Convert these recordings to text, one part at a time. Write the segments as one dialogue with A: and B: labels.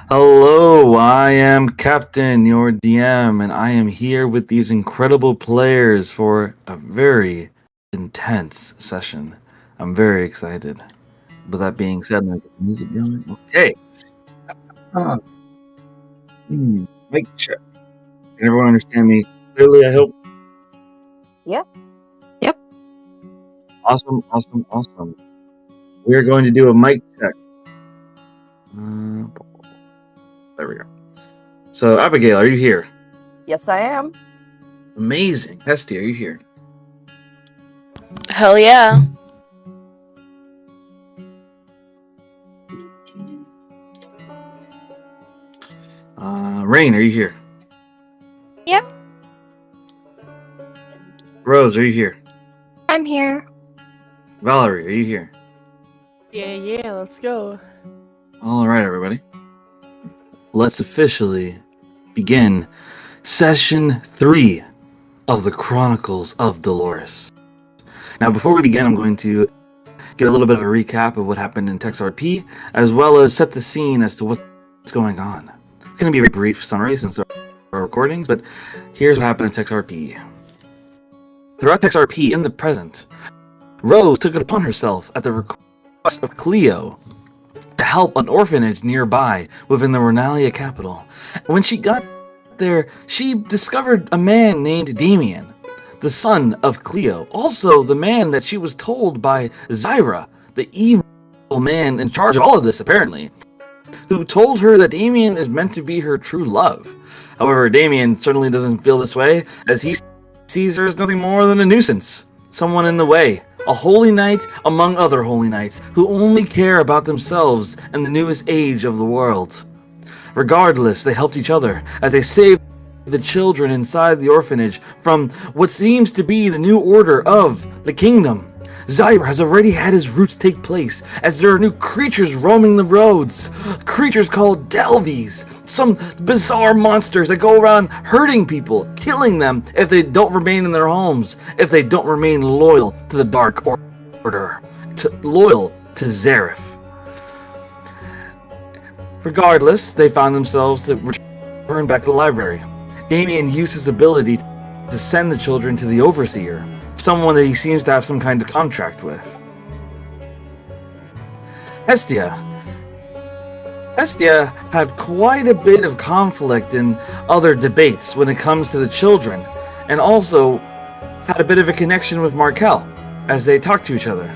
A: Hello, I am Captain, your DM, and I am here with these incredible players for a very intense session. I'm very excited. With that being said, like music going. Okay. Uh, Mic check. Can everyone understand me clearly? I hope.
B: Yep.
A: Awesome. We are going to do a mic check. There we go. So, Abigail, are you here?
B: Yes, I am.
A: Amazing. Hesty, are you here?
C: Hell yeah.
A: Rain, are you here?
D: Yep.
A: Rose, are you here?
D: I'm here.
A: Valerie, are you here?
E: Yeah, let's go.
A: All right, everybody. Let's officially begin Session 3 of the Chronicles of Dolores. Now, before we begin, I'm going to get a little bit of a recap of what happened in TextRP, as well as set the scene as to what's going on. It's going to be a very brief summary since there are recordings, but here's what happened in TextRP. Throughout TextRP, in the present, Rose took it upon herself at the request of Cleo to help an orphanage nearby within the Ronalia capital. When she got there, she discovered a man named Damien, the son of Cleo, also the man that she was told by Zyra, the evil man in charge of all of this apparently, who told her that Damien is meant to be her true love. However, Damien certainly doesn't feel this way, as he sees her as nothing more than a nuisance, someone in the way. A holy knight among other holy knights who only care about themselves and the newest age of the world. Regardless, they helped each other as they saved the children inside the orphanage from what seems to be the new order of the kingdom. Zyra has already had his roots take place as there are new creatures roaming the roads. Creatures called Delvies. Some bizarre monsters that go around hurting people, killing them if they don't remain in their homes, if they don't remain loyal to the Dark Order, loyal to Zareth. Regardless, they found themselves to return back to the library. Damien used his ability to send the children to the Overseer, someone that he seems to have some kind of contract with. Hestia had quite a bit of conflict in other debates when it comes to the children, and also had a bit of a connection with Markel as they talked to each other.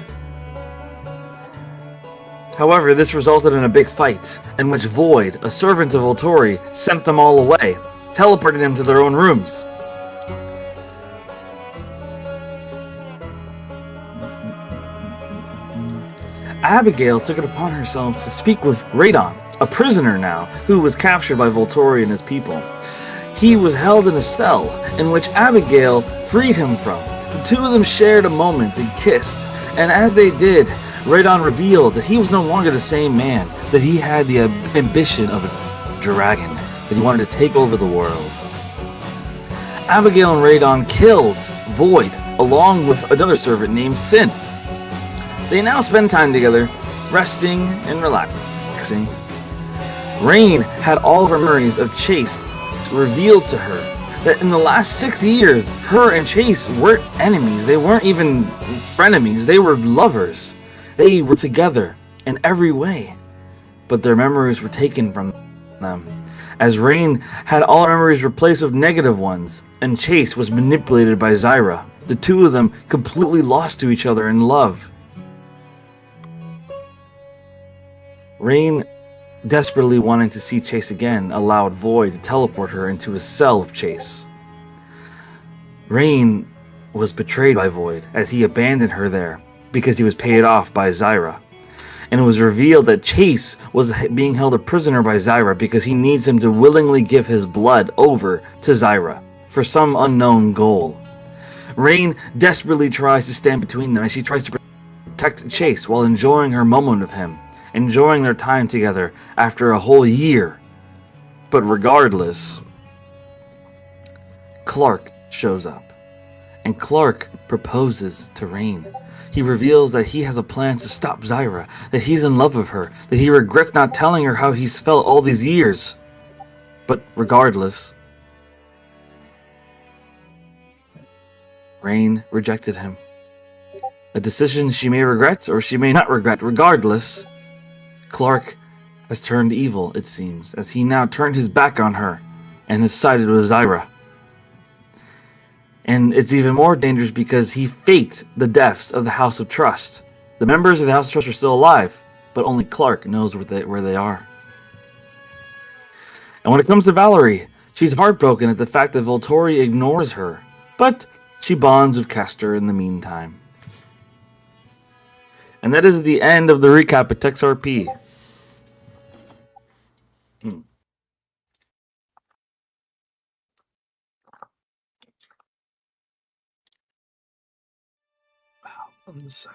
A: However, this resulted in a big fight, in which Void, a servant of Volturi, sent them all away, teleporting them to their own rooms. Abigail took it upon herself to speak with Radon, a prisoner now, who was captured by Volturi and his people. He was held in a cell, in which Abigail freed him from. The two of them shared a moment and kissed, and as they did, Radon revealed that he was no longer the same man, that he had the ambition of a dragon, that he wanted to take over the world. Abigail and Radon killed Void, along with another servant named Sin. They now spend time together, resting and relaxing. Rain had all of her memories of Chase revealed to her, that in the last 6 years, her and Chase weren't enemies, they weren't even frenemies, they were lovers. They were together in every way, but their memories were taken from them. As Rain had all her memories replaced with negative ones, and Chase was manipulated by Zyra, the two of them completely lost to each other in love. Rain, desperately wanting to see Chase again, allowed Void to teleport her into a cell of Chase. Rain was betrayed by Void as he abandoned her there because he was paid off by Zyra. And it was revealed that Chase was being held a prisoner by Zyra because he needs him to willingly give his blood over to Zyra for some unknown goal. Rain desperately tries to stand between them as she tries to protect Chase while enjoying her moment with him, enjoying their time together after a whole year. But regardless, Clark shows up. and Clark proposes to Rain. He reveals that he has a plan to stop Zyra, that he's in love with her, that he regrets not telling her how he's felt all these years. But regardless, Rain rejected him. A decision she may regret or she may not regret. Regardless, Clark has turned evil, it seems, as he now turned his back on her and has sided with Zyra. And it's even more dangerous because he faked the deaths of the House of Trust. The members of the House of Trust are still alive, but only Clark knows where they are. And when it comes to Valerie, she's heartbroken at the fact that Volturi ignores her, but she bonds with Castor in the meantime. And that is the end of the recap at TexRP. One sec.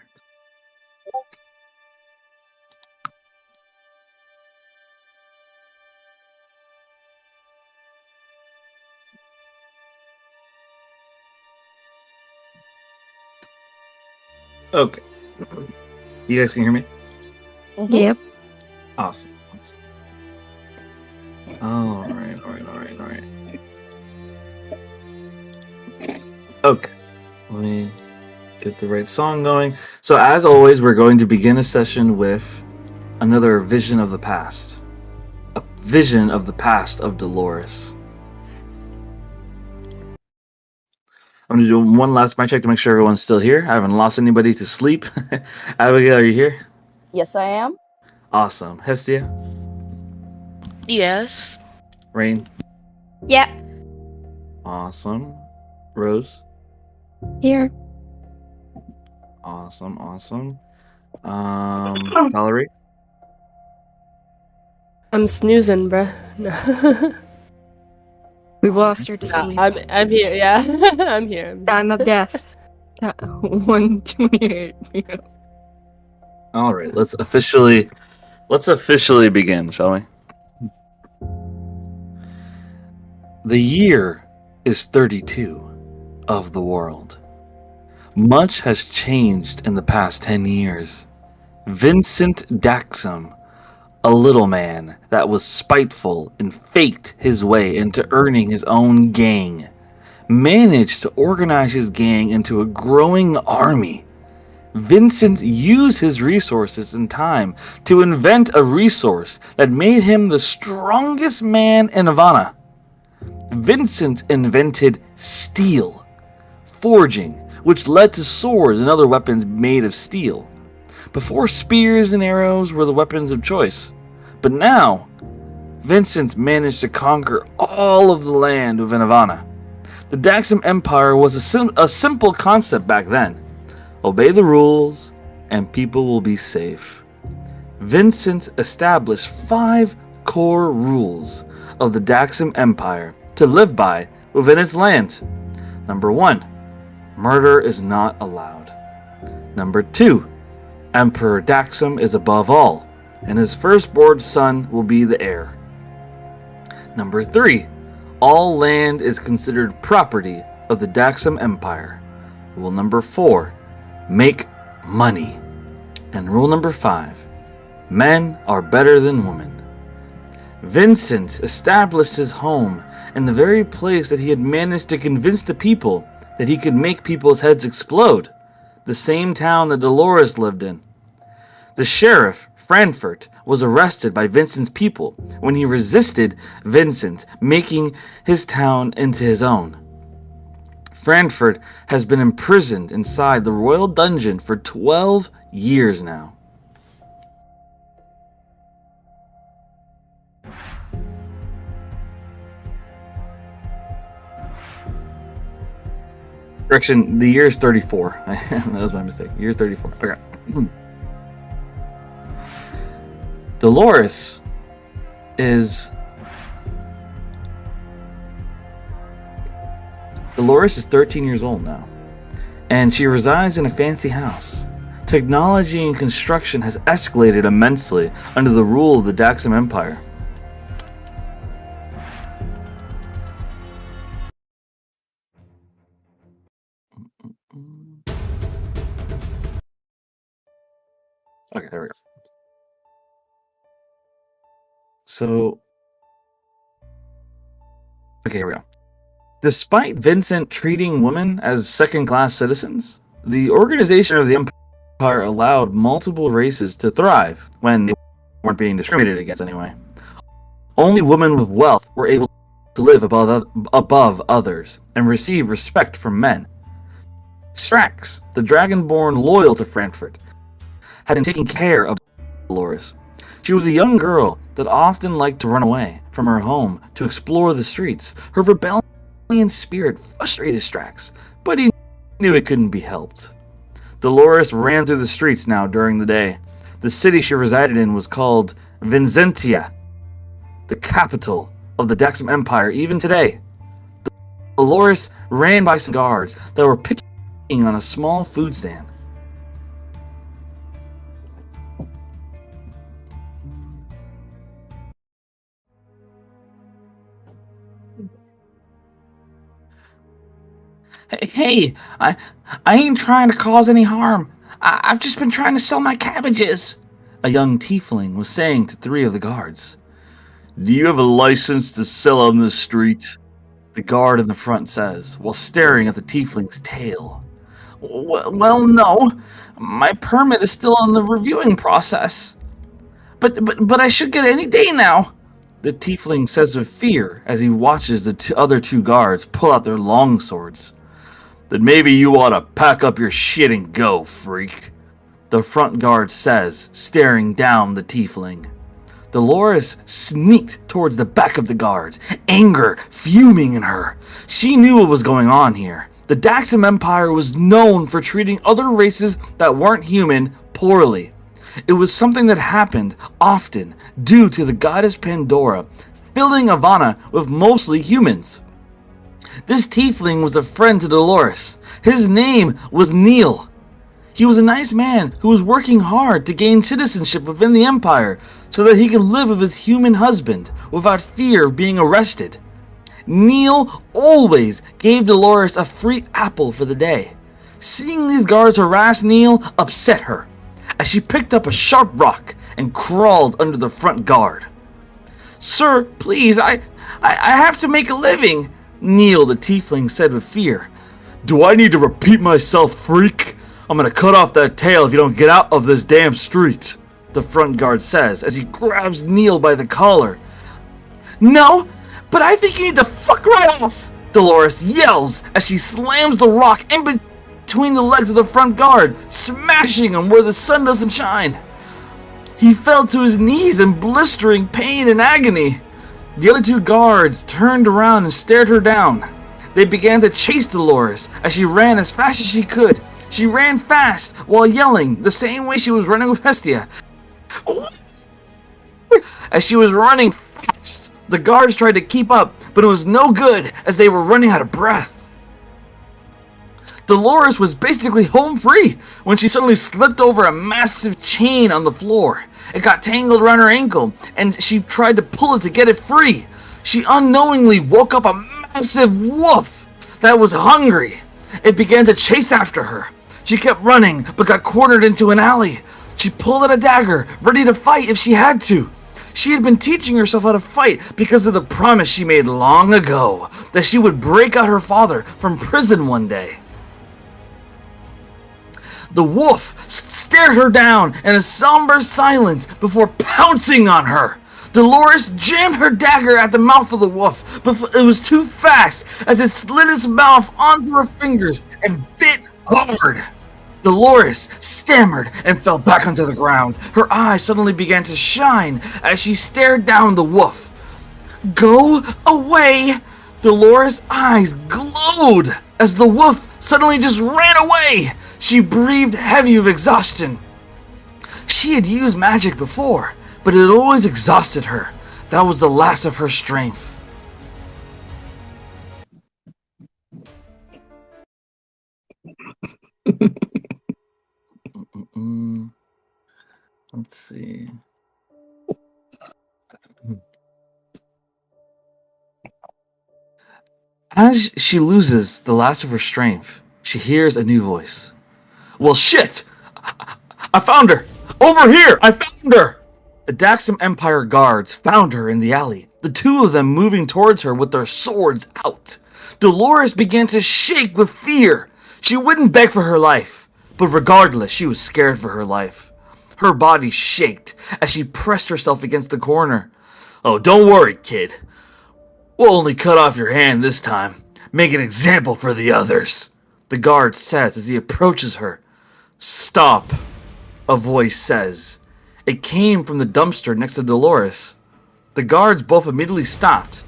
A: Okay. You guys can hear me?
D: Yep.
A: Awesome. All right. Okay. Let me get the right song going. So as always, we're going to begin a session with another vision of the past. A vision of the past of Dolores. I'm going to do one last mic check to make sure everyone's still here. I haven't lost anybody to sleep. Abigail, are you here?
B: Yes, I am.
A: Awesome. Hestia?
C: Yes.
A: Rain?
D: Yep.
A: Awesome. Rose?
D: Here.
A: Awesome. Valerie?
E: I'm snoozing, bruh. No.
D: We've lost her to sleep.
E: I'm here, yeah. I'm here.
D: Time of death. 128.
A: All right, let's officially begin, shall we? The year is 32 of the world. Much has changed in the past 10 years. Vincent Daxam, a little man that was spiteful and faked his way into earning his own gang, managed to organize his gang into a growing army. Vincent used his resources and time to invent a resource that made him the strongest man in Havana. Vincent invented steel, forging, which led to swords and other weapons made of steel. Before, spears and arrows were the weapons of choice. But now, Vincent managed to conquer all of the land within Havana. The Daxam Empire was a simple concept back then. Obey the rules, and people will be safe. Vincent established 5 core rules of the Daxam Empire to live by within its land. Number 1, murder is not allowed. Number 2, Emperor Daxam is above all, and his firstborn son will be the heir. Number 3, all land is considered property of the Daxam Empire. Rule number 4, make money. And rule number 5, men are better than women. Vincent established his home in the very place that he had managed to convince the people that he could make people's heads explode, the same town that Dolores lived in. The sheriff, Frankfurt, was arrested by Vincent's people when he resisted Vincent making his town into his own. Frankfurt has been imprisoned inside the royal dungeon for 12 years now. Correction, the year is 34. That was my mistake. Year 34. Okay. Dolores is 13 years old now, and she resides in a fancy house. Technology and construction has escalated immensely under the rule of the Daxam Empire. Okay, there we go. So, okay, here we go. Despite Vincent treating women as second-class citizens, the organization of the Empire allowed multiple races to thrive when they weren't being discriminated against anyway. Only women with wealth were able to live above others and receive respect from men. Strax, the dragonborn loyal to Frankfurt, had been taking care of Dolores. She was a young girl that often liked to run away from her home to explore the streets. Her rebellion spirit frustrated Strax, but he knew it couldn't be helped. Dolores ran through the streets now during the day. The city she resided in was called Vincentia, the capital of the Daxam Empire even today. Dolores ran by some guards that were picking on a small food stand. Hey, I ain't trying to cause any harm. I've just been trying to sell my cabbages, a young tiefling was saying to three of the guards. Do you have a license to sell on the street? The guard in the front says, while staring at the tiefling's tail. Well, no. My permit is still in the reviewing process. But I should get any day now, the tiefling says with fear as he watches the other two guards pull out their long swords. Then maybe you ought to pack up your shit and go, freak, the front guard says, staring down the tiefling. Dolores sneaked towards the back of the guards, anger fuming in her. She knew what was going on here. The Daxam Empire was known for treating other races that weren't human poorly. It was something that happened often due to the goddess Pandora filling Ivana with mostly humans. This tiefling was a friend to Dolores. His name was Neil. He was a nice man who was working hard to gain citizenship within the Empire so that he could live with his human husband without fear of being arrested. Neil always gave Dolores a free apple for the day. Seeing these guards harass Neil upset her, as she picked up a sharp rock and crawled under the front guard. Sir, please, I have to make a living, Neil the tiefling said with fear. Do I need to repeat myself, freak? I'm gonna cut off that tail if you don't get out of this damn street, the front guard says as he grabs Neil by the collar. No, but I think you need to fuck right off, Dolores yells as she slams the rock in between the legs of the front guard, smashing him where the sun doesn't shine. He fell to his knees in blistering pain and agony. The other two guards turned around and stared her down. They began to chase Dolores as she ran as fast as she could. She ran fast while yelling the same way she was running with Hestia. As she was running fast, the guards tried to keep up, but it was no good as they were running out of breath. Dolores was basically home free when she suddenly slipped over a massive chain on the floor. It got tangled around her ankle, and she tried to pull it to get it free. She unknowingly woke up a massive wolf that was hungry. It began to chase after her. She kept running, but got cornered into an alley. She pulled out a dagger, ready to fight if she had to. She had been teaching herself how to fight because of the promise she made long ago that she would break out her father from prison one day. The wolf stared her down in a somber silence before pouncing on her. Dolores jammed her dagger at the mouth of the wolf, but it was too fast as it slid its mouth onto her fingers and bit hard. Dolores stammered and fell back onto the ground. Her eyes suddenly began to shine as she stared down the wolf. Go away! Dolores' eyes glowed as the wolf suddenly just ran away. She breathed heavy with exhaustion. She had used magic before, but it had always exhausted her. That was the last of her strength. Let's see. As she loses the last of her strength, she hears a new voice. Well, shit! I found her! Over here! I found her! The Daxam Empire guards found her in the alley, the two of them moving towards her with their swords out. Dolores began to shake with fear. She wouldn't beg for her life, but regardless, she was scared for her life. Her body shaked as she pressed herself against the corner. Oh, don't worry, kid. We'll only cut off your hand this time. Make an example for the others, the guard says as he approaches her. Stop, a voice says. It came from the dumpster next to Dolores. The guards both immediately stopped.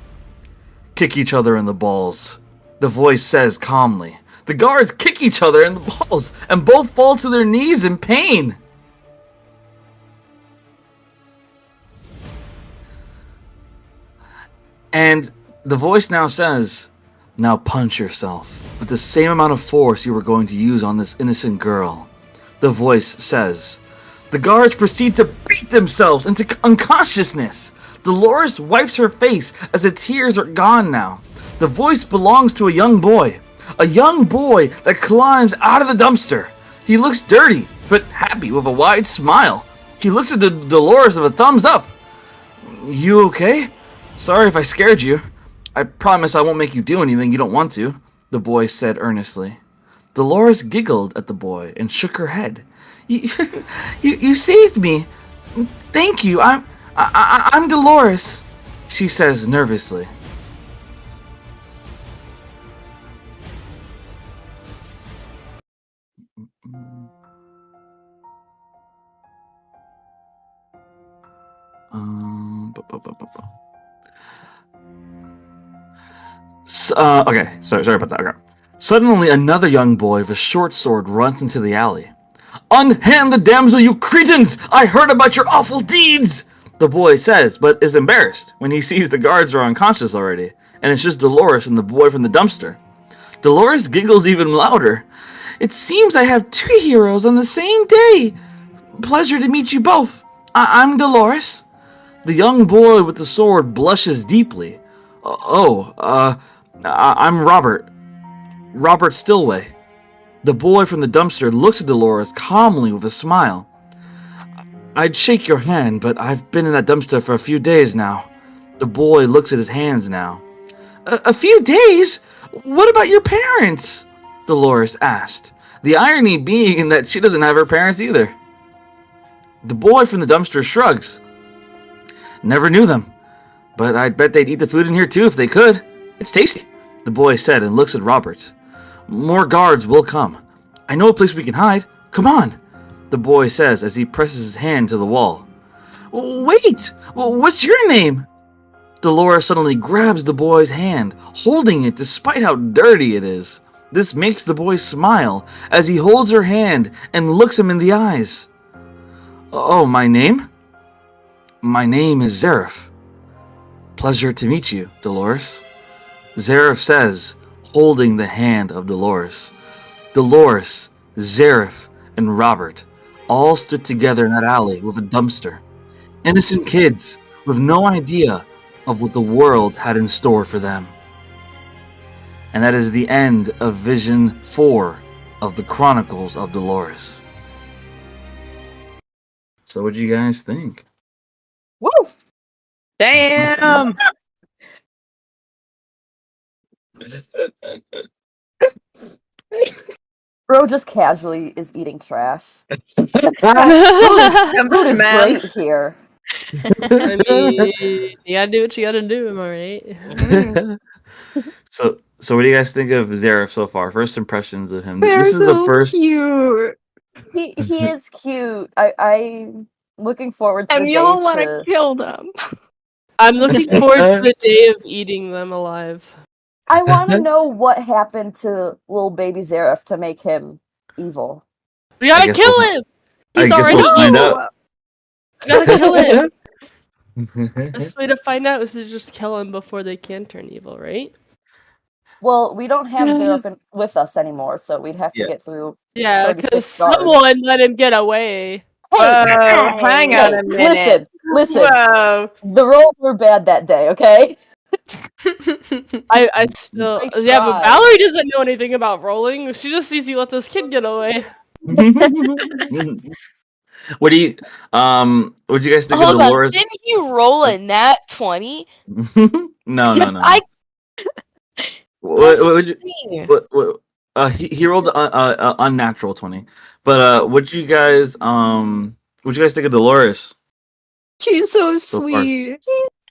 A: Kick each other in the balls, the voice says calmly. The guards kick each other in the balls and both fall to their knees in pain. And the voice now says, now punch yourself with the same amount of force you were going to use on this innocent girl. The voice says. The guards proceed to beat themselves into unconsciousness. Dolores wipes her face as the tears are gone now. The voice belongs to a young boy that climbs out of the dumpster. He looks dirty, but happy with a wide smile. He looks at Dolores with a thumbs up. You okay? Sorry if I scared you. I promise I won't make you do anything you don't want to, the boy said earnestly. Dolores giggled at the boy and shook her head. You saved me. Thank you. I'm Dolores, she says nervously. Okay, sorry about that. Okay. Suddenly, another young boy with a short sword runs into the alley. Unhand the damsel, you cretins! I heard about your awful deeds! The boy says, but is embarrassed when he sees the guards are unconscious already, and it's just Dolores and the boy from the dumpster. Dolores giggles even louder. It seems I have two heroes on the same day. Pleasure to meet you both. I'm Dolores. The young boy with the sword blushes deeply. I'm Robert. Robert Stillway. The boy from the dumpster looks at Dolores calmly with a smile. I'd shake your hand, but I've been in that dumpster for a few days now. The boy looks at his hands now. A few days? What about your parents? Dolores asked. The irony being that she doesn't have her parents either. The boy from the dumpster shrugs. Never knew them, but I'd bet they'd eat the food in here too if they could. It's tasty, the boy said and looks at Robert. More guards will come. I know a place we can hide. Come on, the boy says as he presses his hand to the wall. Wait, what's your name? Dolores suddenly grabs the boy's hand, holding it despite how dirty it is. This makes the boy smile as he holds her hand and looks him in the eyes. Oh, my name? My name is Zareth. Pleasure to meet you, Dolores. Zareth says, holding the hand of Dolores. Dolores, Zareth, and Robert all stood together in that alley with a dumpster. Innocent kids with no idea of what the world had in store for them. And that is the end of Vision 4 of the Chronicles of Dolores. So what do you guys think?
B: Woo!
C: Damn!
B: Bro just casually is eating trash.
C: Food
B: Food is
C: man.
B: great here.
E: I mean, you gotta do what you gotta do, am I right?
A: So what do you guys think of Zareth so far? First impressions of him.
D: They're
A: This is
D: so
A: the first.
D: cute.
B: He is cute. I'm looking forward to the
D: And
B: day
D: you all want
B: to...
D: to kill them.
E: I'm looking forward to the day of eating them alive.
B: I want to know what happened to little baby Zareth to make him evil.
E: We gotta
A: guess
E: kill
A: we'll-
E: him!
A: I
E: He's
A: guess
E: already
A: we'll find
E: evil!
A: out.
E: We gotta kill him! Best way to find out is to just kill him before they can turn evil, right?
B: Well, we don't have Zareth with us anymore, so we'd have to
A: Yeah.
B: get through.
E: Yeah,
B: 36
E: because
B: guards.
E: someone let him get away.
B: Hey,
C: Whoa, hang on
B: hey,
C: a minute.
B: listen.
C: Whoa.
B: The rolls were bad that day, okay?
E: I still...
B: I
E: Yeah, but
B: tried.
E: Valerie doesn't know anything about rolling. She just sees you let this kid get away.
A: What do you What do you guys think of
F: Hold on,
A: Dolores?
F: didn't he roll a nat 20?
A: No.
F: I
A: What would you?
F: see.
A: What? He rolled a unnatural 20. But what you guys think of Dolores
D: She's so
A: so far?
D: sweet.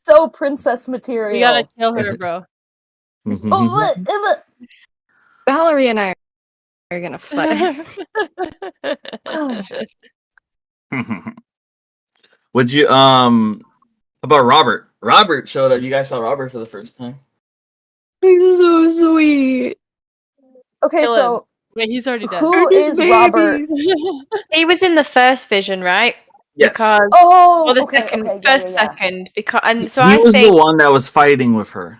B: So princess material.
E: We gotta kill her, bro.
B: Oh, look.
D: Valerie and I are gonna fight.
A: Would you about Robert? Robert showed up. You guys saw Robert for the first time.
D: He's so sweet.
B: Okay,
E: Kill
B: so
E: Wait, he's already dead.
B: who
D: His
B: is Robert?
D: babies.
C: He was in the first vision, right?
A: Yes.
C: Because
B: Oh,
C: or the
B: okay,
C: second,
B: okay,
C: first
B: yeah.
C: second. Because and so
A: he
C: I
A: was
C: think
A: the one that was fighting with her.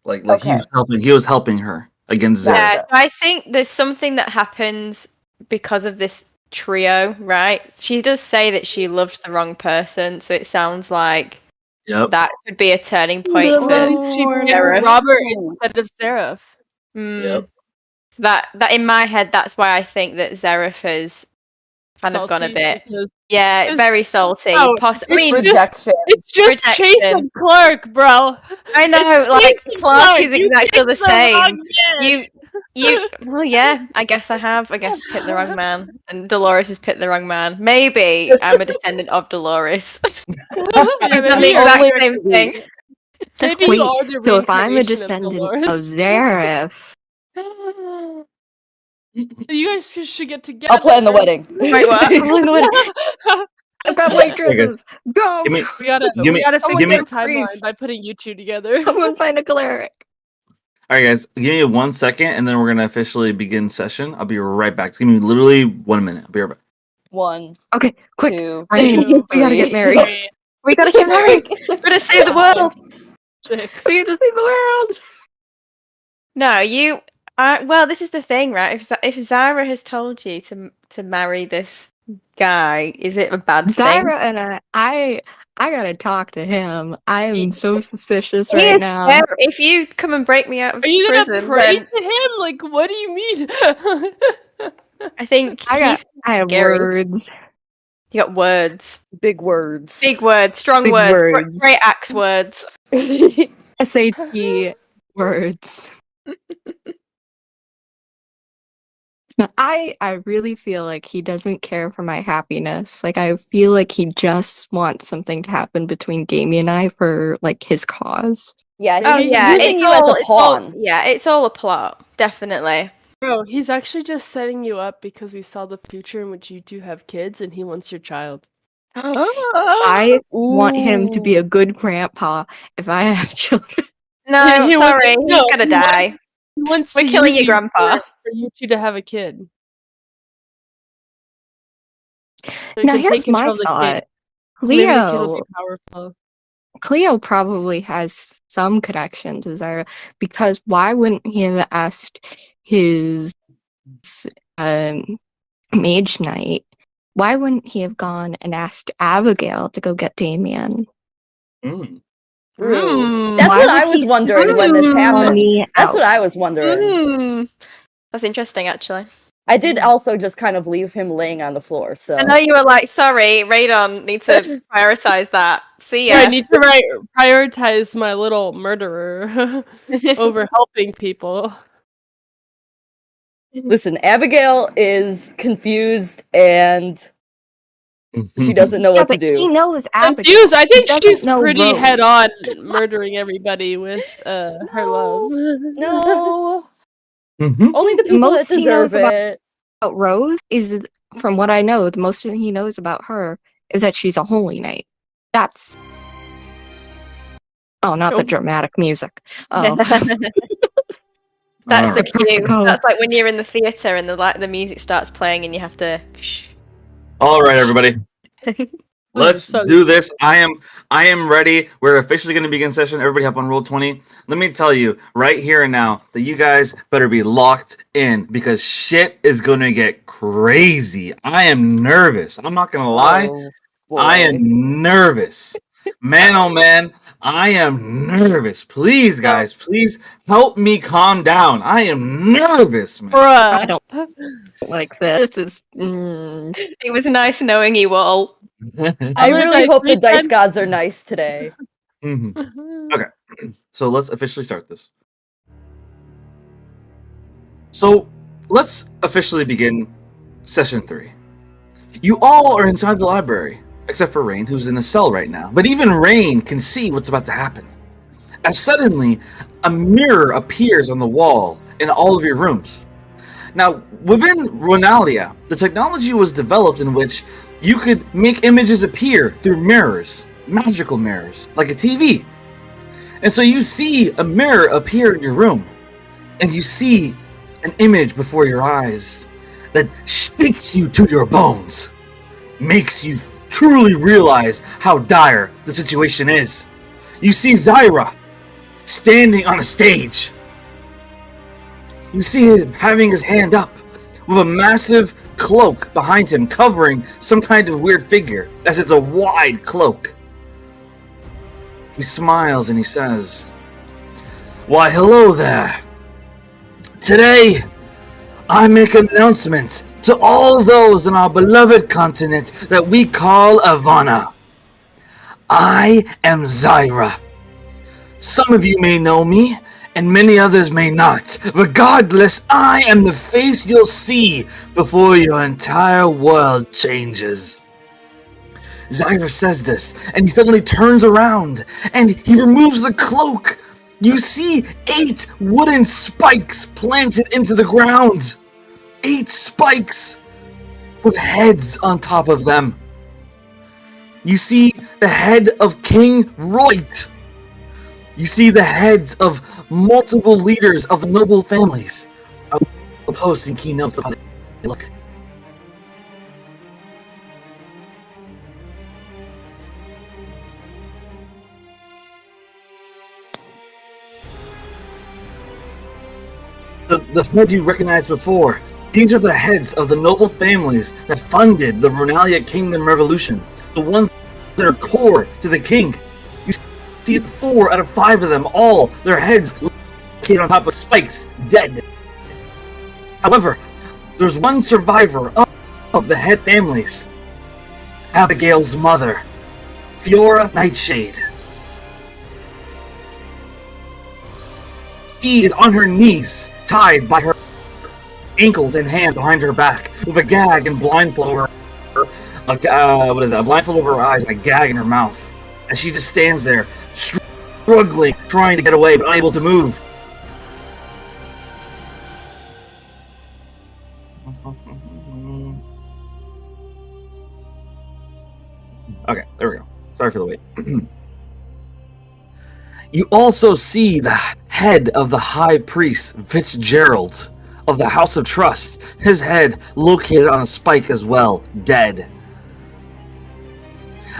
A: Like
B: Okay.
A: he was helping her against Zara.
C: yeah. So I think there's something that happens because of this trio, right? She does say that she loved the wrong person, so it sounds like
A: Yep.
C: that could be a turning point
E: Well,
C: for
E: maybe she picked
C: Gareth.
E: Robert instead of Seraph.
A: Yep.
C: That in my head, that's why I think that Zareth has kind of gone a
E: Salty
C: bit.
E: because-
C: Yeah,
E: because-
C: very salty.
E: Oh,
C: I mean,
B: Rejection.
E: It's just Chase
C: Rejection.
E: and Clark, bro.
C: I know,
E: It's
C: like
E: Chase and
C: Clark is
E: You
C: exactly
E: picked
C: the same.
E: wrong man.
C: You well, yeah, I guess I have. I guess I picked the wrong man, and Dolores has picked the wrong man. Maybe I'm a descendant of Dolores.
E: Yeah,
C: I've done
E: maybe
C: the exact
B: only-
C: same thing.
E: Maybe
D: Wait,
E: you are the
D: so if I'm a
E: reincarnation
D: descendant
E: of
D: of
E: Dolores.
D: Zareth,
E: You guys should get together.
B: I'll plan the wedding.
C: Wait, what? I'm on the wedding.
D: I've got white dresses. Go!
A: Give me
E: we gotta
A: Give me-
E: figure
A: give me-
E: out the timeline
D: priest.
E: by putting you two together.
D: Someone find a cleric.
A: All right, guys. Give me 1 second, and then we're gonna officially begin session. I'll be right back. Give me literally 1 minute. I'll be right back.
B: 1,
D: Okay, quick.
B: 2,
D: Ryan,
E: two,
D: we gotta get married.
E: Three,
C: We gotta get married. We gotta save the world.
E: 6.
D: We have to save the world.
C: No, you. Well, this is the thing, right? If Zyra has told you to marry this guy, is it a bad thing?
D: Zyra and I gotta talk to him. I am so suspicious
C: He
D: right
C: is
D: now.
C: fair. If you come and break me out of
E: Are you gonna
C: prison,
E: pray
C: then
E: to him? Like, what do you mean?
C: I think
D: I have
C: scary.
D: words.
C: You got words,
B: Big words.
C: big words, strong
D: Big
C: words,
D: words.
C: great axe words.
D: SAT words. No, I really feel like he doesn't care for my happiness. Like I feel like he just wants something to happen between Gamey and I for like his cause.
B: Yeah,
C: Oh
B: he's
C: yeah,
B: using you as a pawn.
C: it's all a plot, definitely.
E: Bro, he's actually just setting you up because he saw the future in which you two have kids and he wants your child.
D: I want him to be a
B: Ooh.
D: good grandpa if I have children.
C: No,
E: He wants-
C: sorry,
E: no,
C: he's gonna
E: he
C: die.
E: He wants
C: We're
E: to
C: killing
E: use
C: your grandpa.
E: for you two to have a kid. So he
D: Now
E: can
D: here's
E: take control
D: my
E: of the kid.
D: thought.
E: So maybe the kid will
D: Leo,
E: be powerful.
D: Cleo probably has some connection to Zyra because why wouldn't he have asked his mage knight? Why wouldn't he have gone and asked Abigail to go get Damien?
A: Mm.
B: True. That's
D: Why
B: what
D: would
B: I was
D: he
B: wondering when this
D: call
B: happened.
D: me
B: That's
D: out?
B: what I was wondering.
C: That's interesting, actually.
B: I did also just kind of leave him laying on the floor, so.
C: I know you were like, sorry, Radon, need to prioritize that. See
E: Yeah,
C: ya.
E: I need to prioritize my little murderer over helping people.
B: Listen, Abigail is confused and she doesn't know what to
D: but he
B: do.
D: knows Abigail.
E: Confused. I think
D: He doesn't
E: she's
D: know
E: pretty
D: Rose.
E: head on murdering everybody with her love.
B: No.
A: Mhm.
B: Only the people
D: most
B: that
D: he knows
B: deserve
D: about-
B: it.
D: Rose is, from what I know, the most he knows about her is that she's a holy knight. That's not the dramatic music. Oh,
C: That's
A: All
C: the
A: right.
C: cue.
D: Oh.
C: That's like when you're in the theater and the music starts playing and you have to.
A: All right, everybody. Let's
E: So-
A: do this. I am ready. We're officially going to begin session. Everybody hop on roll 20. Let me tell you right here and now that you guys better be locked in because shit is going to get crazy. I am nervous. I'm not going to lie.
B: Oh,
A: I
B: boy.
A: am nervous. Man, oh man. I am nervous. Please, guys, please help me calm down. I am nervous, man.
D: I
E: Bruh.
D: don't like this. This is.
C: It was nice knowing you all.
B: I
E: I'm gonna
B: really
E: die
B: hope the
E: 3
B: dice
E: times.
B: gods are nice today.
A: Mhm. Okay, so let's officially start this. So let's officially begin session 3. You all are inside the library, except for Rain, who's in a cell right now. But even Rain can see what's about to happen. As suddenly, a mirror appears on the wall in all of your rooms. Now, within Ronalia, the technology was developed in which you could make images appear through mirrors, magical mirrors, like a TV. And so you see a mirror appear in your room, and you see an image before your eyes that shakes you to your bones, makes you truly realize how dire the situation is. You see Zyra standing on a stage. You see him having his hand up with a massive cloak behind him covering some kind of weird figure, as it's a wide cloak. He smiles and he says, "Why, hello there. Today, I make an announcement to all those on our beloved continent that we call Ivana. I am Zyra. Some of you may know me, and many others may not. Regardless, I am the face you'll see before your entire world changes." Zyra says this, and he suddenly turns around, and he removes the cloak. You see 8 wooden spikes planted into the ground. 8 spikes with heads on top of them. You see the head of King Roit. You see the heads of multiple leaders of the noble families. I'll post in keynotes of how they look. The heads you recognized before, these are the heads of the noble families that funded the Ronalia Kingdom Revolution. The ones that are core to the king. You see 4 out of 5 of them, all their heads located on top of spikes, dead. However, there's one survivor of the head families. Abigail's mother, Fiora Nightshade. She is on her knees, tied by her ankles and hands behind her back, with a gag and blindfold over a blindfold over her eyes and a gag in her mouth. And she just stands there, struggling, trying to get away, but unable to move. Okay, there we go. Sorry for the wait. You also see the head of the High Priest, Fitzgerald, of the House of Trust. His head located on a spike as well, dead.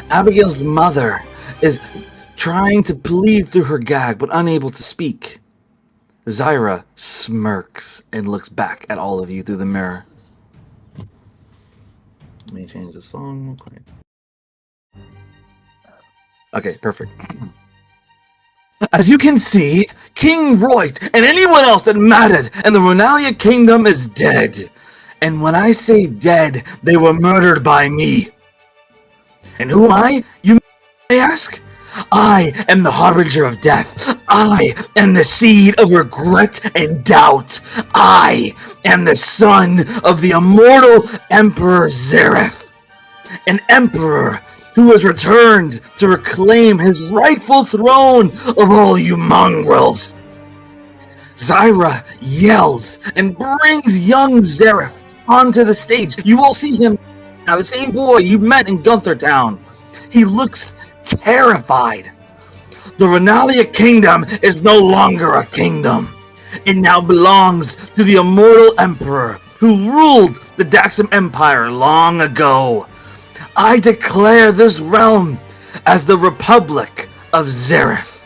A: Abigail's mother is trying to plead through her gag, but unable to speak. Zyra smirks and looks back at all of you through the mirror. Let me change the song real quick. Okay, perfect. As you can see, King Roit and anyone else that mattered in the Ronalia Kingdom is dead. And when I say dead, they were murdered by me. And who am I, you may ask? I am the harbinger of death. I am the seed of regret and doubt. I am the son of the immortal Emperor Zareth. An emperor who has returned to reclaim his rightful throne of all you mongrels. Zyra yells and brings young Zareth onto the stage. You all see him now, the same boy you met in Gunther Town. He looks terrified. The Ronalia Kingdom is no longer a kingdom. It now belongs to the immortal emperor who ruled the Daxam Empire long ago. I declare this realm as the Republic of Zareth.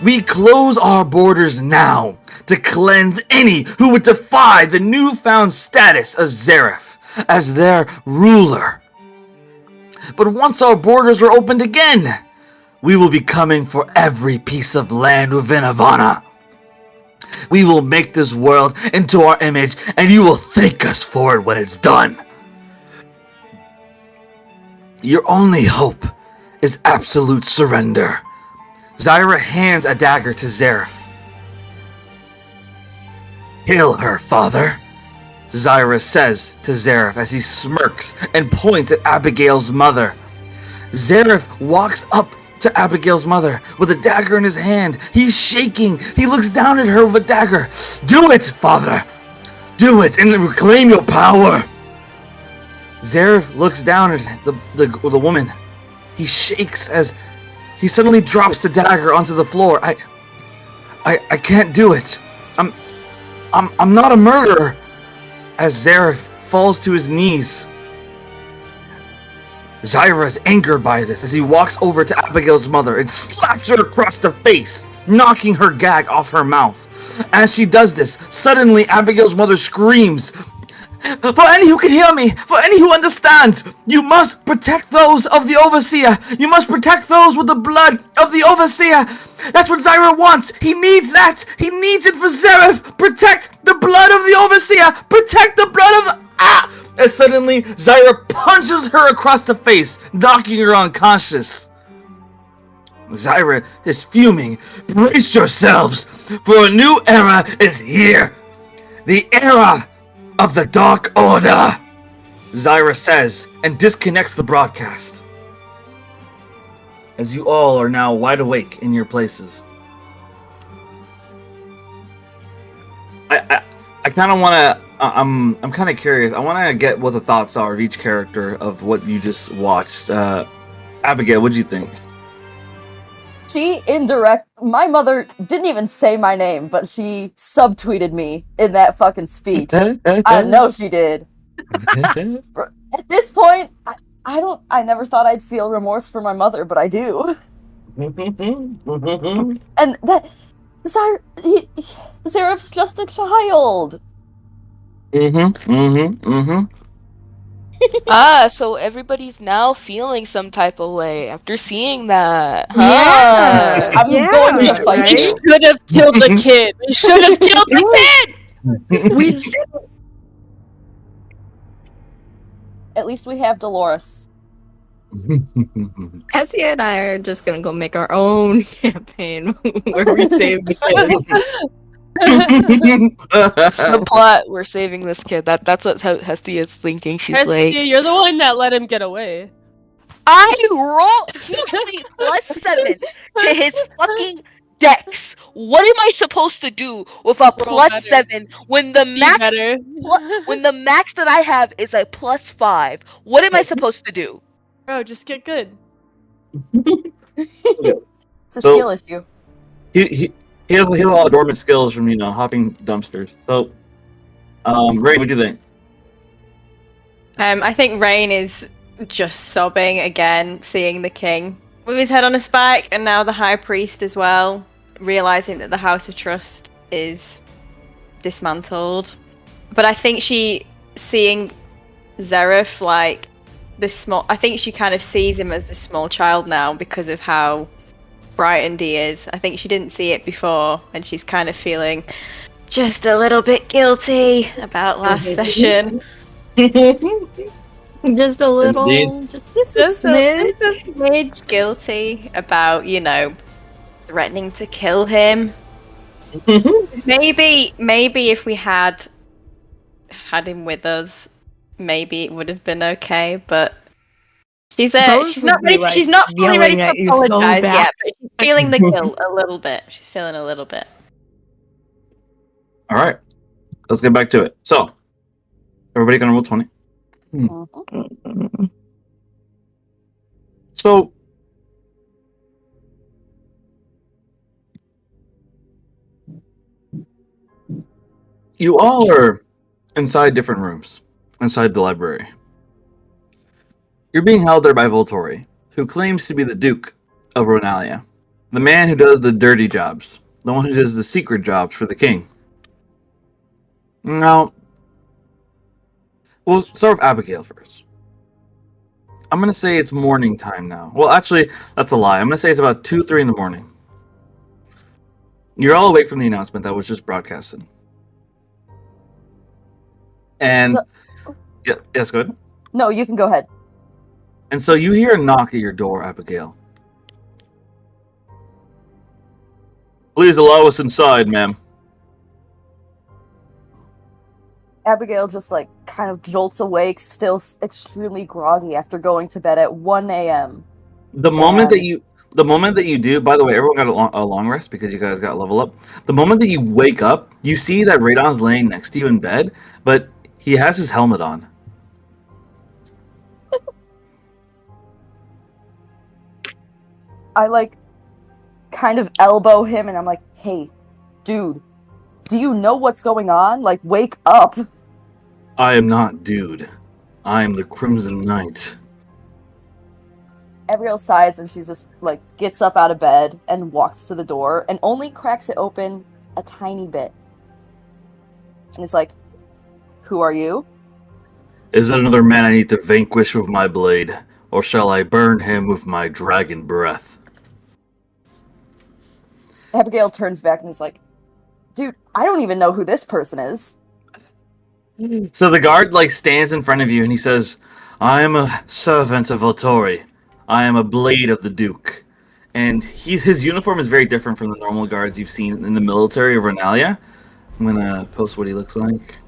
A: We close our borders now to cleanse any who would defy the newfound status of Zareth as their ruler. But once our borders are opened again, we will be coming for every piece of land within Havana. We will make this world into our image, and you will thank us for it when it's done. Your only hope is absolute surrender. Zyra hands a dagger to Zareth. Kill her, father, Zyra says to Zareth as he smirks and points at Abigail's mother. Zareth walks up to Abigail's mother with a dagger in his hand. He's shaking. He looks down at her with a dagger. Do it, father! Do it and reclaim your power! Zareth looks down at the woman. He shakes as he suddenly drops the dagger onto the floor. I can't do it. I'm not a murderer. As Zareth falls to his knees. Zyra is angered by this as he walks over to Abigail's mother and slaps her across the face, knocking her gag off her mouth. As she does this, suddenly Abigail's mother screams, "For any who can hear me, for any who understands, you must protect those of the Overseer. You must protect those with the blood of the Overseer. That's what Zyra wants. He needs that. He needs it for Zareth. Protect the blood of the Overseer. Protect the blood of the... Ah!" As suddenly, Zyra punches her across the face, knocking her unconscious. Zyra is fuming. Brace yourselves, for a new era is here. The era of the Dark Order, Zyra says, and disconnects the broadcast. As you all are now wide awake in your places. I kind of want to... I'm kind of curious. I want to get what the thoughts are of each character of what you just watched. Abigail, what do you think?
B: My mother didn't even say my name, but she subtweeted me in that fucking speech. I know she did. At this point, I never thought I'd feel remorse for my mother, but I do. And that Zareth's just a child.
F: So everybody's now feeling some type of way after seeing that. Huh?
D: Yeah.
B: I'm going to fight
D: right?
E: We
B: you.
E: should have killed the kid. We should have killed the kid.
D: We should.
B: At least we have Dolores.
D: Essie and I are just gonna go make our own campaign where we save the kids.
F: Subplot, we're saving this kid. That's what Hestia is thinking. She's
E: Hestia,
F: like,
E: you're the one that let him get away.
F: I roll. He had a +7 to his fucking dex. What am I supposed to do with a +7 when the max when the max that I have is a +5? What am I supposed to do?
E: Bro, just get good.
B: It's a skill issue.
A: He has a lot of dormant skills from, hopping dumpsters. So, Ray, what do you think?
C: I think Rain is just sobbing again, seeing the king with his head on a spike, and now the high priest as well, realizing that the House of Trust is dismantled. But I think seeing Zareth like this small, I think she kind of sees him as this small child now because of how frightened he is. I think she didn't see it before, and she's kind of feeling just a little bit guilty about last session.
D: Just a little, just a
C: smidge guilty about, threatening to kill him. Maybe if we had him with us, maybe it would have been okay, but she's not ready, she's not fully ready to apologize yet, but she's feeling the guilt a little bit. She's feeling a little bit.
A: All right, let's get back to it. So, everybody gonna roll 20. So, you all are inside different rooms, inside the library. You're being held there by Volturi, who claims to be the Duke of Ronalia, the man who does the dirty jobs, the one who does the secret jobs for the king. Now, we'll start with Abigail first. I'm going to say it's morning time now. Well, actually, that's a lie. I'm going to say it's about 2, 3 in the morning. You're all awake from the announcement that was just broadcasted. And, yes, go ahead.
B: No, you can go ahead.
A: And so you hear a knock at your door, Abigail. Please allow us inside, ma'am.
B: Abigail just like kind of jolts awake, still extremely groggy after going to bed at 1 a.m.
A: The moment that you do, by the way, everyone got a long rest because you guys got level up. The moment that you wake up, you see that Radon's laying next to you in bed, but he has his helmet on.
B: I like kind of elbow him and I'm like, hey, dude, do you know what's going on? Like, wake up.
A: I am not dude. I am the Crimson Knight.
B: Abigail sighs and she's just like gets up out of bed and walks to the door and only cracks it open a tiny bit. And it's like, who are you?
A: Is it another man I need to vanquish with my blade, or shall I burn him with my dragon breath?
B: Abigail turns back and is like, dude, I don't even know who this person is.
A: So the guard stands in front of you and he says, I am a servant of Voltori. I am a blade of the Duke. And his uniform is very different from the normal guards you've seen in the military of Renalia. I'm gonna post what he looks like.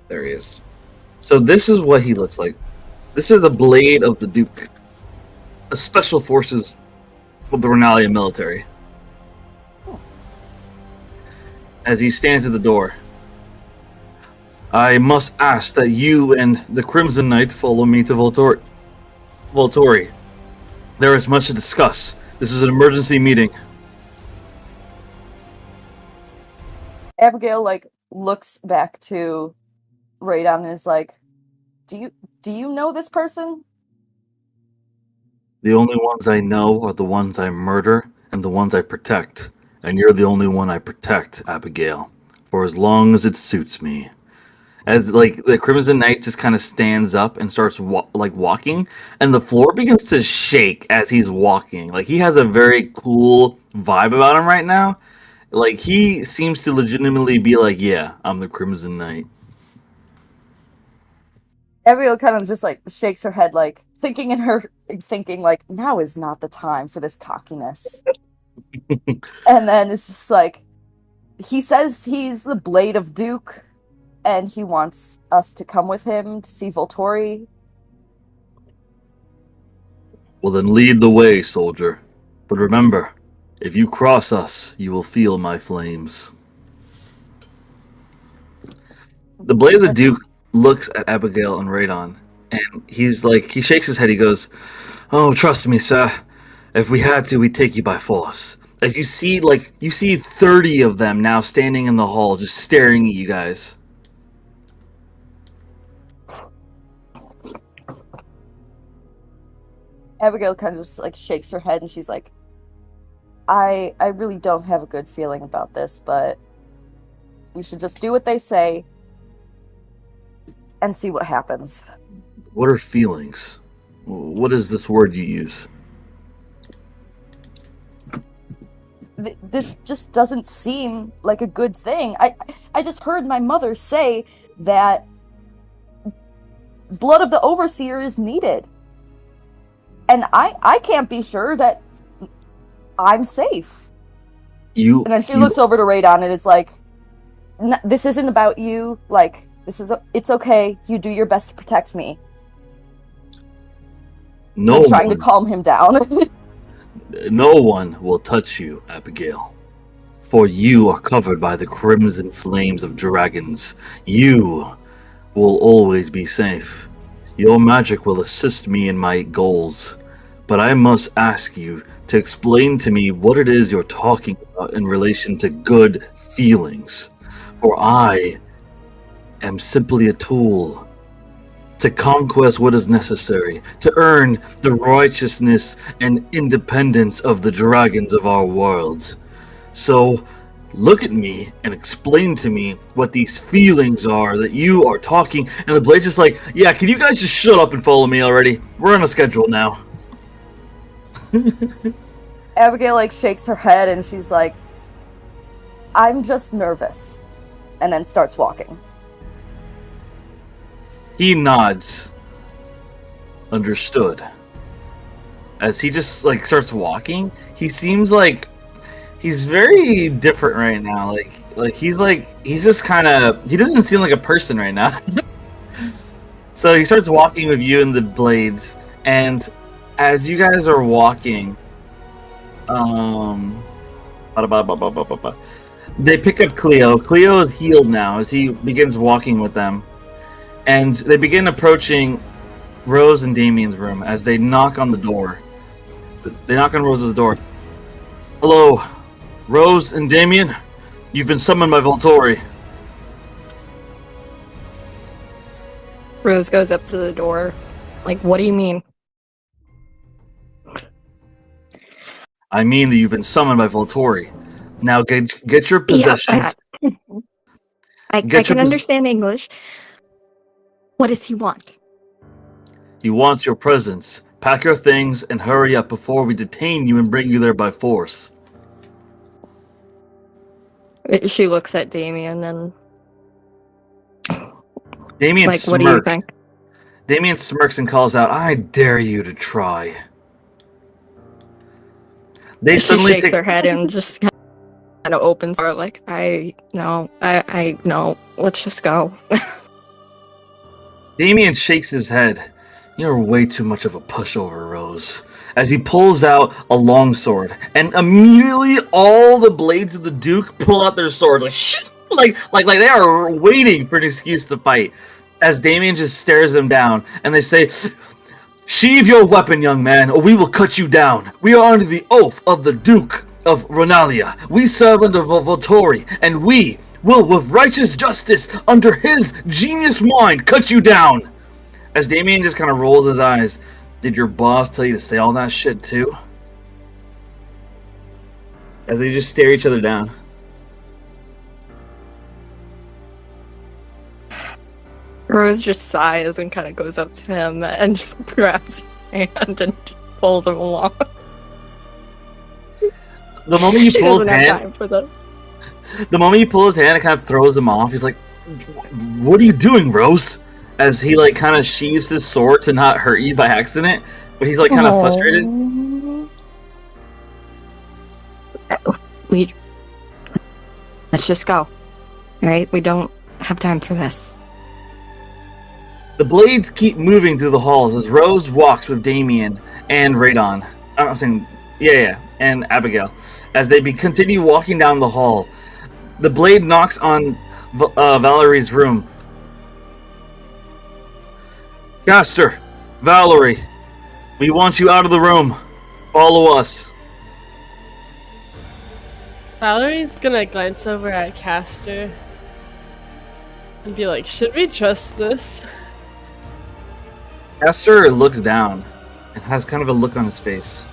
A: There he is. So this is what he looks like. This is a blade of the Duke. A special forces of the Renalia military. As he stands at the door. I must ask that you and the Crimson Knight follow me to Voltori. There is much to discuss. This is an emergency meeting.
B: Abigail looks back to Radon and is like, do you know this person?
A: The only ones I know are the ones I murder and the ones I protect. And you're the only one I protect, Abigail. For as long as it suits me. As the Crimson Knight just kind of stands up and starts walking, and the floor begins to shake as he's walking. He has a very cool vibe about him right now. He seems to legitimately be yeah, I'm the Crimson Knight.
B: Abigail kind of just shakes her head thinking now is not the time for this cockiness. And then it's just he says he's the Blade of Duke and he wants us to come with him to see Voltori.
A: Well then lead the way, soldier. But remember, if you cross us, you will feel my flames. The Blade of the Duke looks at Abigail and Radon, and he's he shakes his head, he goes, oh, trust me, sir. If we had to, we'd take you by force. As you see, you see 30 of them now standing in the hall, just staring at you guys.
B: Abigail kind of just shakes her head and she's like, I really don't have a good feeling about this, but we should just do what they say and see what happens.
A: What are feelings? What is this word you use?
B: This just doesn't seem like a good thing. I just heard my mother say that blood of the Overseer is needed. And I can't be sure that I'm safe. And then she looks over to Radon and it's this isn't about you. It's okay. You do your best to protect me.
A: No
B: I'm trying to calm him down.
A: No one will touch you, Abigail. For you are covered by the crimson flames of dragons. You will always be safe. Your magic will assist me in my goals. But I must ask you to explain to me what it is you're talking about in relation to good feelings. For I am simply a tool to conquest what is necessary, to earn the righteousness and independence of the dragons of our world. So look at me and explain to me what these feelings are that you are talking. And the Blade's just like, yeah, can you guys just shut up and follow me already? We're on a schedule now.
B: Abigail like shakes her head and she's like, I'm just nervous. And then starts walking.
A: He nods. Understood. As he just like starts walking, he seems like he's very different right now. He's just kind of, he doesn't seem like a person right now. So he starts walking with you and the Blades, and as you guys are walking, they pick up Cleo. Cleo is healed now as he begins walking with them, and they begin approaching Rose and Damien's room as they knock on the door. They knock on Rose's door. Hello, Rose and Damien. You've been summoned by Volturi.
D: Rose goes up to the door. Like, what do you mean?
A: I mean that you've been summoned by Volturi. Now get your possessions.
D: Yeah, I can understand English. What does he want?
A: He wants your presence. Pack your things and hurry up before we detain you and bring you there by force.
D: She looks at Damien and...
A: Damien
D: like,
A: smirks.
D: what do you think?
A: Damien smirks and calls out, I dare you to try.
D: She shakes her head and just kind of opens her like, I know, let's just go.
A: Damien shakes his head. You're way too much of a pushover, Rose. As he pulls out a longsword, and immediately all the Blades of the Duke pull out their swords, like they are waiting for an excuse to fight. As Damien just stares them down, and they say, sheathe your weapon, young man, or we will cut you down. We are under the oath of the Duke of Ronalia. We serve under Volturi, and we will, with righteous justice, under his genius mind, cut you down. As Damien just kind of rolls his eyes, did your boss tell you to say all that shit too? As they just stare each other down.
D: Rose just sighs and kind of goes up to him and just grabs his hand and just pulls him along.
A: The moment you pull his hand,
D: time for this.
A: The moment you pull his hand, it kind of throws him off. He's like, "What are you doing, Rose?" As he like kind of sheaves his sword to not hurt you by accident, but he's like kind of frustrated.
D: Let's just go. Right? We don't have time for this.
A: The Blades keep moving through the halls as Rose walks with Damien and Radon. I'm saying, and Abigail. As they continue walking down the hall, the Blade knocks on Valerie's room. Caster, Valerie, we want you out of the room. Follow us.
E: Valerie's gonna glance over at Caster and be like, should we trust this?
A: Caster looks down and has kind of a look on his face.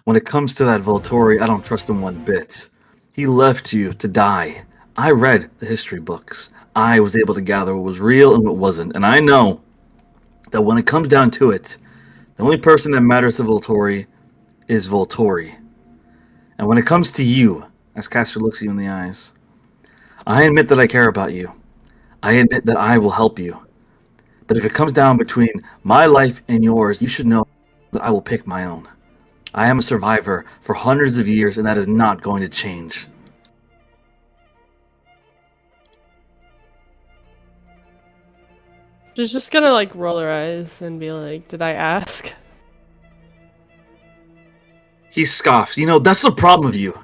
A: When it comes to that Volturi, I don't trust him one bit. He left you to die. I read the history books. I was able to gather what was real and what wasn't. And I know that when it comes down to it, the only person that matters to Volturi is Volturi. And when it comes to you, as Caster looks you in the eyes, I admit that I care about you. I admit that I will help you. But if it comes down between my life and yours, you should know that I will pick my own. I am a survivor for hundreds of years, and that is not going to change.
E: She's just gonna like roll her eyes and be like, did I ask?
A: He scoffs. You know, that's the problem with you.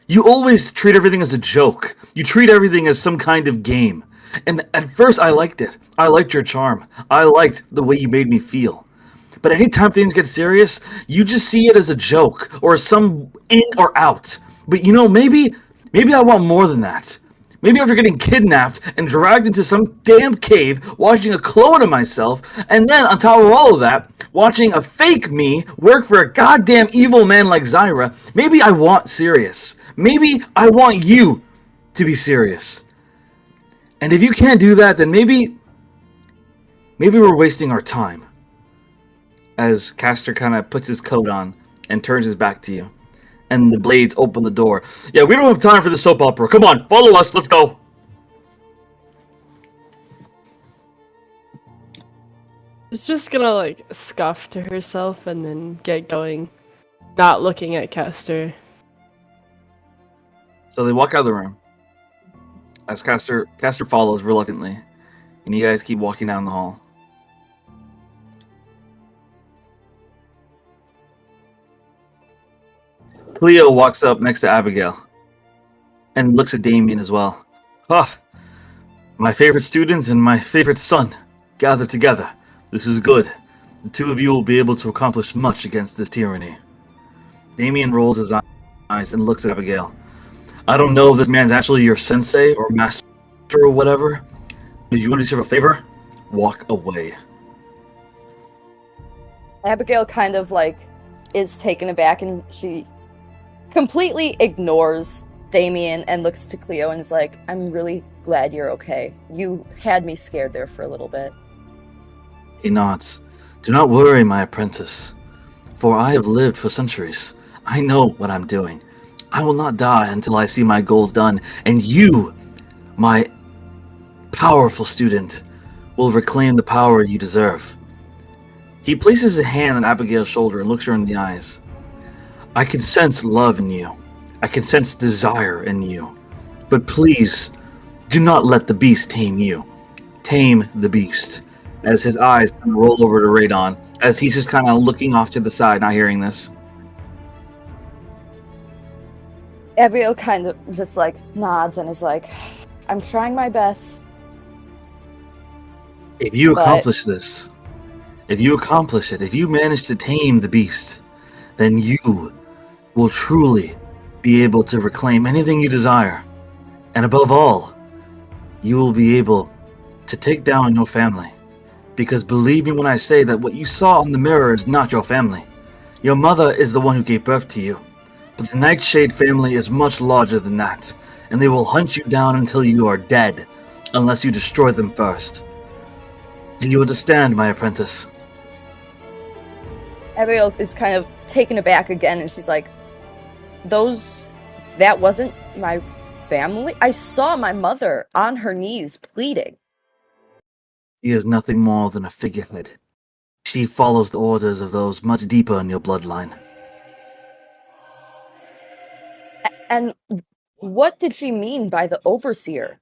A: You always treat everything as a joke. You treat everything as some kind of game. And at first I liked it. I liked your charm. I liked the way you made me feel. But anytime things get serious, you just see it as a joke or some in or out. But you know, maybe I want more than that. Maybe after getting kidnapped and dragged into some damn cave, watching a clone of myself, and then on top of all of that, watching a fake me work for a goddamn evil man like Zyra, maybe I want Sirius. Maybe I want you to be serious. And if you can't do that, then maybe we're wasting our time. As Castor kind of puts his coat on and turns his back to you. And the blades open the door. Yeah, we don't have time for the soap opera. Come on, follow us. Let's go.
E: She's just gonna like scoff to herself and then get going, not looking at Castor.
A: So they walk out of the room. As Castor follows reluctantly. And you guys keep walking down the hall. Cleo walks up next to Abigail and looks at Damien as well. Ah, my favorite student and my favorite son gathered together. This is good. The two of you will be able to accomplish much against this tyranny. Damien rolls his eyes and looks at Abigail. I don't know if this man's actually your sensei or master or whatever. If you want to serve a favor, walk away.
B: Abigail kind of like is taken aback and she completely ignores Damien and looks to Cleo and is like, I'm really glad you're okay. You had me scared there for a little bit.
A: He nods. Do not worry, my apprentice, for I have lived for centuries. I know what I'm doing. I will not die until I see my goals done, and you, my powerful student, will reclaim the power you deserve. He places a hand on Abigail's shoulder and looks her in the eyes. I can sense love in you. I can sense desire in you. But please, do not let the beast tame you. Tame the beast. As his eyes kind of roll over to Radon, as he's just kind of looking off to the side, not hearing this.
B: Abigail kind of just like nods and is like, I'm trying my best.
A: If you accomplish this, if you accomplish it, if you manage to tame the beast, then you will truly be able to reclaim anything you desire. And above all, you will be able to take down your family. Because believe me when I say that what you saw in the mirror is not your family. Your mother is the one who gave birth to you. But the Nightshade family is much larger than that, and they will hunt you down until you are dead, unless you destroy them first. Do you understand, my apprentice?
B: Abigail is kind of taken aback again and she's like, that wasn't my family? I saw my mother on her knees pleading.
A: She is nothing more than a figurehead. She follows the orders of those much deeper in your bloodline.
B: And what did she mean by the overseer?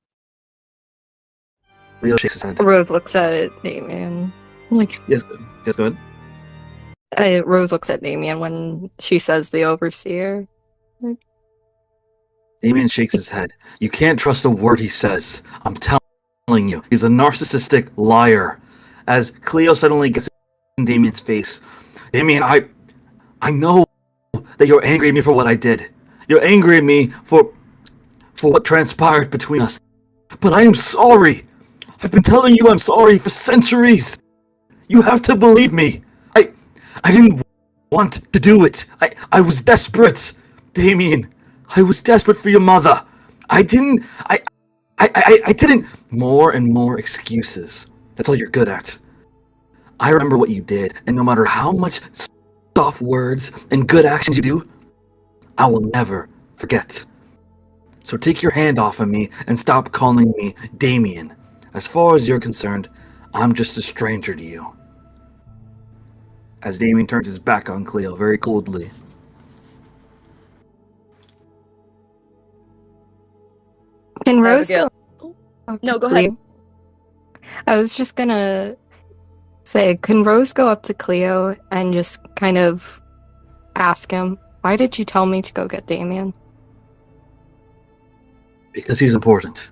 A: Leo shakes his head.
D: Rose looks at Damien. Like,
A: Yes, go ahead.
D: Rose looks at Damien when she says the overseer.
A: Damien shakes his head. You can't trust a word he says. I'm telling you, he's a narcissistic liar. As Cleo suddenly gets in Damien's face. Damien, I know that you're angry at me for what I did. You're angry at me for what transpired between us. But I am sorry. I've been telling you I'm sorry for centuries. You have to believe me. I didn't want to do it. I was desperate. Damien, I was desperate for your mother. I didn't. More and more excuses. That's all you're good at. I remember what you did, and no matter how much soft words and good actions you do, I will never forget. So take your hand off of me and stop calling me Damien. As far as you're concerned, I'm just a stranger to you. As Damien turns his back on Cleo very coldly.
D: Can Rose
B: Abigail.
D: go?
B: No, go ahead.
D: I was just gonna say, can Rose go up to Cleo and just kind of ask him, why did you tell me to go get Damien?
A: Because he's important.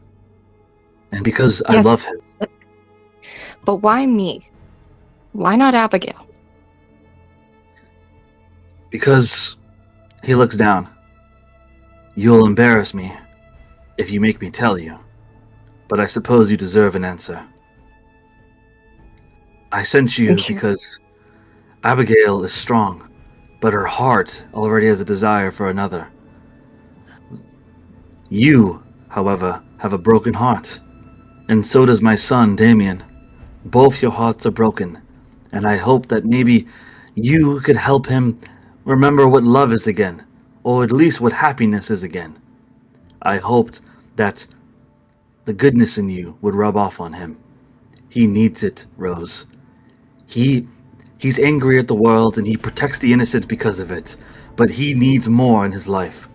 A: And because I
D: Yes.
A: love him.
D: But why me? Why not Abigail?
A: Because he looks down. You'll embarrass me. if you make me tell you, but I suppose you deserve an answer. I sent you because Abigail is strong, but her heart already has a desire for another. You, however, have a broken heart, and so does my son, Damien. Both your hearts are broken, and I hope that maybe you could help him remember what love is again, or at least what happiness is again. I hoped that the goodness in you would rub off on him. He needs it, Rose. He's angry at the world and he protects the innocent because of it, but he needs more in his life.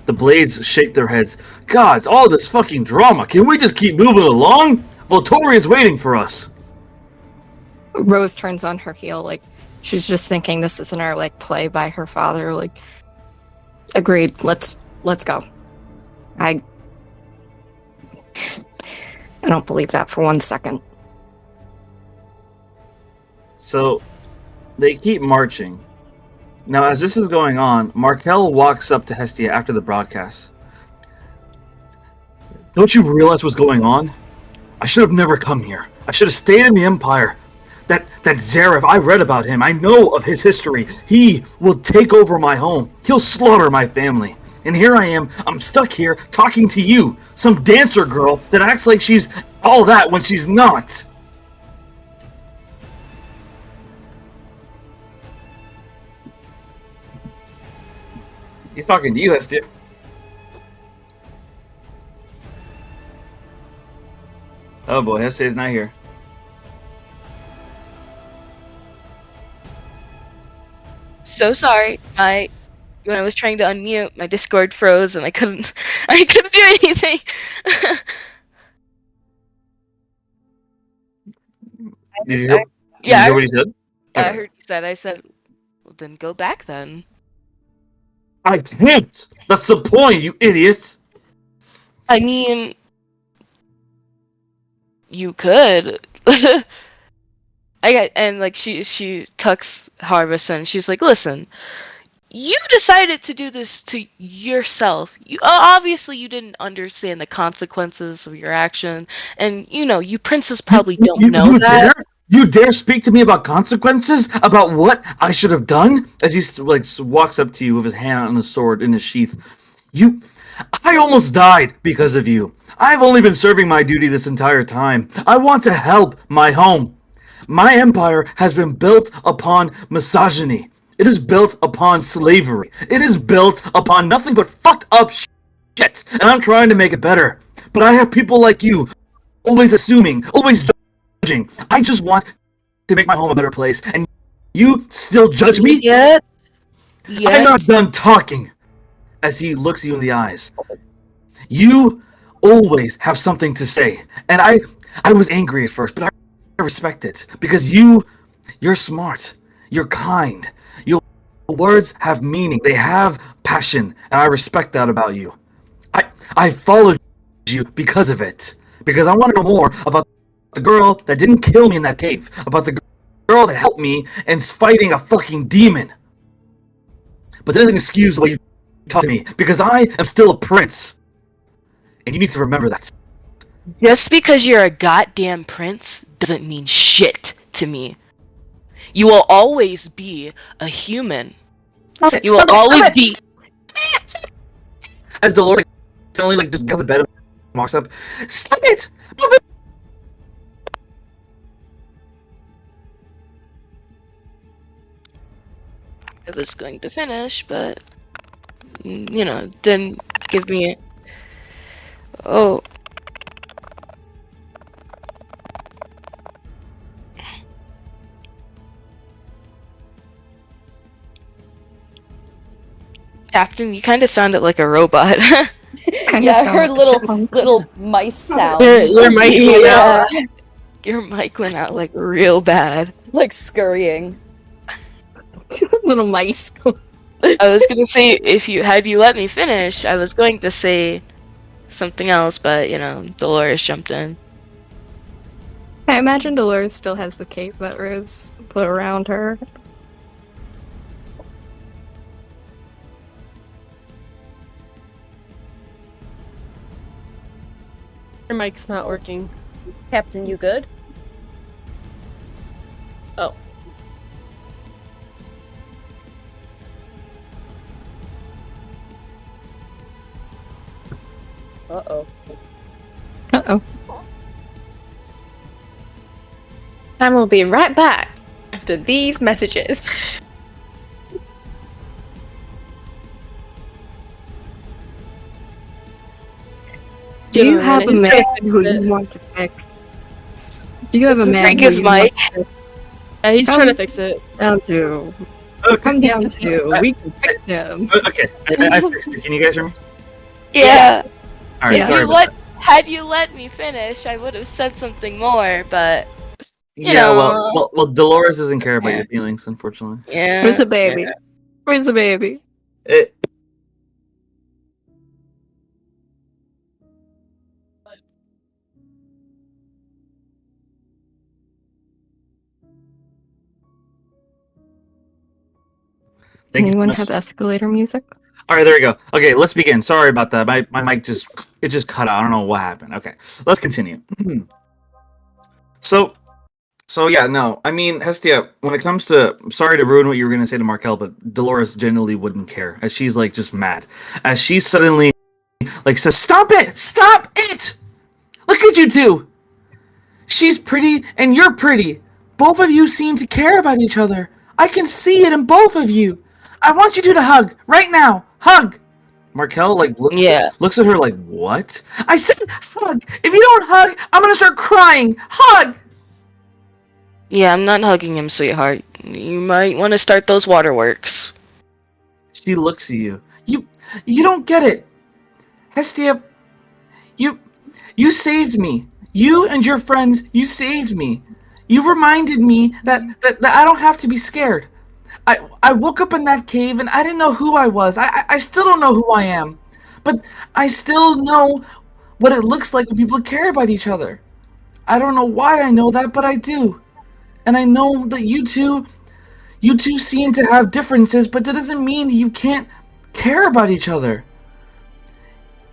A: The Blades shake their heads. God, it's all this fucking drama. Can we just keep moving along? Volturi is waiting for us.
D: Rose turns on her heel, like she's just thinking this isn't our like play by her father. Like, agreed. Let's go. I don't believe that for 1 second.
A: So, they keep marching. Now, as this is going on, Markel walks up to Hestia after the broadcast. Don't you realize what's going on? I should have never come here. I should have stayed in the Empire. That Zareth, I read about him. I know of his history. He will take over my home. He'll slaughter my family. And here I am, I'm stuck here talking to you, some dancer girl that acts like she's all that when she's not. He's talking to you, Hestia. Oh boy, Hestia's not here.
F: So sorry. When I was trying to unmute, my Discord froze and I couldn't do anything.
A: Did you hear,
F: Yeah,
A: what he said?
F: I heard you said. I said, well, then go back then.
A: I can't! That's the point, you idiot!
F: I mean, you could. She tucks Harvest and she's like, listen, you decided to do this to yourself. Obviously you didn't understand the consequences of your action, and you princes probably don't know that.
A: You dare speak to me about consequences? About what I should have done? As he walks up to you with his hand on the sword in his sheath. I almost died because of you. I've only been serving my duty this entire time. I want to help my home. My empire has been built upon misogyny. It is built upon slavery. It is built upon nothing but fucked up shit. And I'm trying to make it better. But I have people like you, always assuming, always judging. I just want to make my home a better place. And you still judge me?
F: Yeah.
A: I'm not done talking. As he looks you in the eyes. You always have something to say. And I was angry at first, but I respect it. Because you're smart. You're kind. Your words have meaning. They have passion. And I respect that about you. I followed you because of it. Because I want to know more about the girl that didn't kill me in that cave. About the girl that helped me and is fighting a fucking demon. But that doesn't excuse the way you talk to me. Because I am still a prince. And you need to remember that.
F: Just because you're a goddamn prince doesn't mean shit to me. You will always be a human. You will always be.
A: As Dolores suddenly just gets out of bed and walks up. Stop it! Move it!
F: I was going to finish, but didn't give me. Oh. Captain, you kind of sounded like a robot.
B: Yeah, I heard little mice sounds.
F: Your mic went out like real bad.
B: Like scurrying.
D: Little mice.
F: I was gonna say had you let me finish, I was going to say something else, but Dolores jumped in.
D: I imagine Dolores still has the cape that Rose put around her.
E: Your mic's not working.
B: Captain, you good?
E: Oh.
B: Uh-oh.
D: Uh-oh.
C: And we'll be right back after these messages.
D: Do you
E: Yeah,
D: have a
E: he's
D: man
E: trying to fix
D: who
E: it.
D: you want to fix? Do you have a man
F: Break
D: who
F: his
D: you want
F: mic.
D: to fix?
E: Yeah, he's trying to fix it.
D: Down to... Come down to... We can fix him.
A: Okay, I fixed it. Can you guys hear me?
F: Yeah.
A: All right,
D: Yeah.
A: sorry about that.
F: Had you let me finish, I would have said something more, but you
A: Yeah,
F: know.
A: well, Dolores doesn't care about
F: Yeah.
A: your feelings, unfortunately.
F: yeah.
D: Where's the baby?
F: yeah.
D: Where's the baby?
A: It. Thank you so
D: Anyone
A: much.
D: have escalator music?
A: All right, there we go. Okay, let's begin. Sorry about that. My mic just cut out. I don't know what happened. Okay, let's continue. so yeah, no. I mean, Hestia, when it comes to, sorry to ruin what you were going to say to Markel, but Dolores genuinely wouldn't care, as she's like just mad, as she suddenly like says, "Stop it! Stop it! Look at you two. She's pretty and you're pretty. Both of you seem to care about each other. I can see it in both of you. I want you two to hug right now. Hug." Markel like looks at her like, "What?" "I said hug. If you don't hug, I'm gonna start crying. Hug."
F: Yeah, I'm not hugging him, sweetheart. You might want to start those waterworks.
A: She looks at you. You don't get it. Hestia, you saved me. You and your friends, you saved me. You reminded me that I don't have to be scared. I woke up in that cave and I didn't know who I was. I still don't know who I am. But I still know what it looks like when people care about each other. I don't know why I know that, but I do. And I know that you two seem to have differences, but that doesn't mean you can't care about each other.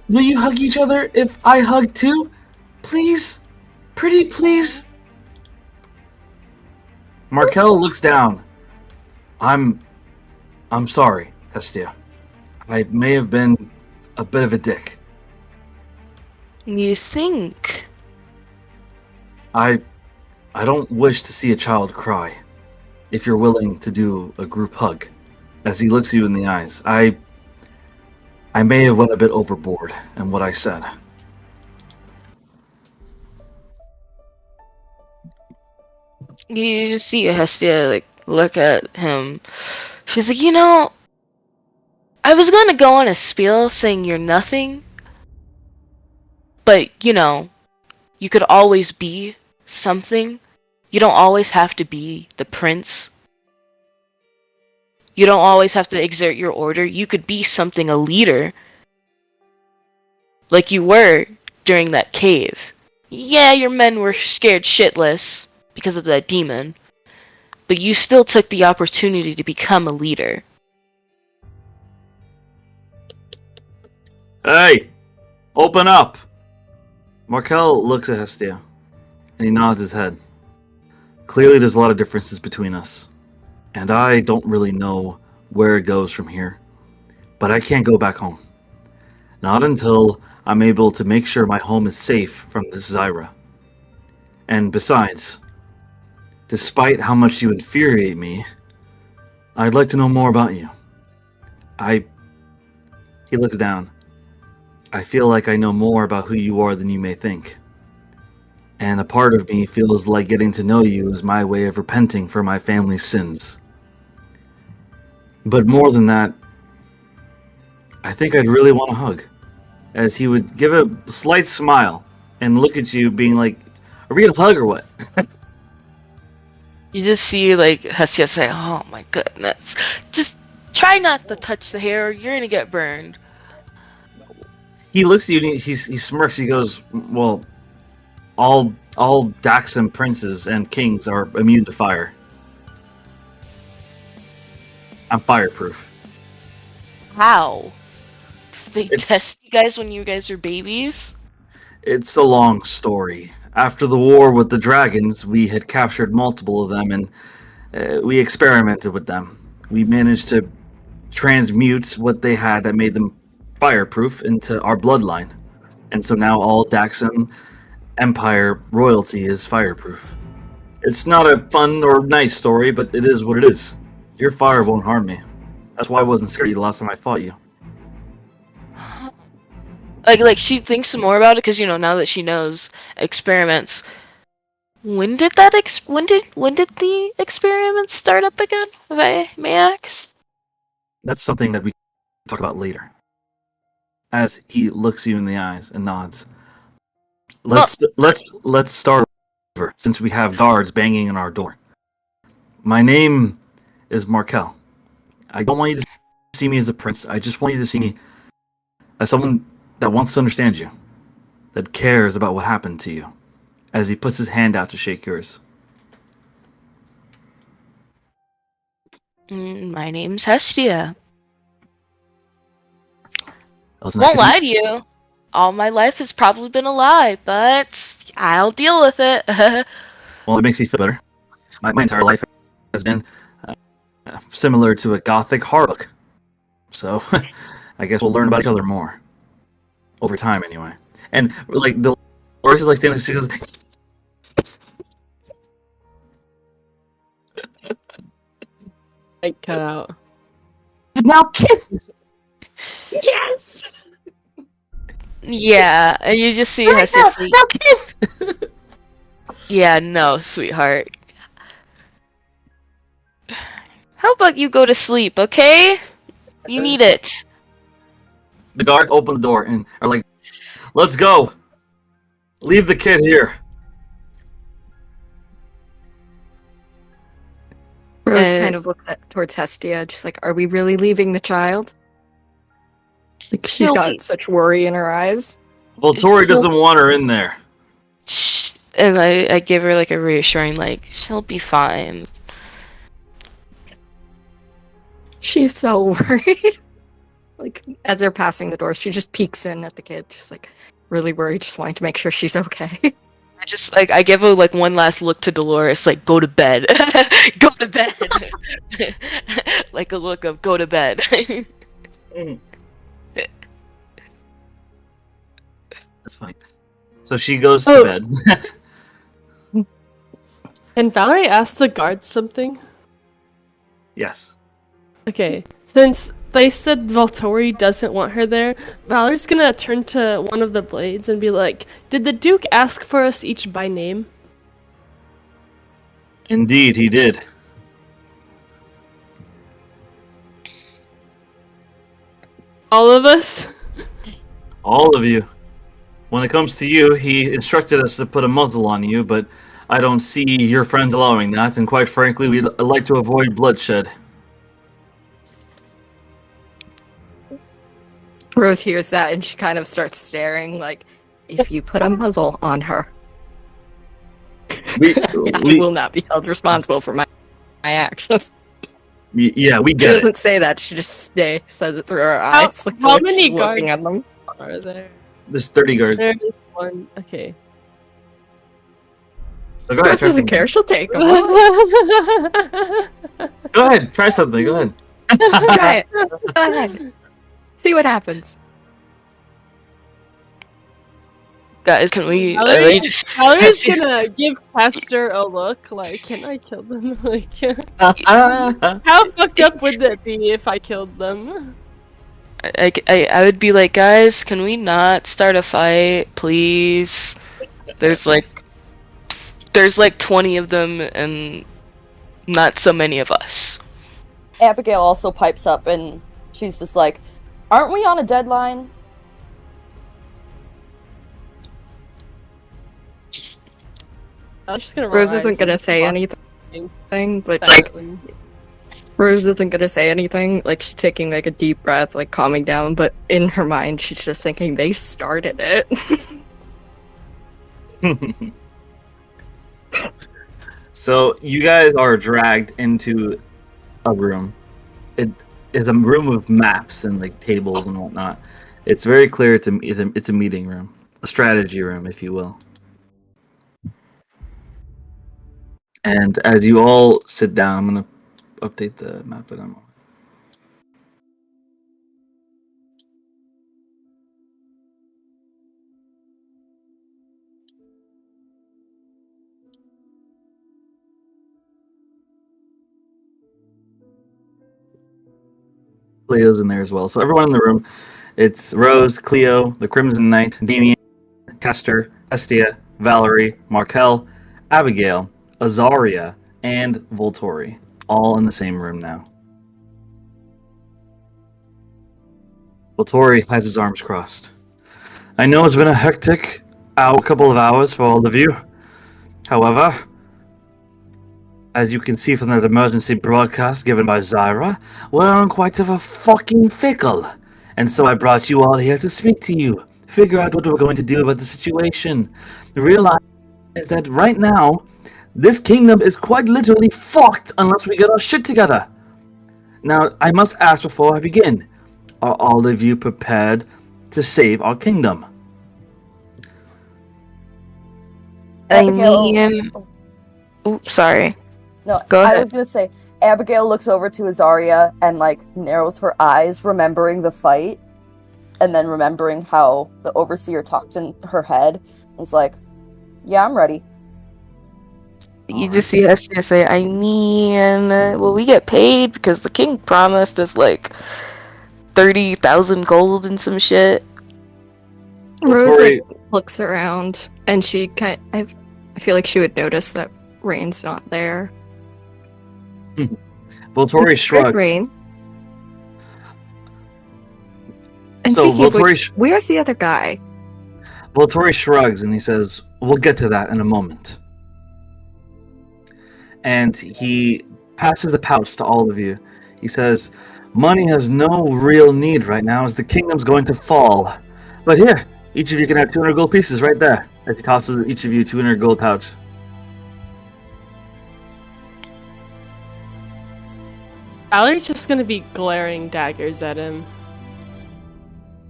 A: Will you hug each other if I hug too? Please? Pretty please? Markel looks down. I'm sorry, Hestia. I may have been a bit of a dick.
F: You think?
A: I don't wish to see a child cry. If you're willing to do a group hug. As he looks you in the eyes, I may have went a bit overboard in what I said.
F: You just see Hestia like look at him. She's like, I was gonna go on a spiel saying you're nothing, but you could always be something. You don't always have to be the prince. You don't always have to exert your order. You could be something, a leader. Like you were during that cave. Yeah, your men were scared shitless because of that demon. But you still took the opportunity to become a leader.
A: Hey! Open up! Markel looks at Hestia, and he nods his head. Clearly there's a lot of differences between us, and I don't really know where it goes from here. But I can't go back home. Not until I'm able to make sure my home is safe from this Zyra. And besides, despite how much you infuriate me, I'd like to know more about you. He looks down. I feel like I know more about who you are than you may think. And a part of me feels like getting to know you is my way of repenting for my family's sins. But more than that, I think I'd really want a hug. As he would give a slight smile and look at you being like, "Are we gonna hug or what?"
F: You just see like Hestia say, "Oh my goodness. Just try not to touch the hair or you're gonna get burned."
A: He looks at you and he smirks. He goes, "Well, all Daxam princes and kings are immune to fire. I'm fireproof."
F: How? Did they
A: It's-
F: test you guys when you guys were babies?
A: It's a long story. After the war with the dragons, we had captured multiple of them, and we experimented with them. We managed to transmute what they had that made them fireproof into our bloodline. And so now all Daxam Empire royalty is fireproof. It's not a fun or nice story, but it is what it is. Your fire won't harm me. That's why I wasn't scared of you the last time I fought you.
F: Like she thinks more about it because now that she knows experiments. When did when did the experiments start up again? If I may ask.
A: That's something that we can talk about later. As he looks you in the eyes and nods. Let's start over since we have guards banging on our door. My name is Markel. I don't want you to see me as a prince. I just want you to see me as someone that wants to understand you, that cares about what happened to you, as he puts his hand out to shake yours.
F: My name's Hestia.
A: Nice
F: Won't lie to you. All my life has probably been a lie, but I'll deal with it.
A: Well, it makes you feel better. My entire life has been similar to a gothic horror book. So, I guess we'll learn about each other more. Over time, anyway. And, Dolores is standing, she goes...
E: I cut out.
A: Now kiss!
D: Yes!
F: Yeah, and you just see Hestia sleep.
A: Now kiss!
F: Yeah, no, sweetheart. How about you go to sleep, okay? You need it.
A: The guards open the door and are like, let's go! Leave the kid here.
D: Rose kind of looks towards Hestia, just like, are we really leaving the child? Like, she's got such worry in her eyes.
A: Well, Tori doesn't want her in there.
F: Shh. And I give her a reassuring, she'll be fine. She's so worried. As they're passing the door, she just peeks in at the kid, just really worried, just wanting to make sure she's okay. I give her one last look to Dolores, go to bed. Go to bed. A look of go to bed.
A: That's fine. So she goes to bed.
E: Can Valerie ask the guards something?
A: Yes.
E: Okay, since they said Volturi doesn't want her there, Valerie's gonna turn to one of the blades and be like, did the Duke ask for us each by name?
A: Indeed, he did.
E: All of us?
A: All of you. When it comes to you, he instructed us to put a muzzle on you, but I don't see your friends allowing that, and quite frankly, we'd like to avoid bloodshed.
D: Rose hears that and she kind of starts staring, if you put a muzzle on her, I will not be held responsible for my actions.
A: Yeah, we
D: She
A: get it.
D: doesn't say that, she just says it through her eyes.
E: How many guards
D: looking at them.
E: are there?
A: There's 30 guards.
E: There's one. Okay.
A: So go ahead.
D: Rose doesn't care, she'll take them.
A: Go ahead, try something. Go ahead.
D: Try it. Go ahead. See what happens.
F: Guys, can we
E: Valerie's gonna give Pastor a look, can I kill them? How fucked up would that be if I killed them?
F: I would be like, guys, can we not start a fight, please? There's 20 of them and not so many of us.
B: Abigail also pipes up and she's just like, aren't we on a deadline?
D: Rose isn't gonna say anything, but Rose isn't gonna say anything. She's taking a deep breath, calming down, but in her mind she's just thinking they started it.
A: So you guys are dragged into a room. It is a room of maps and tables and whatnot. It's very clear it's a meeting room. strategy room, if you will. And as you all sit down, I'm going to update the map at a moment. Cleo's in there as well. So everyone in the room, it's Rose, Cleo, the Crimson Knight, Damien, Castor, Estia, Valerie, Markel, Abigail, Azaria, and Volturi, all in the same room now. Volturi has his arms crossed. I know it's been a hectic couple of hours for all of you. However, as you can see from that emergency broadcast given by Zyra, we're on quite of a fucking fickle. And so I brought you all here to speak to you, figure out what we're going to do about the situation. Realize that right now, this kingdom is quite literally fucked unless we get our shit together. Now, I must ask before I begin, are all of you prepared to save our kingdom?
F: Oops, sorry.
B: No,
F: Go ahead.
B: I was gonna say, Abigail looks over to Azaria and like narrows her eyes, remembering the fight, and then remembering how the overseer talked in her head. It's like, yeah, I'm ready.
F: You just see Estia say, I mean, will we get paid? Because the king promised us like 30,000 gold and some shit.
D: Rose like, looks around and she I feel like she would notice that Rain's not there.
A: Volturi shrugs.
D: Rain. And
A: So
D: speaking of
A: Volturi
D: which, where's the other guy?
A: Volturi shrugs and he says, we'll get to that in a moment. And he passes the pouch to all of you. He says, money has no real need right now as the kingdom's going to fall. But here, each of you can have 200 gold pieces right there. As he tosses each of you 200 gold pouch.
E: Valerie's just gonna be glaring daggers at him.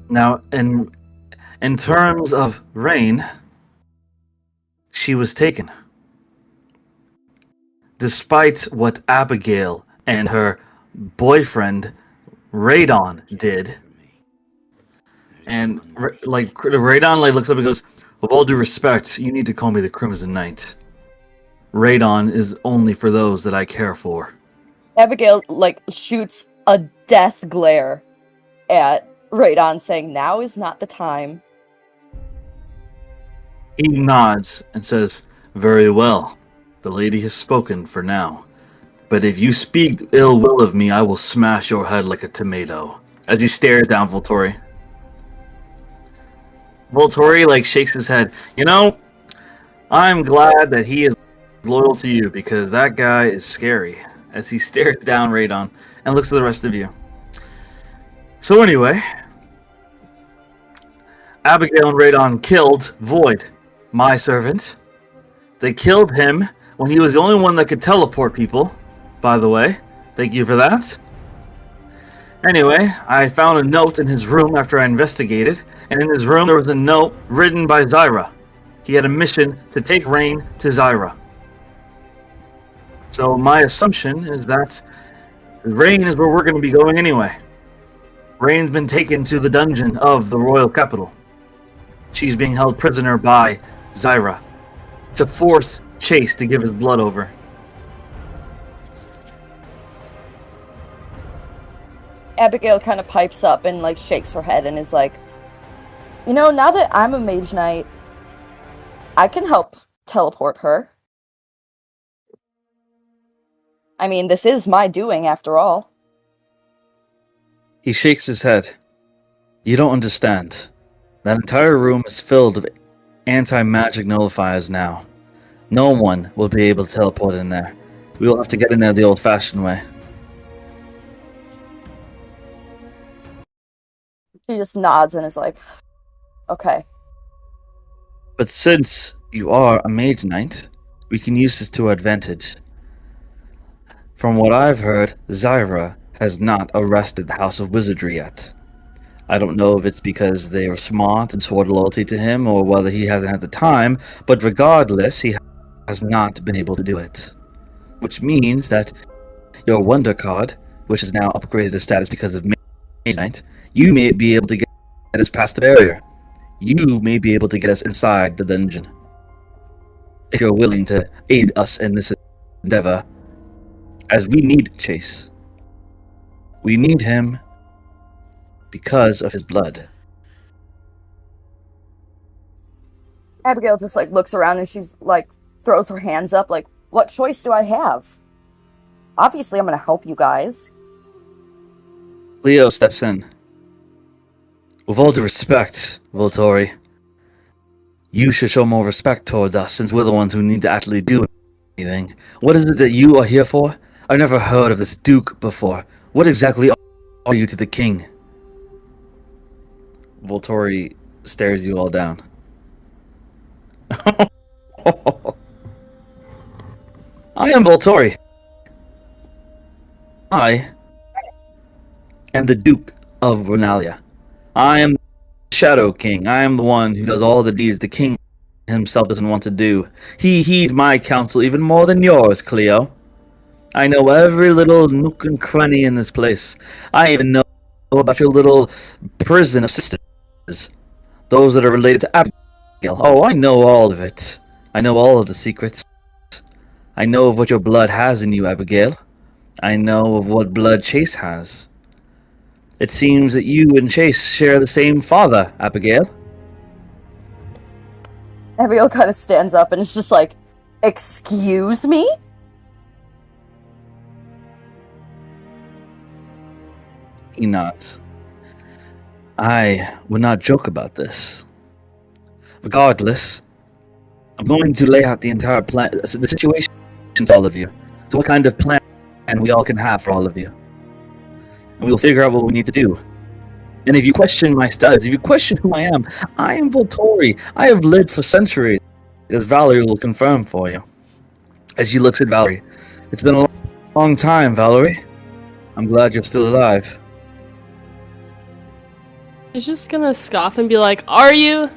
A: Now, in terms of Rain, she was taken. Despite what Abigail and her boyfriend Radon did, and Radon looks up and goes, "With all due respect, you need to call me the Crimson Knight. Radon is only for those that I care for."
B: Abigail shoots a death glare at Radon, saying, "Now is not the time."
A: He nods and says, "Very well. The lady has spoken for now. But if you speak ill will of me, I will smash your head like a tomato." As he stares down Volturi. Volturi shakes his head. You know, I'm glad that he is loyal to you because that guy is scary. As he stares down Radon and looks at the rest of you. So anyway, Abigail and Radon killed Void, my servant. They killed him when he was the only one that could teleport people, by the way. Thank you for that. Anyway, I found a note in his room after I investigated, and in his room there was a note written by Zyra. He had a mission to take Rain to Zyra. So my assumption is that Rain is where we're going to be going anyway. Rain's been taken to the dungeon of the royal capital. She's being held prisoner by Zyra. It's a forced chase to give his blood over.
B: Abigail kind of pipes up and shakes her head and is like, "You know, now that I'm a mage knight, I can help teleport her. I mean, this is my doing after all."
A: He shakes his head. You don't understand. That entire room is filled with anti-magic nullifiers now. No one will be able to teleport in there. We will have to get in there the old-fashioned way.
B: She just nods and is like, "Okay."
A: But since you are a mage knight, we can use this to our advantage. From what I've heard, Zyra has not arrested the House of Wizardry yet. I don't know if it's because they were smart and swore loyalty to him, or whether he hasn't had the time, but regardless, he has not been able to do it. Which means that your Wonder card, which is now upgraded to status because of Mage Knight, you may be able to get us past the barrier. You may be able to get us inside the dungeon. If you're willing to aid us in this endeavor, as we need Chase. We need him because of his blood.
B: Abigail just like looks around and she's like throws her hands up like, what choice do I have? Obviously I'm gonna help you guys.
A: Leo steps in. With all due respect, Voltori, you should show more respect towards us since we're the ones who need to actually do anything. What is it that you are here for? I've never heard of this Duke before. What exactly are you to the king? Voltori stares you all down. I am Voltori. I am the Duke of Vernalia. I am the Shadow King. I am the one who does all the deeds the king himself doesn't want to do. He heeds my counsel even more than yours, Cleo. I know every little nook and cranny in this place. I even know about your little prison of sisters. Those that are related to Abigail. Oh, I know all of it. I know all of the secrets. I know of what your blood has in you, Abigail. I know of what blood Chase has. It seems that you and Chase share the same father, Abigail.
B: Abigail kind of stands up and is just like, excuse me?
A: He nods. I would not joke about this. Regardless, I'm going to lay out the entire plan, the situation to all of you. So what kind of plan we all can have for all of you. And we'll figure out what we need to do. And if you question my studies, if you question who I am Voltori. I have lived for centuries, as Valerie will confirm for you. As she looks at Valerie. It's been a long time, Valerie. I'm glad you're still alive.
E: He's just gonna scoff and be like, are you?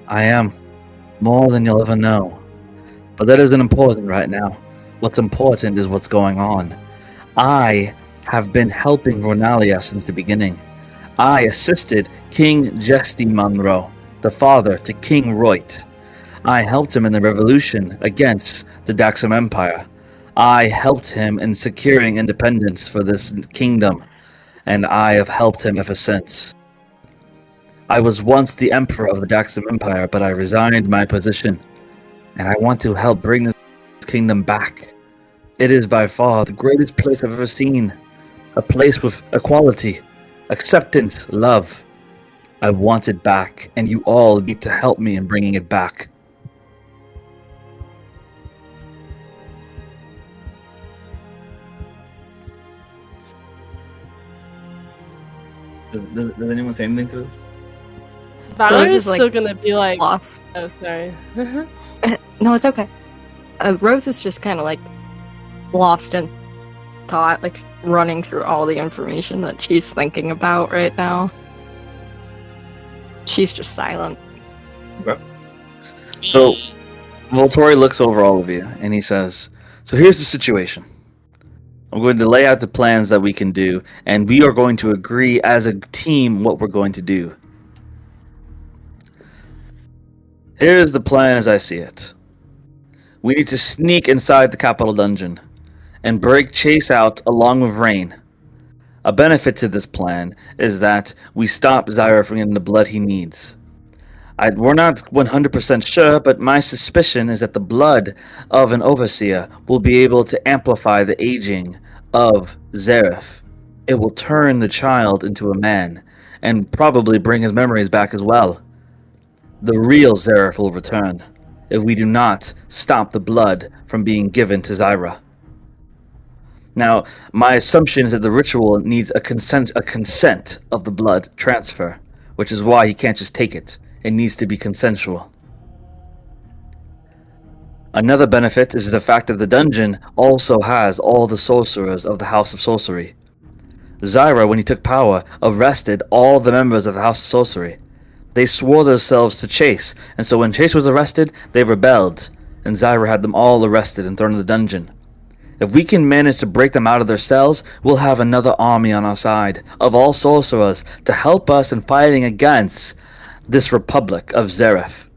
A: I am. More than you'll ever know. But that isn't important right now. What's important is what's going on. I have been helping Vernalia since the beginning. I assisted King Jesty Monroe, the father to King Royt. I helped him in the revolution against the Daxam Empire. I helped him in securing independence for this kingdom, and I have helped him ever since. I was once the emperor of the Daxam Empire, but I resigned my position, and I want to help bring this kingdom back. It is by far the greatest place I've ever seen. A place with equality, acceptance, love. I want it back, and you all need to help me in bringing it back. Does anyone say anything to this?
E: Valor's
D: is, like,
E: still gonna be like,
D: Lost.
E: oh, sorry.
D: No, it's okay. Rose is just kind of like lost in thought, like running through all the information that she's thinking about right now. She's just silent.
A: Okay. So, Voltori looks over all of you, and he says, so here's the situation. I'm going to lay out the plans that we can do, and we are going to agree as a team what we're going to do. Here's the plan as I see it. We need to sneak inside the capital dungeon and break Chase out along with Rain. A benefit to this plan is that we stop Zyra from getting the blood he needs. We're not 100% sure, but my suspicion is that the blood of an overseer will be able to amplify the aging of Zareth. It will turn the child into a man, and probably bring his memories back as well. The real Zareth will return, if we do not stop the blood from being given to Zyra. Now, my assumption is that the ritual needs a consent of the blood transfer, which is why he can't just take it. It needs to be consensual. Another benefit is the fact that the dungeon also has all the sorcerers of the House of Sorcery. Zyra, when he took power, arrested all the members of the House of Sorcery. They swore themselves to Chase, and so when Chase was arrested, they rebelled, and Zyra had them all arrested and thrown in the dungeon. If we can manage to break them out of their cells, we'll have another army on our side, of all sorcerers, to help us in fighting against this Republic of Zareth.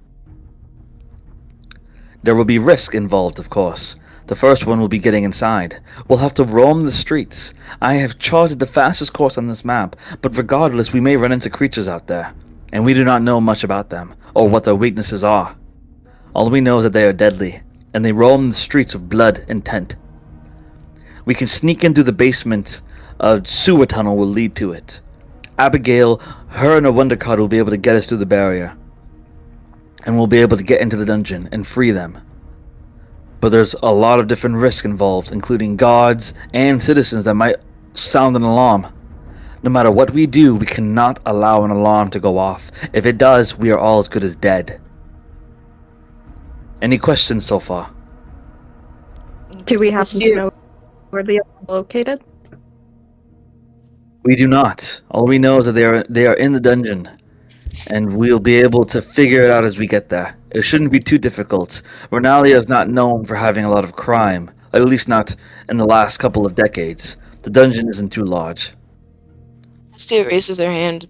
A: There will be risk involved, of course. The first one will be getting inside. We'll have to roam the streets. I have charted the fastest course on this map, but regardless, we may run into creatures out there, and we do not know much about them, or what their weaknesses are. All we know is that they are deadly, and they roam the streets with blood intent. We can sneak in through the basement. A sewer tunnel will lead to it. Abigail, her and her wonder card will be able to get us through the barrier, and we'll be able to get into the dungeon and free them. But there's a lot of different risks involved, including guards and citizens that might sound an alarm. No matter what we do, we cannot allow an alarm to go off. If it does, we are all as good as dead. Any questions so far?
D: Do we happen to know where they are located?
A: We do not. All we know is that they are in the dungeon, and we'll be able to figure it out as we get there. It shouldn't be too difficult. Renalia is not known for having a lot of crime, at least not in the last couple of decades. The dungeon isn't too large.
F: Misty raises her hand.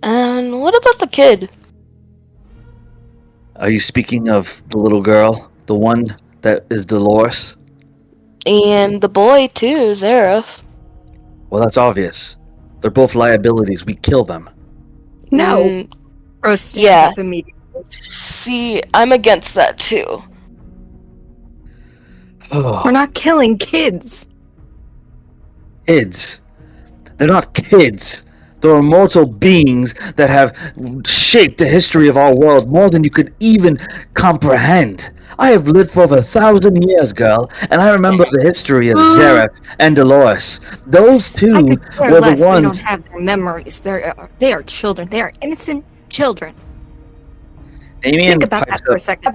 F: And what about the kid?
A: Are you speaking of the little girl? The one that is Dolores?
F: And the boy, too, Zareth.
A: Well, that's obvious. They're both liabilities. We kill them.
D: No. Rose stands
F: yeah.
D: up immediately.
F: See, I'm against that, too.
D: We're not killing kids.
A: Kids. They're not kids. They're immortal beings that have shaped the history of our world more than you could even comprehend. I have lived for over 1,000 years, girl, and I remember the history of Zareth and Dolores. Those two
D: I could care
A: were
D: less.
A: the ones.
D: They don't have their memories. They are children. They are innocent children.
A: Damien
D: Think about that for a second.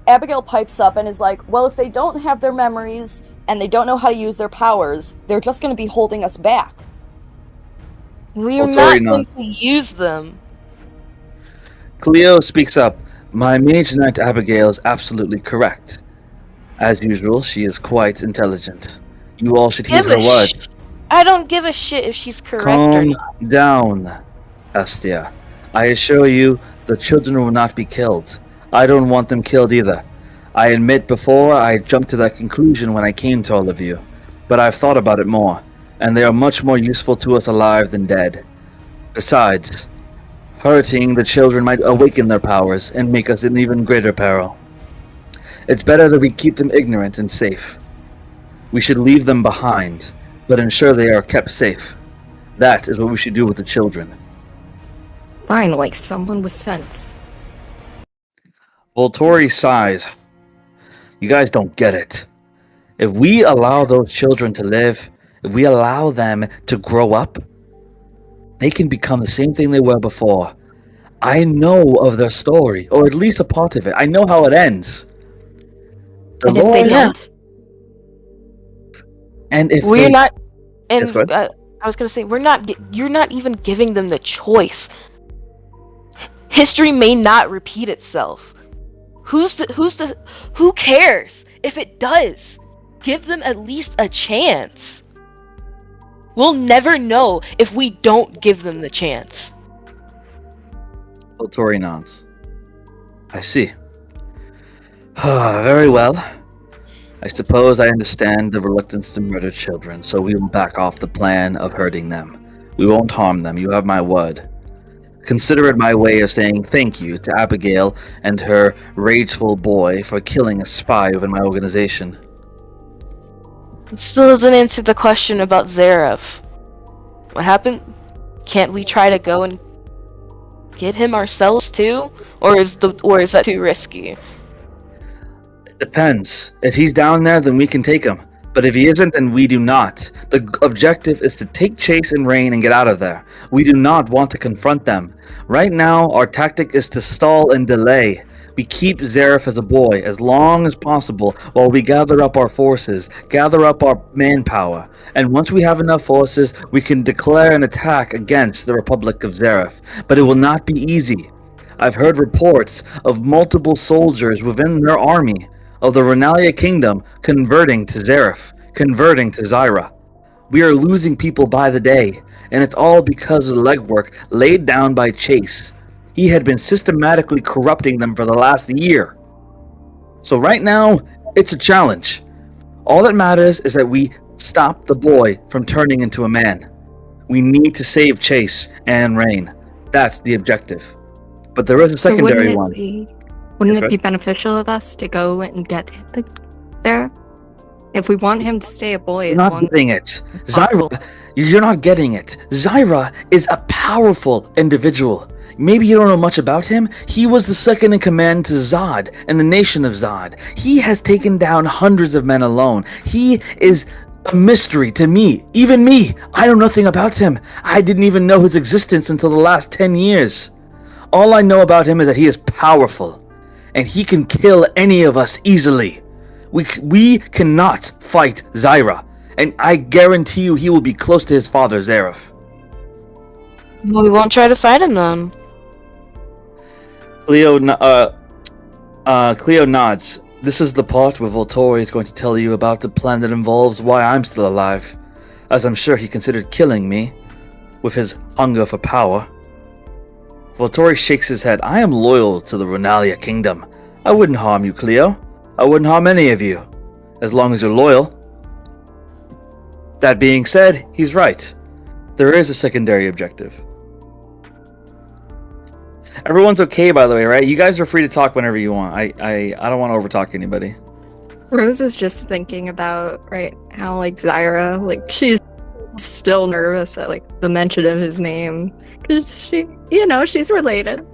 B: Abigail pipes up and is like, well, if they don't have their memories and they don't know how to use their powers, they're just going to be holding us back.
F: We're not going to use them.
A: Cleo speaks up. My mage knight Abigail is absolutely correct. As usual, she is quite intelligent. You all should heed her word.
F: I don't give a shit if she's correct or not.
A: Calm down, Astia. I assure you, the children will not be killed. I don't want them killed either. I admit before I jumped to that conclusion when I came to all of you, but I've thought about it more, and they are much more useful to us alive than dead. Besides, hurting the children might awaken their powers and make us in even greater peril. It's better that we keep them ignorant and safe. We should leave them behind, but ensure they are kept safe. That is what we should do with the children.
D: Fine, like someone with sense.
A: Volturi sighs. You guys don't get it. If we allow those children to live, if we allow them to grow up, they can become the same thing they were before. I know of their story, or at least a part of it. I know how it ends.
D: And if they don't?
A: And if
F: we're not... And
A: yes, go ahead.
F: I was going to say, you're not even giving them the choice. History may not repeat itself. Who cares if it does? Give them at least a chance. We'll never know if we don't give them the chance.
A: Volturi nods. I see. Very well. I suppose I understand the reluctance to murder children, so we will back off the plan of hurting them. We won't harm them, you have my word. Consider it my way of saying thank you to Abigail and her rageful boy for killing a spy within my organization.
F: It still doesn't answer the question about Zareth. What happened? Can't we try to go and get him ourselves too? Or is that too risky?
A: It depends. If he's down there, then we can take him. But if he isn't, then we do not. The objective is to take Chase and Rain and get out of there. We do not want to confront them. Right now, our tactic is to stall and delay. We keep Zareth as a boy as long as possible while we gather up our forces, gather up our manpower. And once we have enough forces, we can declare an attack against the Republic of Zareth. But it will not be easy. I've heard reports of multiple soldiers within their army of the Renalia Kingdom converting to Zareth, converting to Zyra. We are losing people by the day, and it's all because of the legwork laid down by Chase. He had been systematically corrupting them for the last year. So right now, it's a challenge. All that matters is that we stop the boy from turning into a man. We need to save Chase and Rain. That's the objective. But there is a secondary one.
D: Wouldn't it be beneficial of us to go and get there? If we want him to stay a boy,
A: you're not getting it. Zyra, you're not getting it. Zyra is a powerful individual. Maybe you don't know much about him. He was the second in command to Zod and the nation of Zod. He has taken down hundreds of men alone. He is a mystery to me. Even me. I know nothing about him. I didn't even know his existence until the last 10 years. All I know about him is that he is powerful. And he can kill any of us easily. We cannot fight Zyra. And I guarantee you he will be close to his father, Zareth.
F: Well, we won't try to fight him then.
A: Cleo nods. This is the part where Volturi is going to tell you about the plan that involves why I'm still alive. As I'm sure he considered killing me, with his hunger for power. Volturi shakes his head. I am loyal to the Renalia Kingdom. I wouldn't harm you, Cleo. I wouldn't harm any of you. As long as you're loyal. That being said, he's right. There is a secondary objective. Everyone's okay, by the way, right? You guys are free to talk whenever you want. I don't want to overtalk anybody.
D: Rose is just thinking about, right, how, like, Zyra, like, she's still nervous at, like, the mention of his name. Because she, she's related.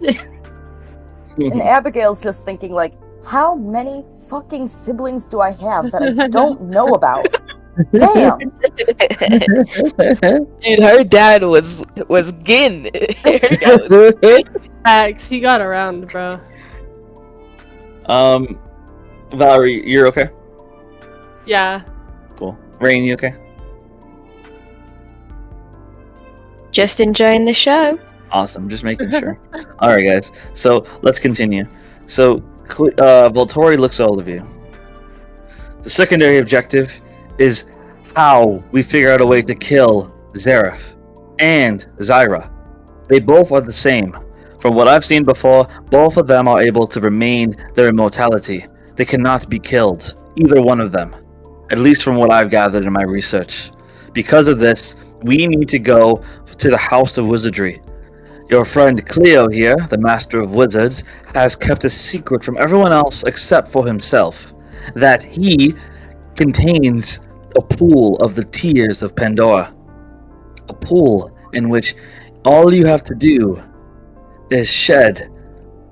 B: And Abigail's just thinking, like, how many fucking siblings do I have that I don't know about? Damn!
F: Dude, her dad was Gin.
E: Max, he got around, bro.
A: Valerie, you're okay?
E: Yeah.
A: Cool. Rain, you okay?
C: Just enjoying the show.
A: Awesome, just making sure. Alright, guys. So, let's continue. So, Volturi looks at all of you. The secondary objective is how we figure out a way to kill Zareth and Zyra. They both are the same. From what I've seen before, both of them are able to remain their immortality. They cannot be killed, either one of them. At least from what I've gathered in my research. Because of this, we need to go to the House of Wizardry. Your friend Cleo here, the Master of Wizards, has kept a secret from everyone else except for himself. That he contains a pool of the tears of Pandora. A pool in which all you have to do is shed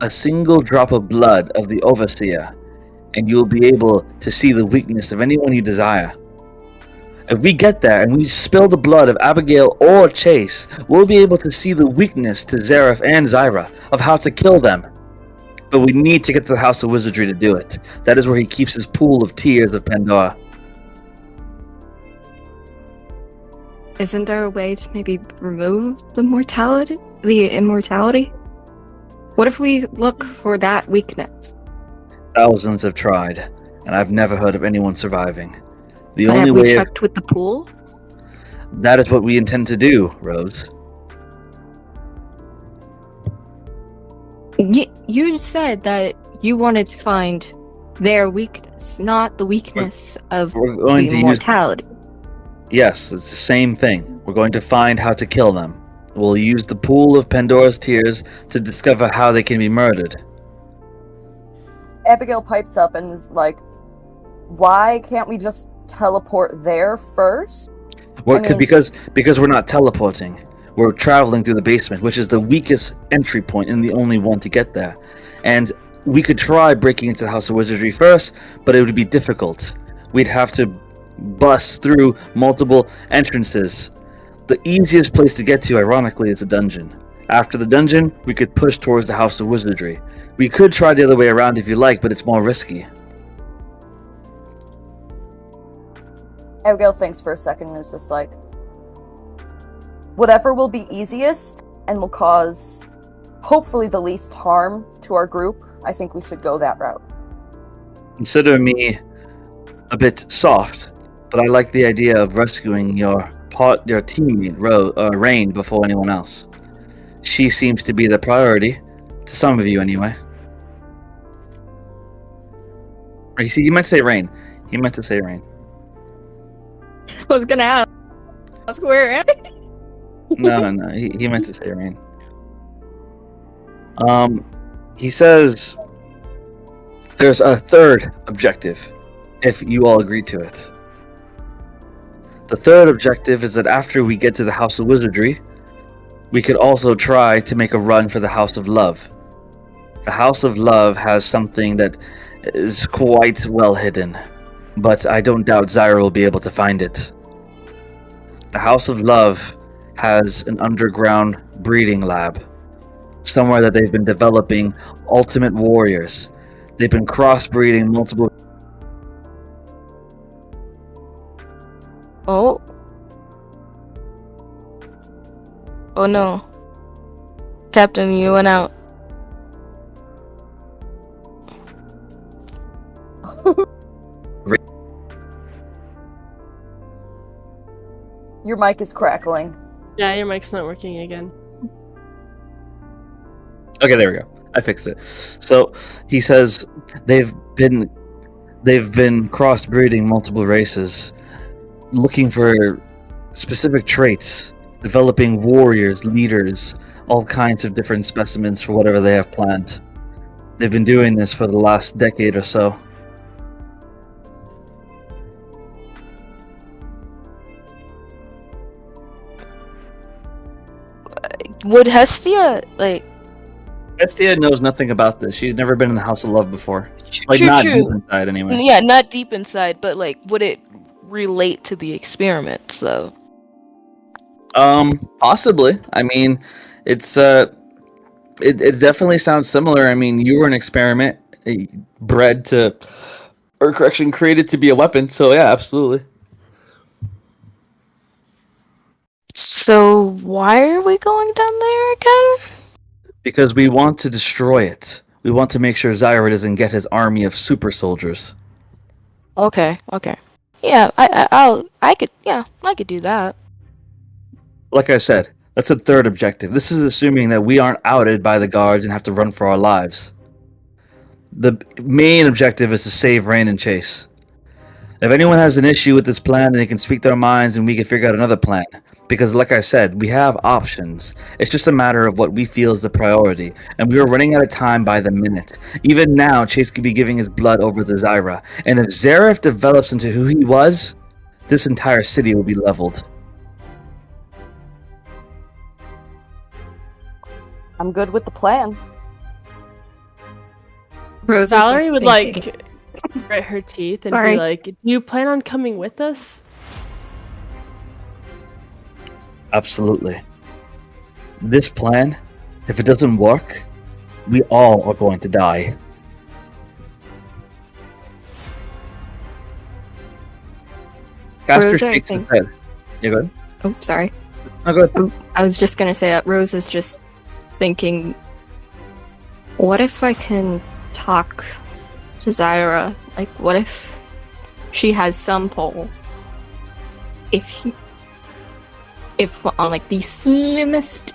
A: a single drop of blood of the Overseer, and you will be able to see the weakness of anyone you desire. If we get there and we spill the blood of Abigail or Chase, we'll be able to see the weakness to Zareth and Zyra of how to kill them. But we need to get to the House of Wizardry to do it. That is where he keeps his pool of tears of Pandora.
D: Isn't there a way to maybe remove the immortality? What if we look for that weakness?
A: Thousands have tried, and I've never heard of anyone surviving. The
D: But
A: only
D: have we
A: way
D: checked with the pool?
A: that is what we intend to do, Rose.
D: You said that you wanted to find their weakness, not the weakness of the immortality.
A: Yes, it's the same thing. We're going to find how to kill them. We'll use the pool of Pandora's tears to discover how they can be murdered.
B: Abigail pipes up and is like, why can't we just teleport there first?
A: Well, because we're not teleporting. We're traveling through the basement, which is the weakest entry point and the only one to get there. And we could try breaking into the House of Wizardry first, but it would be difficult. We'd have to bust through multiple entrances. The easiest place to get to, ironically, is a dungeon. After the dungeon, we could push towards the House of Wizardry. We could try the other way around if you like, but it's more risky.
B: Abigail thinks for a second and is just like, whatever will be easiest and will cause, hopefully, the least harm to our group, I think we should go that route.
A: Consider me a bit soft, but I like the idea of rescuing your teammate, Rain, before anyone else. She seems to be the priority, to some of you anyway. Or you meant to say Rain. He meant to say Rain.
D: I was gonna ask where.
A: No, he meant to say Rain. He says there's a third objective, if you all agree to it. The third objective is that after we get to the House of Wizardry, we could also try to make a run for the House of Love. The House of Love has something that is quite well hidden, but I don't doubt Zyra will be able to find it. The House of Love has an underground breeding lab, somewhere that they've been developing ultimate warriors. They've been crossbreeding multiple...
F: Oh. Oh no. Captain, you went out.
B: Your mic is crackling.
E: Yeah, your mic's not working again.
A: Okay, there we go. I fixed it. So he says they've been crossbreeding multiple races, looking for specific traits, developing warriors, leaders, all kinds of different specimens for whatever they have planned. They've been doing this for the last decade or so.
F: Would Hestia, like...
A: Hestia knows nothing about this. She's never been in the House of Love before. Like,
F: true,
A: not
F: true.
A: deep inside, anyway.
F: Yeah, not deep inside, but, like, would it relate to the experiment, so...
A: Possibly. I mean, it definitely sounds similar. I mean, you were an experiment created to be a weapon, so yeah, absolutely.
F: So, why are we going down there again?
A: Because we want to destroy it. We want to make sure Zyra doesn't get his army of super soldiers.
F: Okay. Yeah, I could do that.
A: Like I said, that's a third objective. This is assuming that we aren't outed by the guards and have to run for our lives. The main objective is to save Rain and Chase. If anyone has an issue with this plan, they can speak their minds and we can figure out another plan. Because like I said, we have options. It's just a matter of what we feel is the priority. And we are running out of time by the minute. Even now, Chase could be giving his blood over to Zyra. And if Zareth develops into who he was, this entire city will be leveled.
B: I'm good with the plan.
D: Rose
E: Valerie would
D: thinking.
E: grit her teeth and
D: Sorry.
E: be like, "Do you plan on coming with us?"
A: Absolutely. This plan, if it doesn't work, we all are going to die. Casper
D: Rosa, I
A: shakes his
D: think-
A: head. You good?
D: Oh, sorry.
A: No, go ahead.
D: I was just gonna say that Rose is just thinking, what if I can talk to Zyra? Like, what if she has some pull? If on like the slimmest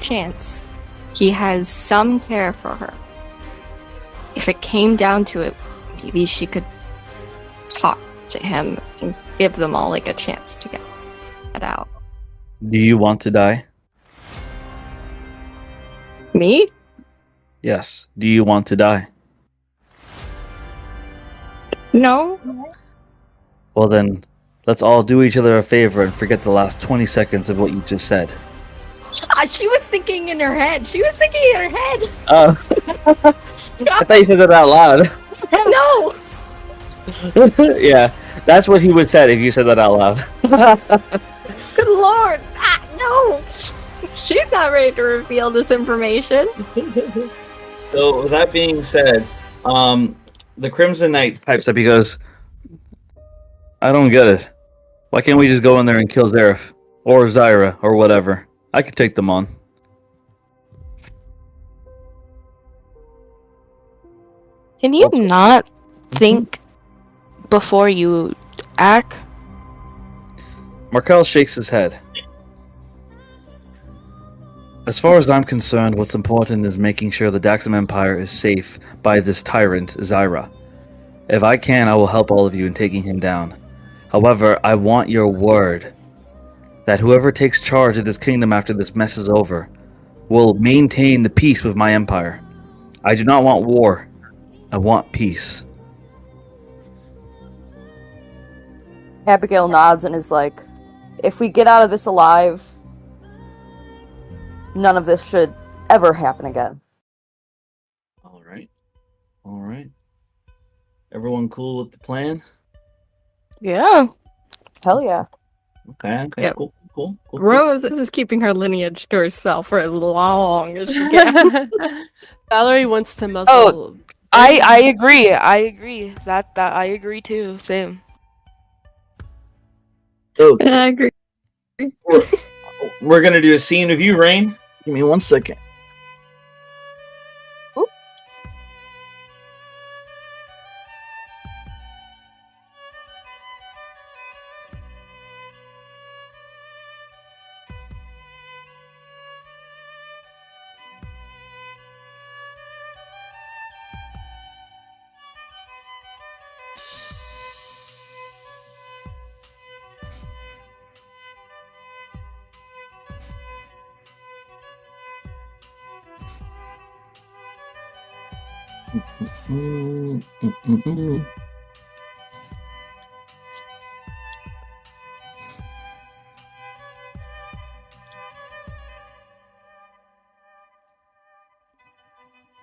D: chance, he has some care for her. If it came down to it, maybe she could talk to him and give them all like a chance to get out.
A: Do you want to die?
D: Me?
A: Yes. Do you want to die?
D: No.
A: Well then, let's all do each other a favor and forget the last 20 seconds of what you just said.
D: She was thinking in her head.
A: Oh. I thought you said that out loud.
D: No.
A: Yeah. That's what he would said if you said that out loud.
D: Good lord! Ah, no! She's not ready to reveal this information.
A: So, with that being said, the Crimson Knight pipes up. He goes, I don't get it. Why can't we just go in there and kill Zareth? Or Zyra, or whatever. I could take them on.
F: Can you not think before you act?
A: Markel shakes his head. As far as I'm concerned, what's important is making sure the Daxam Empire is safe by this tyrant, Zyra. If I can, I will help all of you in taking him down. However, I want your word that whoever takes charge of this kingdom after this mess is over will maintain the peace with my empire. I do not want war. I want peace.
B: Abigail nods and is like, if we get out of this alive, none of this should ever happen again.
A: All right. Everyone cool with the plan?
F: Yeah.
B: Hell yeah.
A: Okay,
D: Yep.
A: Cool.
D: Rose is just keeping her lineage to herself for as long as she can.
E: Valerie wants to muzzle.
F: I agree. That I agree too. Same.
A: So,
D: I agree.
A: we're gonna do a scene of you, Rain. Give me 1 second.
B: Oop.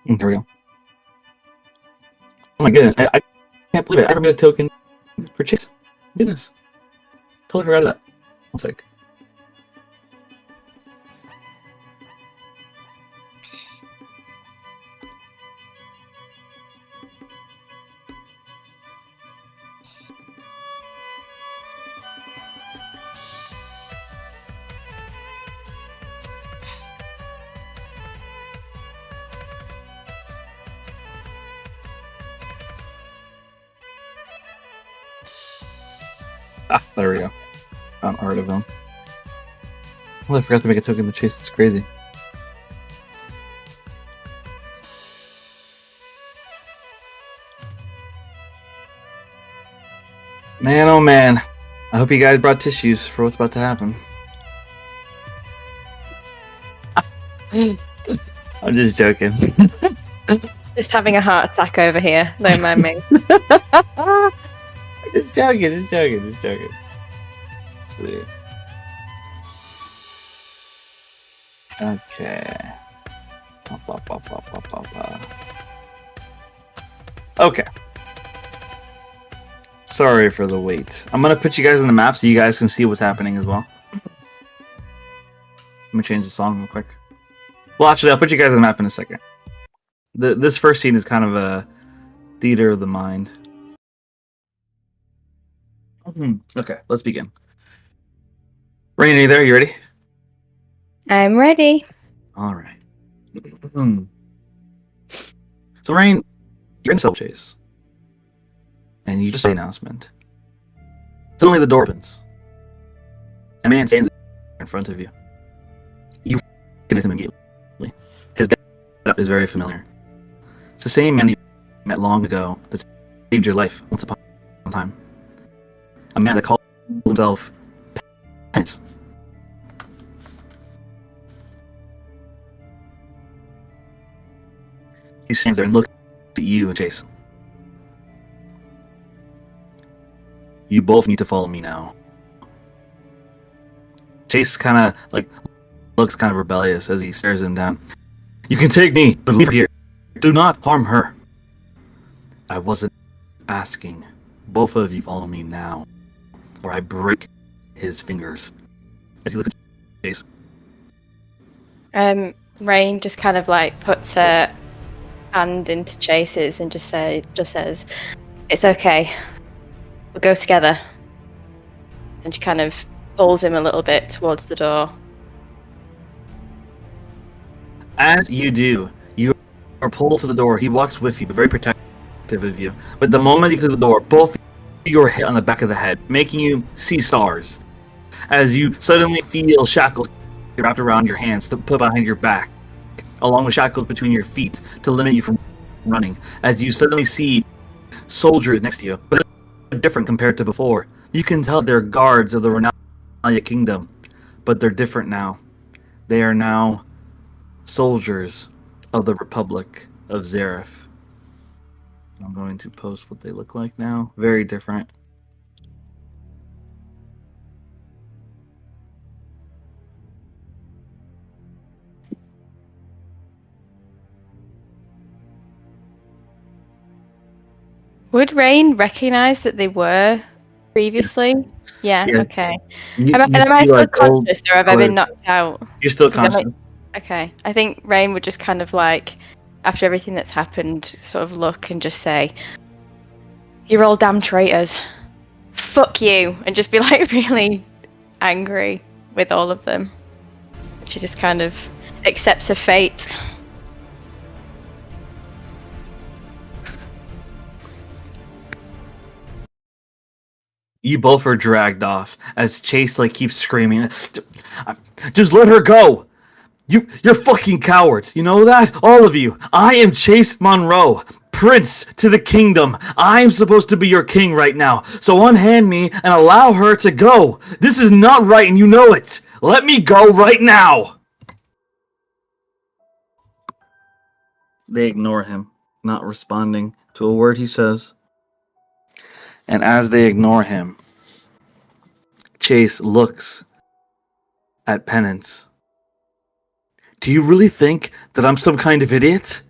A: There we go. Oh my goodness, I can't believe it. I never made a token for Chase. Goodness. Totally forgot of that. 1 sec. Ah, there we go. Found art of him. Well, I forgot to make a token to Chase. It's crazy. Man, oh man. I hope you guys brought tissues for what's about to happen. I'm just joking.
C: Just having a heart attack over here. Don't mind me.
A: Just joking. Let's see. Okay. Okay. Sorry for the wait. I'm gonna put you guys on the map so you guys can see what's happening as well. Let me change the song real quick. Well, actually, I'll put you guys on the map in a second. This first scene is kind of a theater of the mind. Okay, let's begin. Rain, are you there? You ready?
C: I'm ready.
A: All right. So, Rain, you're in Cell Chase. And you just say an announcement. Suddenly the door opens. A man stands in front of you. You recognize him immediately. His getup is very familiar. It's the same man you met long ago that saved your life once upon a time. A man that called himself Pence. He stands there and looks at you and Chase. You both need to follow me now. Chase kind of looks kind of rebellious as he stares him down. You can take me, but leave her here. Do not harm her. I wasn't asking Both of you follow me now, or I break his fingers. As he looks at Chase.
C: Rain just kind of like puts her hand into Chase's and just says, "It's okay. We'll go together." And she kind of pulls him a little bit towards the door.
A: As you do, you are pulled to the door. He walks with you, very protective of you. But the moment you get to the door, both of you are hit on the back of the head, making you see stars. As you suddenly feel shackles wrapped around your hands to put behind your back, along with shackles between your feet to limit you from running. As you suddenly see soldiers next to you, but they're different compared to before. You can tell they're guards of the Renalia Kingdom, but they're different now. They are now soldiers of the Republic of Zareth. I'm going to post what they look like now. Very different.
C: Would Rain recognize that they were previously? Yeah. Okay. Am I still conscious, or have I been knocked out?
A: You're still conscious.
C: Okay. I think Rain would just kind of like, after everything that's happened, sort of look and just say, "You're all damn traitors. Fuck you," and just be like really angry with all of them. She just kind of accepts her fate.
A: You both are dragged off as Chase keeps screaming, "Just let her go! You're fucking cowards! You know that? All of you! I am Chase Monroe, Prince to the Kingdom! I am supposed to be your king right now, so unhand me and allow her to go! This is not right and you know it! Let me go right now!" They ignore him, not responding to a word he says. And as they ignore him, Chase looks at Penance. "Do you really think that I'm some kind of idiot?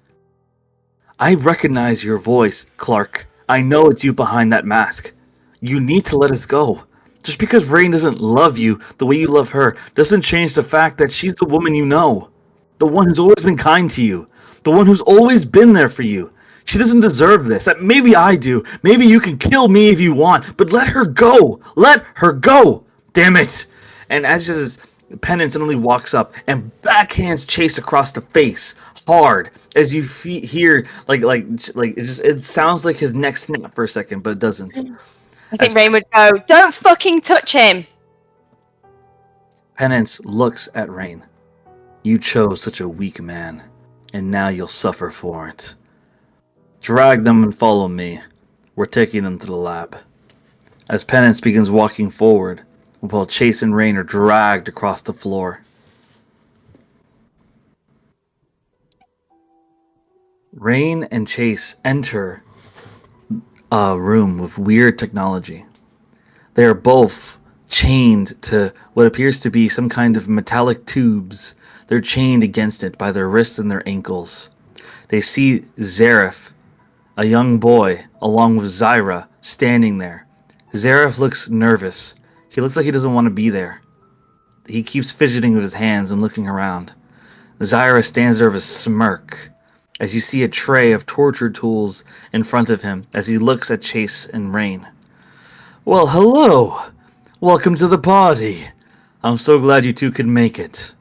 A: I recognize your voice, Clark. I know it's you behind that mask. You need to let us go. Just because Rain doesn't love you the way you love her doesn't change the fact that she's the woman you know. The one who's always been kind to you. The one who's always been there for you. She doesn't deserve this. Maybe I do. Maybe you can kill me if you want, but let her go. Let her go. Damn it." And as his Penance suddenly walks up and backhands Chase across the face hard, as you hear it sounds like his neck snap for a second, but it doesn't.
C: I think Rain would go, "Don't fucking touch him."
A: Penance looks at Rain. "You chose such a weak man, and now you'll suffer for it. Drag them and follow me. We're taking them to the lab." As Penance begins walking forward, while Chase and Rain are dragged across the floor. Rain and Chase enter a room with weird technology. They are both chained to what appears to be some kind of metallic tubes. They're chained against it by their wrists and their ankles. They see Zareth, a young boy, along with Zyra, standing there. Zareth looks nervous. He looks like he doesn't want to be there. He keeps fidgeting with his hands and looking around. Zyra stands there with a smirk as you see a tray of torture tools in front of him as he looks at Chase and Rain. "Well, hello! Welcome to the party. I'm so glad you two could make it."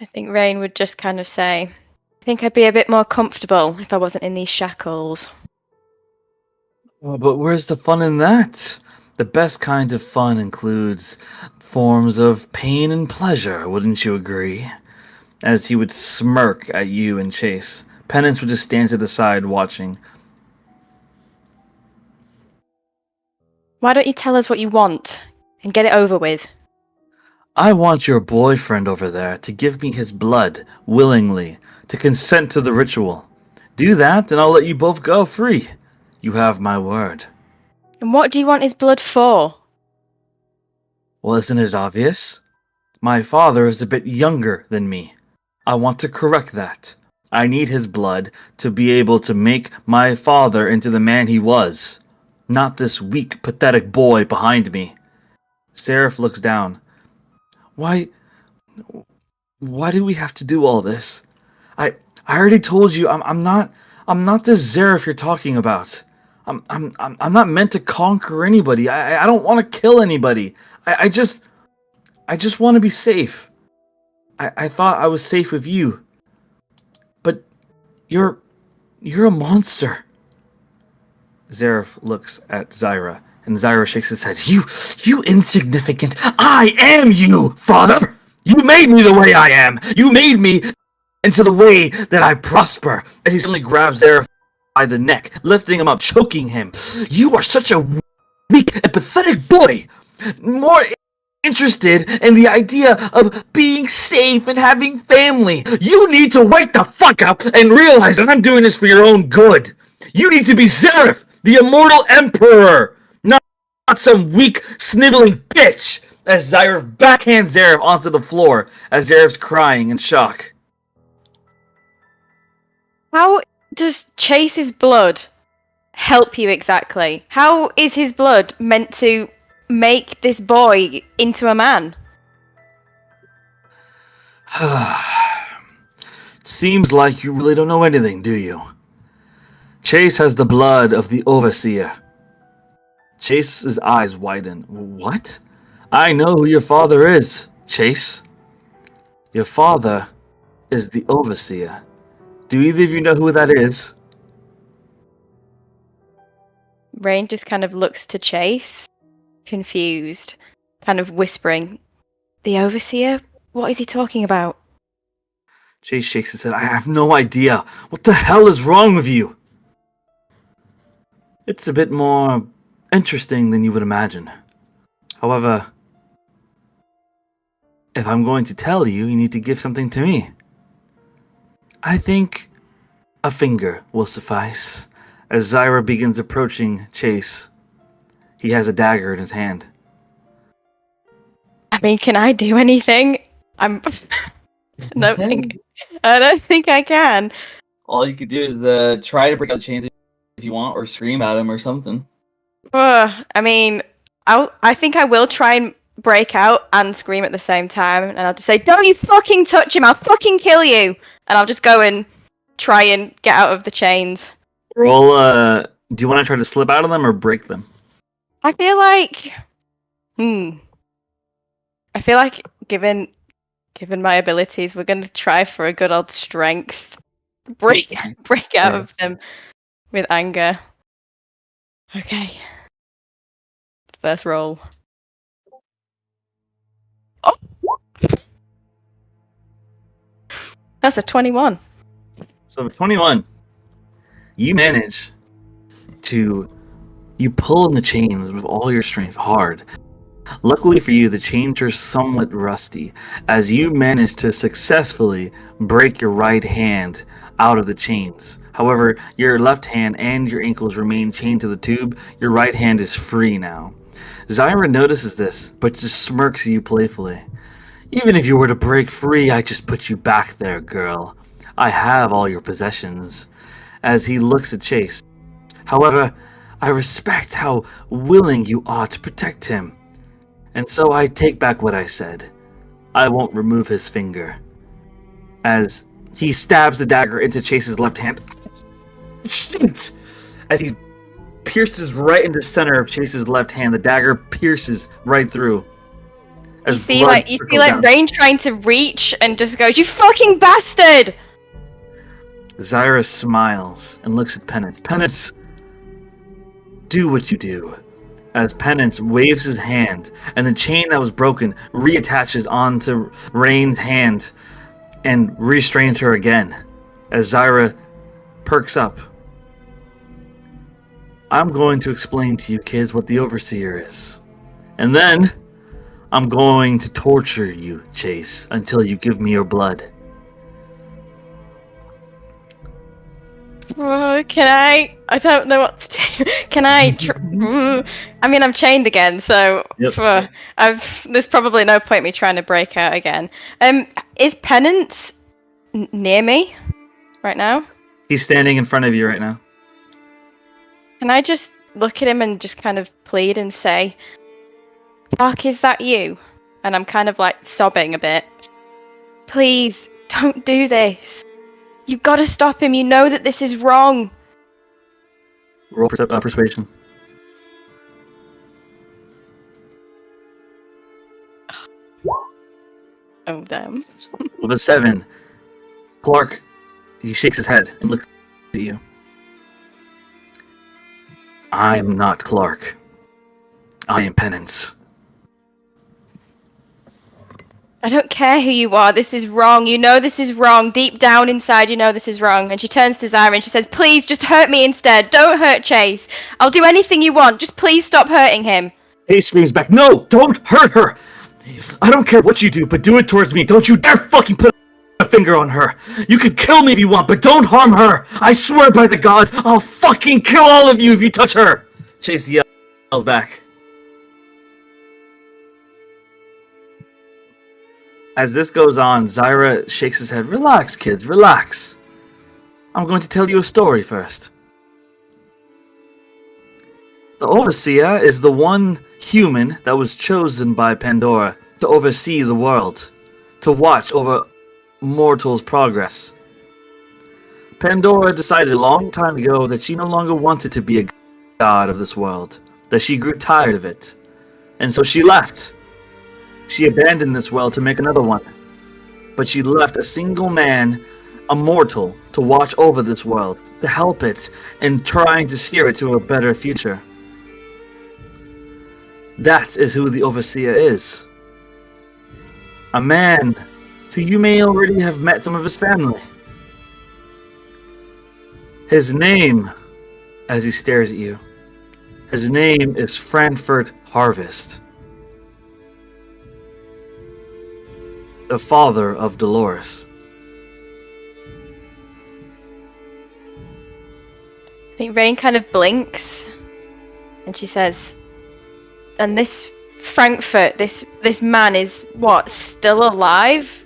C: I think Rain would just kind of say, "I think I'd be a bit more comfortable if I wasn't in these shackles."
A: But where's the fun in that? The best kind of fun includes forms of pain and pleasure, wouldn't you agree? As he would smirk at you and Chase, Penance would just stand to the side watching.
C: "Why don't you tell us what you want and get it over with?"
A: "I want your boyfriend over there to give me his blood, willingly, to consent to the ritual. Do that, and I'll let you both go free. You have my word."
C: "And what do you want his blood for?"
A: "Well, isn't it obvious? My father is a bit younger than me. I want to correct that. I need his blood to be able to make my father into the man he was, not this weak, pathetic boy behind me. Seraph looks down. Why do we have to do all this? I already told you I'm not this Seraph you're talking about. I'm not meant to conquer anybody. I don't want to kill anybody. I just want to be safe. I thought I was safe with you. But you're a monster. Seraph looks at Zyra, and Zyra shakes his head. You insignificant. I am you, father! You made me the way I am! You made me into the way that I prosper! As he suddenly grabs Seraph by the neck, lifting him up, choking him. You are such a weak and pathetic boy! More interested in the idea of being safe and having family. You need to wake the fuck up and realize that I'm doing this for your own good. You need to be Seraph, the immortal emperor, not some weak, sniveling bitch. As Zyra backhands Seraph onto the floor, as Zeraph's crying in shock.
C: How does Chase's blood help you exactly? How is his blood meant to make this boy into a man?
A: Seems like you really don't know anything, do you? Chase has the blood of the Overseer. Chase's eyes widen. What? I know who your father is, Chase. Your father is the Overseer. Do either of you know who that is?
C: Rain just kind of looks to Chase, confused, kind of whispering, "The Overseer? What is he talking about?"
A: Chase shakes his head. I have no idea. What the hell is wrong with you? It's a bit more interesting than you would imagine. However, if I'm going to tell you, you need to give something to me. I think a finger will suffice. As Zyra begins approaching Chase, he has a dagger in his hand.
C: I mean, can I do anything? I don't think I can.
G: All you could do is try to break out the chains if you want, or scream at him or something.
C: I mean, I think I will try and break out and scream at the same time, and I'll just say, "Don't you fucking touch him! I'll fucking kill you!" And I'll just go and try and get out of the chains.
A: Roll, do you want to try to slip out of them or break them?
C: I feel like, given my abilities, we're gonna try for a good old strength. Break out of them with anger. Okay. First roll. Oh! That's a 21.
A: So 21. You manage to... You pull on the chains with all your strength hard. Luckily for you, the chains are somewhat rusty, as you manage to successfully break your right hand out of the chains. However, your left hand and your ankles remain chained to the tube. Your right hand is free now. Zyra notices this, but just smirks at you playfully. Even if you were to break free, I just put you back there, girl. I have all your possessions. As he looks at Chase. However, I respect how willing you are to protect him. And so I take back what I said. I won't remove his finger. As he stabs the dagger into Chase's left hand. Shit! As he pierces right into the center of Chase's left hand, the dagger pierces right through.
C: You see Rain trying to reach and just goes, "You fucking bastard!"
A: Zyra smiles and looks at Penance. Penance, do what you do. As Penance waves his hand, and the chain that was broken reattaches onto Rain's hand and restrains her again. As Zyra perks up. I'm going to explain to you kids what the Overseer is. And then, I'm going to torture you, Chase, until you give me your blood.
C: Can I? I don't know what to do. Can I? I mean, I'm chained again, so
A: Yep.
C: There's probably no point me trying to break out again. Is Penance near me? right now?
A: He's standing in front of you right now.
C: Can I just look at him and just kind of plead and say, Clark, is that you? And I'm kind of like sobbing a bit. Please, don't do this. You've got to stop him. You know that this is wrong.
A: Roll persuasion.
C: Oh, damn.
A: With a 7, Clark, he shakes his head and looks at you. I'm not Clark. I am Penance.
C: I don't care who you are. This is wrong. You know this is wrong. Deep down inside, you know this is wrong. And she turns to Zyra and she says, please, just hurt me instead. Don't hurt Chase. I'll do anything you want. Just please stop hurting him.
A: Chase screams back, no, don't hurt her. I don't care what you do, but do it towards me. Don't you dare fucking put a finger on her. You can kill me if you want, but don't harm her. I swear by the gods, I'll fucking kill all of you if you touch her. Chase yells back. As this goes on, Zyra shakes his head. Relax, kids, relax. I'm going to tell you a story first. The Overseer is the one human that was chosen by Pandora to oversee the world, to watch over mortals' progress. Pandora decided a long time ago that she no longer wanted to be a god of this world, that she grew tired of it, and so she left. She abandoned this world to make another one, but she left a single man, a mortal, to watch over this world, to help it, and trying to steer it to a better future. That is who the Overseer is. A man who you may already have met some of his family. His name, as he stares at you, his name is Frankfurt Harvest. The father of Dolores.
C: I think Rain kind of blinks and she says, and this Frankfurt, this man is what, still alive?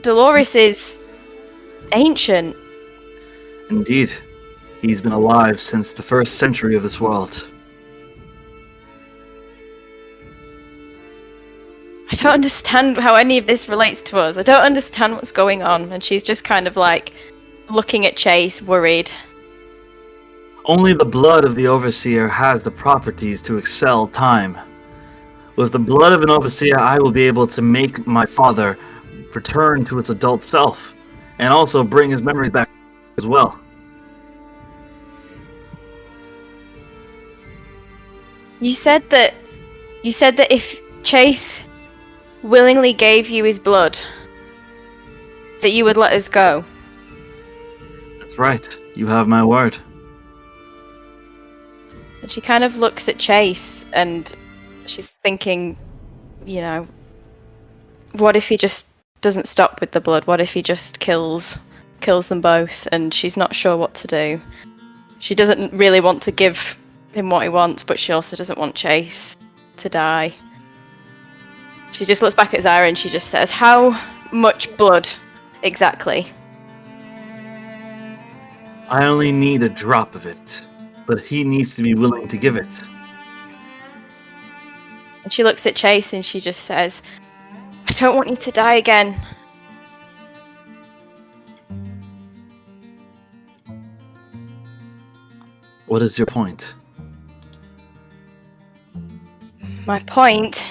C: Dolores is ancient.
A: Indeed. He's been alive since the 1st century of this world.
C: I don't understand how any of this relates to us. I don't understand what's going on. And she's just kind of like looking at Chase, worried.
A: Only the blood of the Overseer has the properties to excel time. With the blood of an Overseer, I will be able to make my father return to its adult self, and also bring his memories back as well.
C: You said that if Chase willingly gave you his blood, that you would let us go.
A: That's right. You have my word.
C: And she kind of looks at Chase and she's thinking, you know, what if he just doesn't stop with the blood? What if he just kills them both? And she's not sure what to do. She doesn't really want to give him what he wants, but she also doesn't want Chase to die. She just looks back at Zyra and she just says, how much blood exactly?
A: I only need a drop of it, but he needs to be willing to give it.
C: And she looks at Chase and she just says, I don't want you to die again.
A: What is your point?
C: My point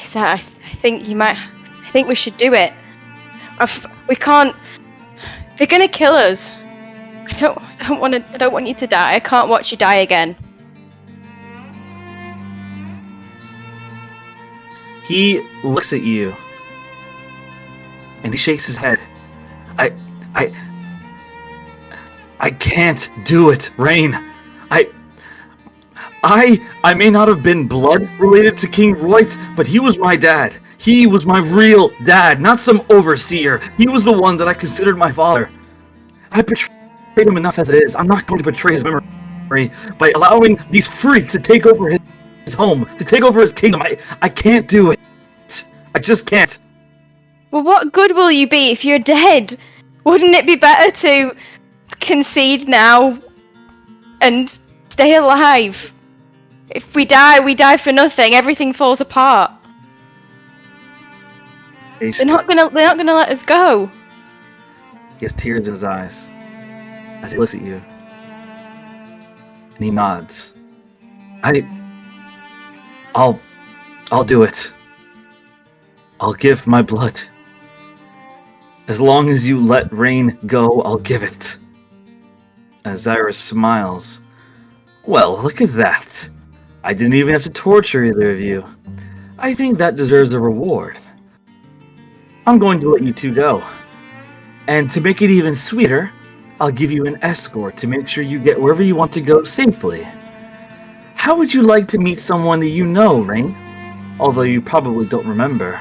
C: is that I think we should do it. We can't. They're gonna kill us. I don't want you to die. I can't watch you die again.
A: He looks at you and he shakes his head. I can't do it, Rain. I may not have been blood related to King Royt, but he was my dad. He was my real dad, not some overseer. He was the one that I considered my father. I betrayed him enough as it is. I'm not going to betray his memory by allowing these freaks to take over his home, to take over his kingdom. I can't do it. I just can't.
C: Well, what good will you be if you're dead? Wouldn't it be better to concede now and stay alive? If we die for nothing. Everything falls apart. They're not gonna let us go.
A: He has tears in his eyes as he looks at you. And he nods. I'll do it. I'll give my blood. As long as you let Rain go, I'll give it. As Zyra smiles. Well, look at that. I didn't even have to torture either of you. I think that deserves a reward. I'm going to let you two go. And to make it even sweeter, I'll give you an escort to make sure you get wherever you want to go safely. How would you like to meet someone that you know, Rain? Although you probably don't remember.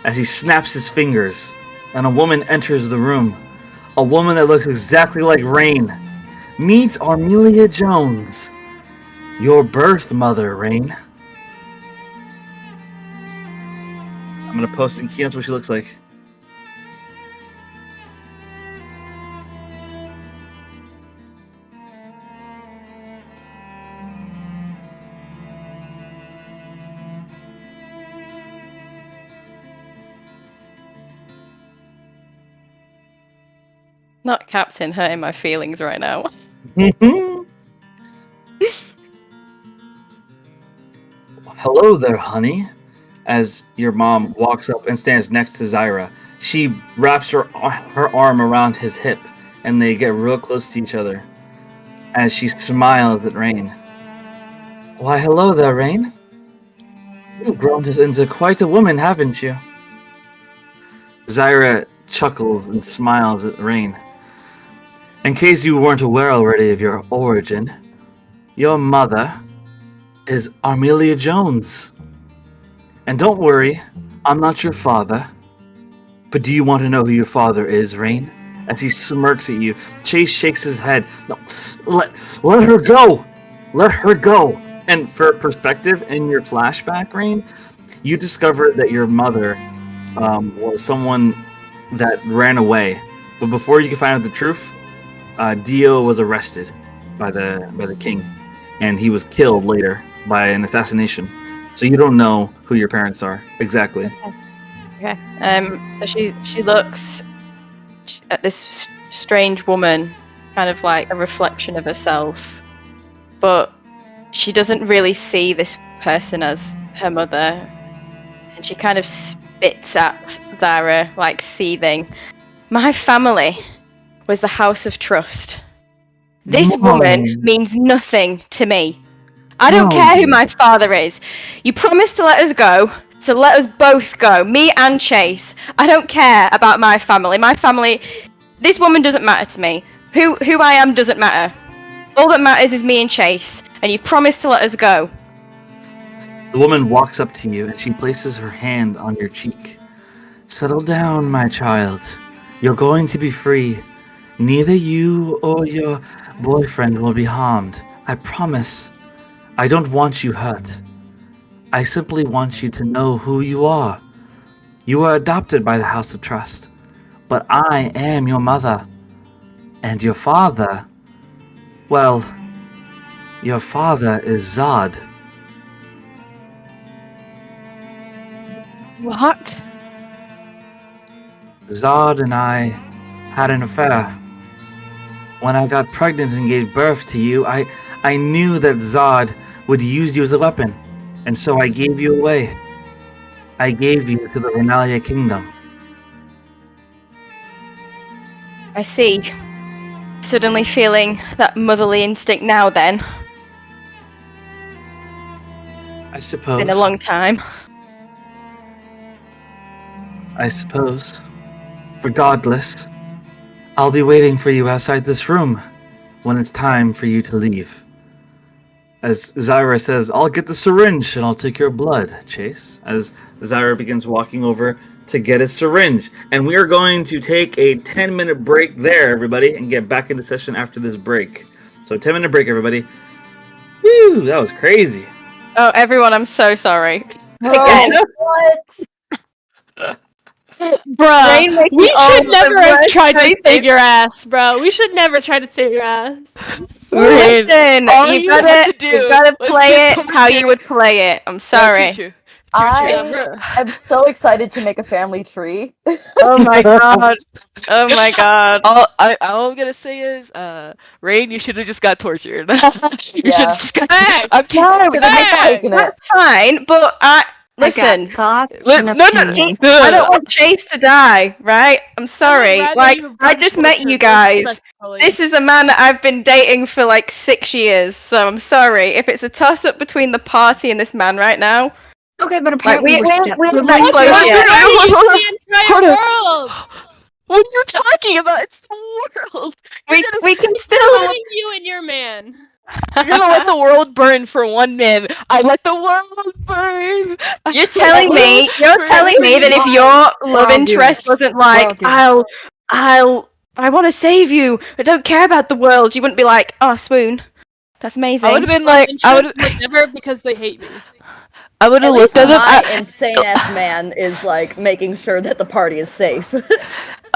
A: As he snaps his fingers, and a woman enters the room. A woman that looks exactly like Rain. Meet Armelia Jones. Your birth mother, Rain. I'm going to post in keynotes what she looks like.
C: Not Captain hurting my feelings right now.
A: Hello there, honey. As your mom walks up and stands next to Zyra, she wraps her arm around his hip, and they get real close to each other. As she smiles at Rain. Why, hello there, Rain. You've grown into quite a woman, haven't you? Zyra chuckles and smiles at Rain. In case you weren't aware already of your origin, your mother is Armelia Jones. And don't worry, I'm not your father. But do you want to know who your father is, Rain? As he smirks at you, Chase shakes his head. No, let her go! Let her go! And for perspective, in your flashback, Rain, you discovered that your mother was someone that ran away. But before you could find out the truth, Dio was arrested by the king, and he was killed later by an assassination. So you don't know who your parents are exactly.
C: Okay. So she looks at this strange woman, kind of like a reflection of herself, but she doesn't really see this person as her mother, and she kind of spits at Zyra, like seething. My family was the House of Trust. This woman means nothing to me. I don't care who my father is. You promised to let us go, so let us both go, me and Chase. I don't care about my family. My family, this woman doesn't matter to me. Who I am doesn't matter. All that matters is me and Chase, and you promised to let us go.
A: The woman walks up to you and she places her hand on your cheek. Settle down, my child. You're going to be free. Neither you or your boyfriend will be harmed. I promise. I don't want you hurt. I simply want you to know who you are. You are adopted by the House of Trust. But I am your mother. And your father... Well, your father is Zod.
C: What?
A: Zod and I had an affair. When I got pregnant and gave birth to you, I knew that Zod would use you as a weapon, and so I gave you away. I gave you to the Renalia Kingdom.
C: I see. Suddenly feeling that motherly instinct now then.
A: I suppose.
C: Been a long time.
A: I suppose. Regardless, I'll be waiting for you outside this room when it's time for you to leave. As Zyra says, I'll get the syringe and I'll take your blood, Chase. As Zyra begins walking over to get a syringe. And we are going to take a 10-minute break there, everybody, and get back into session after this break. So 10-minute break, everybody. Woo, that was crazy.
C: Oh, everyone, I'm so sorry.
B: Oh, what?
E: Bruh,
C: Rain making
E: we
C: all
E: should
C: the
E: never have
C: worst
E: tried to
C: choices.
E: save your ass, bro. We should never try to save your ass.
F: Rain,
C: Listen,
F: all
C: you
F: you had to
C: you
F: do
C: gotta
F: was
C: play
F: get
C: it how you
F: tortured.
C: would play it. I'm
F: Yeah,
C: sorry.
F: true.
E: Yeah,
B: I
E: bro.
B: am so excited to make a family tree.
C: Oh my god. Oh my god.
F: All I'm gonna say is, Rain, you should have just got tortured. You should
B: Yeah.
F: just got.
E: Facts.
C: No,
B: Should have just taken it.
C: that's fine, but listen.
D: I got thoughts
F: No,
D: and
F: no,
D: opinions.
C: I don't want Chase to die, right? I'm sorry.
E: rather
C: Like,
E: you have
C: I
E: gotten
C: just met you
E: tortured,
C: guys.
E: respectfully.
C: This is a man that I've been dating for like 6 years, so I'm sorry. If it's a toss up between the party and this man right now,
D: Okay, but
C: like,
D: apparently we're step
C: we're
D: siblings.
C: that
E: What's
C: close
E: wrong
C: yet.
E: with the entire
F: Hold on.
E: world?
F: What are you talking about? It's the world.
C: We can
E: We're
C: still.
E: letting you and your man.
F: You're gonna let the world burn for one man. I let the world burn.
C: You're telling me that if your love
D: Well,
C: interest wasn't
D: Well,
C: like,
D: dude.
C: I want to save you. I don't care about the world. You wouldn't be like, oh, swoon. That's amazing.
F: I would have been like, I would.
E: Never because they hate me.
F: I would
B: At
F: have
B: least
F: looked at him.
B: my insane ass man is like making sure that the party is safe.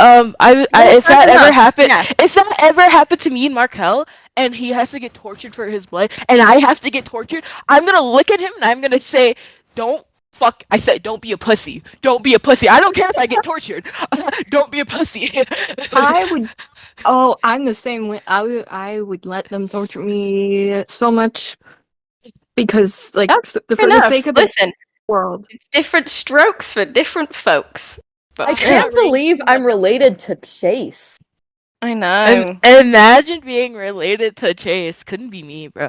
F: If that
C: fair
F: ever
C: enough.
F: happened,
C: Yeah.
F: if that ever happened to me and Markel, and he has to get tortured for his blood, and I have to get tortured, I'm gonna look at him and I'm gonna say, "Don't fuck." I said, "Don't be a pussy. Don't be a pussy. I don't care if I get tortured. Don't be a pussy."
D: I would. Oh, I'm the same way. I would let them torture me so much because, like,
C: That's
D: for the
C: Enough.
D: sake of the
C: Listen,
D: world.
C: it's different strokes for different folks. But
B: I can't believe I'm related to Chase.
C: I know.
F: And imagine being related to Chase. Couldn't be me, bro.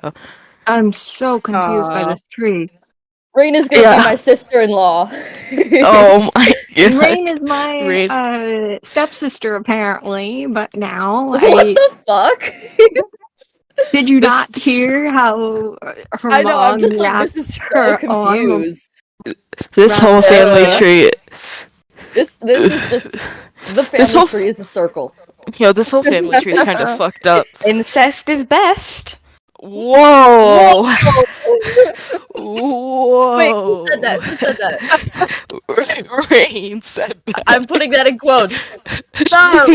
D: I'm so confused by
C: Aw.
D: this tree.
B: Rain is gonna
F: Yeah.
B: be my sister-in-law.
F: Oh my god.
D: Rain is my
F: Rain.
D: stepsister, apparently, but now
B: What
D: I
B: the fuck?
D: did you not hear how her
B: I know. I'm
D: mom
B: just like,
D: yapped
B: this is so
D: her arm?
B: confused.
F: This whole family tree.
B: This is just the family
F: whole-
B: tree is a circle.
F: Yo, this whole family tree is kind of fucked up.
C: Incest is best.
F: Whoa. Whoa.
B: Wait, who said that? Who said that?
F: Rain said that.
B: I'm putting that in quotes.
C: No.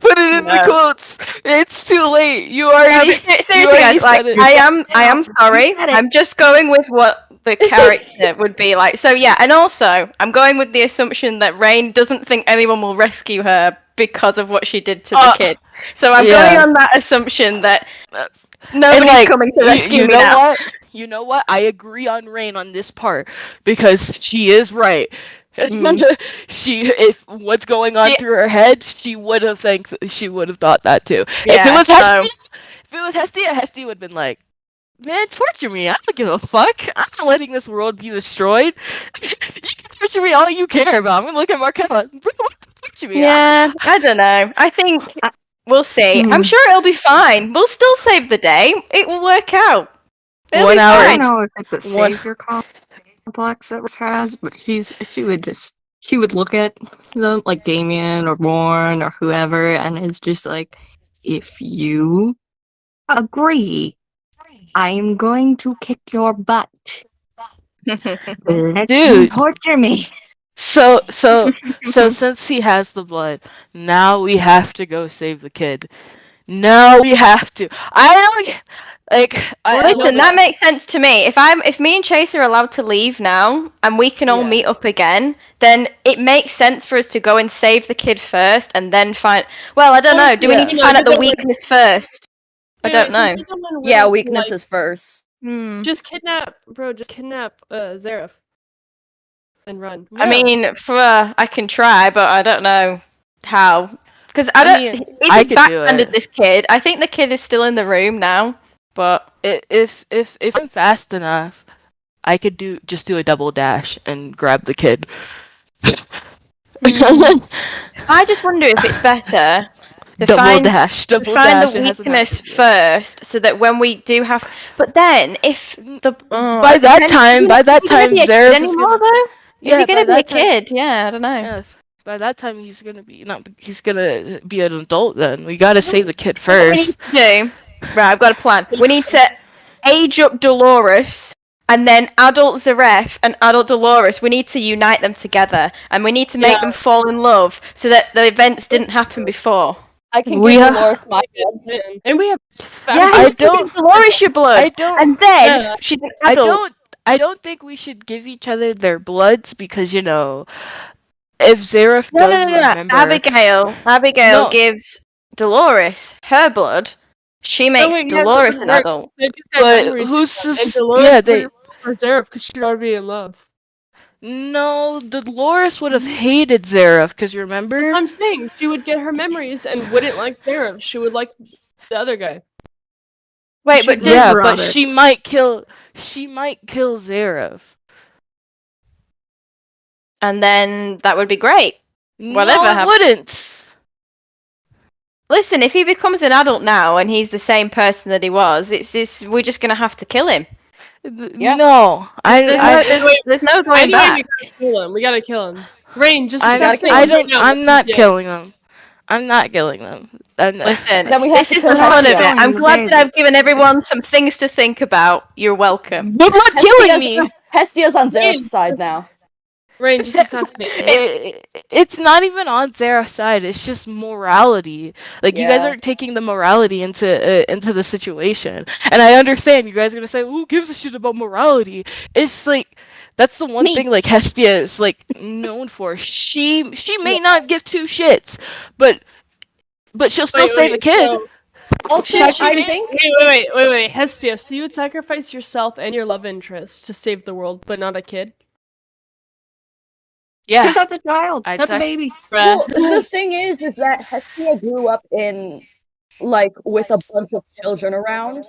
F: Put it in the
C: No.
F: quotes. It's too late. You already.
C: Seriously,
F: already
C: guys, like,
F: said it.
C: I am sorry.
D: said it.
C: I'm just going with what the character would be like. So yeah, and also I'm going with the assumption that Rain doesn't think anyone will rescue her because of what she did to the kid. So I'm
F: yeah.
C: going on that assumption that
F: And,
C: nobody's
F: like,
C: coming to rescue
F: you
C: me
F: know
C: now.
F: what? You know what? I agree on Rain on this part because she is right. If what's going on
C: Yeah.
F: through her head, she would have thought that too. If it
C: Yeah,
F: was
C: so-
F: Hestia would have been like, "Man, torture me. I don't give a fuck. I'm not letting this world be destroyed. You can torture me all you care about." I'm gonna look at Markel. Torture me.
C: Yeah, I don't know. I think we'll see. I'm
D: Hmm.
C: sure it'll be fine. We'll still save the day. It will work out. It'll
F: 1
C: be
F: hour
D: I
C: fine.
D: don't know if it's a
C: One-
D: savior complex that Rose has, but she would look at them like Damien or Warren or whoever, and it's just like, if you agree, I'm going to kick your butt. Let you
F: Dude.
D: torture me.
F: So since he has the blood, now we have to go save the kid. Now we have to. I don't like. I
C: Listen, that makes sense to me. If me and Chase are allowed to leave now and we can all
F: Yeah.
C: meet up again, then it makes sense for us to go and save the kid first and then find. Well, I don't know. Do we need to
E: Yeah.
C: find out the
E: No,
C: weakness first? I don't know.
B: Yeah, weaknesses first.
C: Hmm.
E: Just kidnap Zareth and run.
C: I mean, I can try, but I don't know how. Because I
F: I
C: don't.
F: mean,
C: He
F: I
C: just
F: could do
C: backhanded
F: it.
C: this kid. I think the kid is still in the room now, but
F: If I'm fast enough, I could just do a double dash and grab the kid.
C: I just wonder if it's better to
F: Double
C: find
F: dash.
C: the weakness first, so that when we do have. But then, if the
F: By that time, Zareth is
C: anymore
F: gonna.
C: though. Is he
F: by
C: gonna be a
F: that time-
C: kid? Yeah, I don't know.
F: Yeah, by that time he's gonna be an adult. Then we gotta save the kid first.
C: What we need to do, right? I've got a plan. We need to age up Dolores and then adult Zareth and adult Dolores, we need to unite them together, and we need to make them fall in love so that the events didn't happen before.
B: I can
F: We
B: give
F: have-
B: Dolores my blood.
E: And we have.
C: Yeah,
F: I
C: you should
F: don't-
C: give Dolores your blood,
F: I don't.
C: and then
E: Yeah.
C: she's an adult.
F: I don't think we should give each other their bloods because if Zareth
C: No,
F: does
C: no, no, no.
F: remember,
C: Abigail
F: No.
C: gives Dolores her blood. She makes
E: wait, yeah,
C: Dolores
E: that
C: an
E: doesn't
C: adult.
E: They get their
F: but
E: memories
F: who's
E: together,
F: this?
E: and Dolores
F: Yeah,
E: would
F: they.
E: preserve because she'd already be in love.
F: No, Dolores would have hated Zareth because remember.
E: I'm saying she would get her memories and wouldn't like Sarah. She would like the other guy.
C: Wait, but
D: should
C: does,
F: Yeah,
D: Robert.
F: but she might kill Zareth.
C: and then that would be great. Whatever
F: No, it
C: happened.
F: wouldn't.
C: Listen, if he becomes an adult now and he's the same person that he was, we're just gonna have to kill him.
B: Yeah.
F: No,
C: There's no going
E: Anyway,
C: back.
E: we gotta kill him. We gotta kill him. Rain, just
F: I
E: assassinate
B: gotta
E: him
F: don't.
E: right now.
F: I'm not
E: Yeah.
F: killing them. I'm not killing them.
C: Listen,
B: Then we have
C: this
B: to
C: is
B: kill
C: the fun of
B: Hestia.
C: it. I'm glad
D: Baby.
C: that I've given everyone some things to think about. You're welcome.
F: But not killing me.
B: Hestia's on Zareth's side now.
E: Rain, just assassinate him.
F: It's not even on Zareth's side. It's just morality. Like you guys
B: Yeah.
F: aren't taking the morality into the situation. And I understand you guys are gonna say, "Who gives a shit about morality?" It's like that's the one
C: Me.
F: thing like Hestia is like known for. She may not give two shits, but she'll still save a kid.
E: So,
B: Also,
F: She
B: I
F: may-
B: think
E: wait, Hestia. So you would sacrifice yourself and your love interest to save the world, but not a kid?
F: Yeah.
D: Because that's a child.
F: I'd
D: That's a
F: say-
D: baby.
B: well, the thing is that Hestia grew up in with a bunch of children around,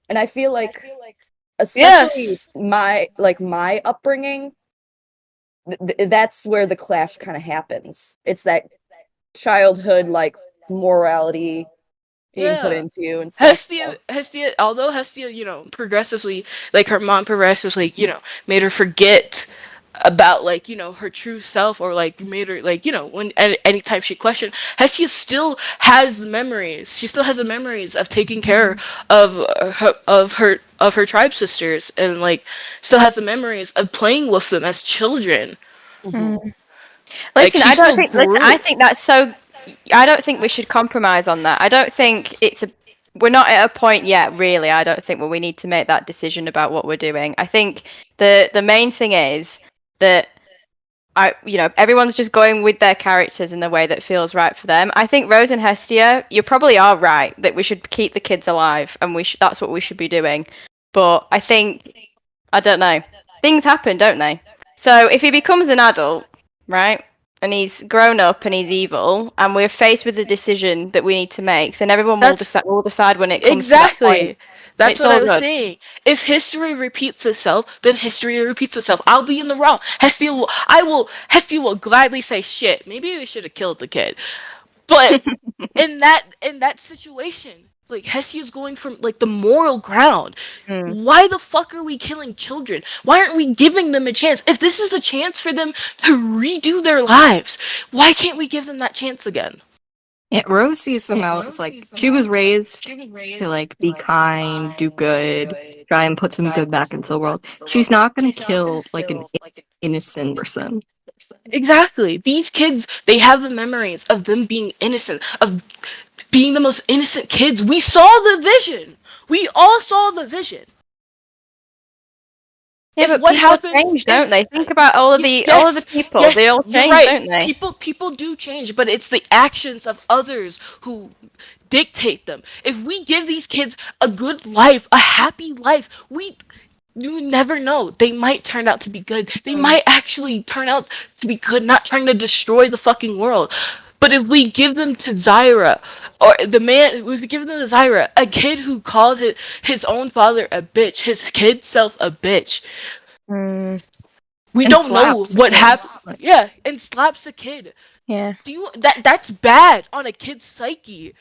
B: and I feel like, especially
F: Yes.
B: my upbringing, that's where the clash kind of happens. It's that childhood morality being put
F: Yeah.
B: into you and stuff.
F: Hestia, although Hestia, progressively, like her mom progressively, made her forget about her true self, or made her when anytime she questioned, Hestia still has the memories. She still has the memories of taking care of her tribe sisters, and still has the memories of playing with them as children.
B: Mhm.
F: Like,
C: Listen,
F: she
C: I
F: still
C: don't think. Listen, I think that's so. I don't think we should compromise on that. I don't think we're not at a point yet, really. I don't think where we need to make that decision about what we're doing. I think the main thing is that everyone's just going with their characters in the way that feels right for them. I think Rose and Hestia, you probably are right that we should keep the kids alive, and that's what we should be doing. But I think, I don't know, things happen, don't they? So if he becomes an adult, right, and he's grown up and he's evil, and we're faced with a decision that we need to make, then everyone will decide when it comes to that point.
F: Exactly. That's
C: It's
F: what
C: all
F: I was
C: good.
F: saying. If history repeats itself, then history repeats itself. I'll be in the wrong. Hestia will gladly say, "Shit, maybe we should have killed the kid." But in that situation, Hestia's going from the moral ground. Why the fuck are we killing children? Why aren't we giving them a chance? If this is a chance for them to redo their lives, why can't we give them that chance again?
D: Yeah, Rose sees them out. It's like she was raised to be kind, do good, try and put some good back into the world. She's not gonna kill an innocent person.
F: Exactly. These kids, they have the memories of them being innocent, of being the most innocent kids. We saw the vision. We all saw the vision.
C: Yeah,
F: If
C: but
F: what
C: people
F: happens,
C: change, don't
F: if-
C: they? Think about all of the people.
F: Yes,
C: They all
F: you're
C: change,
F: right.
C: don't they?
F: People do change, but it's the actions of others who dictate them. If we give these kids a good life, a happy life, you never know. They might turn out to be good. They might actually turn out to be good, not trying to destroy the fucking world. But if we give them to Zyra, if we give them to Zyra, a kid who called his own father a bitch, his kid self a bitch, we
D: And
F: don't know
D: slaps a
F: what
D: kid.
F: happened. Yeah, and slaps a kid.
C: Yeah.
F: That's bad on a kid's psyche.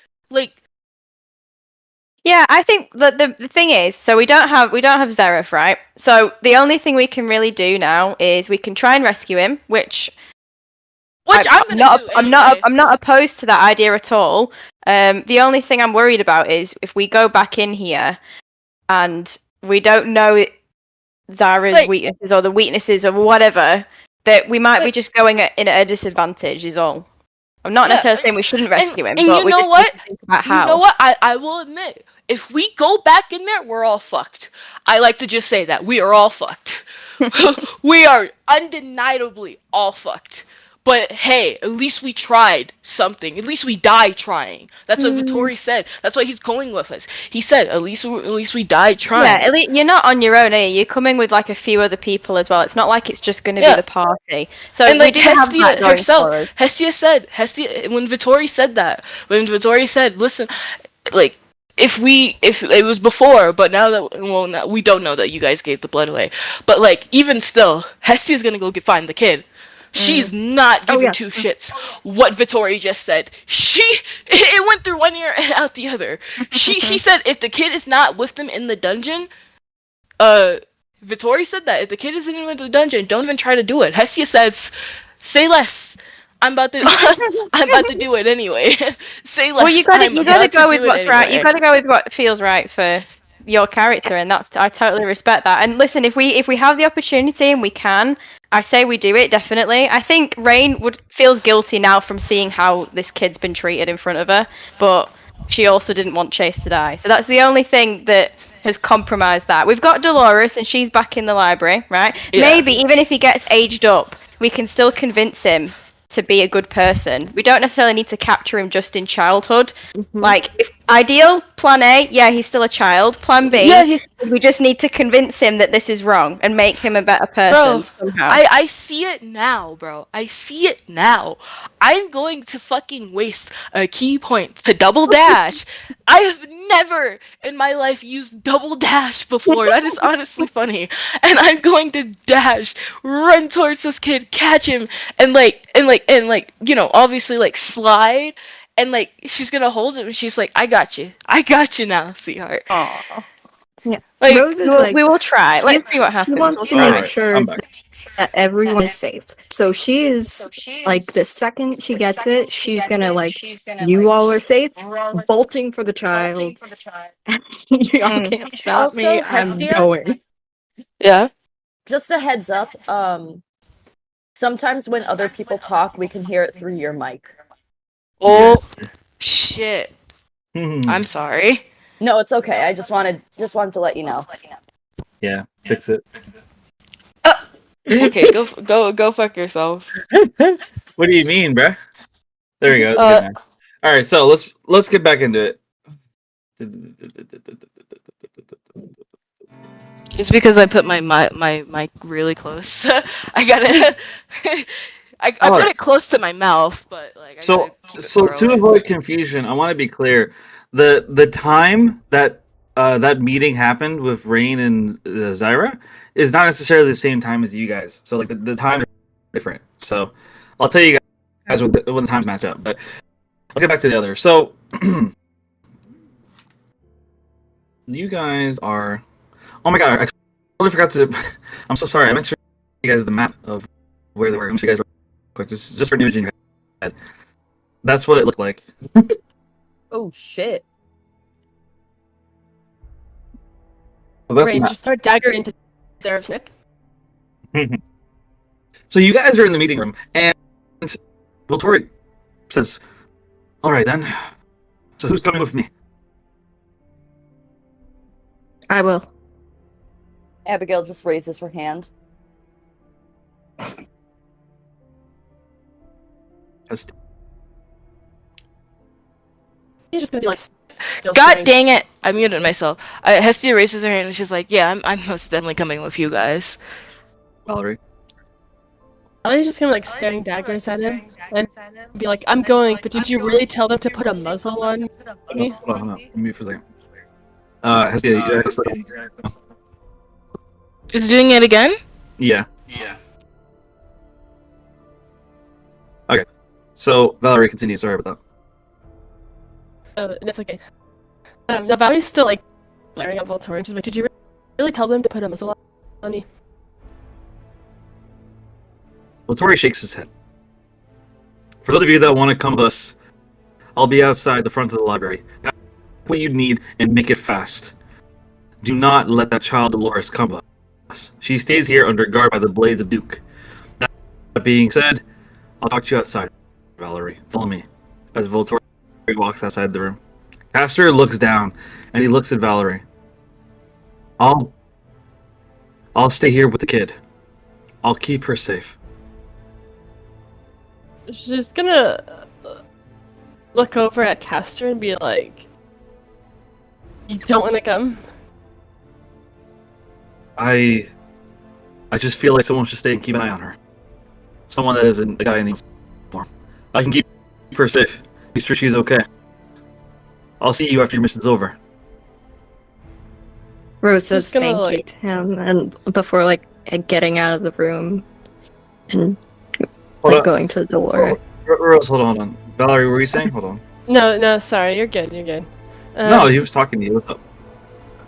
C: Yeah, I think that the thing is, so we don't have Zareth, right? So the only thing we can really do now is we can try and rescue him, which I'm not opposed to that idea at all. The only thing I'm worried about is if we go back in here and we don't know Zara's weaknesses or the weaknesses of whatever, that we might be just going in at a disadvantage is all. I'm not necessarily saying we shouldn't rescue him, but we just need to think about how.
F: You know what? I will admit, if we go back in there, we're all fucked. I like to just say that. We are all fucked. We are undeniably all fucked. But hey, at least we tried something. At least we died trying. That's what Vittori said. That's why he's going with us. He said, at least we died trying.
C: Yeah, at least you're not on your own, are you? You're coming with like a few other people as well. It's not like it's just going to be the party. So
F: and like
C: Hestia
F: herself, Hestia said, when Vittori said that, listen, like, if it was before, but now that we don't know that you guys gave the blood away, but like even still, Hestia's gonna go find the kid. She's not giving two shits what Vittori just said. It went through one ear and out the other. He said if the kid is not with them in the dungeon, Vittori said that if the kid isn't in the dungeon, don't even try to do it. Hestia says, say less. I'm about to do it anyway. Say less.
C: Well, you gotta go with what's right. You gotta go with what feels right for your character, and I totally respect that. And listen, if we have the opportunity and we can, I say we do it, definitely. I think Rain feels guilty now from seeing how this kid's been treated in front of her, but she also didn't want Chase to die. So that's the only thing that has compromised that. We've got Dolores, and she's back in the library, right? Yeah. Maybe even if he gets aged up, we can still convince him to be a good person. We don't necessarily need to capture him just in childhood. Like, ideal, plan A, yeah, he's still a child. Plan B, we just need to convince him that this is wrong and make him a better person somehow.
F: I see it now, bro. I see it now. I'm going to fucking waste a key point to double dash. I have never in my life used double dash before. That is honestly funny. And I'm going to dash, run towards this kid, catch him, and you know, obviously like slide, and like she's gonna hold him and she's like, I got you now, sweetheart.
C: Aww. Yeah.
D: Like, Rose is
C: we will try. Let's see what happens.
D: She wants to make sure that everyone is safe. So she is like, the second she gets it, she's gonna like, you all are safe, bolting for the child. Y'all can't stop me. I'm going.
F: Yeah.
B: Just a heads up. Sometimes when other people talk, we can hear it through your mic.
F: Oh, shit. I'm sorry.
B: No, it's okay. I just wanted to let you know.
A: Yeah, fix it.
F: Okay, go fuck yourself.
A: What do you mean, bruh? There you go. All right, so let's get back into it.
F: It's because I put my mic really close. I gotta. I put it close to my mouth, but like.
A: So to avoid confusion, I want to be clear. The time that that meeting happened with Rain and Zyra is not necessarily the same time as you guys. So like the times are different. So I'll tell you guys when the times match up. But let's get back to the other. So you guys are. Oh my god! I totally forgot to. I'm so sorry. I meant to show you guys the map of where they were. I'm going to show you guys real quick, just for an image in your head. That's what it looked like.
B: Oh shit!
A: Well,
E: Rain, just throw dagger into Zara's neck.
A: So you guys are in the meeting room, and Voltori says, "All right then. So who's coming with me?"
D: I will.
B: Abigail just raises her hand.
E: He's just gonna be like,
F: God dang it! I muted myself. Hestia raises her hand and she's like, "Yeah, I'm most definitely coming with you guys."
A: Valerie.
E: Valerie's just gonna be like staring daggers at him and be like, "I'm going, but did you really tell them to put a muzzle on me?"
A: Hold on. Let me for a second. Hestia,
F: It's doing it again?
A: Yeah. Okay. So Valerie, continue. Sorry about
E: that. That's okay. Now Valerie's still like glaring at Voltori. She's like, "Did you really tell them to put a muzzle on me?"
A: Voltori shakes his head. For those of you that want to come with us, I'll be outside the front of the library. Pack what you need and make it fast. Do not let that child Dolores come up. She stays here under guard by the blades of Duke. That being said, I'll talk to you outside, Valerie. Follow me. As Voltori walks outside the room. Castor looks down, and he looks at Valerie. I'll stay here with the kid. I'll keep her safe.
E: She's gonna look over at Castor and be like, "You don't want to come?"
A: I just feel like someone should stay and keep an eye on her. Someone that isn't a guy in uniform. I can keep her safe. Be sure she's okay. I'll see you after your mission's over.
D: Rose says
E: gonna,
D: thank you to him, and before getting out of the room and going to Dolores.
A: Rose, hold on. Valerie, what were you saying? Hold on.
E: No, sorry, you're good.
A: No, he was talking to you. What's up?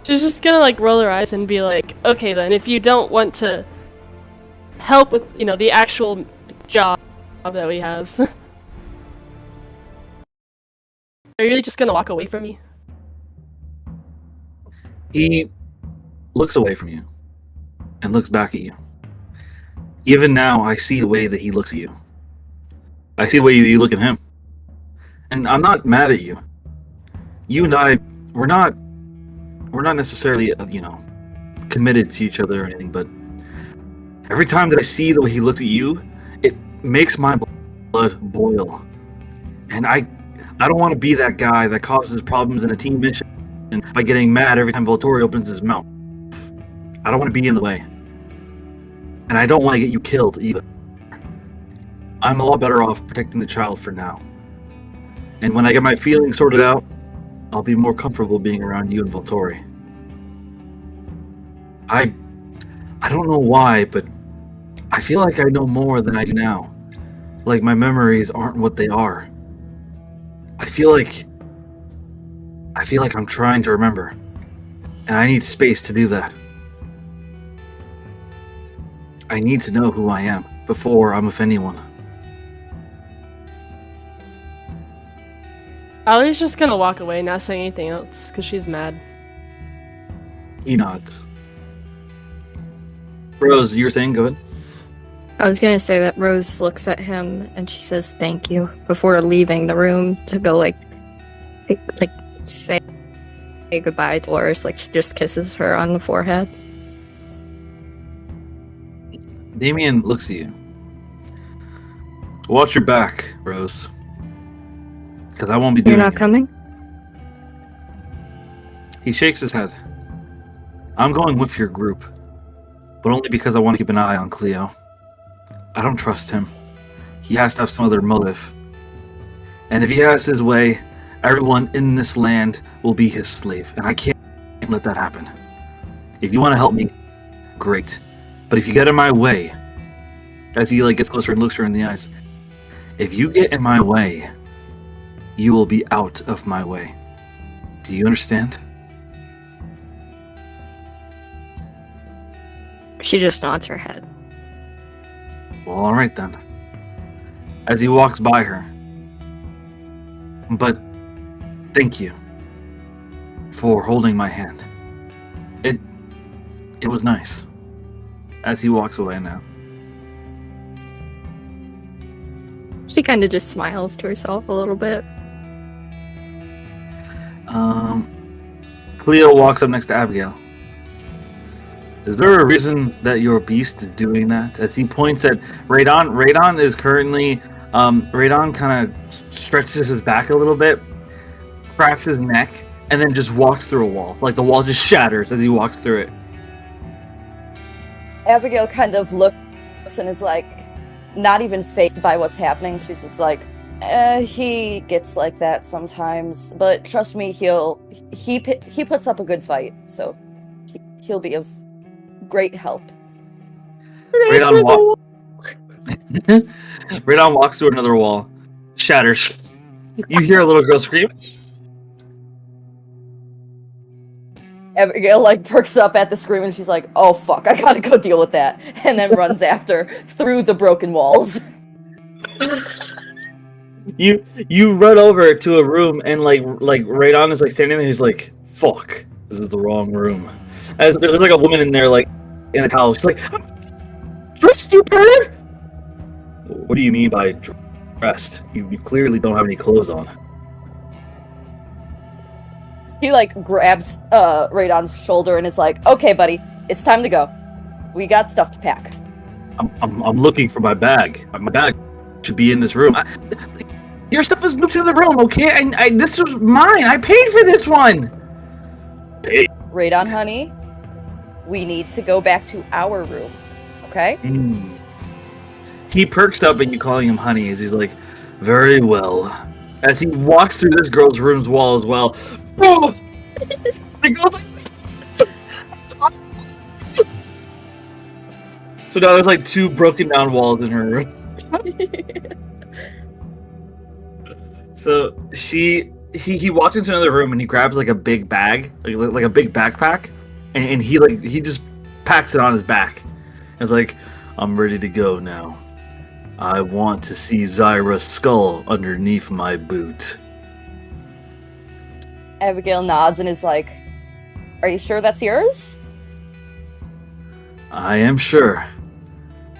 E: She's just gonna roll her eyes and be like, "Okay, then, if you don't want to help with the actual job that we have, are you really just gonna walk away from me?"
A: He looks away from you and looks back at you. Even now, I see the way that he looks at you. I see the way you look at him. And I'm not mad at you. You and I, we're not necessarily, committed to each other or anything, but every time that I see the way he looks at you, it makes my blood boil. And I don't want to be that guy that causes problems in a team mission by getting mad every time Voltori opens his mouth. I don't want to be in the way. And I don't want to get you killed either. I'm a lot better off protecting the child for now. And when I get my feelings sorted out, I'll be more comfortable being around you and Voltori. I don't know why, but I feel like I know more than I do now. Like my memories aren't what they are. I feel like I'm trying to remember. And I need space to do that. I need to know who I am before I'm with anyone.
E: Valerie's just gonna walk away, not saying anything else, because she's mad.
A: He nods. Rose, you were saying? Go ahead.
D: I was gonna say that Rose looks at him and she says thank you before leaving the room to go say goodbye to Dolores. She just kisses her on the forehead.
A: Damien looks at you. Watch your back, Rose. Because I won't be doing
D: You're not coming?
A: He shakes his head. I'm going with your group. But only because I want to keep an eye on Cleo. I don't trust him. He has to have some other motive. And if he has his way, everyone in this land will be his slave. And I can't let that happen. If you want to help me, great. But if you get in my way, as he gets closer and looks her in the eyes, if you get in my way, you will be out of my way. Do you understand?
D: She just nods her head.
A: Well, alright then. As he walks by her. But thank you for holding my hand. It was nice. As he walks away now.
D: She kind of just smiles to herself a little bit.
A: Cleo walks up next to Abigail. Is there a reason that your beast is doing that? As he points at Radon. Radon is currently, Radon kind of stretches his back a little bit, cracks his neck, and then just walks through a wall. The wall just shatters as he walks through it.
B: Abigail kind of looks and is not even fazed by what's happening. She's just he gets like that sometimes, but trust me, he puts up a good fight, so he'll be of great help.
A: Radon walks through another wall, shatters. You hear a little girl scream.
B: Abigail perks up at the scream and she's like, "Oh fuck, I gotta go deal with that," and then runs after through the broken walls.
A: You run over to a room and Radon is standing there. He's like, "Fuck, this is the wrong room." As there's a woman in there in a towel. She's like, dressed, you perv! What do you mean by dressed? You clearly don't have any clothes on.
B: He like grabs Radon's shoulder and is like, "Okay, buddy, it's time to go. We got stuff to pack."
A: I'm looking for my bag. My bag should be in this room. Your stuff was moved to the room, okay? This was mine. I paid for this one. Paid.
B: Radon, honey, we need to go back to our room, okay?
A: He perks up at you calling him honey as he's like, very well. As he walks through this girl's room's wall as well. Oh! The girl's like... So now there's like 2 broken down walls in her room. So he walks into another room and he grabs like a big bag, like a big backpack, and he just packs it on his back. It's like, I'm ready to go now. I want to see Zyra's skull underneath my boot.
B: Abigail nods and is like, "Are you sure that's yours?"
A: I am sure.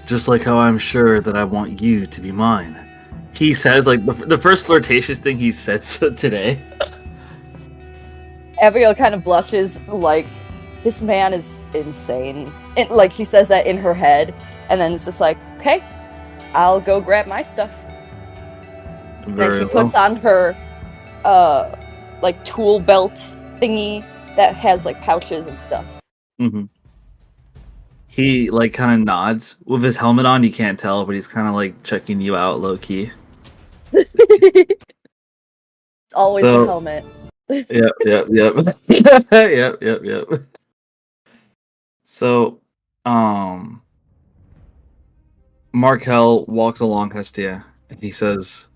A: Just like how I'm sure that I want you to be mine. He says, like, the first flirtatious thing he said today.
B: Abigail kind of blushes, like, this man is insane. And, like, she says that in her head, and then it's just like, okay, I'll go grab my stuff. Then she puts on her, like, tool belt thingy that has, like, pouches and stuff.
A: Mm-hmm. He, like, kind of nods. With his helmet on, you can't tell, but he's kind of, like, checking you out low-key.
B: It's always the helmet.
A: Yep. Yep. So, Markel walks along Hestia, and he says,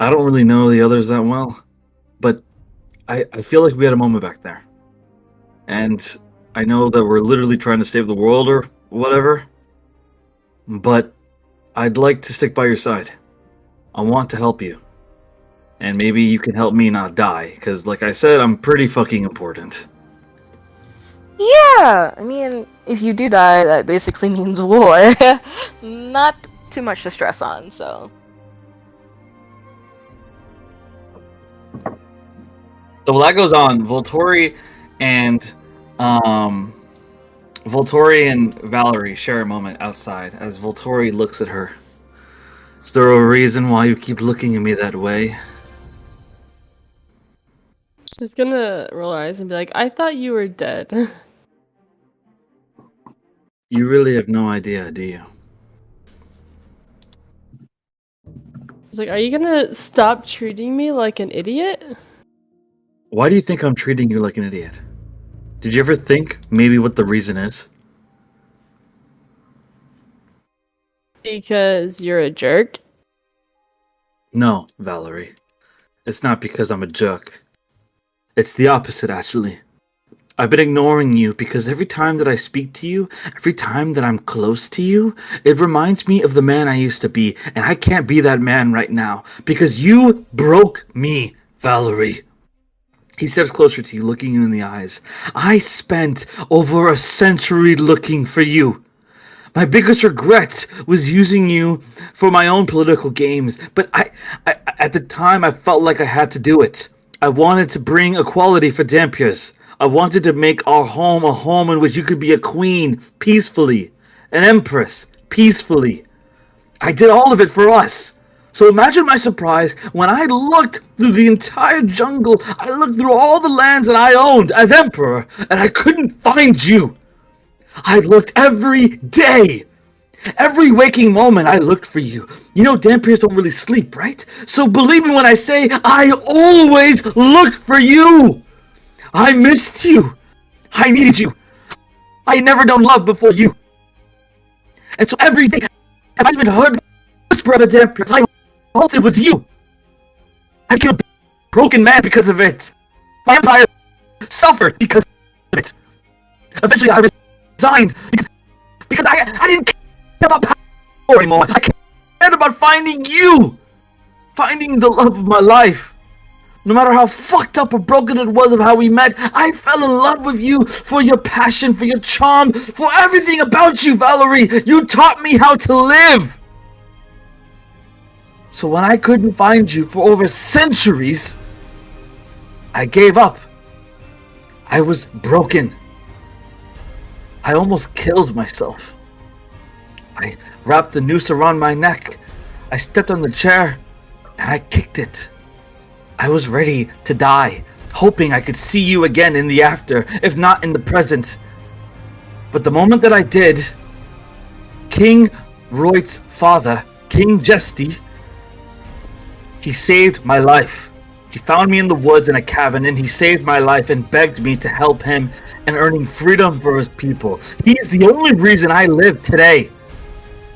A: I don't really know the others that well, but I feel like we had a moment back there. And I know that we're literally trying to save the world or whatever, but I'd like to stick by your side. I want to help you. And maybe you can help me not die, because like I said, I'm pretty fucking important.
F: Yeah, I mean, if you do die, that basically means war. Not too much to stress on, so.
A: So while that goes on, Volturi and Valerie share a moment outside as Volturi looks at her. Is there a reason why you keep looking at me that way?
E: She's gonna roll her eyes and be like, I thought you were dead.
A: You really have no idea, do you?
E: She's like, are you gonna stop treating me like an idiot?
A: Why do you think I'm treating you like an idiot? Did you ever think maybe what the reason is?
E: Because you're a jerk?
A: No, Valerie. It's not because I'm a jerk. It's the opposite, actually. I've been ignoring you because every time that I speak to you, every time that I'm close to you, it reminds me of the man I used to be, and I can't be that man right now because you broke me, Valerie. He steps closer to you, looking you in the eyes. I spent over a century looking for you. My biggest regret was using you for my own political games, but I at the time I felt like I had to do it. I wanted to bring equality for Dampiers. I wanted to make our home a home in which you could be a queen peacefully, an empress peacefully. I did all of it for us. So imagine my surprise when I looked through the entire jungle. I looked through all the lands that I owned as emperor, and I couldn't find you. I looked every day. Every waking moment I looked for you. You know Dampiers don't really sleep, right? So believe me when I say I always looked for you. I missed you. I needed you. I had never known love before you. And so every day, I've even heard the whisper of a Dampiers. I hoped it was you. I became a broken man because of it. My empire suffered because of it. Eventually I resigned because I didn't care about power anymore. I cared about finding you. Finding the love of my life. No matter how fucked up or broken it was of how we met, I fell in love with you for your passion, for your charm, for everything about you, Valerie. You taught me how to live. So when I couldn't find you for over centuries, I gave up. I was broken. I almost killed myself. I wrapped the noose around my neck. I stepped on the chair and I kicked it. I was ready to die, hoping I could see you again in the after, if not in the present. But the moment that I did, King Royd's father, King Jesty, he saved my life. He found me in the woods in a cabin and he saved my life and begged me to help him in earning freedom for his people. He is the only reason I live today.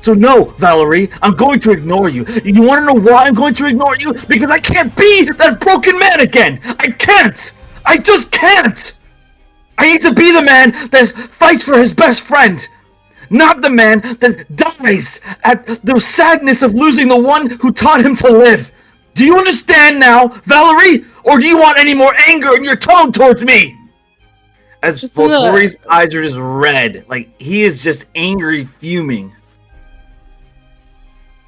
A: So no, Valerie, I'm going to ignore you. You want to know why I'm going to ignore you? Because I can't be that broken man again. I can't. I just can't. I need to be the man that fights for his best friend. Not the man that dies at the sadness of losing the one who taught him to live. Do you understand now, Valerie? Or do you want any more anger in your tone towards me? As Voltori's eyes are just red. Like, he is just angry, fuming.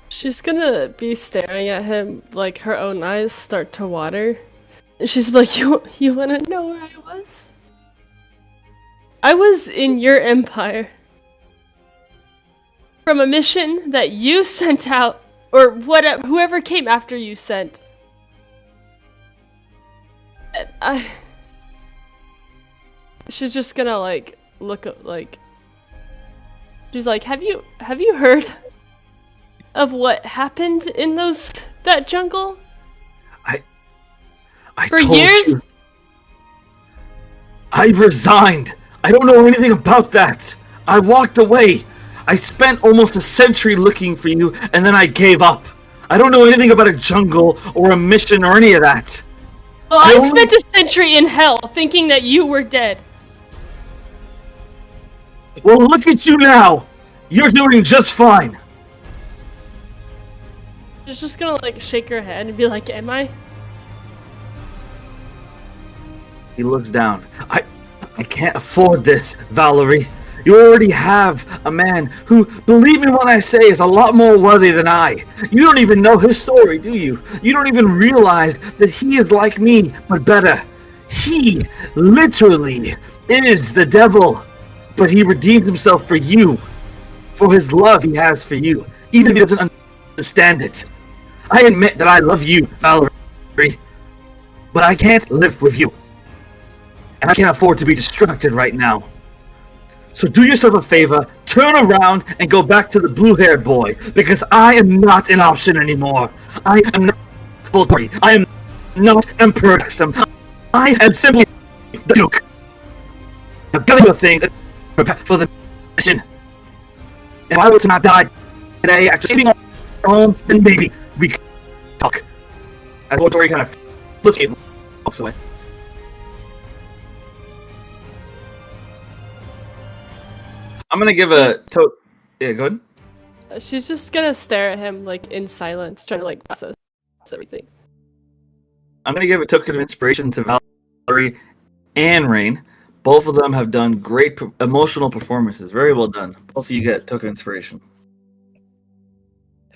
E: She's gonna be staring at him, like her own eyes start to water. And she's like, you wanna know where I was? I was in your empire. From a mission that you sent out, or whatever, whoever came after you sent. And she's just gonna like look up, like, she's like, have you heard of what happened in that jungle?
A: I
E: for
A: told
E: years?
A: You. I resigned. I don't know anything about that. I walked away. I spent almost a century looking for you, and then I gave up. I don't know anything about a jungle or a mission or any of that.
E: Well, I spent a century in hell thinking that you were dead.
A: Well, look at you now. You're doing just fine.
E: She's just gonna like shake her head and be like, am I?
A: He looks down. I can't afford this, Valerie. You already have a man who, believe me when I say, is a lot more worthy than I. You don't even know his story, do you? You don't even realize that he is like me, but better. He literally is the devil, but he redeemed himself for you, for his love he has for you, even if he doesn't understand it. I admit that I love you, Valerie, but I can't live with you. And I can't afford to be distracted right now. So do yourself a favor, turn around and go back to the blue-haired boy, because I am not an option anymore. I am not Voltori. I am not Emperor Maxim. I am simply the Duke. Now gather your things and prepare for the mission. If I were to not die today after saving our home, then maybe we can talk. As Voltori kind of flips it and walks away. I'm gonna give a yeah, go ahead.
E: She's just gonna stare at him like in silence, trying to like process everything.
A: I'm gonna give a token of inspiration to Valerie and Rain. Both of them have done great emotional performances. Very well done. Both of you get token of inspiration.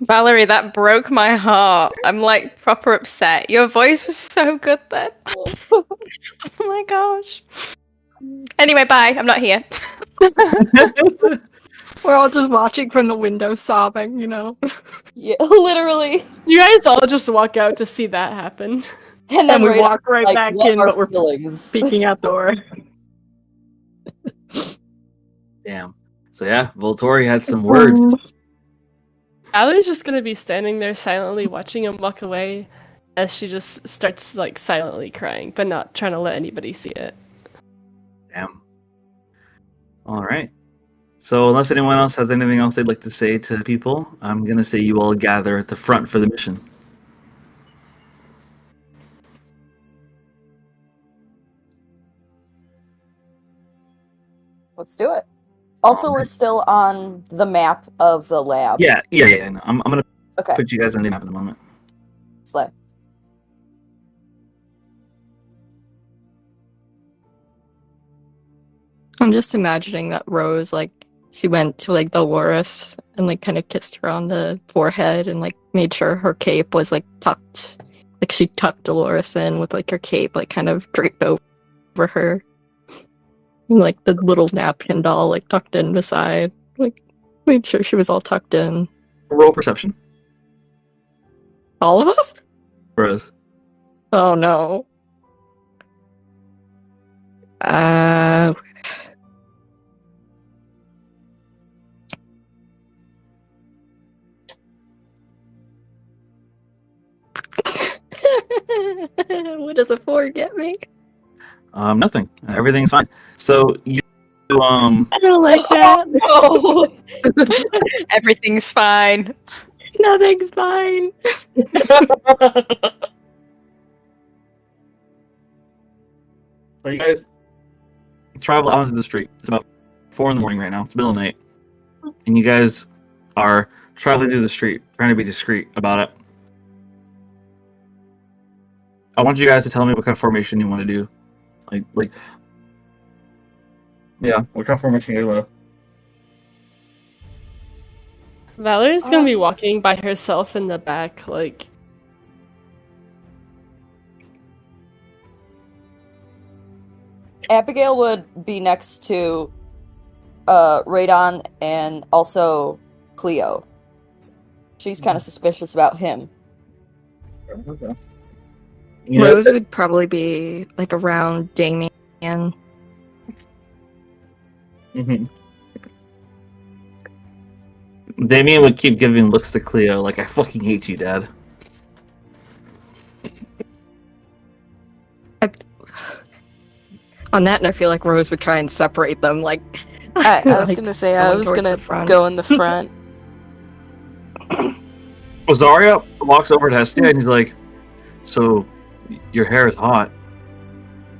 C: Valerie, that broke my heart. I'm like proper upset. Your voice was so good then. Oh my gosh. Anyway, bye. I'm not here.
D: We're all just watching from the window sobbing, you know?
B: Yeah, literally.
E: You guys all just walk out to see that happen.
B: And then
D: we walk right
B: like,
D: back
B: what
D: in,
B: are
D: but we're
B: feelings?
D: peeking out the door.
A: Damn. So yeah, Voltori had some words.
E: Allie's just gonna be standing there silently watching him walk away as she just starts like silently crying, but not trying to let anybody see it.
A: Damn. Alright. So unless anyone else has anything else they'd like to say to people, I'm gonna say you all gather at the front for the mission.
B: Let's do it. Also, we're still on the map of the lab.
A: Yeah. No, I'm gonna put you guys on the map in a moment.
B: Slay.
D: I'm just imagining that Rose, like, she went to, like, Dolores and, like, kind of kissed her on the forehead and, like, made sure her cape was, like, tucked. Like, she tucked Dolores in with, like, her cape, like, kind of draped over her. And, like, the little napkin doll, like, tucked in beside. Like, made sure she was all tucked in.
A: Roll perception.
D: All of us?
A: Rose.
D: Oh, no. What does a 4 get me?
A: Nothing. Everything's fine. So you
D: I don't like that.
B: Oh,
C: Everything's fine.
D: Nothing's fine.
A: So you guys travel out into the street. It's about 4 in the morning right now. It's middle of the night. And you guys are traveling through the street, trying to be discreet about it. I want you guys to tell me what kind of formation you want to do. Yeah, what kind of formation you want to
E: Valerie's gonna be walking by herself in the back, like.
B: Abigail would be next to Radon and also Cleo. She's kind of suspicious about him.
A: Okay.
D: Rose would probably be like around Damien.
A: Mm-hmm. Damien would keep giving looks to Cleo like, I fucking hate you, Dad.
D: On that, and I feel like Rose would try and separate them, like.
F: I was
D: like,
F: gonna say, I
D: going
F: was
D: towards
F: gonna
D: the front.
F: go in the front.
A: Zarya walks over to Hestia and he's like, so, your hair is hot.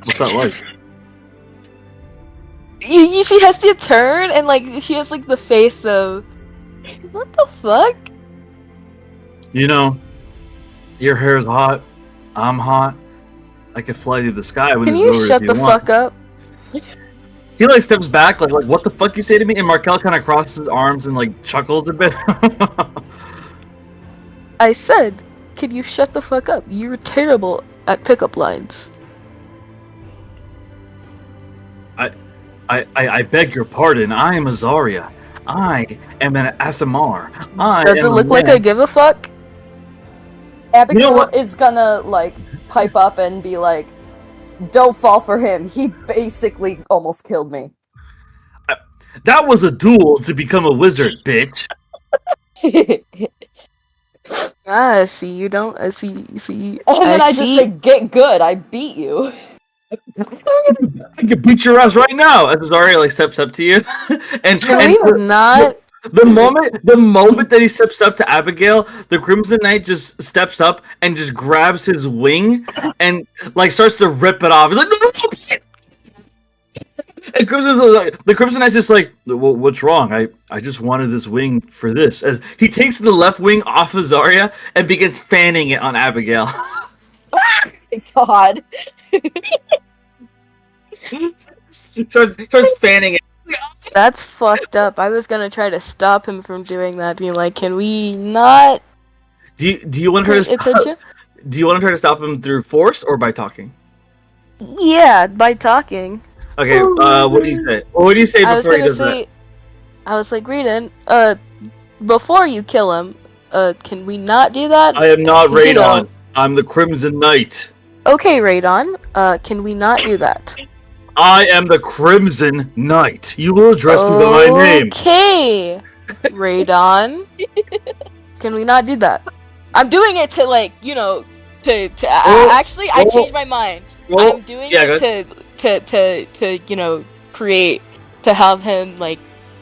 A: What's that like?
F: You see Hestia turn, and like she has like the face of, what the fuck?
A: You know, your hair is hot. I'm hot. I could fly through the sky with
F: Can
A: his
F: you
A: rover
F: shut
A: if
F: the
A: you want.
F: fuck up?
A: He like steps back, like what the fuck you say to me? And Markel kind of crosses his arms and like chuckles a bit.
F: I said, can you shut the fuck up? You're terrible at pickup lines.
A: I beg your pardon. I am a Zarya. I am an Asimar.
F: Does it look like I give a fuck?
B: Abigail
A: You know what?
B: is gonna like pipe up and be like, "Don't fall for him. He basically almost killed me."
A: That was a duel to become a wizard, bitch.
F: Ah, see, you don't. See.
B: And then I just say, "Get good. I beat you."
A: I could beat your ass right now. As Zarya like steps up to you, and
F: Can we not?
A: The moment that he steps up to Abigail, the Crimson Knight just steps up and just grabs his wing and like starts to rip it off. He's like, no, shit. And the Crimson Knight's just like, well, what's wrong? I just wanted this wing for this. As he takes the left wing off of Zarya and begins fanning it on Abigail.
B: God.
A: starts fanning it.
F: That's fucked up. I was gonna try to stop him from doing that, being like, "Can we not?"
A: Do you want her to
F: attention?
A: Do you want to try to stop him through force or by talking?
F: Yeah, by talking.
A: Okay. What do you say? What do you say
F: I was
A: before he
F: gonna
A: does
F: say,
A: that?
F: I was like, Reedon, before you kill him, can we not do that?
A: I am not
F: 'Cause, you know-
A: Radon. I'm the Crimson Knight.
F: Okay, Radon, can we not do that?
A: I am the Crimson Knight. You will address me by my name.
F: Okay, Radon. Can we not do that? I'm doing it to like, actually, I changed my mind. I'm doing it to create, to have him like,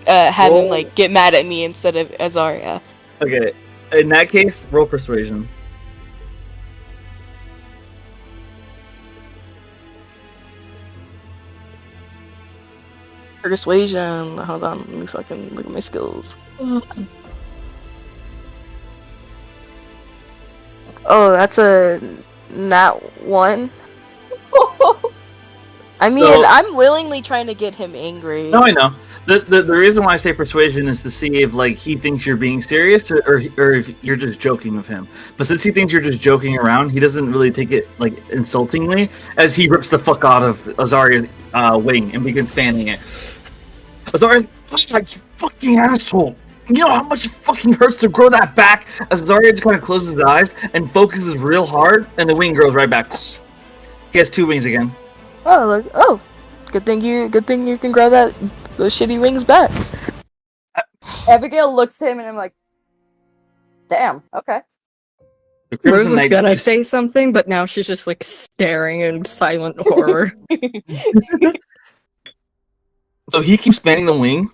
F: him like get mad at me instead of Azaria.
A: Okay. In that case, roll persuasion.
F: Persuasion. Hold on, let me fucking look at my skills. Oh, that's a nat 1. I mean, I'm willingly trying to get him angry.
A: No, I know. The reason why I say persuasion is to see if like he thinks you're being serious or if you're just joking with him. But since he thinks you're just joking around, he doesn't really take it like insultingly as he rips the fuck out of Azaria's wing and begins fanning it. Azaria's like, you fucking asshole. You know how much it fucking hurts to grow that back? Azaria just kind of closes his eyes and focuses real hard, and the wing grows right back. He has 2 wings again.
F: Oh, good thing you can grow those shitty wings back.
B: Abigail looks at him and I'm like, damn, okay.
D: Rose was gonna say something, but now she's just like staring in silent horror.
A: So he keeps fanning the wing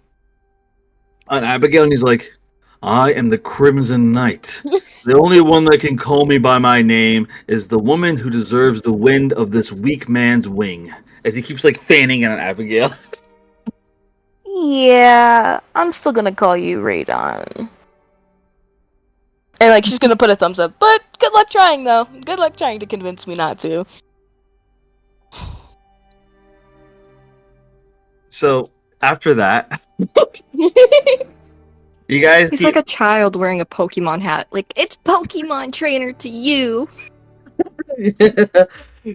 A: on Abigail, and he's like, I am the Crimson Knight. The only one that can call me by my name is the woman who deserves the wind of this weak man's wing. As he keeps like fanning on Abigail.
F: Yeah, I'm still gonna call you Radon. And like she's gonna put a thumbs up, but good luck trying though. Good luck trying to convince me not to.
A: So after that, you guys.
D: He's like a child wearing a Pokemon hat. Like, it's Pokemon Trainer to you.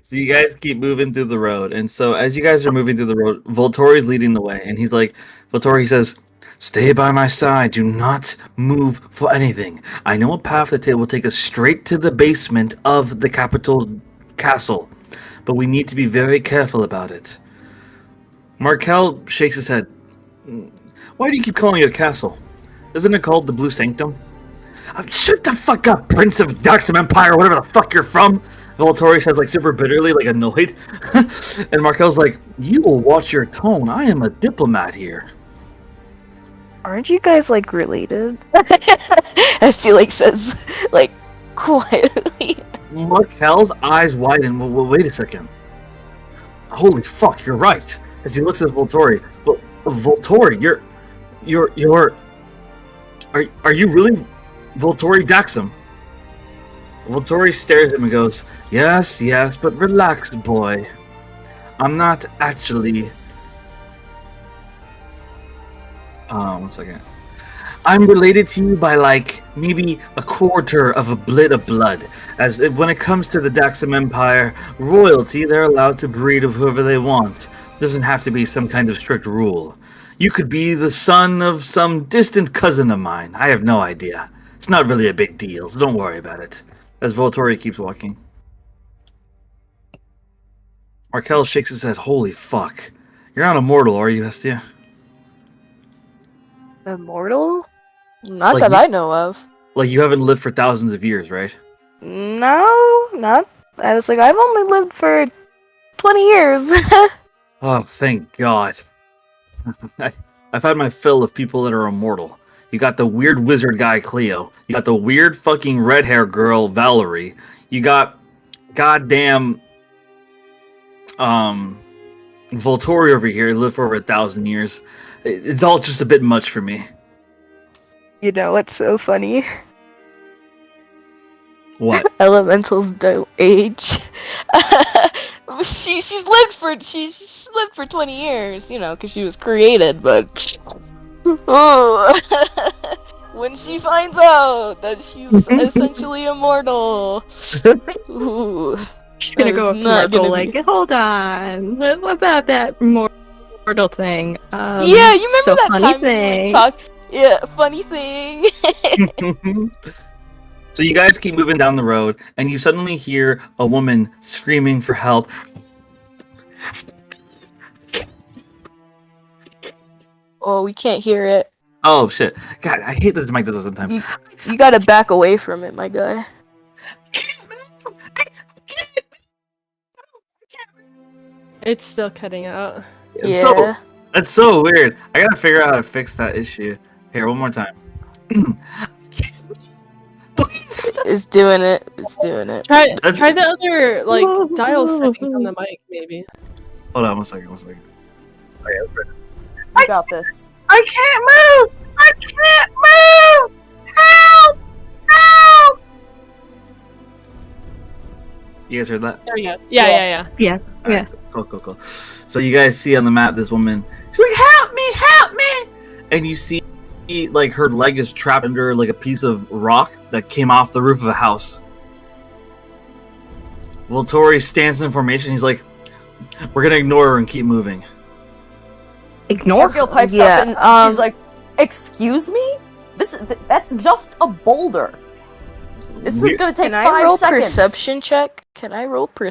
A: So you guys keep moving through the road, and so as you guys are moving through the road, Voltori's leading the way, and he's like, Voltori says, "Stay by my side. Do not move for anything. I know a path that will take us straight to the basement of the capital castle, but we need to be very careful about it." Markel shakes his head. Why do you keep calling it a castle? Isn't it called the Blue Sanctum? Shut the fuck up, Prince of Daxam Empire, whatever the fuck you're from. Voltori says, like, super bitterly, like, annoyed. And Markel's like, you will watch your tone. I am a diplomat here.
F: Aren't you guys, like, related? As he, like, says, like, quietly.
A: Markel's eyes widen. Wait a second. Holy fuck, you're right. As he looks at Voltori. But Voltori, are you really Voltori Daxam? Voltori stares at him and goes, yes, but relax, boy. I'm not actually... one second. I'm related to you by, like, maybe a quarter of a bit of blood. As when it comes to the Daxam Empire, royalty, they're allowed to breed of whoever they want. Doesn't have to be some kind of strict rule. You could be the son of some distant cousin of mine. I have no idea. It's not really a big deal, so don't worry about it. As Voltori keeps walking. Markel shakes his head. Holy fuck. You're not immortal, are you, Hestia?
F: Immortal? Not
A: like
F: that I know of.
A: Like you haven't lived for thousands of years, right?
F: No, not. I was like, I've only lived for 20 years.
A: Oh, thank God. I've had my fill of people that are immortal. You got the weird wizard guy, Cleo. You got the weird fucking red hair girl, Valerie. You got goddamn Voltori over here. He lived for over 1,000 years. It's all just a bit much for me.
F: You know what's so funny?
A: What?
F: Elementals don't age. She's lived for 20 years, you know, because she was created. But when she finds out that she's essentially immortal,
D: she's gonna go up to Marco like, hold on, what about that mortal thing?
F: Yeah, you remember
D: so
F: that
D: funny
F: time
D: thing.
F: we talked? Yeah, funny thing.
A: So you guys keep moving down the road, and you suddenly hear a woman screaming for help.
F: Oh, we can't hear it.
A: Oh, shit. God, I hate this mic does it sometimes.
F: You gotta back away from it, my guy.
E: It's still cutting out.
F: Yeah.
A: That's so weird. I gotta figure out how to fix that issue. Here, one more time.
F: It's doing it. It's doing it.
E: Try the other, like, dial settings on the mic, maybe.
A: Hold on, one second.
B: You got this.
F: I can't move! I can't move! Help! Help!
A: You guys heard that?
E: There we go. Yeah.
D: Yes.
A: All
D: Yeah.
A: right, cool. So you guys see on the map this woman. She's like, help me! And you see, like, her leg is trapped under like a piece of rock that came off the roof of a house. Volturi stands in formation. He's like, we're gonna ignore her and keep moving.
D: Ignore
B: Abigail
D: her.
B: pipes
F: Yeah,
B: up and she's like, "Excuse me? That's just a boulder. This is gonna take
F: Can I
B: 5
F: roll
B: seconds."
F: perception check? Because after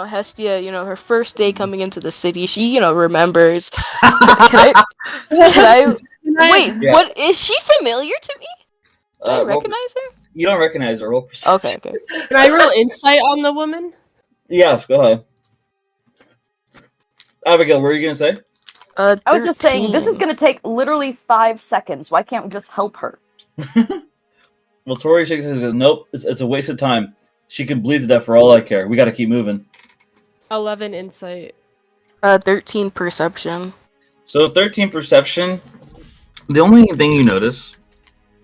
F: Hestia, her first day coming into the city, she remembers. Can I? Wait,
G: Yeah.
F: what is she familiar to me? Do I
G: roll-
F: recognize her?
G: You don't recognize her. Roll perception.
F: Okay.
E: Can I roll insight on the woman?
G: Yes, go ahead. Abigail, what were you gonna say?
B: I was just saying, this is
F: 13.
B: gonna take literally 5 seconds. Why can't we just help her?
G: Well, Tori shakes his head. Nope, it's a waste of time. She could bleed to death for all I care. We gotta keep moving.
E: 11 insight.
F: 13 perception.
G: So 13 perception.
A: The only thing you notice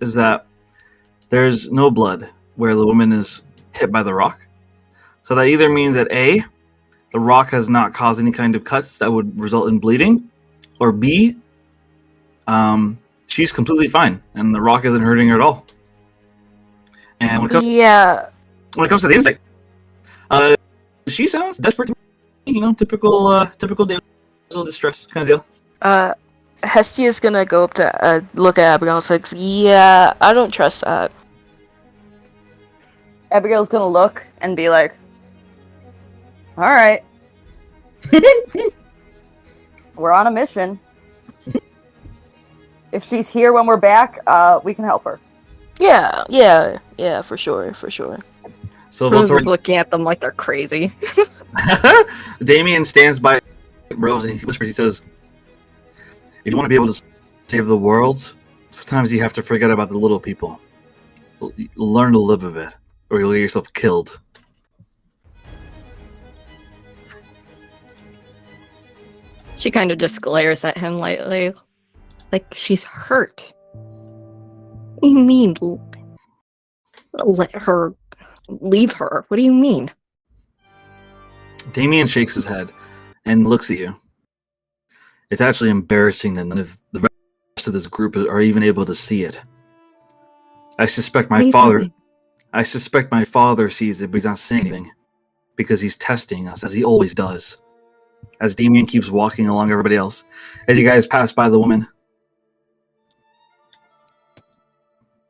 A: is that there's no blood where the woman is hit by the rock. So that either means that A, the rock has not caused any kind of cuts that would result in bleeding, or B, she's completely fine and the rock isn't hurting her at all. And when it comes to the insight, she sounds desperate to me. Typical damsel in distress kind of deal.
F: Hestia's gonna go up to look at Abigail and like, yeah, I don't trust that.
B: Abigail's gonna look and be like, "Alright. We're on a mission. If she's here when we're back, we can help her."
F: Yeah, for sure.
A: So
D: Rose is
A: Volturi,
D: looking at them like they're crazy.
A: Damien stands by Rose and he whispers, he says, if you want to be able to save the world, sometimes you have to forget about the little people. Learn to live with it, or you'll get yourself killed.
D: She kind of just glares at him lightly. Like she's hurt. What do you mean? Let her leave her. What do you mean?
A: Damien shakes his head and looks at you. It's actually embarrassing that none of the rest of this group are even able to see it. I suspect my father sees it, but he's not saying anything because he's testing us as he always does. As Damien keeps walking along everybody else, as you guys pass by the woman,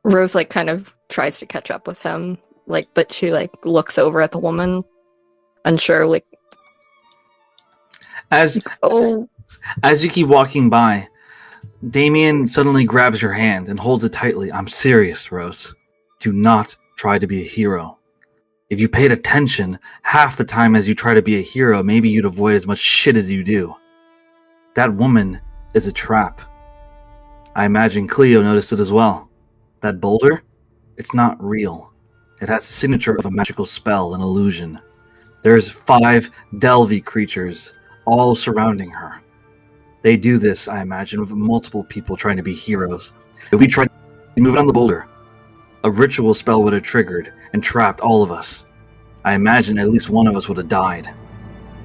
D: Rose kind of tries to catch up with him, but she looks over at the woman, unsure,
A: as you keep walking by, Damien suddenly grabs your hand and holds it tightly. I'm serious, Rose. Do not try to be a hero. If you paid attention half the time as you try to be a hero, maybe you'd avoid as much shit as you do. That woman is a trap. I imagine Cleo noticed it as well. That boulder, it's not real. It has the signature of a magical spell, an illusion. There's 5 Delvey creatures all surrounding her. They do this, I imagine, with multiple people trying to be heroes. If we tried to move it on the boulder, a ritual spell would have triggered and trapped all of us. I imagine at least one of us would have died.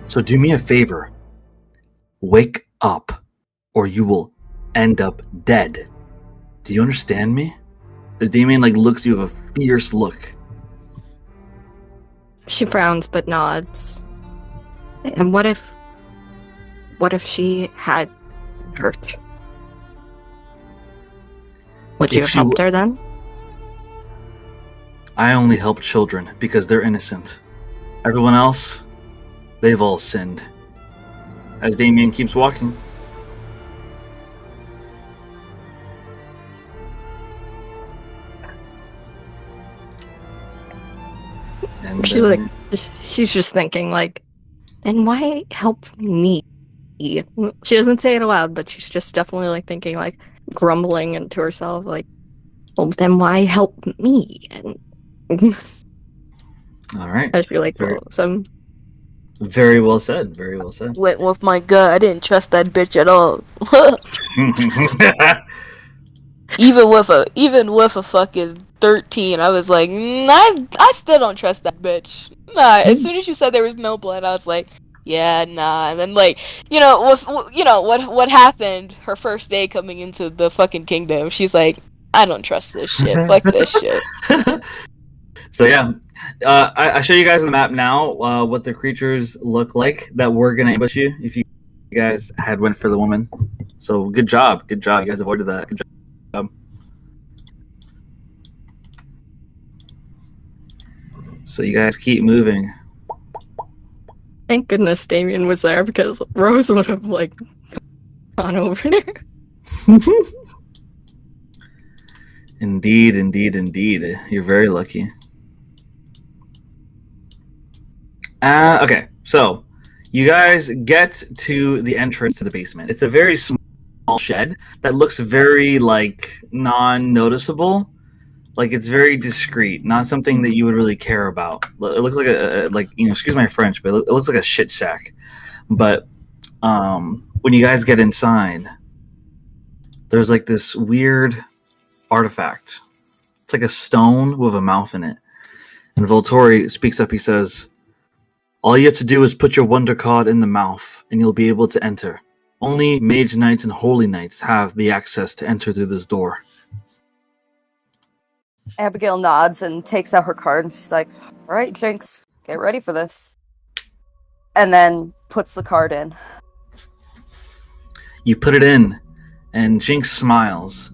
A: So do me a favor. Wake up, or you will end up dead. Do you understand me? As Damien looks at you with a fierce look.
D: She frowns but nods. And what if she had hurt? Would you have helped her then?
A: I only help children because they're innocent. Everyone else, they've all sinned. As Damien keeps walking. And
D: she's just thinking then why help me? She doesn't say it aloud, but she's just definitely thinking grumbling into herself well, then why help me? And
A: all right.
D: as she some
A: Very well said. Very well said.
F: Went with my gut. I didn't trust that bitch at all. Even with a fucking 13, I was like, I still don't trust that bitch. Nah. As soon as you said there was no blood, I was like, yeah, nah. And then like, what happened? Her first day coming into the fucking kingdom, she's like, I don't trust this shit. Fuck this shit.
A: So yeah, I show you guys on the map now what the creatures look like that were gonna ambush you if you guys had went for the woman. So good job, you guys avoided that. Good job. So you guys keep moving.
D: Thank goodness Damien was there because Rose would have like gone over there.
A: Indeed. You're very lucky. Okay, so you guys get to the entrance to the basement. It's a very small shed that looks very like non-noticeable. Like it's very discreet, not something that you would really care about. It looks like excuse my French, but it looks like a shit shack. But when you guys get inside, there's like this weird artifact. It's like a stone with a mouth in it. And Volturi speaks up. He says, "All you have to do is put your wonder card in the mouth, and you'll be able to enter. Only mage knights and holy knights have the access to enter through this door."
B: Abigail nods and takes out her card, and she's like, "All right, Jinx, get ready for this." And then puts the card in.
A: You put it in, and Jinx smiles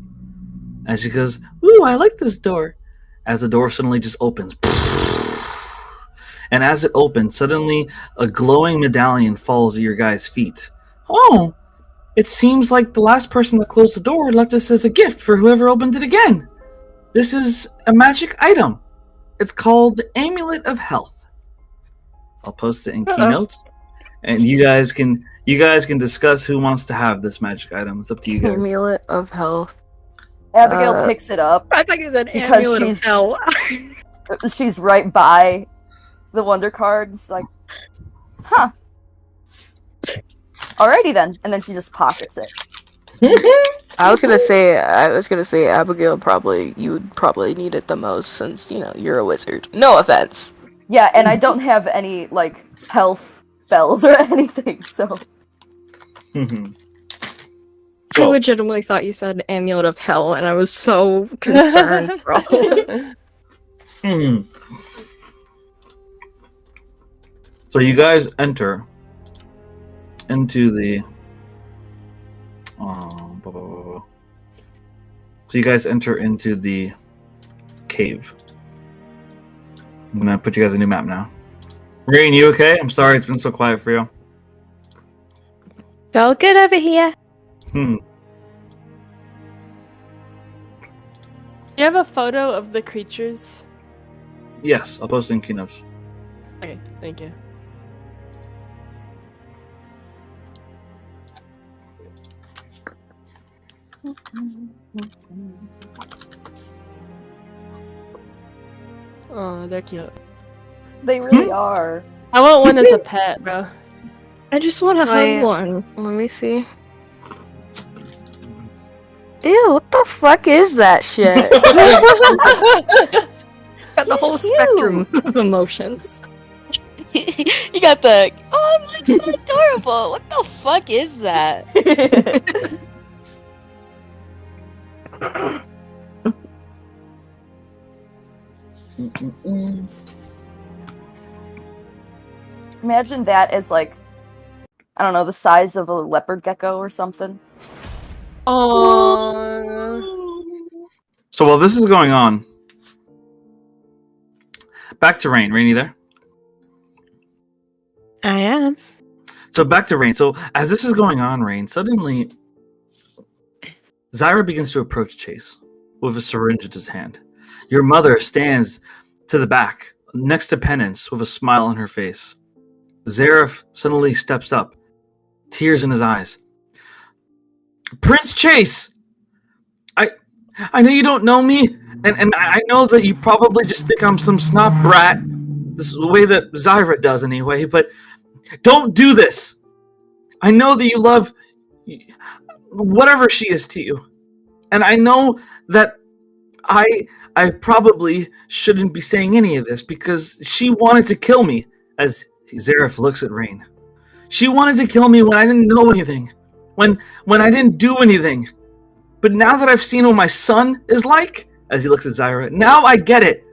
A: as she goes, "Ooh, I like this door." As the door suddenly just opens. And as it opens, suddenly a glowing medallion falls at your guys' feet. "Oh, it seems like the last person that closed the door left us as a gift for whoever opened it again. This is a magic item. It's called the Amulet of Health." I'll post it in keynotes, and you guys can discuss who wants to have this magic item. It's up to you guys.
F: Amulet of Health.
B: Abigail picks it up.
D: I thought you said
B: Because
D: Amulet of
B: she's-
D: Hell.
B: She's right by the wonder card. She's like, "Huh. Alrighty then." And then she just pockets it.
F: I was gonna say Abigail you would probably need it the most since you're a wizard. No offense.
B: Yeah, and I don't have any like health spells or anything, so
D: I legitimately thought you said Amulet of Hell, and I was so concerned, bro.
A: So you guys enter into the cave. I'm gonna put you guys a new map now. Rain, you okay? I'm sorry it's been so quiet for you.
C: It's all good over here.
E: You have a photo of the creatures?
A: Yes, I'll post it in keynotes.
E: Okay, thank you. Oh, they're cute.
B: they really are.
E: I want one as a pet, bro.
D: I just want to
F: Wait.
D: hug one.
F: Let me see. Ew, what the fuck is that shit?
D: Got the whole spectrum of emotions.
F: You got the it looks so adorable. What the fuck is that?
B: Imagine that as like, I don't know, the size of a leopard gecko or something.
E: Oh.
A: So while this is going on, back to Rain. Rain, you there?
C: I am.
A: So back to Rain. So as this is going on, Rain, suddenly Zyra begins to approach Chase with a syringe in his hand. Your mother stands to the back, next to Penance, with a smile on her face. Zareth suddenly steps up, tears in his eyes. "Prince Chase! I know you don't know me, and I know that you probably just think I'm some snot brat. This is the way that Zyra does anyway, but don't do this. I know that you love whatever she is to you. And I know that I probably shouldn't be saying any of this because she wanted to kill me, as Zareth looks at Rain. She wanted to kill me when I didn't know anything, when I didn't do anything. But now that I've seen what my son is like, as he looks at Zyra, now I get it.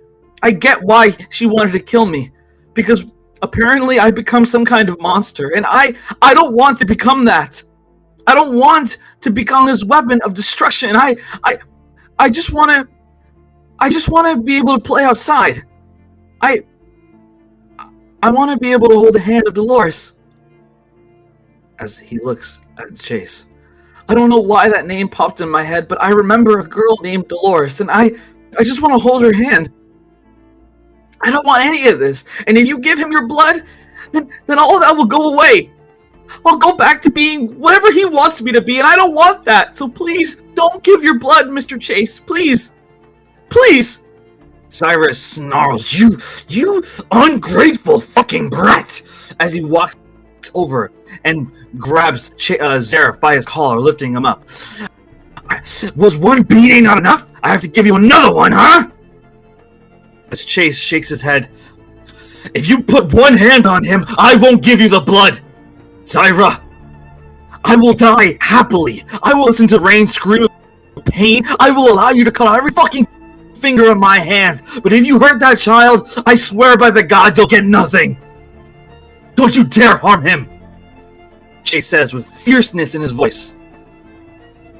A: I get why she wanted to kill me, because apparently I become some kind of monster, and I don't want to become that. I don't want to become this weapon of destruction. I just want to be able to play outside. I want to be able to hold the hand of Dolores. As he looks at Chase. I don't know why that name popped in my head, but I remember a girl named Dolores, and I just want to hold her hand. I don't want any of this. And if you give him your blood, then all of that will go away. I'll go back to being whatever he wants me to be, and I don't want that. So please, don't give your blood, Mr. Chase. Please. Please. Cyrus snarls, You ungrateful fucking brat! As he walks over and grabs Zareth by his collar, lifting him up. Was one beating not enough? I have to give you another one, huh? As Chase shakes his head. If you put one hand on him, I won't give you the blood. Zyra, I will die happily. I will listen to Rain scream of pain. I will allow you to cut out every fucking finger in my hands. But if you hurt that child, I swear by the gods you'll get nothing. Don't you dare harm him, Chase says with fierceness in his voice.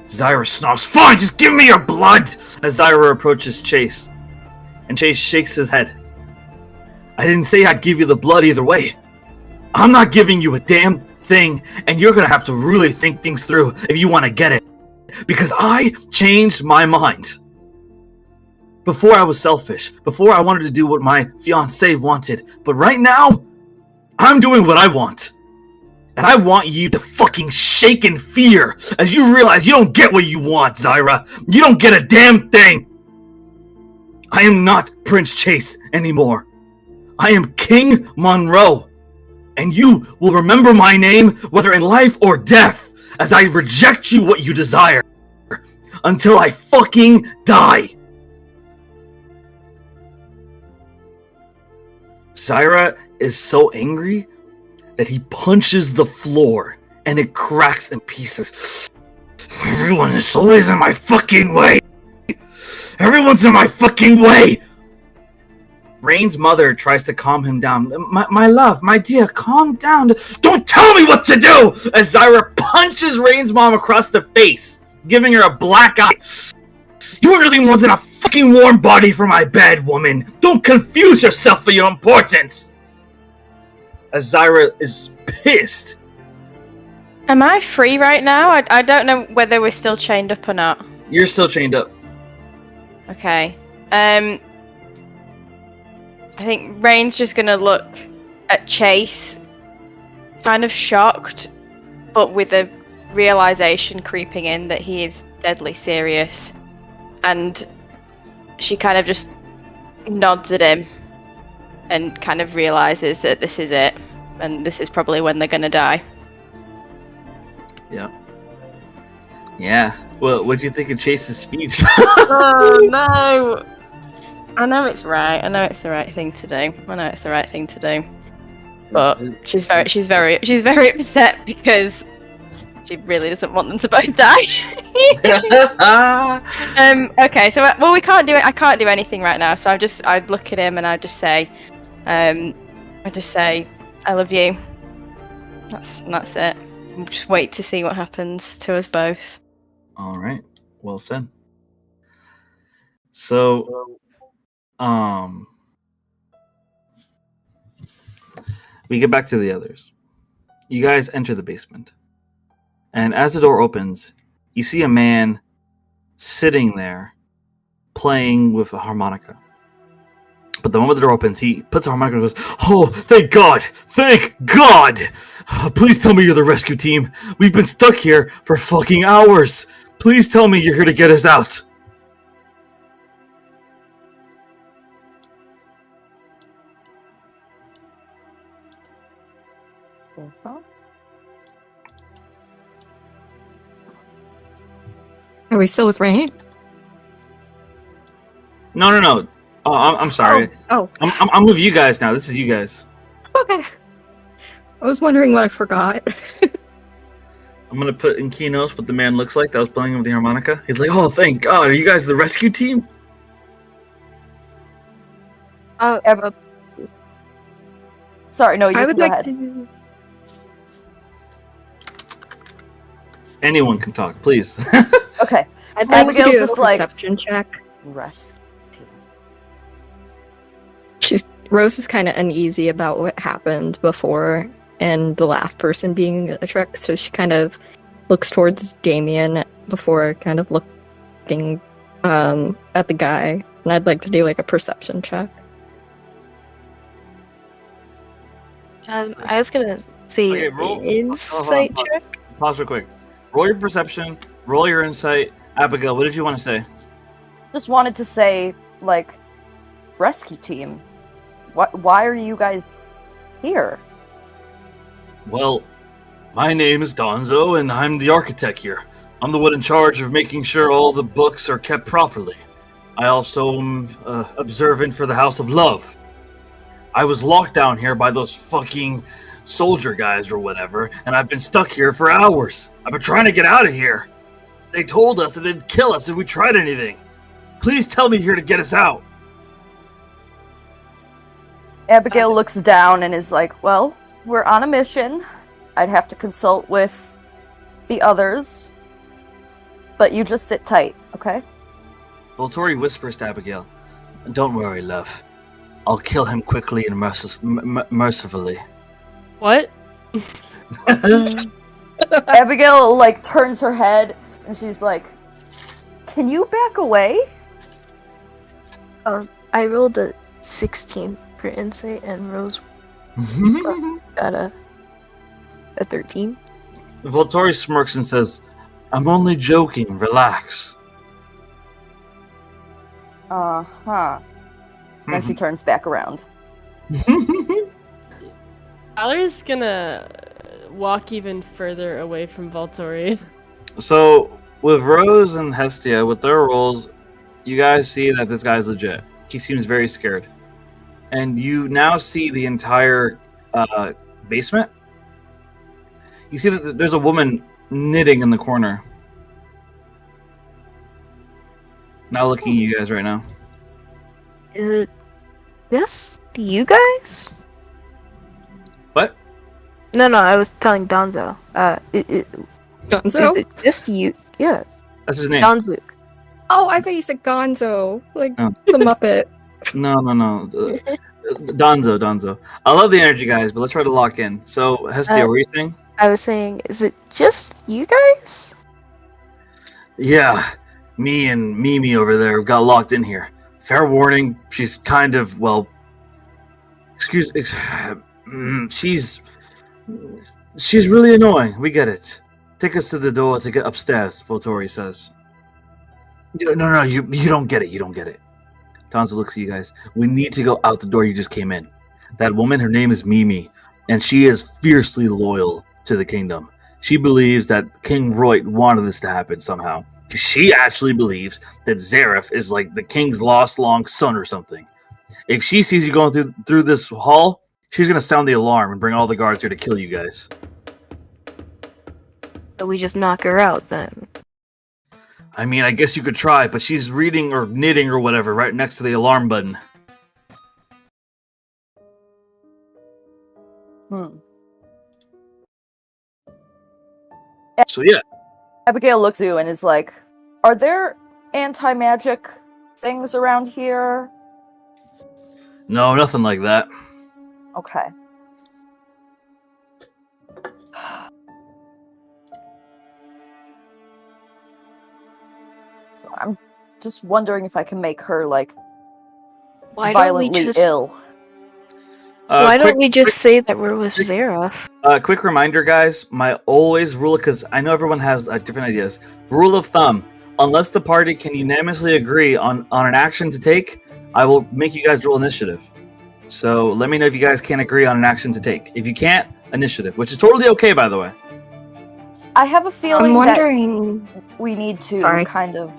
A: Zyra snarls, fine, just give me your blood, as Zyra approaches Chase. And Chase shakes his head. I didn't say I'd give you the blood either way. I'm not giving you a damn thing, and you're gonna have to really think things through if you want to get it. Because I changed my mind. Before I was selfish, before I wanted to do what my fiancé wanted, but right now, I'm doing what I want. And I want you to fucking shake in fear as you realize you don't get what you want, Zyra. You don't get a damn thing. I am not Prince Chase anymore. I am King Monroe. And you will remember my name, whether in life or death, as I reject you what you desire. Until I fucking die. Zyra is so angry that he punches the floor and it cracks in pieces. Everyone is always in my fucking way. Everyone's in my fucking way. Rain's mother tries to calm him down. My love, my dear, calm down. Don't tell me what to do! As Zyra punches Rain's mom across the face, giving her a black eye. You're really more than a fucking warm body for my bed, woman. Don't confuse yourself for your importance. As Zyra is pissed.
C: Am I free right now? I don't know whether we're still chained up or not.
A: You're still chained up.
C: Okay. I think Rain's just gonna look at Chase, kind of shocked, but with a realization creeping in that he is deadly serious. And she kind of just nods at him and kind of realizes that this is it, and this is probably when they're gonna die.
A: Yeah. Yeah. Well, what do you think of Chase's speech?
C: Oh no! I know it's right. I know it's the right thing to do. But she's very upset because she really doesn't want them to both die. Okay, so we can't do it. I can't do anything right now. So I'd look at him and I'd just say, I love you. That's it. We'll just wait to see what happens to us both.
A: All right. Well said. So, we get back to the others. You guys enter the basement. And as the door opens, you see a man sitting there playing with a harmonica. But the moment the door opens, he puts the harmonica and goes, "Oh, thank God! Thank God! Please tell me you're the rescue team. We've been stuck here for fucking hours. Please tell me you're here to get us out."
D: Are we still with Rain?
A: No. Oh, I'm sorry.
D: Oh.
A: I'm with you guys now. This is you guys.
D: Okay. I was wondering what I forgot.
A: I'm gonna put in keynotes what the man looks like that was playing with the harmonica. He's like, "Oh, thank God! Are you guys the rescue team?"
B: Sorry, no, you
D: I
B: can
D: would
B: go
D: like
B: ahead.
D: to.
A: Anyone can talk, please.
B: Okay.
D: I'd like to
B: Abigail's
D: do a
B: just like
D: perception check.
B: rescue team.
D: Rose is kind of uneasy about what happened before and the last person being a trick, so she kind of looks towards Damien before kind of looking at the guy. And I'd like to do like a perception check.
F: I was gonna say
A: Okay, roll-
F: insight
A: hold on.
F: check.
A: Pause real quick. Roll your perception. Roll your insight. Abigail, what did you want to say?
B: Just wanted to say, like, rescue team. Why are you guys here?
A: Well, my name is Donzo, and I'm the architect here. I'm the one in charge of making sure all the books are kept properly. I also am observant for the House of Love. I was locked down here by those fucking soldier guys or whatever, and I've been stuck here for hours. I've been trying to get out of here. They told us that they'd kill us if we tried anything. Please tell me here to get us out.
B: Abigail looks down and is like, well, we're on a mission. I'd have to consult with the others. But you just sit tight, okay?
A: Volturi whispers to Abigail, "Don't worry, love. I'll kill him quickly and mercifully."
E: What?
B: Abigail, like, turns her head and she's like, can you back away?
F: I rolled a 16 for insight, and Rose got a 13.
A: Volturi smirks and says, "I'm only joking. Relax."
B: Uh-huh. Then she turns back around.
E: Tyler's gonna walk even further away from Volturi.
A: So, with Rose and Hestia, with their roles, you guys see that this guy's legit. He seems very scared. And you now see the entire basement. You see that there's a woman knitting in the corner. Not looking at you guys right now.
F: Is it just you guys?
A: What?
F: No, I was telling Donzo.
D: Gonzo?
F: Is it just you? Yeah,
A: That's his name.
F: Donzo.
D: Oh, I thought you said Gonzo, like
A: Oh.
D: the Muppet.
A: No. Donzo. I love the energy, guys, but let's try to lock in. So, Hestia, what were you saying?
F: I was saying, is it just you guys?
A: Yeah, me and Mimi over there got locked in here. Fair warning, she's kind of, well, she's really annoying. We get it. Take us to the door to get upstairs, Volturi says. No, you don't get it. You don't get it. Donzo looks at you guys. We need to go out the door you just came in. That woman, her name is Mimi, and she is fiercely loyal to the kingdom. She believes that King Roit wanted this to happen somehow. She actually believes that Zareth is like the king's lost long son or something. If she sees you going through this hall, she's going to sound the alarm and bring all the guards here to kill you guys.
F: So we just knock her out then.
A: I mean, I guess you could try, but she's reading or knitting or whatever right next to the alarm button. So yeah.
B: Abigail looks at you and is like, are there anti-magic things around here?
A: No, nothing like that.
B: Okay. So I'm just wondering if I can make her, like, violently ill.
F: Why don't we just say that we're with Zareth?
A: Quick reminder, guys. My always rule, because I know everyone has different ideas. Rule of thumb: unless the party can unanimously agree on an action to take, I will make you guys roll initiative. So let me know if you guys can't agree on an action to take. If you can't, initiative, which is totally okay, by the way.
B: I have a feeling
D: I'm wondering.
B: that we need to
D: Sorry.
B: kind of.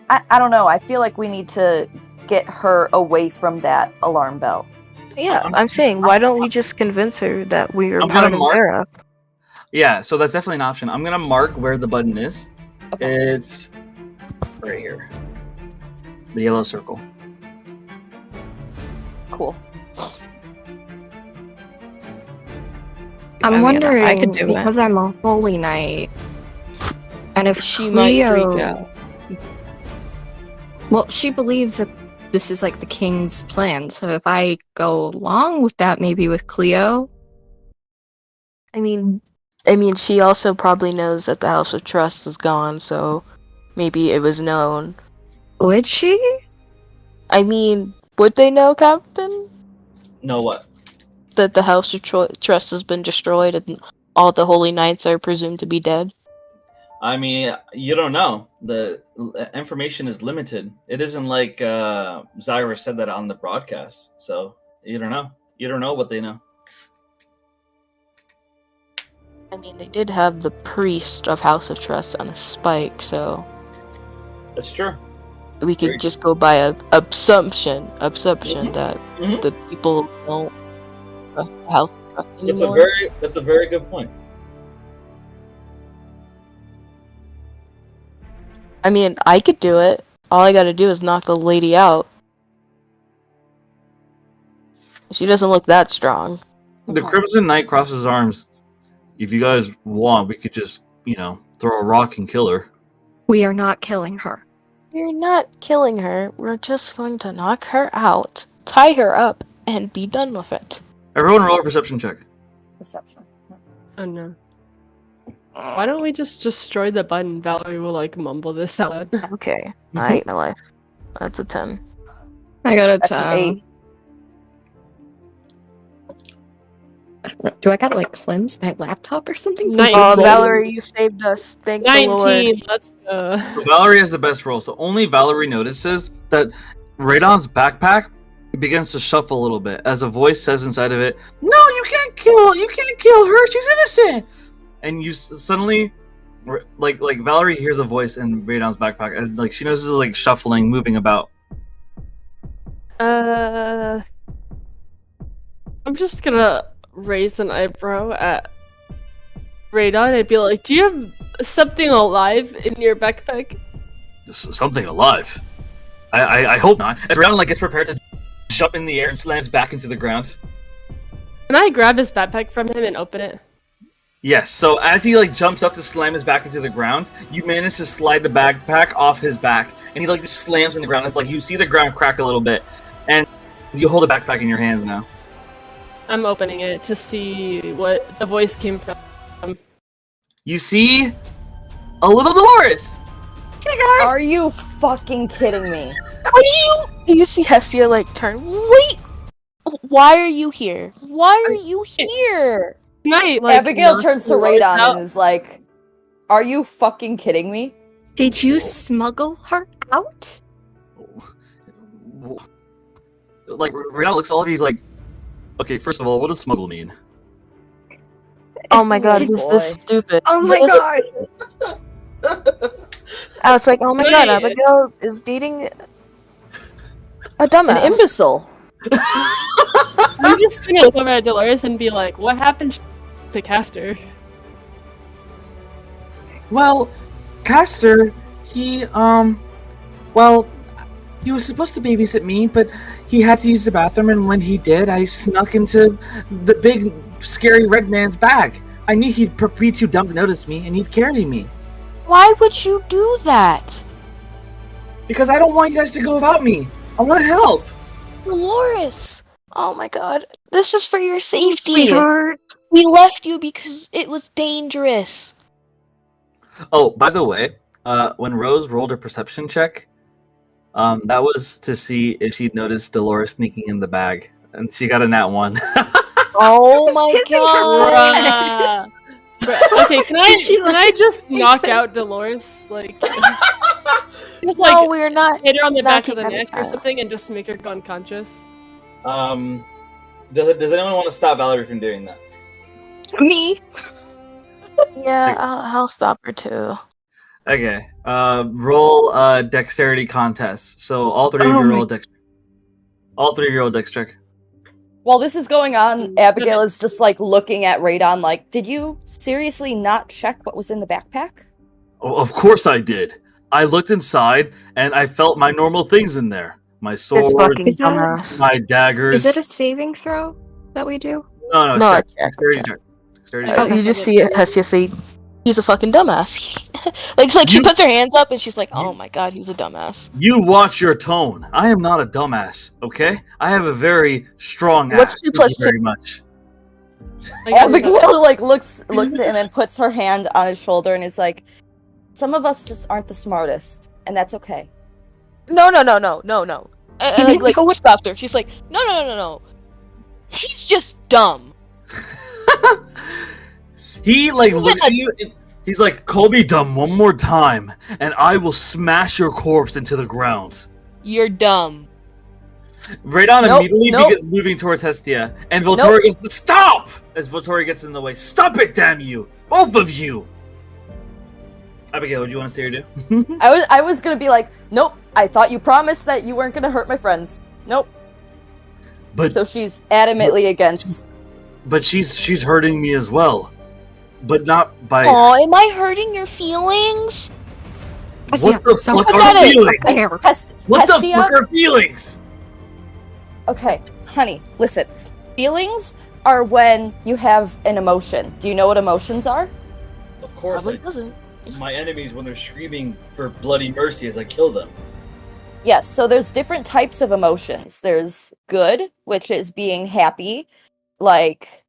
B: I don't know. I feel like we need to get her away from that alarm bell.
F: Yeah, I'm saying, why don't we just convince her that we are
G: I'm
F: part
G: gonna
F: of
G: mark-
F: Zara?
A: Yeah, so that's definitely an option. I'm gonna mark where the button is.
B: Okay.
A: It's right here. The yellow circle.
B: Cool.
D: I'm
F: I mean,
D: wondering
F: I could do it.
D: because I'm a holy knight, and if
F: She might freak
D: Cleo,
F: out.
D: well, she believes that this is like the king's plan. So if I go along with that, maybe with Cleo,
F: I mean, she also probably knows that the House of Trust is gone, so maybe it was known.
D: would she?
F: I mean, would they know, Captain?
G: Know what?
F: That the House of Trust has been destroyed and all the Holy Knights are presumed to be dead?
G: I mean, you don't know. The information is limited. It isn't like Zyra said that on the broadcast. So you don't know. You don't know what they know.
F: I mean, they did have the priest of House of Trust on a spike, so
G: That's true.
F: we could
G: Very-
F: just go by a assumption that
G: Mhm.
F: the people don't trust the House of Trust anymore.
G: That's a very good point.
F: I mean, I could do it. All I gotta do is knock the lady out. She doesn't look that strong.
A: The Crimson Knight crosses his arms. If you guys want, we could just, throw a rock and kill her.
D: We are not killing her.
F: We're not killing her. We're just going to knock her out, tie her up, and be done with it.
A: Everyone roll a perception check.
B: Perception.
E: Oh no. Why don't we just destroy the button? Valerie will like mumble this out.
F: Okay, I ain't no life. That's a 10.
D: I got a
B: That's an 8.
D: Do I gotta like cleanse my laptop or something?
E: 19.
F: Oh, Valerie, you saved us. Thank the Lord.
E: 19. Let's go.
A: So Valerie has the best roll. So only Valerie notices that Radon's backpack begins to shuffle a little bit as a voice says inside of it, "No, you can't kill her. She's innocent." And you suddenly, like Valerie hears a voice in Radon's backpack, and like she notices like shuffling, moving about.
E: I'm just gonna raise an eyebrow at Radon and be like, "Do you have something alive in your backpack?"
A: Something alive. I hope not. As Radon like gets prepared to jump in the air and slams back into the ground.
E: Can I grab his backpack from him and open it?
A: Yes, so as he like jumps up to slam his back into the ground, you manage to slide the backpack off his back, and he like just slams in the ground. It's like you see the ground crack a little bit, and you hold the backpack in your hands now.
E: I'm opening it to see what the voice came from.
A: You see a little Dolores! Hey guys!
B: Are you fucking kidding me?
F: What do you see Hestia like turn? Wait! Why are you here? Why are you here?
E: Night, like,
B: Abigail
E: knock
B: turns to
E: Dolores
B: Radon
E: out.
B: and is like, "Are you fucking kidding me?"
D: Did you smuggle her out?
A: Like, Radon looks at all of you, he's like, okay, first of all, what does smuggle mean?
F: Oh my god,
B: Did-
F: this
B: boy.
F: is stupid.
D: Oh my
F: This is-
D: god!
F: I was like, oh my god, Abigail is dating a
B: An
F: dumbass.
B: imbecile.
E: I'm just gonna look over at Dolores and be like, "What happened to Castor?"
A: Well, Castor, he was supposed to babysit me, but he had to use the bathroom, and when he did, I snuck into the big, scary red man's bag. I knew he'd be too dumb to notice me, and he'd carry me.
F: Why would you do that?
A: Because I don't want you guys to go without me. I want to help.
F: Dolores! Oh my god, this is for your safety.
D: Sweetheart.
F: We left you because it was dangerous.
A: Oh, by the way, when Rose rolled her perception check, that was to see if she'd noticed Dolores sneaking in the bag, and she got a nat 1.
F: Oh my god!
E: Bruh. Okay, can I just knock out Dolores? Like, just like
F: No, we're not.
E: hit her on the back of the
F: knocking
E: neck
F: out.
E: or something and just make her go unconscious.
G: Does anyone want to stop Valerie from doing that?
D: Me?
F: Yeah, I'll stop her too.
A: Okay. Roll dexterity contest. So all three of you roll dex. All three of you roll dex check.
B: While this is going on, Abigail is just like looking at Radon like, did you seriously not check what was in the backpack?
A: Oh, of course I did. I looked inside and I felt my normal things in there. My sword,
F: It's fucking
D: Is that-
F: dumbass.
A: my daggers.
D: Is it a saving throw that we do?
A: No,
F: No,
A: check.
F: check,
A: Dexterity
F: check.
A: check. Dexterity check.
F: You just see Hestia say, he's a fucking dumbass. like she puts her hands up and she's like, oh my god, he's a dumbass.
A: You watch your tone. I am not a dumbass, okay? I have a very strong
F: What's
A: ass.
F: 2
A: Thank
F: plus
A: you very much.
B: Abigail like looks at him and puts her hand on his shoulder and is like, some of us just aren't the smartest, and that's okay.
F: No. And like witch doctor, she's like, no. He's just dumb.
A: He like looks at you and he's like, call me dumb one more time, and I will smash your corpse into the ground.
F: You're dumb.
A: Radon
B: Nope,
A: immediately
B: nope.
A: begins moving towards Hestia, and Voltori goes, stop! As Voltori gets in the way. Stop it, damn you! Both of you! Abigail, what do you want to say or do?
B: I was gonna be like, nope, I thought you promised that you weren't gonna hurt my friends. Nope.
A: But
B: So she's adamantly against.
A: but she's hurting me as well. But not by
F: Aw, am I hurting your feelings?
A: what the
D: So-
A: fuck
F: Look
A: are
F: at it.
A: feelings?
D: There.
A: What the
B: Hestia?
A: fuck are feelings?
B: Okay, honey, listen. Feelings are when you have an emotion. Do you know what emotions are?
A: Of course,
F: Probably doesn't.
A: my enemies when they're screaming for bloody mercy as I kill them.
B: Yes, so there's different types of emotions. There's good, which is being happy, like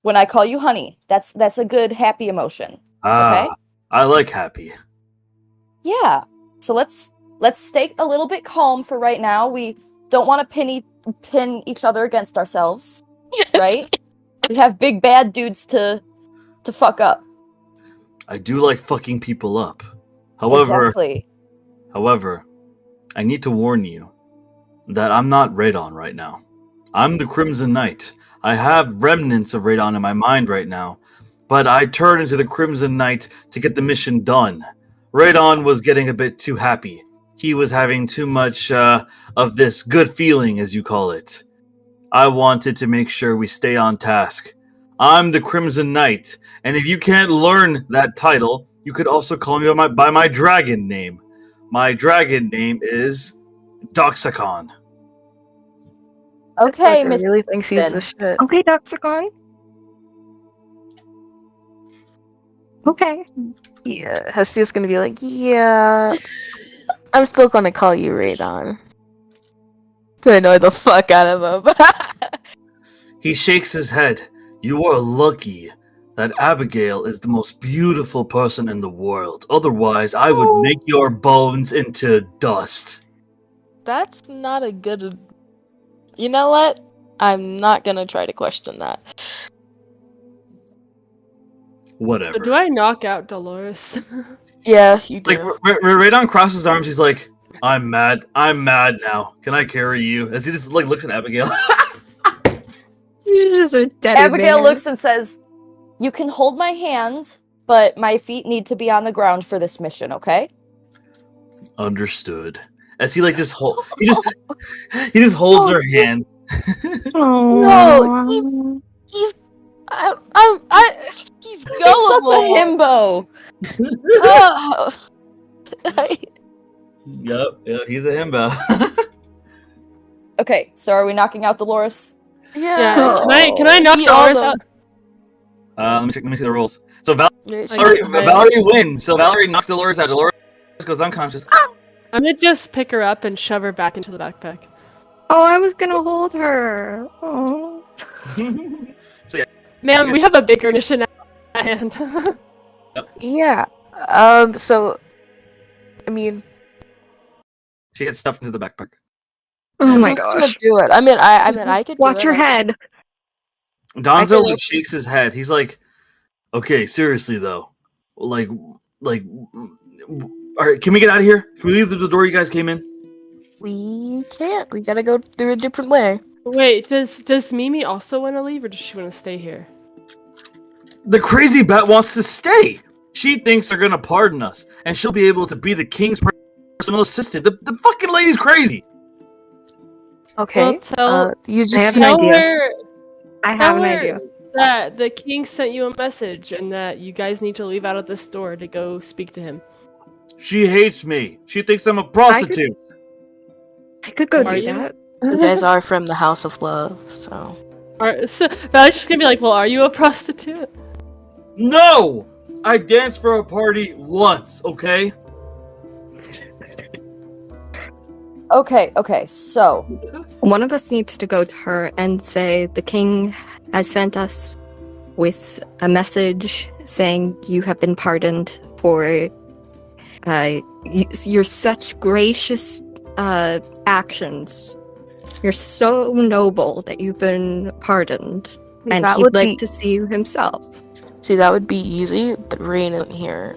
B: when I call you honey. That's a good happy emotion.
A: Ah,
B: Okay.
A: I like happy.
B: Yeah. So let's stay a little bit calm for right now. We don't want to pin each other against ourselves, right? We have big bad dudes to fuck up.
A: I do like fucking people up. However,
B: Exactly.
A: I need to warn you that I'm not Radon right now. I'm the Crimson Knight. I have remnants of Radon in my mind right now, but I turned into the Crimson Knight to get the mission done. Radon was getting a bit too happy. He was having too much of this good feeling, as you call it. I wanted to make sure we stay on task. I'm the Crimson Knight, and if you can't learn that title, you could also call me by my dragon name. My dragon name is Doxicon.
B: Okay,
F: He
B: Miss.
F: really thinks he's
B: Ben.
F: the shit.
D: Okay, Doxicon. Okay.
F: Yeah, Hestia's gonna be like, yeah, I'm still gonna call you Radon. To annoy the fuck out of him.
A: He shakes his head. You are lucky that Abigail is the most beautiful person in the world. Otherwise, I would make your bones into dust.
F: That's not a good... You know what? I'm not gonna try to question that.
A: Whatever.
E: So do I knock out Dolores?
F: Yeah, you do.
A: Like, Radon crosses his arms. He's like, I'm mad. I'm mad now. Can I carry you? As he just like looks at Abigail.
D: You're just a dead
B: Abigail
D: man.
B: looks and says, "You can hold my hand, but my feet need to be on the ground for this mission, okay?"
A: Understood. As he like just he just holds her hand.
F: No, he's he's
B: He's such a
F: gullible.
B: himbo.
F: Oh.
A: Yep, he's a himbo.
B: Okay, so are we knocking out Dolores?
E: Yeah. Can I knock
F: We all
E: Dolores
F: know.
E: out?
A: Let me see the rules. So
E: Okay.
A: Valerie wins. So Valerie knocks Dolores out. Dolores goes unconscious.
E: I'm gonna just pick her up and shove her back into the backpack.
D: Oh, I was gonna hold her. Oh.
A: So yeah,
E: Man, we have a bigger mission at hand.
F: Yeah. So, I mean,
A: she gets stuffed into the backpack.
D: Oh my
F: who's gonna
D: gosh.
F: do it? I mean, I could do
D: Watch
F: it.
D: your head.
A: Donzo
F: I
A: like shakes his head. He's like, "Okay, seriously though, like, all right, can we get out of here? Can we leave through the door you guys came in?"
F: We can't. We gotta go through a different way.
E: Wait, does Mimi also want to leave, or does she want to stay here?
A: The crazy bat wants to stay. She thinks they're gonna pardon us, and she'll be able to be the king's personal assistant. The fucking lady's crazy.
F: Okay.
E: Well,
F: you just
D: I have an
E: tell
D: idea.
E: her
D: I have
E: Tell
D: an
E: her
D: idea.
E: that the king sent you a message and that you guys need to leave out of this store to go speak to him.
A: She hates me. She thinks I'm a prostitute.
D: I could go
E: Are
D: do
E: you?
D: that.
F: You guys are from the House of Love, so.
E: So Valley's just gonna be like, well, are you a prostitute?
A: No! I danced for a party once, okay?
B: Okay, so
D: One of us needs to go to her and say the king has sent us with a message saying you have been pardoned for your such gracious actions. You're so noble that you've been pardoned, and
F: that
D: he'd
F: would
D: like
F: be-
D: to see you himself.
F: See, that would be easy. The Rain isn't here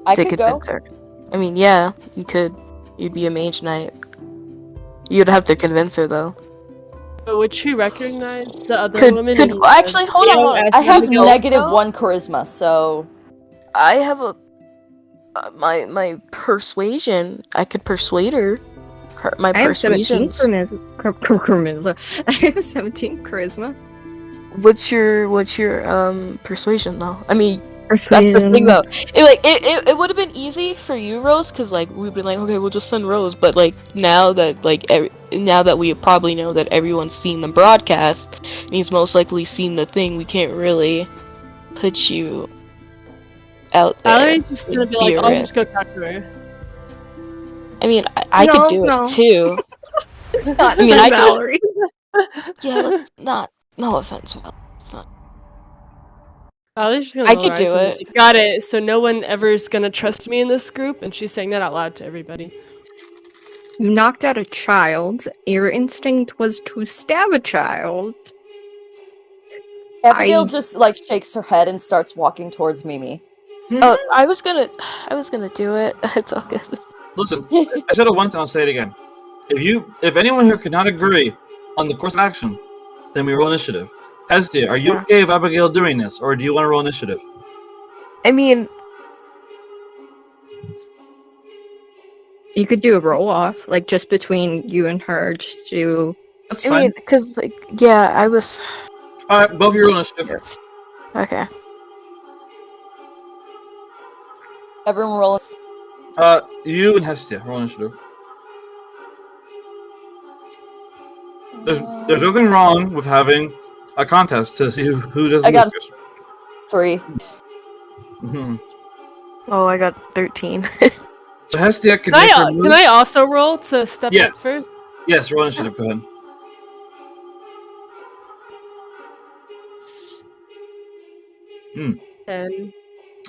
B: I
F: to
B: could go.
F: convince her. I mean, yeah, you could. You'd be a mage knight. You'd have to convince her, though.
E: But would she recognize the other
F: Could-
E: woman?
F: could-
E: in
F: actually, hold on,
E: video
F: hold on.
E: as
B: I have
E: Abigail?
B: -1 charisma, so
F: I have a my persuasion. I could persuade her. My
D: I have 17
F: persuasions.
D: charisma. I have 17 charisma.
F: What's your persuasion though? I mean, that's the
D: Persuasion.
F: thing though. It would have been easy for you, Rose, because like we'd been like, okay, we'll just send Rose. But like now that now that we probably know that everyone's seen the broadcast, and he's most likely seen the thing, we can't really put you out there.
E: Valerie's just gonna be like,
F: a
E: I'll just
F: risk.
E: go talk to her.
F: I mean, I
D: No,
F: could do
D: no.
F: it too.
D: It's not
F: I mean, I could-
D: Valerie.
F: Yeah, let's not. No offense, Val. It's not.
E: Valerie's just gonna
F: I
E: roll
F: could
E: her
F: do
E: eyes and
F: it.
E: be like, got it. So no one ever is gonna trust me in this group, and she's saying that out loud to everybody.
D: You knocked out a child. Your instinct was to stab a child.
B: Abigail
D: I-
B: just like shakes her head and starts walking towards Mimi.
F: Oh, I was gonna do it. It's all good.
A: Listen, I said it once and I'll say it again. If anyone here could not agree on the course of action, then we roll initiative. Hestia, are you okay with Abigail doing this, or do you want to roll initiative?
F: I mean,
D: You could do a roll off, like just between you and her, just to.
A: That's
F: I
A: fine.
F: mean, because like, yeah, I was.
A: Alright, both of you roll initiative.
F: Okay.
B: Everyone roll.
A: You and Hestia roll initiative. There's nothing wrong with having a contest to see who does
B: I got
A: the first.
B: 3.
A: Mhm.
F: Oh, I got 13.
A: So Hestia can
E: Can
A: make her move.
E: I also roll to step
A: Yes.
E: up first?
A: Yes, roll initiative. Go ahead.
E: And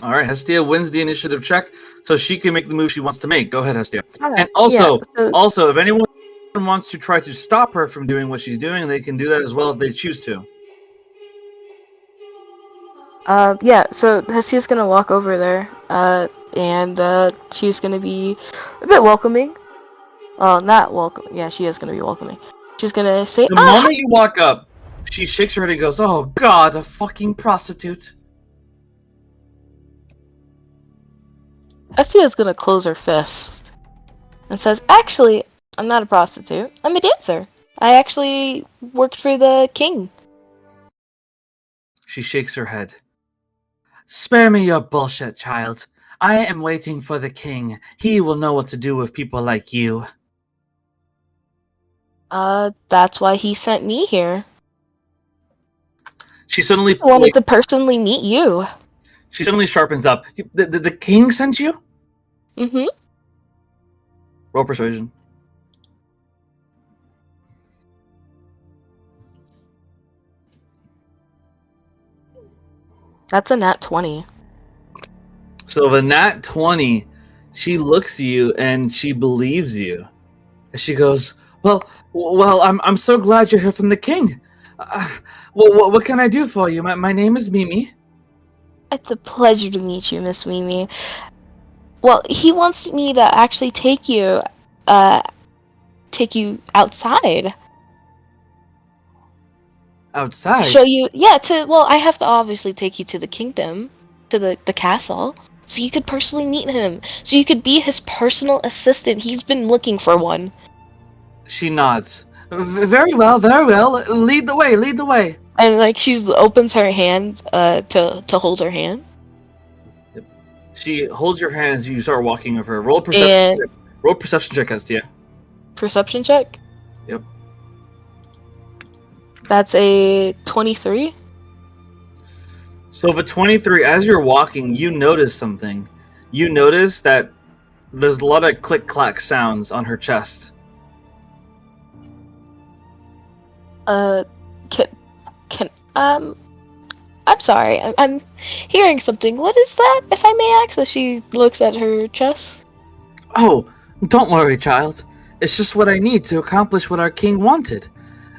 A: All right, Hestia wins the initiative check, so she can make the move she wants to make. Go ahead, Hestia.
F: Okay,
A: And also,
F: yeah, so-
A: also, if anyone wants to try to stop her from doing what she's doing, they can do that as well if they choose to.
F: Yeah, so Hestia's gonna walk over there, and she's gonna be a bit welcoming. Not welcome. Yeah, she is gonna be welcoming. She's gonna say,
A: The moment you walk up, she shakes her head and goes, "Oh God, a fucking prostitute!"
F: Hestia's gonna close her fist and says, "Actually, I'm not a prostitute. I'm a dancer. I actually worked for the king."
A: She shakes her head. Spare me your bullshit, child. I am waiting for the king. He will know what to do with people like you.
F: That's why he sent me here.
A: She suddenly
F: I wanted to personally meet you.
A: She suddenly sharpens up. The king sent you?
F: Mm-hmm.
A: Roll persuasion.
F: That's a nat 20.
A: So the nat 20, she looks at you and she believes you. And she goes, Well, I'm so glad you're here from the king. What can I do for you? My name is Mimi.
F: It's a pleasure to meet you, Miss Mimi. Well, he wants me to actually take you outside.
A: Outside?
F: Show you, yeah, well, I have to obviously take you to the kingdom, to the castle, so you could personally meet him, so you could be his personal assistant. He's been looking for one.
A: She nods. Very well, very well. Lead the way, lead the way.
F: And, like, she opens her hand, to hold her hand.
A: Yep. She holds your hand as you start walking with her. Roll a perception check. Roll a perception check, Hestia.
F: Perception check?
A: Yep.
F: That's a 23.
A: So of a 23, as you're walking, you notice something. You notice that there's a lot of click-clack sounds on her chest.
F: I'm sorry, I'm hearing something. What is that, if I may ask? As she looks at her chest.
A: Oh, don't worry, child. It's just what I need to accomplish what our king wanted.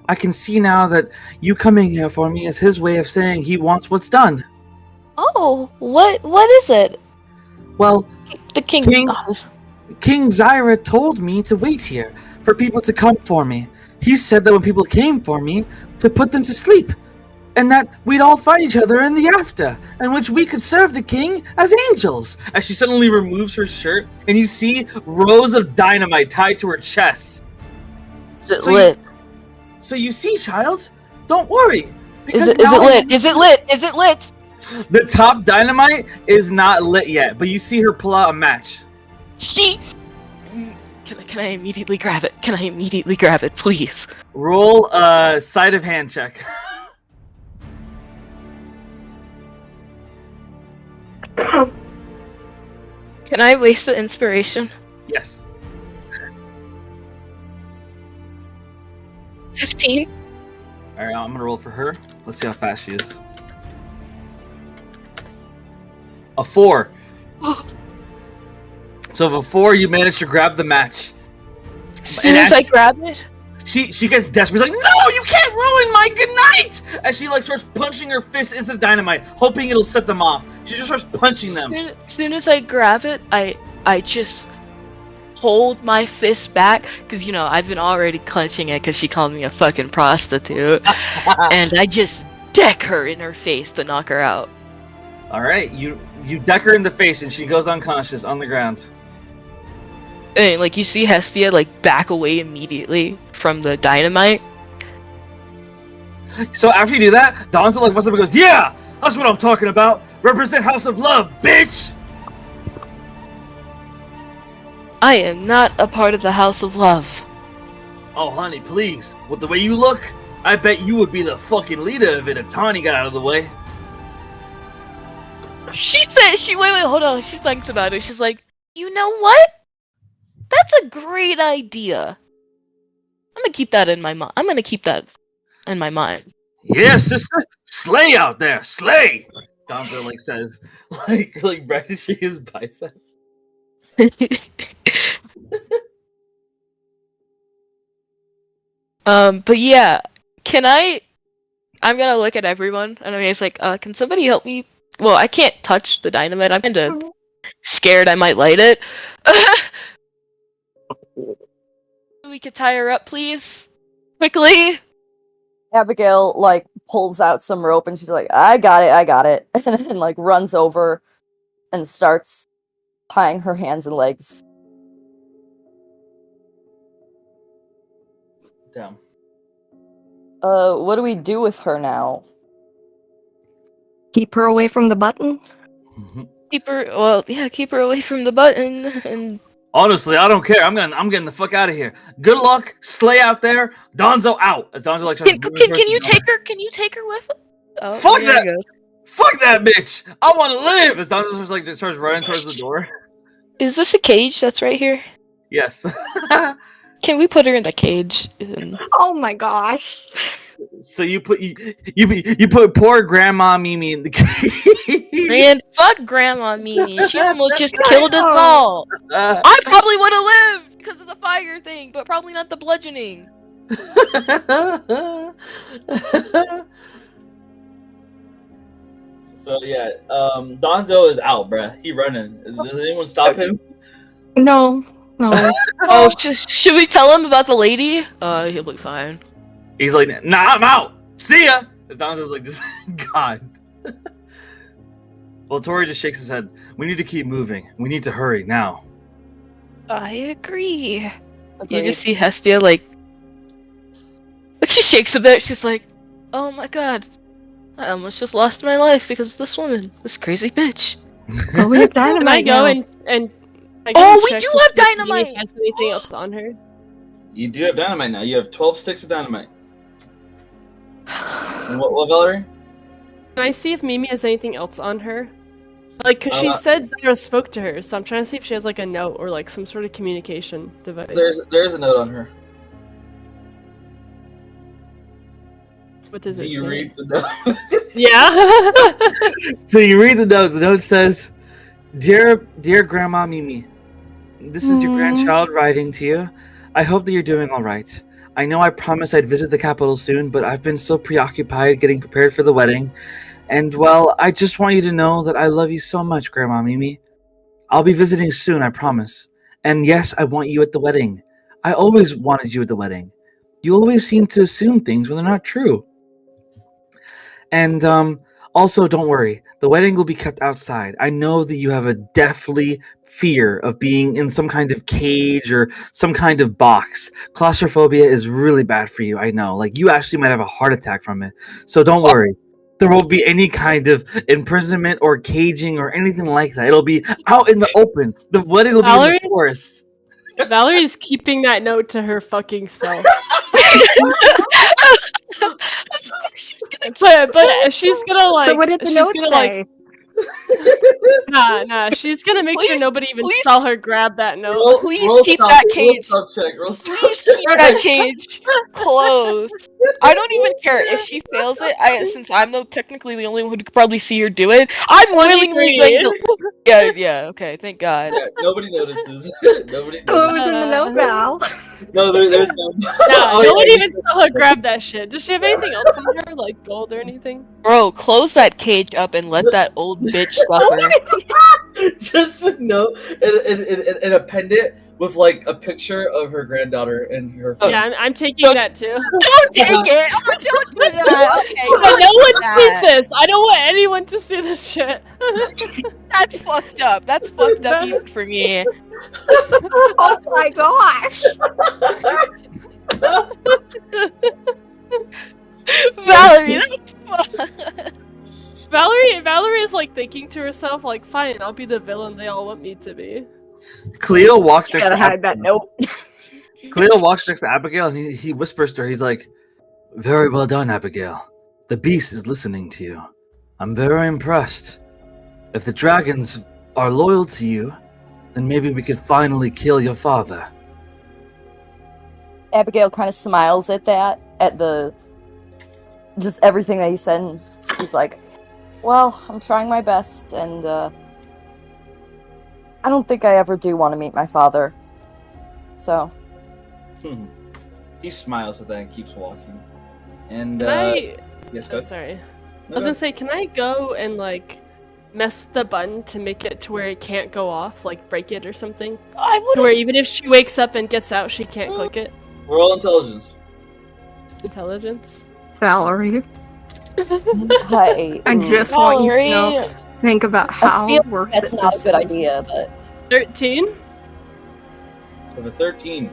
A: I can see now that you coming here for me is his way of saying he wants what's done.
F: Oh, what is it?
A: Well,
F: the king.
A: King Zyra told me to wait here for people to come for me. He said that when people came for me, to put them to sleep, and that we'd all find each other in the after, in which we could serve the king as angels. As she suddenly removes her shirt, and you see rows of dynamite tied to her chest.
F: Is it lit?
A: So you see, child, don't worry.
F: Is it lit? Is it lit? Is it lit?
A: The top dynamite is not lit yet, but you see her pull out a match.
F: Can I immediately grab it? Can I immediately grab it, please?
A: Roll a sleight of hand check.
F: Can I waste the inspiration?
A: Yes.
F: 15.
A: Alright, I'm gonna roll for her. Let's see how fast she is. A 4. So of a 4, you manage to grab the match.
F: As soon as I grab it,
A: she gets desperate. She's like, "No, you can't ruin my good night!" As she starts punching her fist into the dynamite, hoping it'll set them off. She just starts punching them.
F: As soon as I grab it, I just hold my fist back, because I've been already clenching it because she called me a fucking prostitute, and I just deck her in her face to knock her out.
A: All right, you deck her in the face, and she goes unconscious on the ground.
F: And you see Hestia back away immediately from the dynamite.
A: So after you do that, Donzo walks up and goes, "Yeah, that's what I'm talking about. Represent House of Love, bitch."
F: I am not a part of the House of Love.
A: Oh, honey, please. With the way you look, I bet you would be the fucking leader of it if Tawny got out of the way.
F: She said, wait, hold on. She thinks about it. She's like, you know what? That's a great idea. I'm gonna keep that in my mind.
A: Yeah, sister, slay out there, slay. Donzo says, brandishing his bicep.
F: But yeah, I'm gonna look at everyone, and it's can somebody help me? Well, I can't touch the dynamite. I'm kinda scared I might light it. We could tie her up, please? Quickly!
B: Abigail, pulls out some rope and she's like, I got it. And then, runs over and starts tying her hands and legs.
A: Damn.
B: What do we do with her now?
D: Keep her away from the button?
F: Keep her away from the button, and...
A: Honestly, I don't care. I'm getting the fuck out of here. Good luck, slay out there. Donzo out. As Donzo
F: can you take her? Can you take her with? Oh,
A: fuck that! Fuck that bitch! I want to live. As Donzo just starts running towards the door.
F: Is this a cage that's right here?
A: Yes.
F: Can we put her in the cage?
D: Oh my gosh!
A: So you put poor Grandma Mimi in the cage.
F: Man, fuck Grandma Mimi. She almost just killed us all. I probably would have lived because of the fire thing, but probably not the bludgeoning.
G: So yeah, Donzo is out, bruh. He running. Does anyone stop him?
D: No.
F: Oh, should we tell him about the lady? He'll be fine.
A: He's like, nah, I'm out. See ya! As Donzo's like, just God. Well, Tori just shakes his head. We need to keep moving. We need to hurry now.
F: I agree.
B: Agreed.
F: You just see Hestia like she shakes a bit. She's like, "Oh my god, I almost just lost my life because of this woman, this crazy bitch."
D: Oh, we have dynamite
E: Can I go
D: now.
E: and
F: Oh, we
E: check
F: do
E: to
F: have
E: see if Mimi
F: dynamite!
E: has anything else on her?
G: You do have dynamite now. You have 12 sticks of dynamite. And what, Valerie?
E: Can I see if Mimi has anything else on her? Like, cause she said Zyra spoke to her, so I'm trying to see if she has like a note or like some sort of communication device.
G: There's a note on her.
E: What does
G: Do
E: it
G: you
E: say?
G: read the note?
E: Yeah.
A: So you read the note. The note says, Dear Grandma Mimi, this is your grandchild writing to you. I hope that you're doing all right. I know I promised I'd visit the capital soon, but I've been so preoccupied getting prepared for the wedding. And, well, I just want you to know that I love you so much, Grandma Mimi. I'll be visiting soon, I promise. And yes, I want you at the wedding. I always wanted you at the wedding. You always seem to assume things when they're not true. And, also, don't worry. The wedding will be kept outside. I know that you have a deathly fear of being in some kind of cage or some kind of box. Claustrophobia is really bad for you, I know. Like, you actually might have a heart attack from it. So don't worry. There won't be any kind of imprisonment or caging or anything like that. It'll be out in the open. The wedding will be in
E: Valerie?
A: the forest.
E: Valerie's keeping that note to her fucking self. but she's gonna like.
D: So what did the
E: she's
D: note
E: gonna,
D: say?
E: Like, Nah. She's gonna make sure
F: Please-
E: nobody even
F: please-
E: saw her grab that note.
F: Please keep that cage.
G: Roll stealth check.
F: Please keep that cage closed. I don't even care if she fails it. Since I'm technically the only one who could probably see her do it, I'm willingly going to. Yeah. Okay, thank God.
G: Yeah, nobody notices. Nobody
D: Oh, it
G: notices.
D: was in the note now.
G: No, there's no.
E: Nah,
G: Oh,
E: no one
G: yeah,
E: even saw her grab that shit. Does she have anything else on her, like gold or anything?
F: Bro, close that cage up and let that old bitch suffer.
G: Just a note and append it with like a picture of her granddaughter and her.
E: Yeah, I'm taking that too.
F: Don't take it! Oh, don't do that! Okay,
E: But no one
F: that.
E: sees this. I don't want anyone to see this shit.
F: That's fucked up. That's fucked up even for me.
D: Oh my gosh!
F: Valerie, that's fucked.
E: Valerie is like thinking to herself, like, fine, I'll be the villain they all want me to be.
A: Cleo walks next
D: Gotta
A: to
D: hide that note.
A: Cleo walks next to Abigail and he whispers to her, he's like, Very well done, Abigail. The beast is listening to you. I'm very impressed. If the dragons are loyal to you, then maybe we could finally kill your father.
B: Abigail kind of smiles at that, at the just everything that he said, and she's like, "Well, I'm trying my best, and I don't think I ever do want to meet my father." So,
G: He smiles at that and keeps walking. And
E: Can I?
G: yes, go
E: Oh,
G: ahead.
E: sorry.
G: No,
E: I was
G: go
E: gonna say, can I go and like mess with the button to make it to where it can't go off, like break it or something?
F: I
E: To
F: would.
E: where even if she wakes up and gets out, she can't click it.
G: Roll intelligence.
E: Intelligence.
D: Valerie,
B: I
D: just want you to know. Think about
B: I
D: how
B: feel
D: worth
B: that's
D: it
B: not
D: this
B: a good
D: is.
B: idea, but
E: 13.
G: With a 13,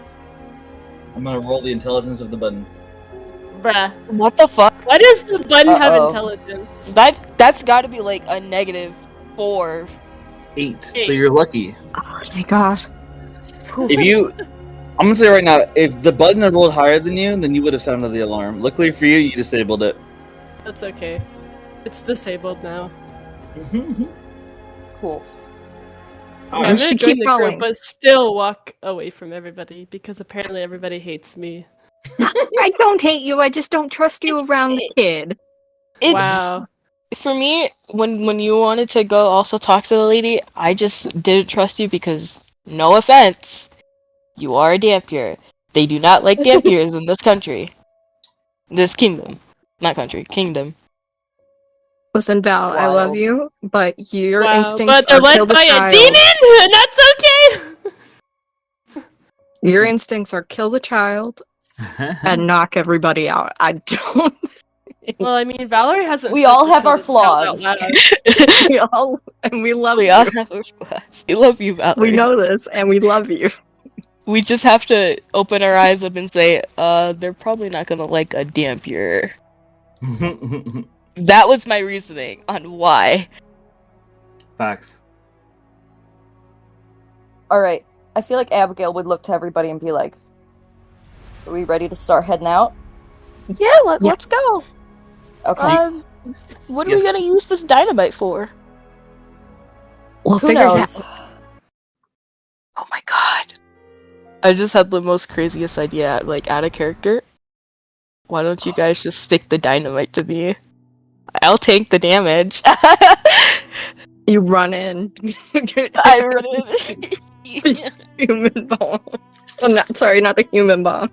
G: I'm gonna roll the intelligence of the button.
E: Bruh.
F: What the fuck?
E: Why does the button have
B: Uh-oh.
E: intelligence?
F: That's got to be like a -4.
A: 8. So you're lucky.
D: Oh my god.
A: If you, I'm gonna say right now, if the button had rolled higher than you, then you would have sounded the alarm. Luckily for you, you disabled it.
E: That's okay. It's disabled now.
B: cool.
E: I'm
D: We
E: gonna
D: should
E: join
D: keep
E: the
D: going.
E: group, but still walk away from everybody because apparently everybody hates me.
D: I don't hate you, I just don't trust you around the kid.
F: It's,
E: Wow.
F: For me, when you wanted to go also talk to the lady, I just didn't trust you because, no offense, you are a Dampier. They do not like Dampiers in this country. This kingdom. Not country, kingdom.
D: Listen, Val, I love
B: Wild.
D: you, but your
E: Wow,
D: instincts
E: but they're
D: are
E: led
D: kill the
E: by a
D: child.
E: demon, and that's okay.
D: Your instincts are kill the child and knock everybody out. I don't.
E: Well, I mean, Valerie hasn't.
B: We
E: said
B: all
E: the
B: have our
E: truth out
B: flaws.
E: loud.
D: we love
F: We
D: you.
F: all have our flaws. We love you, Valerie.
D: We know this, and we love you.
F: We just have to open our eyes up and say, they're probably not gonna like a dampier. That was my reasoning on why.
A: Facts.
B: Alright, I feel like Abigail would look to everybody and be like, are we ready to start heading out?
F: Yeah, let's go.
B: Okay.
F: What are we gonna use this dynamite for?
D: We'll
B: Who
D: figure it
B: knows?
D: out.
F: Oh my god. I just had the most craziest idea, like, out of character. Why don't you guys just stick the dynamite to me? I'll take the damage.
D: You run in.
F: I run in.
D: Human bomb. Oh, sorry, not a human bomb.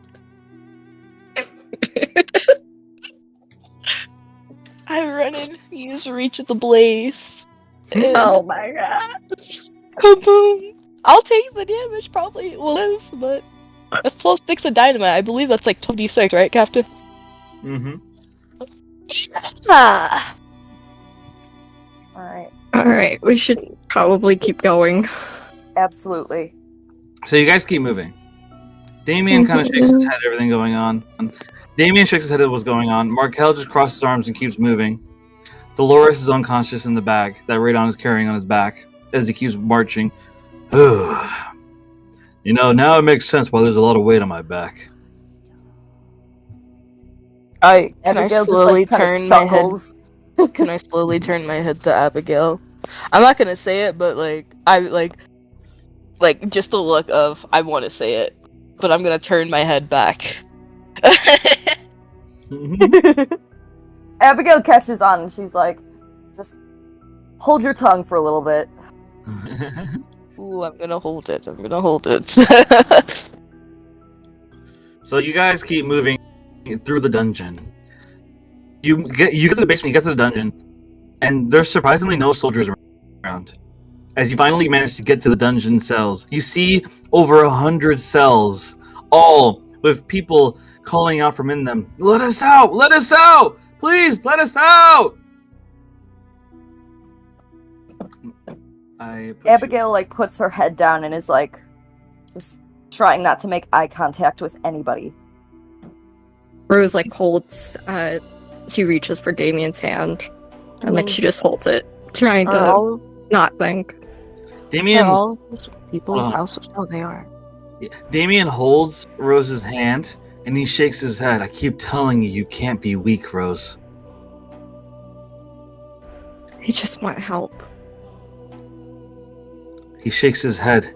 F: I run in, use reach of the blaze.
D: Oh my god.
F: Kaboom! I'll take the damage, probably will live, but that's 12 sticks of dynamite. I believe that's like 26, right, Captain?
A: Mm-hmm.
F: Ah.
B: Alright.
D: Alright, we should probably keep going.
B: Absolutely.
A: So you guys keep moving. Damien kind of shakes his head at everything going on. Damien shakes his head at what's going on. Markel just crosses his arms and keeps moving. Dolores is unconscious in the bag that Radon is carrying on his back as he keeps marching. You know, now it makes sense why there's a lot of weight on my back.
F: Can I
B: Abigail
F: slowly
B: just, like, kinda
F: turn my head?
B: chuckles.
F: Can I slowly turn my head to Abigail? I'm not gonna say it, but I just the look of I want to say it, but I'm gonna turn my head back.
B: Abigail catches on and she's like, just hold your tongue for a little bit.
F: Ooh, I'm gonna hold it. I'm gonna hold it.
A: So you guys keep moving through the dungeon. You get to the basement, you get to the dungeon, and there's surprisingly no soldiers around. As you finally manage to get to the dungeon cells, you see over 100 cells, all with people calling out from in them, "Let us out! Let us out! Please, let us out!"
B: Abigail, like, puts her head down and is, like, just trying not to make eye contact with anybody.
D: Rose, like, holds, she reaches for Damien's hand, and, like, she just holds it, trying to not think.
A: Damien,
F: all these people they are.
A: Damien holds Rose's hand, and he shakes his head. I keep telling you, you can't be weak, Rose.
D: He just want help.
A: He shakes his head.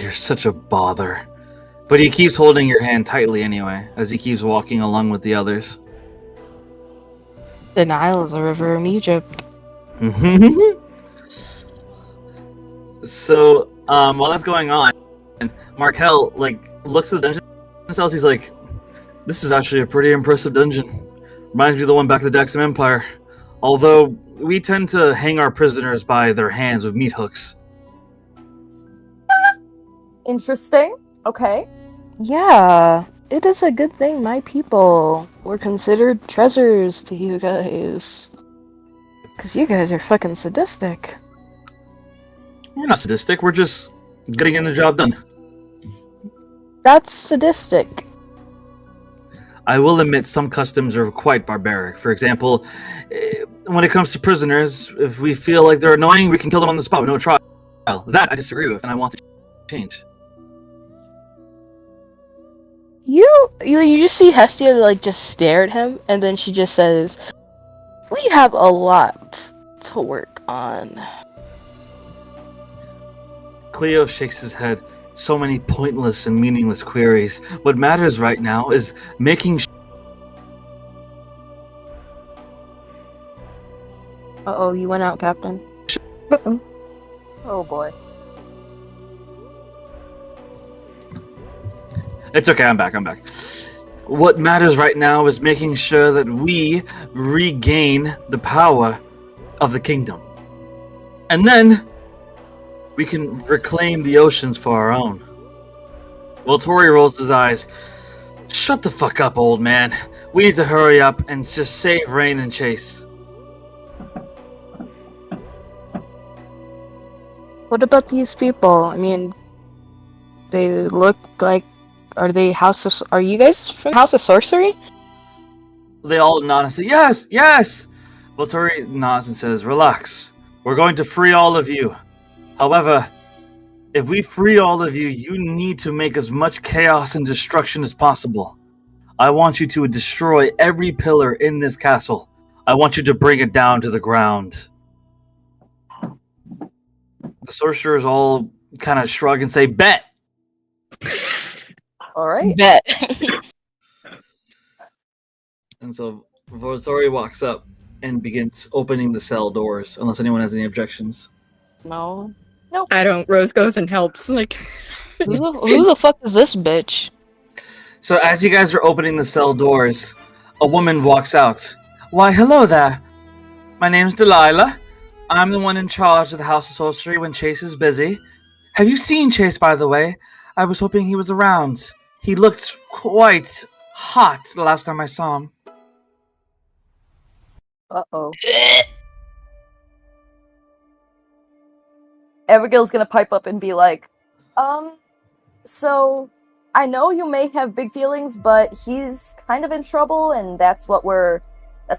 A: You're such a bother. But he keeps holding your hand tightly anyway, as he keeps walking along with the others.
F: The Nile is a river in Egypt.
A: So, while that's going on, Markel, like, looks at the dungeon cells, he's like, this is actually a pretty impressive dungeon. Reminds me of the one back at the Daxam Empire. Although, we tend to hang our prisoners by their hands with meat hooks.
B: Interesting. Okay.
F: Yeah, it is a good thing my people were considered treasures to you guys. Because you guys are fucking sadistic.
A: We're not sadistic, we're just getting the job done.
F: That's sadistic.
A: I will admit some customs are quite barbaric. For example, when it comes to prisoners, if we feel like they're annoying, we can kill them on the spot with no trial. That I disagree with, and I want to change.
F: You just see Hestia, like, just stare at him, and then she just says, we have a lot to work on.
A: Cleo shakes his head. So many pointless and meaningless queries. What matters right now is making
F: Uh-oh, you went out, Captain.
B: Oh boy.
A: It's okay, I'm back. What matters right now is making sure that we regain the power of the kingdom. And then we can reclaim the oceans for our own. Well, Tori rolls his eyes. Shut the fuck up, old man. We need to hurry up and just save Rain and Chase.
F: What about these people? I mean, they look like... Are you guys from House of Sorcery?
A: They all nod and say, yes, yes! Volturi nods and says, relax. We're going to free all of you. However, if we free all of you, you need to make as much chaos and destruction as possible. I want you to destroy every pillar in this castle. I want you to bring it down to the ground. The sorcerers all kind of shrug and say, bet!
B: All right.
F: Bet.
A: And so Volturi walks up and begins opening the cell doors, unless anyone has any objections.
F: No.
D: I don't. Rose goes and helps. Like,
F: Who the fuck is this bitch?
A: So as you guys are opening the cell doors, a woman walks out. Why, hello there. My name's Delilah. I'm the one in charge of the House of Sorcery when Chase is busy. Have you seen Chase, by the way? I was hoping he was around. He looked quite hot the last time I saw him.
B: Uh-oh. Abigail's gonna pipe up and be like, so I know you may have big feelings, but he's kind of in trouble, and that's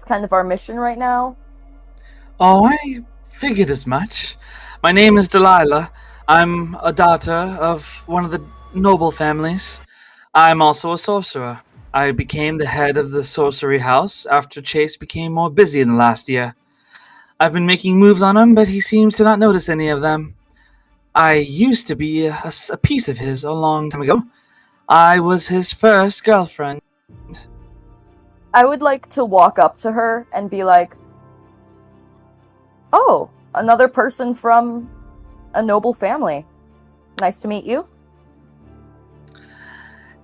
B: kind of our mission right now.
A: Oh, I figured as much. My name is Delilah. I'm a daughter of one of the noble families. I'm also a sorcerer. I became the head of the sorcery house after Chase became more busy in the last year. I've been making moves on him, but he seems to not notice any of them. I used to be a piece of his a long time ago. I was his first girlfriend.
B: I would like to walk up to her and be like, oh, another person from a noble family. Nice to meet you.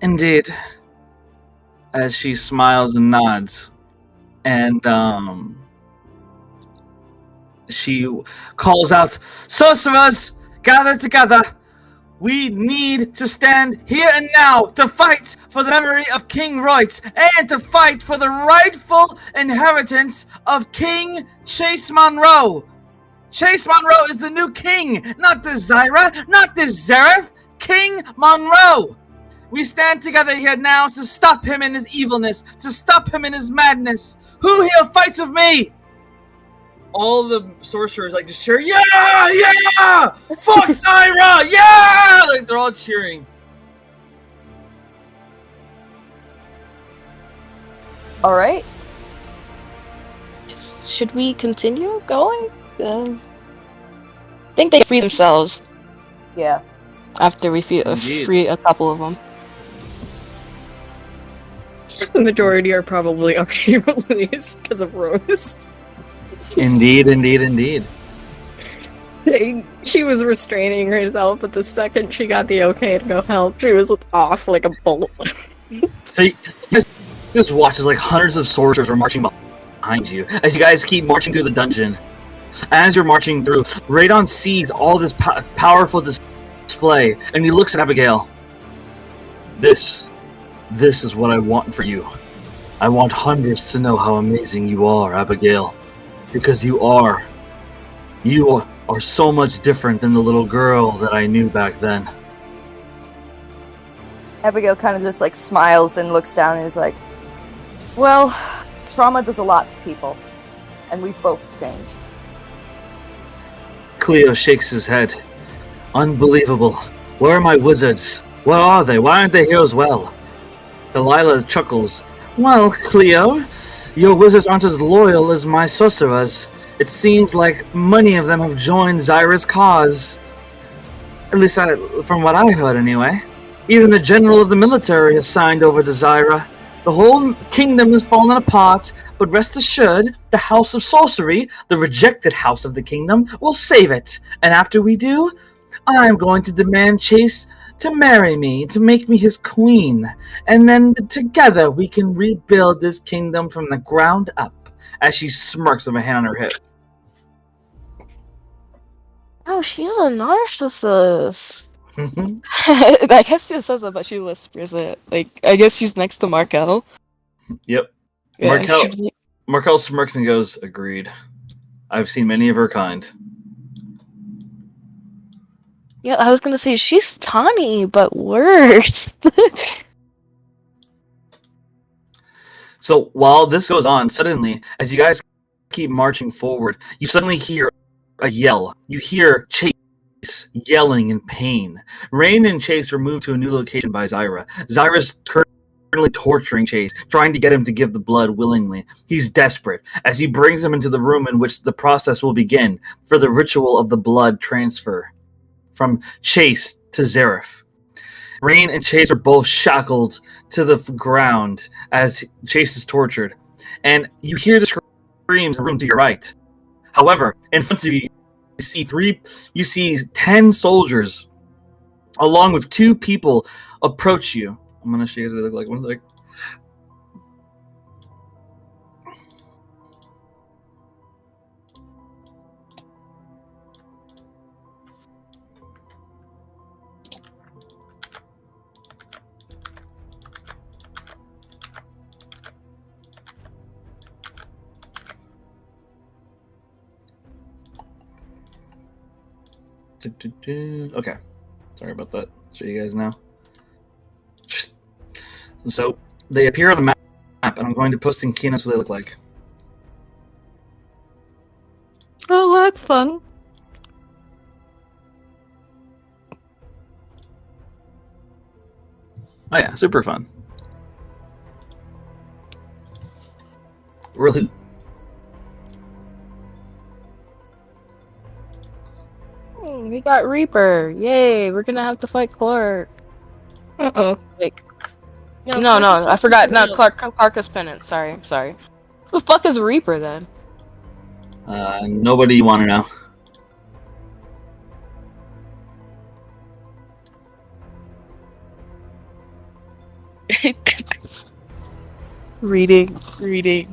A: Indeed. As she smiles and nods. And, she calls out, sorcerers, gather together. We need to stand here and now to fight for the memory of King Royce and to fight for the rightful inheritance of King Chase Monroe. Chase Monroe is the new king, not Desira, not Desireth, King Monroe. We stand together here now to stop him in his evilness, to stop him in his madness. Who here fights with me? All the sorcerers like just cheer, yeah, yeah! Fuck Zyra, yeah! Like they're all cheering.
B: All right.
F: Should we continue going? I think they free themselves
B: Yeah.
F: after we free a couple of them.
D: the majority are probably okay released because of Rose.
A: Indeed, indeed, indeed.
D: She was restraining herself, but the second she got the okay to go help, she was off like a bolt.
A: So you guys just watch as like hundreds of sorcerers are marching behind you as you guys keep marching through the dungeon. As you're marching through, Radon sees all this powerful display, and he looks at Abigail. This is what I want for you. I want hundreds to know how amazing you are, Abigail. Because you are so much different than the little girl that I knew back then.
B: Abigail kind of just like smiles and looks down and is like, well, trauma does a lot to people, and we've both changed.
A: Cleo shakes his head. Unbelievable. Where are my wizards? Where are they? Why aren't they here as well? Delilah chuckles. Well, Cleo, your wizards aren't as loyal as my sorcerers. It seems like many of them have joined Zyra's cause. At least from what I heard anyway. Even the general of the military has signed over to Zyra. The whole kingdom has fallen apart, but rest assured, the House of Sorcery, the rejected house of the kingdom, will save it. And after we do, I'm going to demand Chase to marry me, to make me his queen. And then together we can rebuild this kingdom from the ground up. As she smirks with a hand on her hip.
F: Oh, she's a narcissist. I guess she says that, but she whispers it. Like, I guess she's next to Markel.
G: Yep.
F: Yeah,
G: Markel smirks and goes, "Agreed. I've seen many of her kind."
F: Yeah, I was gonna say she's tawny, but worse.
A: So while this goes on, suddenly, as you guys keep marching forward, you suddenly hear a yell. You hear Chase yelling in pain. Rain and Chase are moved to a new location by Zyra. Zyra's currently torturing Chase, trying to get him to give the blood willingly. He's desperate, as he brings him into the room in which the process will begin for the ritual of the blood transfer from Chase to Zareth. Rain and Chase are both shackled to the ground as Chase is tortured, and you hear the screams in the room to your right. However, in front of you, you see 10 soldiers, along with 2 people, approach you. I'm gonna show you what they look like. 1 sec. Okay, sorry about that. Show you guys now. So they appear on the map, and I'm going to post in keynotes what they look like.
D: Oh, well, that's fun.
A: Oh yeah, super fun. Really.
F: We got Reaper! Yay! We're gonna have to fight Clark.
D: Uh-oh.
F: Like, no, I forgot. No, Clark is Penance. Sorry. Who the fuck is Reaper then?
A: Nobody you want to know.
F: reading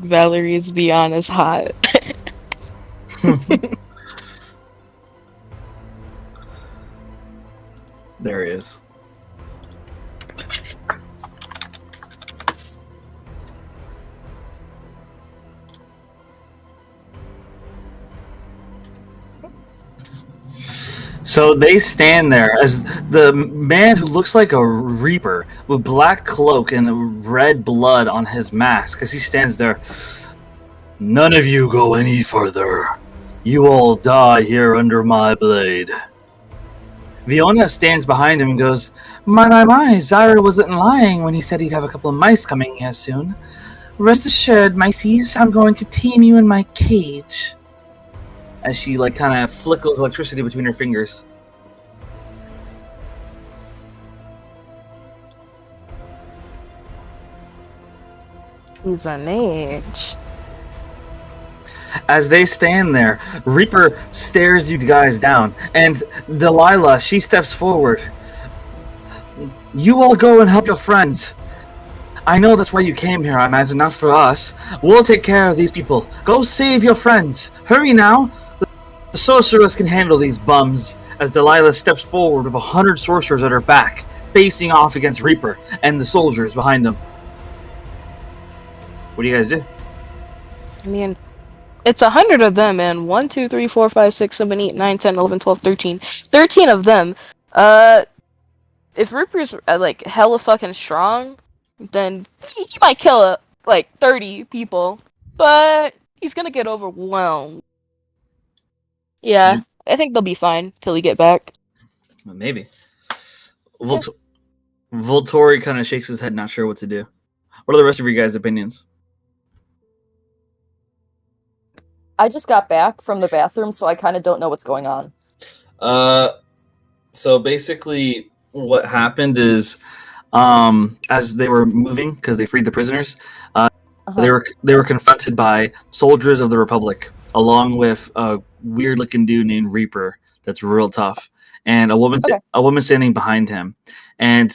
F: Valerie's Beyond is hot.
A: There he is. So they stand there as the man who looks like a reaper with black cloak and red blood on his mask, as he stands there. None of you go any further. You all die here under my blade. Fiona stands behind him and goes, My, Zyra wasn't lying when he said he'd have a couple of mice coming here soon. Rest assured, mices, I'm going to tame you in my cage. As she, kind of flickles electricity between her fingers.
F: Who's an age?
A: As they stand there, Reaper stares you guys down, and Delilah, she steps forward. You all go and help your friends. I know that's why you came here, I imagine, not for us. We'll take care of these people. Go save your friends. Hurry now. The sorceress can handle these bums. As Delilah steps forward with 100 sorcerers at her back, facing off against Reaper and the soldiers behind them. What do you guys do?
F: I mean, it's 100 of them, and 1, 2, 3, 4, 5, 6, 7, 8, 9, 10, 11, 12, 13. 13 of them. If Reaper's hella fucking strong, then he might kill 30 people, but he's gonna get overwhelmed. Yeah, I think they'll be fine till we get back.
A: Maybe. Voltori kind of shakes his head, not sure what to do. What are the rest of your guys' opinions?
B: I just got back from the bathroom, so I kind of don't know what's going on.
A: So basically, what happened is, as they were moving, because they freed the prisoners, they were confronted by soldiers of the Republic, along with a weird-looking dude named Reaper that's real tough, and a woman standing behind him. And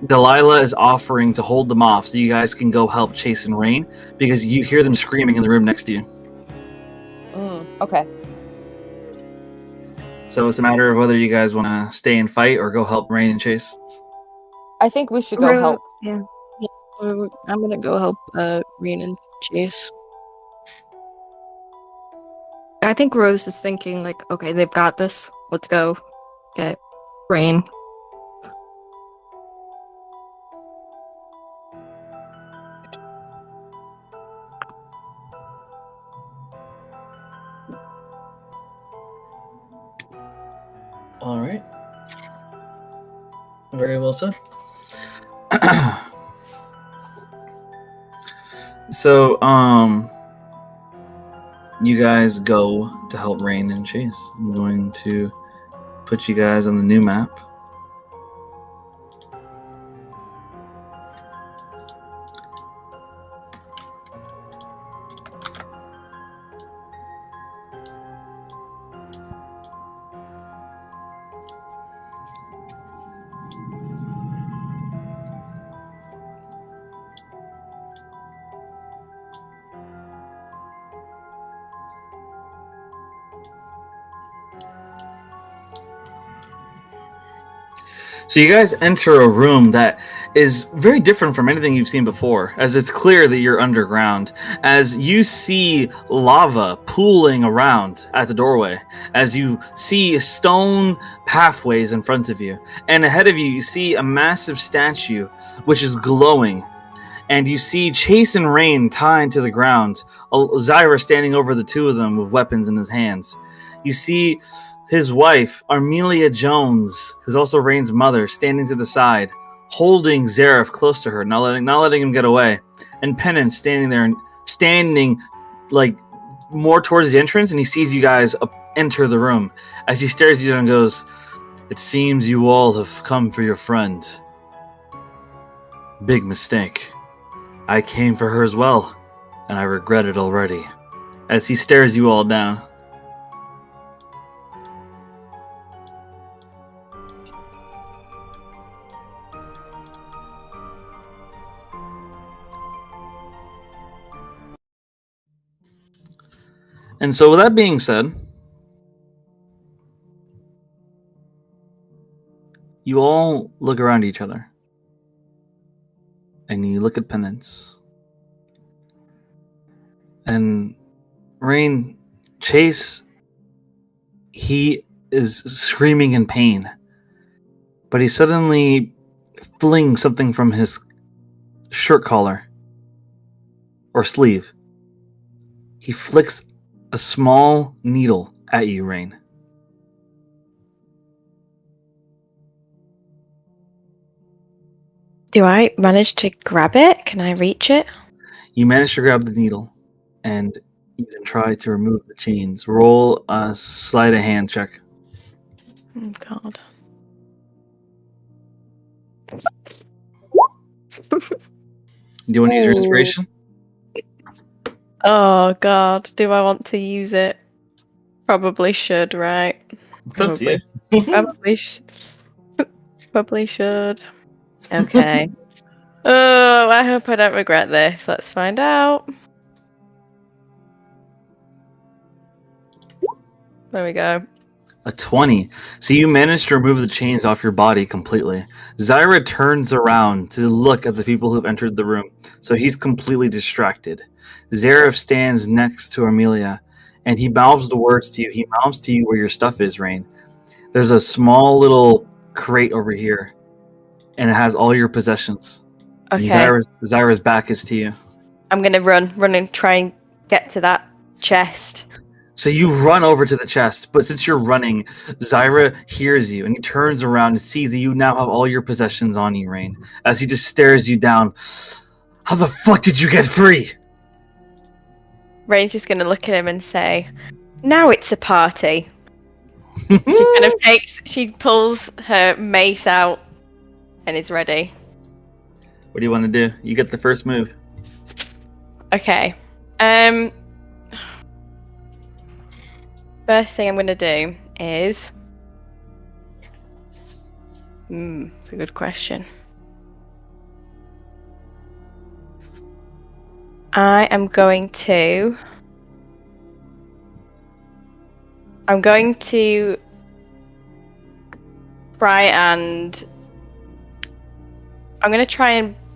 A: Delilah is offering to hold them off so you guys can go help Chase and Rain, because you hear them screaming in the room next to you.
B: Okay.
A: So it's a matter of whether you guys want to stay and fight or go help Rain and Chase.
B: I think we should go help.
D: Yeah. I'm gonna go help Rain and Chase. I think Rose is thinking like, okay, they've got this. Let's go get Rain.
G: All right. Very well said.
A: So, you guys go to help Rain and Chase. I'm going to put you guys on the new map. So you guys enter a room that is very different from anything you've seen before, as it's clear that you're underground, as you see lava pooling around at the doorway, as you see stone pathways in front of you, and ahead of you you see a massive statue which is glowing, and you see Chase and Rain tied to the ground, Zyra standing over the two of them with weapons in his hands. You see his wife, Armelia Jones, who's also Rain's mother, standing to the side, holding Zareth close to her, not letting him get away. And Penance standing there, and standing like more towards the entrance, and he sees you guys enter the room. As he stares at you and goes, "It seems you all have come for your friend. Big mistake. I came for her as well, and I regret it already." As he stares you all down. And so with that being said, you all look around each other. And you look at Penance. And Rain, Chase, he is screaming in pain. But he suddenly flings something from his shirt collar or sleeve. He flicks a small needle at you, Rain.
C: Do I manage to grab it? Can I reach it?
A: You manage to grab the needle, and you can try to remove the chains. Roll a sleight of hand check.
C: Oh, God.
A: Do you want to use your inspiration?
C: Oh, God. Do I want to use it? Probably should, right?
G: It's up to you.
C: Probably should. Okay. Oh, I hope I don't regret this. Let's find out. There we go.
A: A 20. So you managed to remove the chains off your body completely. Zyra turns around to look at the people who've entered the room, so he's completely distracted. Zareth stands next to Amelia, and he mouths the words to you. He mouths to you where your stuff is, Rain. There's a small little crate over here, and it has all your possessions.
C: Okay.
A: Zyra's back is to you.
C: I'm gonna run and try and get to that chest.
A: So you run over to the chest, but since you're running, Zyra hears you, and he turns around and sees that you now have all your possessions on you, Rain, as he just stares you down. How the fuck did you get free?
C: Rain's just gonna look at him and say, "Now it's a party." She pulls her mace out and is ready.
A: What do you want to do? You get the first move.
C: Okay. First thing I'm gonna do is it's a good question. I'm going to try and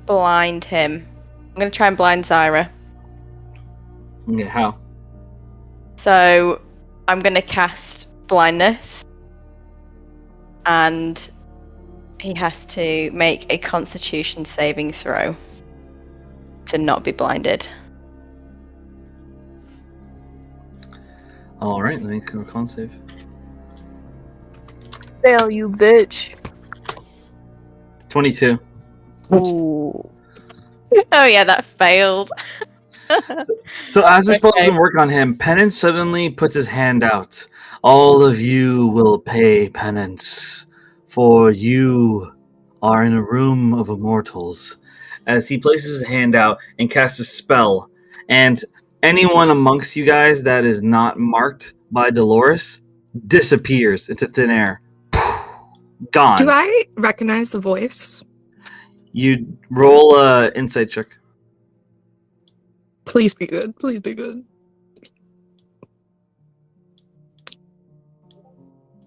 C: blind him. I'm gonna try and blind Zyra.
A: Yeah, how?
C: So I'm gonna cast blindness, and he has to make a Constitution saving throw to not be blinded.
A: All right, let me go con save.
F: Fail, you bitch.
A: 22.
F: Ooh.
C: Oh yeah, that failed.
A: So as the spell
C: Okay.
A: doesn't work on him, Penance suddenly puts his hand out. All of you will pay penance, for you are in a room of immortals. As he places his hand out and casts a spell, and anyone amongst you guys that is not marked by Dolores disappears into thin air. Gone.
D: Do I recognize the voice?
A: You roll a insight check.
D: Please be good. Please be good.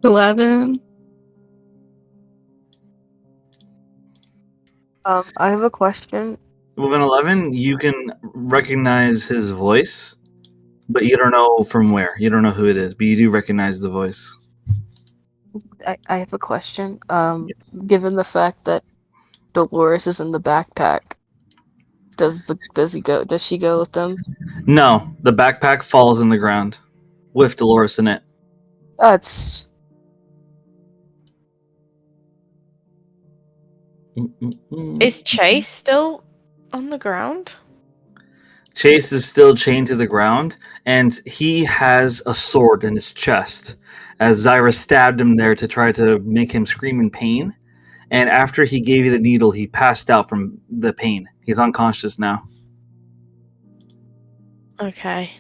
D: 11.
F: I have a question.
A: With an 11, you can recognize his voice, but you don't know from where. You don't know who it is, but you do recognize the voice.
F: I have a question. Given the fact that Dolores is in the backpack, does she go with them?
A: No, the backpack falls in the ground with Dolores in it.
F: That's
C: Is Chase still on the ground?
A: Chase is still chained to the ground, and he has a sword in his chest, as Zyra stabbed him there to try to make him scream in pain. And after he gave you the needle, he passed out from the pain. He's unconscious now.
C: Okay.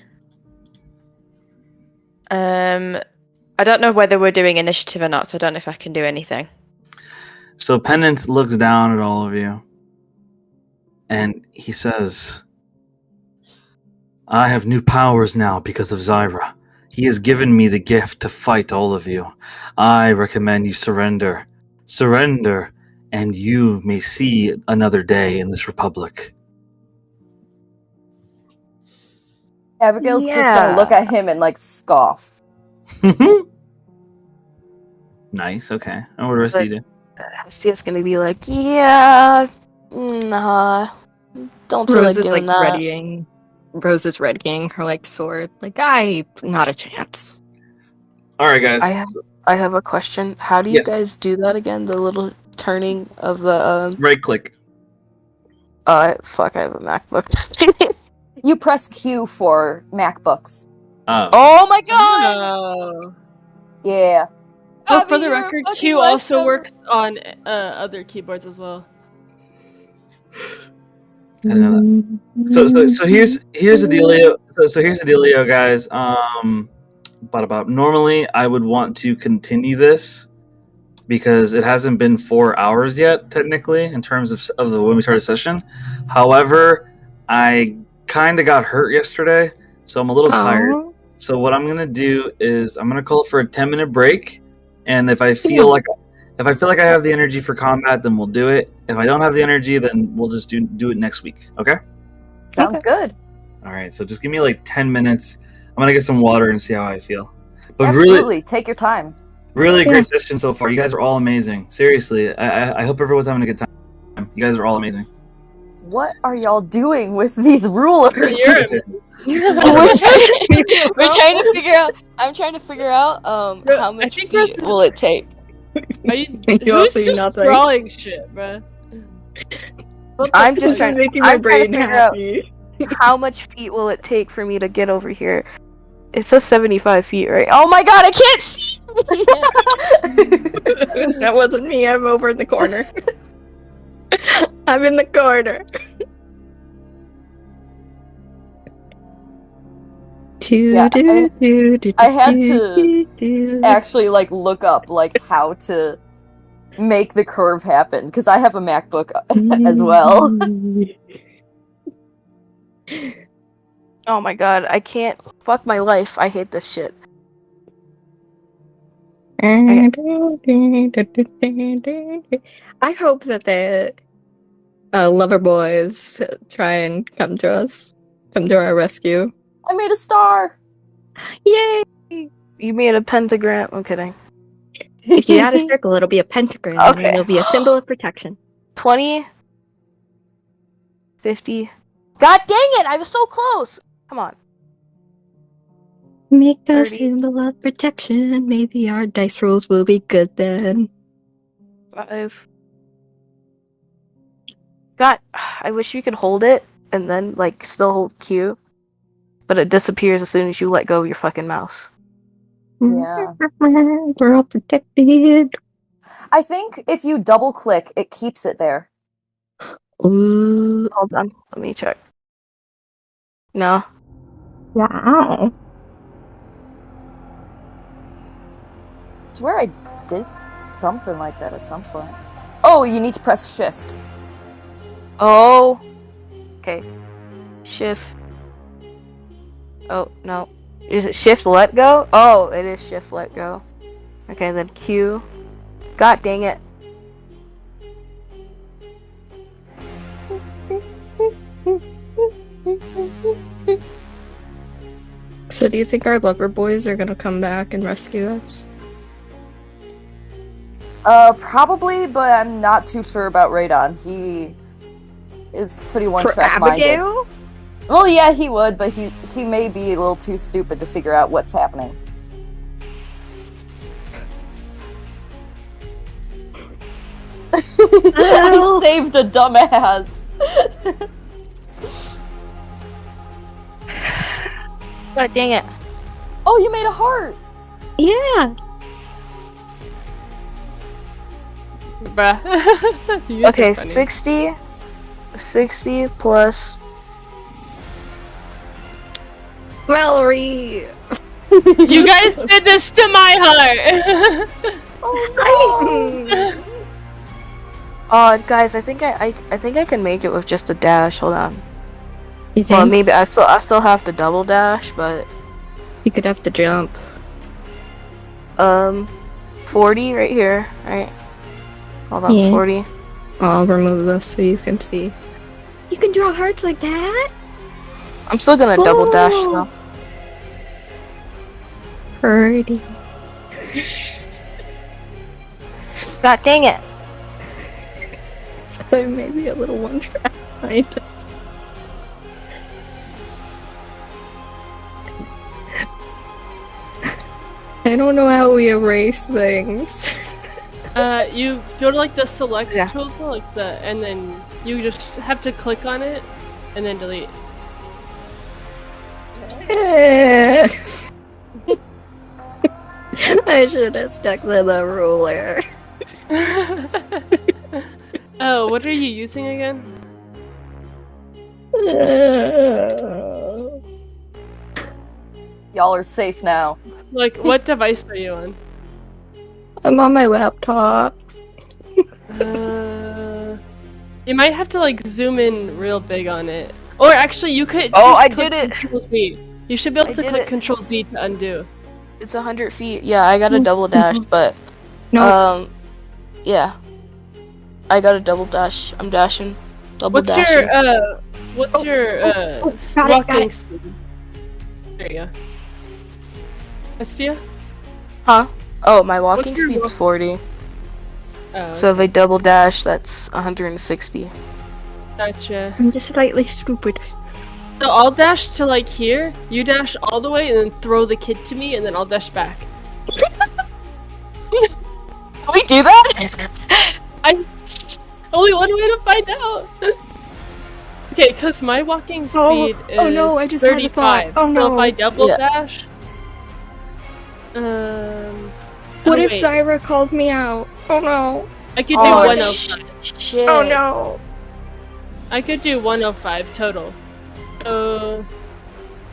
C: I don't know whether we're doing initiative or not, so I don't know if I can do anything.
A: So Penance looks down at all of you, and he says, I have new powers now because of Zyra. He has given me the gift to fight all of you. I recommend you surrender. Surrender, and you may see another day in this republic.
B: Abigail's just gonna look at him and like scoff.
A: Nice, okay. And what the rest of you do?
F: Hestia's gonna be like, yeah, nah, don't feel
D: Rose
F: like
D: is
F: doing
D: like
F: that.
D: readying. Rose is readying her like sword. Like, not a chance.
A: Alright, guys.
F: I have a question. How do you guys do that again? The little turning of the
A: Right click.
F: fuck, I have a MacBook.
B: You press Q for MacBooks.
F: Oh my god!
E: Oh.
B: Yeah.
E: Well, for the record, Q also works on other keyboards as well.
A: I don't know that. So here's the dealio. So here's the dealio, guys. Normally I would want to continue this because it hasn't been 4 hours yet, technically, in terms of the when we started the session. However, I kind of got hurt yesterday, so I'm a little tired. So what I'm gonna do is I'm gonna call for a 10-minute break, and if I feel like I have the energy for combat, then we'll do it. If I don't have the energy, then we'll just do it next week. Okay?
B: Sounds good.
A: All right. So just give me like 10 minutes. I'm gonna get some water and see how I feel. But
B: Absolutely, take your time.
A: really great session so far. You guys are all amazing. Seriously, I hope everyone's having a good time. You guys are all amazing.
B: What are y'all doing with these rulers?
F: We're trying to figure out. I'm trying to figure out how much feet will it take.
E: Are you? Who's just drawing shit, bruh?
F: I'm just
D: trying to figure out
F: how much feet will it take for me to get over here. It says 75 feet, right? Oh my god, I can't see!
D: That wasn't me. I'm over in the corner. I'm in the corner.
B: Yeah, I had to actually like look up like how to make the curve happen because I have a MacBook as well.
F: Oh my god, I can't. Fuck my life. I hate this shit.
D: I hope that the lover boys try and come to us, come to our rescue.
B: I made a star.
D: Yay!
F: You made a pentagram. I'm kidding.
D: If you add a circle, it'll be a pentagram,
F: Okay.
D: and it'll be a symbol of protection.
F: 20. 50. God dang it! I was so close! Come on.
D: Make a
F: 30.
D: symbol of protection. Maybe our dice rolls will be good then.
F: 5. God, I wish you could hold it and then, like, still hold Q. But it disappears as soon as you let go of your fucking mouse.
B: Yeah.
D: We're all protected.
B: I think if you double click, it keeps it there.
D: Ooh.
F: Hold on, let me check. No.
D: Wow.
B: I swear I did something like that at some point. Oh, you need to press shift.
F: Oh. Okay. Shift. Oh, no. Is it shift let go? Oh, it is shift let go. Okay, then Q. God dang it.
D: So do you think our lover boys are gonna come back and rescue us?
B: Probably, but I'm not too sure about Radon. He is pretty one-track minded.
D: Abigail?
B: Well, yeah, he would, but he may be a little too stupid to figure out what's happening. I saved a dumbass.
F: God dang it.
B: Oh, you made a heart.
D: Yeah.
E: Bruh. You guys
F: Okay,
E: are funny.
F: 60 plus.
D: Mallory.
E: You guys did this to my heart.
B: Oh no.
F: Guys, I think I think I can make it with just a dash. Hold on.
D: You think
F: Well, maybe I still have to double dash, but
D: you could have to jump?
F: 40 right here, right? Hold on,
D: Yeah.
F: 40.
D: I'll remove this so you can see. You can draw hearts like that?
F: I'm still gonna double dash though.
D: Pretty.
F: God dang it!
D: So I may be a little one track mind. I don't know how we erase things.
E: You go to like the select
F: Yeah.
E: tool, like and then you just have to click on it and then delete.
D: I should have stuck to the ruler.
E: Oh, what are you using again?
B: Y'all are safe now.
E: Like, what device are you on?
D: I'm on my laptop.
E: You might have to like zoom in real big on it. Or actually, you could.
F: Oh,
E: just
F: I
E: click
F: did it.
E: Control Z. You should be able
F: I
E: to
F: did
E: click
F: it.
E: Control Z to undo.
F: It's 100 feet. Yeah, I got a double dash, but
D: No.
F: yeah, I got a double dash. I'm dashing. Double
E: What's
F: dashing.
E: your
D: got
E: walking
D: it.
E: speed? There you go. Estia?
F: Huh? Oh, my walking
E: What's your
F: speed's
E: walk-
F: 40.
E: Oh,
F: So if I double dash, that's 160.
E: gotcha.
D: I'm just slightly stupid.
E: So I'll dash to like here, you dash all the way, and then throw the kid to me, and then I'll dash back.
F: Can we do that?
E: Only one way to find out! Okay, because my walking speed is
D: oh no, I just had a
E: 35.
D: thought. Oh
E: so
D: no.
E: if I double
F: Yeah.
E: dash...
D: What
E: oh,
D: if
E: wait.
D: Zyra calls me out? Oh no.
E: I could do
F: Oh,
E: 105.
F: shit.
D: Oh no.
E: I could do 105 total. So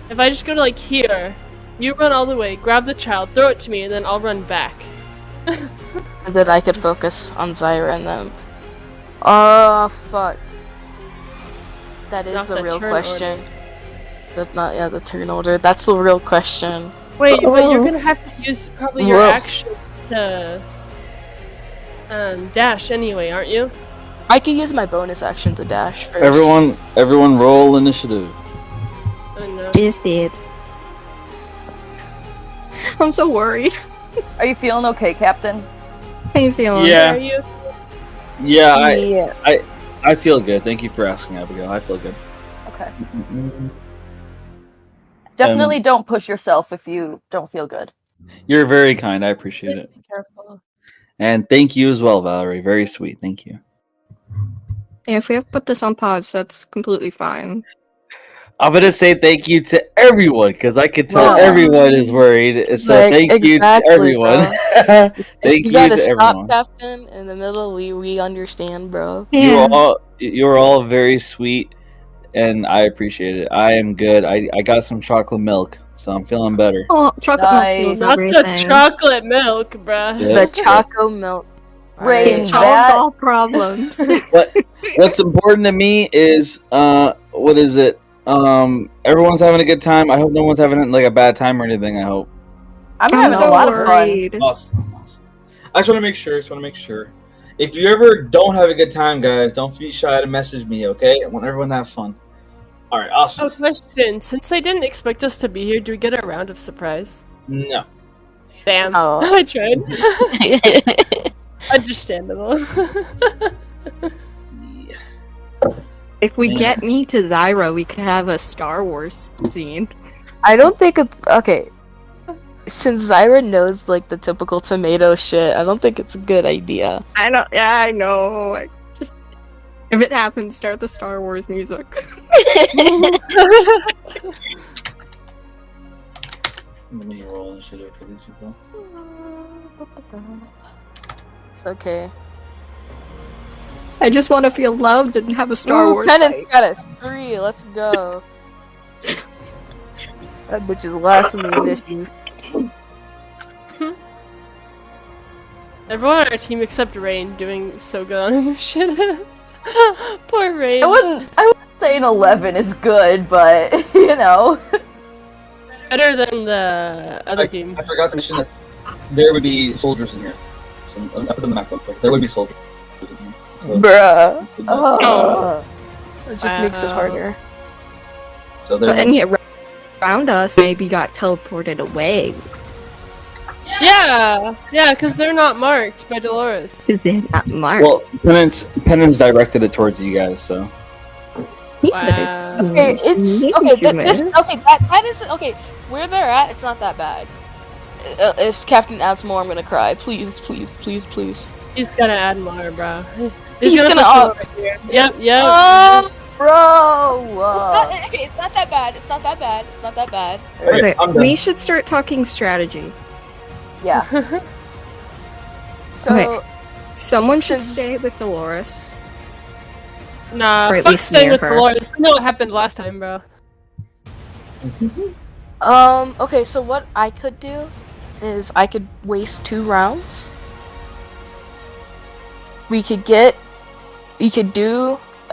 E: if I just go to like here, you run all the way, grab the child, throw it to me, and then I'll run back.
F: And then I could focus on Zyra and them. Oh, fuck. That is
E: Not
F: the
E: the
F: real
E: turn
F: question. That's not, the turn order. That's the real question.
E: Wait, but you're gonna have to use probably your
F: Whoa.
E: actions to dash anyway, aren't you?
F: I could use my bonus action to dash first.
A: Everyone, roll initiative.
E: I know.
D: Just did. I'm so worried.
B: Are you feeling okay, Captain?
D: How you feeling?
A: Yeah.
E: Are you?
A: Yeah, I feel good. Thank you for asking, Abigail. I feel good.
B: Okay. Definitely don't push yourself if you don't feel good.
A: You're very kind. I appreciate it.
E: Be careful.
A: And thank you as well, Valerie. Very sweet. Thank you.
D: Yeah, if we have to put this on pause, that's completely fine.
A: I'm gonna say thank you to everyone because I could tell
F: Wow.
A: everyone is worried. So
F: Like,
A: thank you to
F: exactly,
A: everyone.
F: bro.
A: Thank
F: You
A: you
F: gotta
A: to
F: stop,
A: everyone.
F: Captain, in the middle. We understand, bro.
D: Yeah.
A: You're all very sweet, and I appreciate it. I am good. I got some chocolate milk, so I'm feeling better.
D: Oh, chocolate milk
B: Nice.
D: feels
E: Not the
D: everything.
E: chocolate milk, bruh.
A: Yeah.
F: The choco milk.
B: Rain.
D: It
F: Alright.
D: solves
B: That-
D: all problems.
A: What's important to me is what is it? Everyone's having a good time. I hope no one's having like a bad time or anything. I hope.
B: I'm
D: I'm
B: having
D: so
B: a lot of fun.
D: worried.
G: Awesome. I just want to make sure. If you ever don't have a good time, guys, don't be shy to message me, okay? I want everyone to have fun. All right, awesome.
E: Oh, question. Since they didn't expect us to be here, do we get a round of surprise?
G: No.
E: Damn.
F: Oh.
E: I tried. Understandable.
D: If we
A: Yeah.
D: get me to Zyra, we could have a Star Wars scene.
F: I don't think it's okay. Since Zyra knows like the typical tomato shit, I don't think it's a good idea.
D: I know. Yeah, I know. Just if it happens, start the Star Wars music.
A: Let me roll initiative for these people.
F: It's okay.
D: I just want to feel loved and have a Star
F: Ooh,
D: Wars.
F: Penance
D: fight.
F: got a 3. Let's go. That bitch is last in the initiative.
E: Everyone on our team except Rain doing so good on initiative. Poor Rain.
B: I wouldn't say an 11 is good, but you know.
E: Better than the other team.
G: I forgot to mention that there would be soldiers in here. So, up in the map, there would be soldiers in here. So,
F: Bruh.
B: Oh.
F: It just makes it
E: Wow.
F: harder.
G: so there.
D: But any around us maybe got teleported away.
E: Yeah, because they're not marked by Dolores.
D: Because they're not marked.
A: Well, Penance directed it towards you guys, so.
E: Wow.
F: Okay, it's okay. That is okay. Where they're at, it's not that bad. If Captain adds more, I'm gonna cry. Please.
E: He's gonna add more, bro.
F: He's gonna
E: put some over here. Yep.
F: Oh,
B: Bro!
F: it's not that bad. It's not that bad.
A: Okay, I'm done.
D: We should start talking strategy.
B: Yeah.
F: So
D: Okay. Someone should
F: Since-
D: stay with Dolores.
E: Nah,
D: Or at
E: fuck
D: least
E: staying
D: near
E: with
D: her.
E: Dolores. You know what happened last time, bro.
F: okay, so what I could do is I could waste 2 rounds.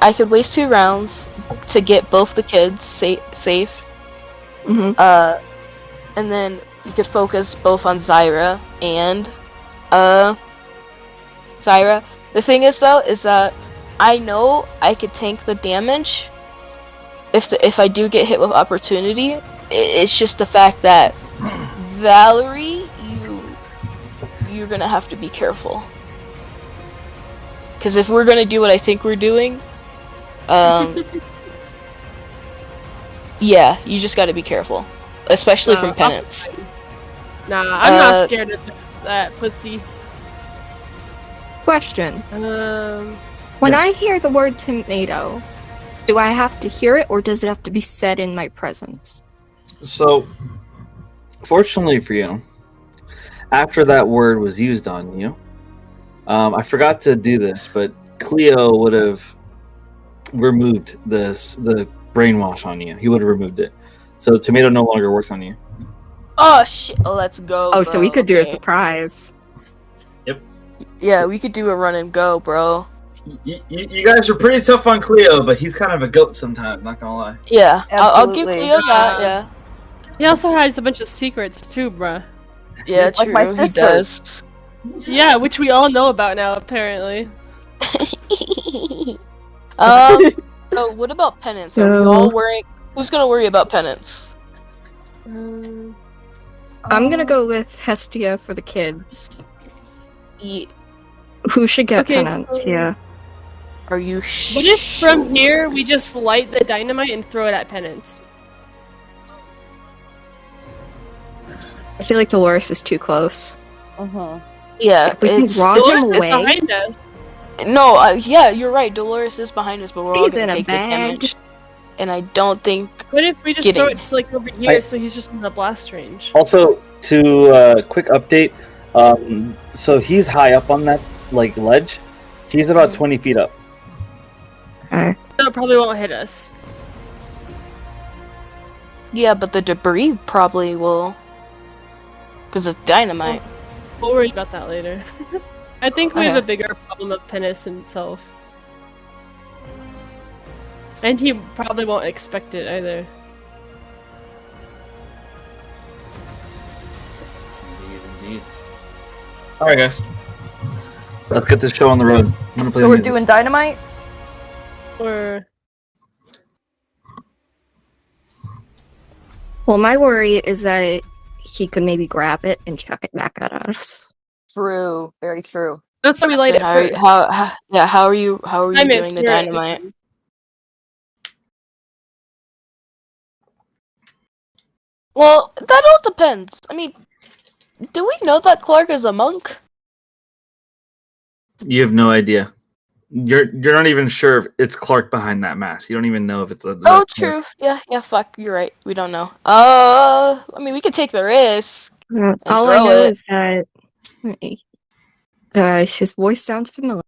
F: I could waste 2 rounds to get both the kids safe.
D: Mm-hmm.
F: And then you could focus both on Zyra and Zyra. The thing is though, is that I know I could tank the damage if I do get hit with opportunity. It's just the fact that Valerie, you're gonna have to be careful. Because if we're gonna do what I think we're doing, yeah, you just gotta be careful. Especially
E: Nah,
F: from Penance.
E: Nah, I'm not scared of that pussy.
D: Question.
E: When
D: I hear the word tomato, do I have to hear it or does it have to be said in my presence?
A: So, fortunately for you, after that word was used on you, I forgot to do this, but Cleo would have removed the brainwash on you. He would have removed it. So tomato no longer works on you.
F: Oh shit! Let's go.
D: Oh, so we could do a
F: okay.
D: surprise.
F: Yeah, we could do a run and go, bro.
G: You guys are pretty tough on Cleo, but he's kind of a goat sometimes, not gonna lie.
F: Yeah, I'll give
B: Absolutely.
F: Cleo that. Yeah,
E: he also has a bunch of secrets too, bruh.
F: yeah,
B: Like
F: true.
B: my
F: He
B: sister.
F: does.
E: Yeah, which we all know about now, apparently.
F: So what about penance? Are we all worrying? Who's gonna worry about penance?
D: I'm gonna go with Hestia for the kids.
F: Yeah.
D: Who should get
E: Okay,
D: penance?
E: so-
D: Yeah.
F: Are you
E: What if from here we just light the dynamite and throw it at penance?
D: I feel like Dolores is too close.
F: Yeah,
D: If we can draw
E: Dolores
D: him
E: is
D: away.
E: behind us.
F: No, yeah, you're right. Dolores is behind us, but we're all
D: He's
F: gonna
D: in a
F: take the
D: bag.
F: damage. And I don't think.
E: What if we just
F: Kidding.
E: throw it just like over here so he's just in the blast range?
A: Also, to quick update, so he's high up on that like ledge. He's about 20 feet up.
D: Okay.
E: So it probably won't hit us.
F: Yeah, but the debris probably will. Because it's dynamite.
E: We'll worry about that later. I think we have
F: Okay.
E: a bigger problem of Pennis himself. And he probably won't expect it either.
G: Indeed. All right, guys.
A: Let's get this show on the road. I'm gonna play
B: So
A: the
B: we're
A: music.
B: doing dynamite?
E: Or
D: Well, my worry is that he could maybe grab it and chuck it back at us.
B: True. Very true.
E: that's how we light it
F: Then
E: first.
F: how are you
E: I meant
F: doing the
E: spirit
F: dynamite?
E: kitchen.
F: Well, that all depends. I mean, do we know that Clark is a monk?
A: You have no idea. You're not even sure if it's Clark behind that mask. You don't even know if it's a.
F: Oh, true. Yeah, fuck, you're right. We don't know. I mean, we could take the risk.
D: All I
F: throw
D: know
F: it.
D: is that his voice sounds familiar.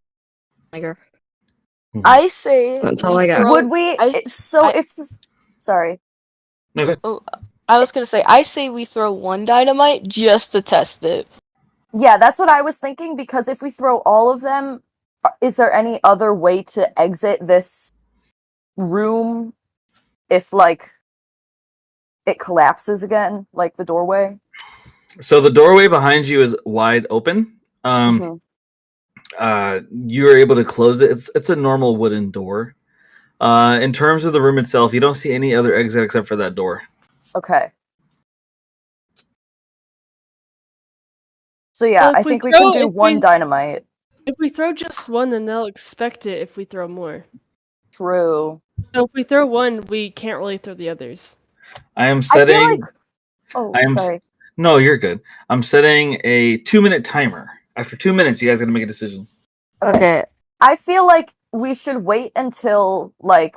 F: I say.
D: That's all I got.
F: throw-
B: Would we?
F: I-
B: If. Sorry.
A: No, go ahead.
F: I was gonna say, I say we throw one dynamite just to test it.
B: Yeah, that's what I was thinking, because if we throw all of them, is there any other way to exit this room if, like, it collapses again, like the doorway?
A: So the doorway behind you is wide open.
B: Mhm.
A: You are able to close it. It's a normal wooden door. In terms of the room itself, you don't see any other exit except for that door.
B: Okay. So yeah,
E: Well, if
B: I
E: we
B: think we
E: throw-
B: can do
E: if
B: one
E: we-
B: dynamite.
E: If we throw just one, then they'll expect it if we throw more.
B: True.
E: So if we throw one, we can't really throw the others.
A: I am
B: I
A: setting.
B: feel like. Oh,
A: I am
B: sorry.
A: No, you're good. I'm setting a 2-minute timer. After 2 minutes, you guys gotta make a decision.
F: Okay.
B: I feel like we should wait until, like,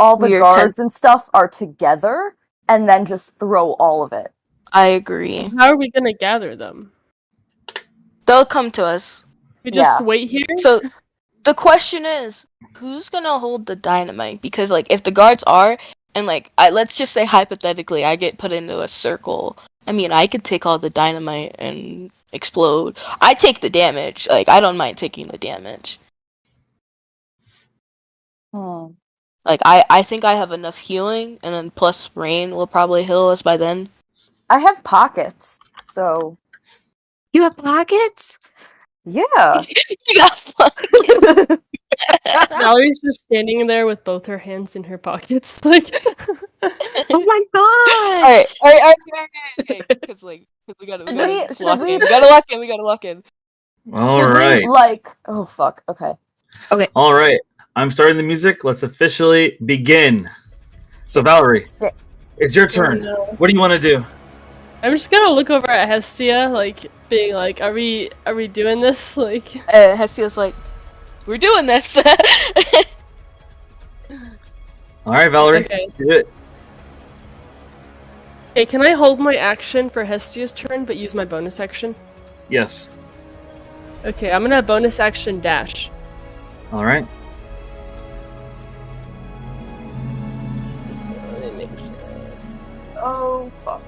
B: all the
F: We are
B: guards and stuff are together, and then just throw all of it.
F: I agree.
E: How are we gonna gather them?
F: They'll come to us.
E: We just
B: Yeah.
E: wait here?
F: So the question is, who's gonna hold the dynamite? Because like, if the guards are, and like, let's just say hypothetically, I get put into a circle. I mean, I could take all the dynamite and explode. I take the damage. Like, I don't mind taking the damage. Like, I think I have enough healing, and then plus rain will probably heal us by then.
B: I have pockets, so
D: You have pockets?
B: yeah.
F: You got fucking.
E: Valerie's just standing there with both her hands in her pockets, like.
D: Oh my
F: Alright,
D: gosh!
F: because like, we gotta
B: Should
F: lock
B: we-
F: in. We gotta lock in. We gotta lock in.
A: All
B: Should
A: right.
B: we, like, oh fuck, okay.
A: All right. I'm starting the music. Let's officially begin. So, Valerie,
B: Shit.
A: it's your turn.
E: no.
A: What do you want to do?
E: I'm just gonna look over at Hestia, like, being like, are we doing this? Like,
F: Hestia's like, we're doing this.
A: All right, Valerie,
E: Okay.
A: do it.
E: hey, can I hold my action for Hestia's turn, but use my bonus action?
A: Yes.
E: Okay, I'm gonna bonus action dash.
A: All right.
E: Let me make sure.
B: Oh fuck.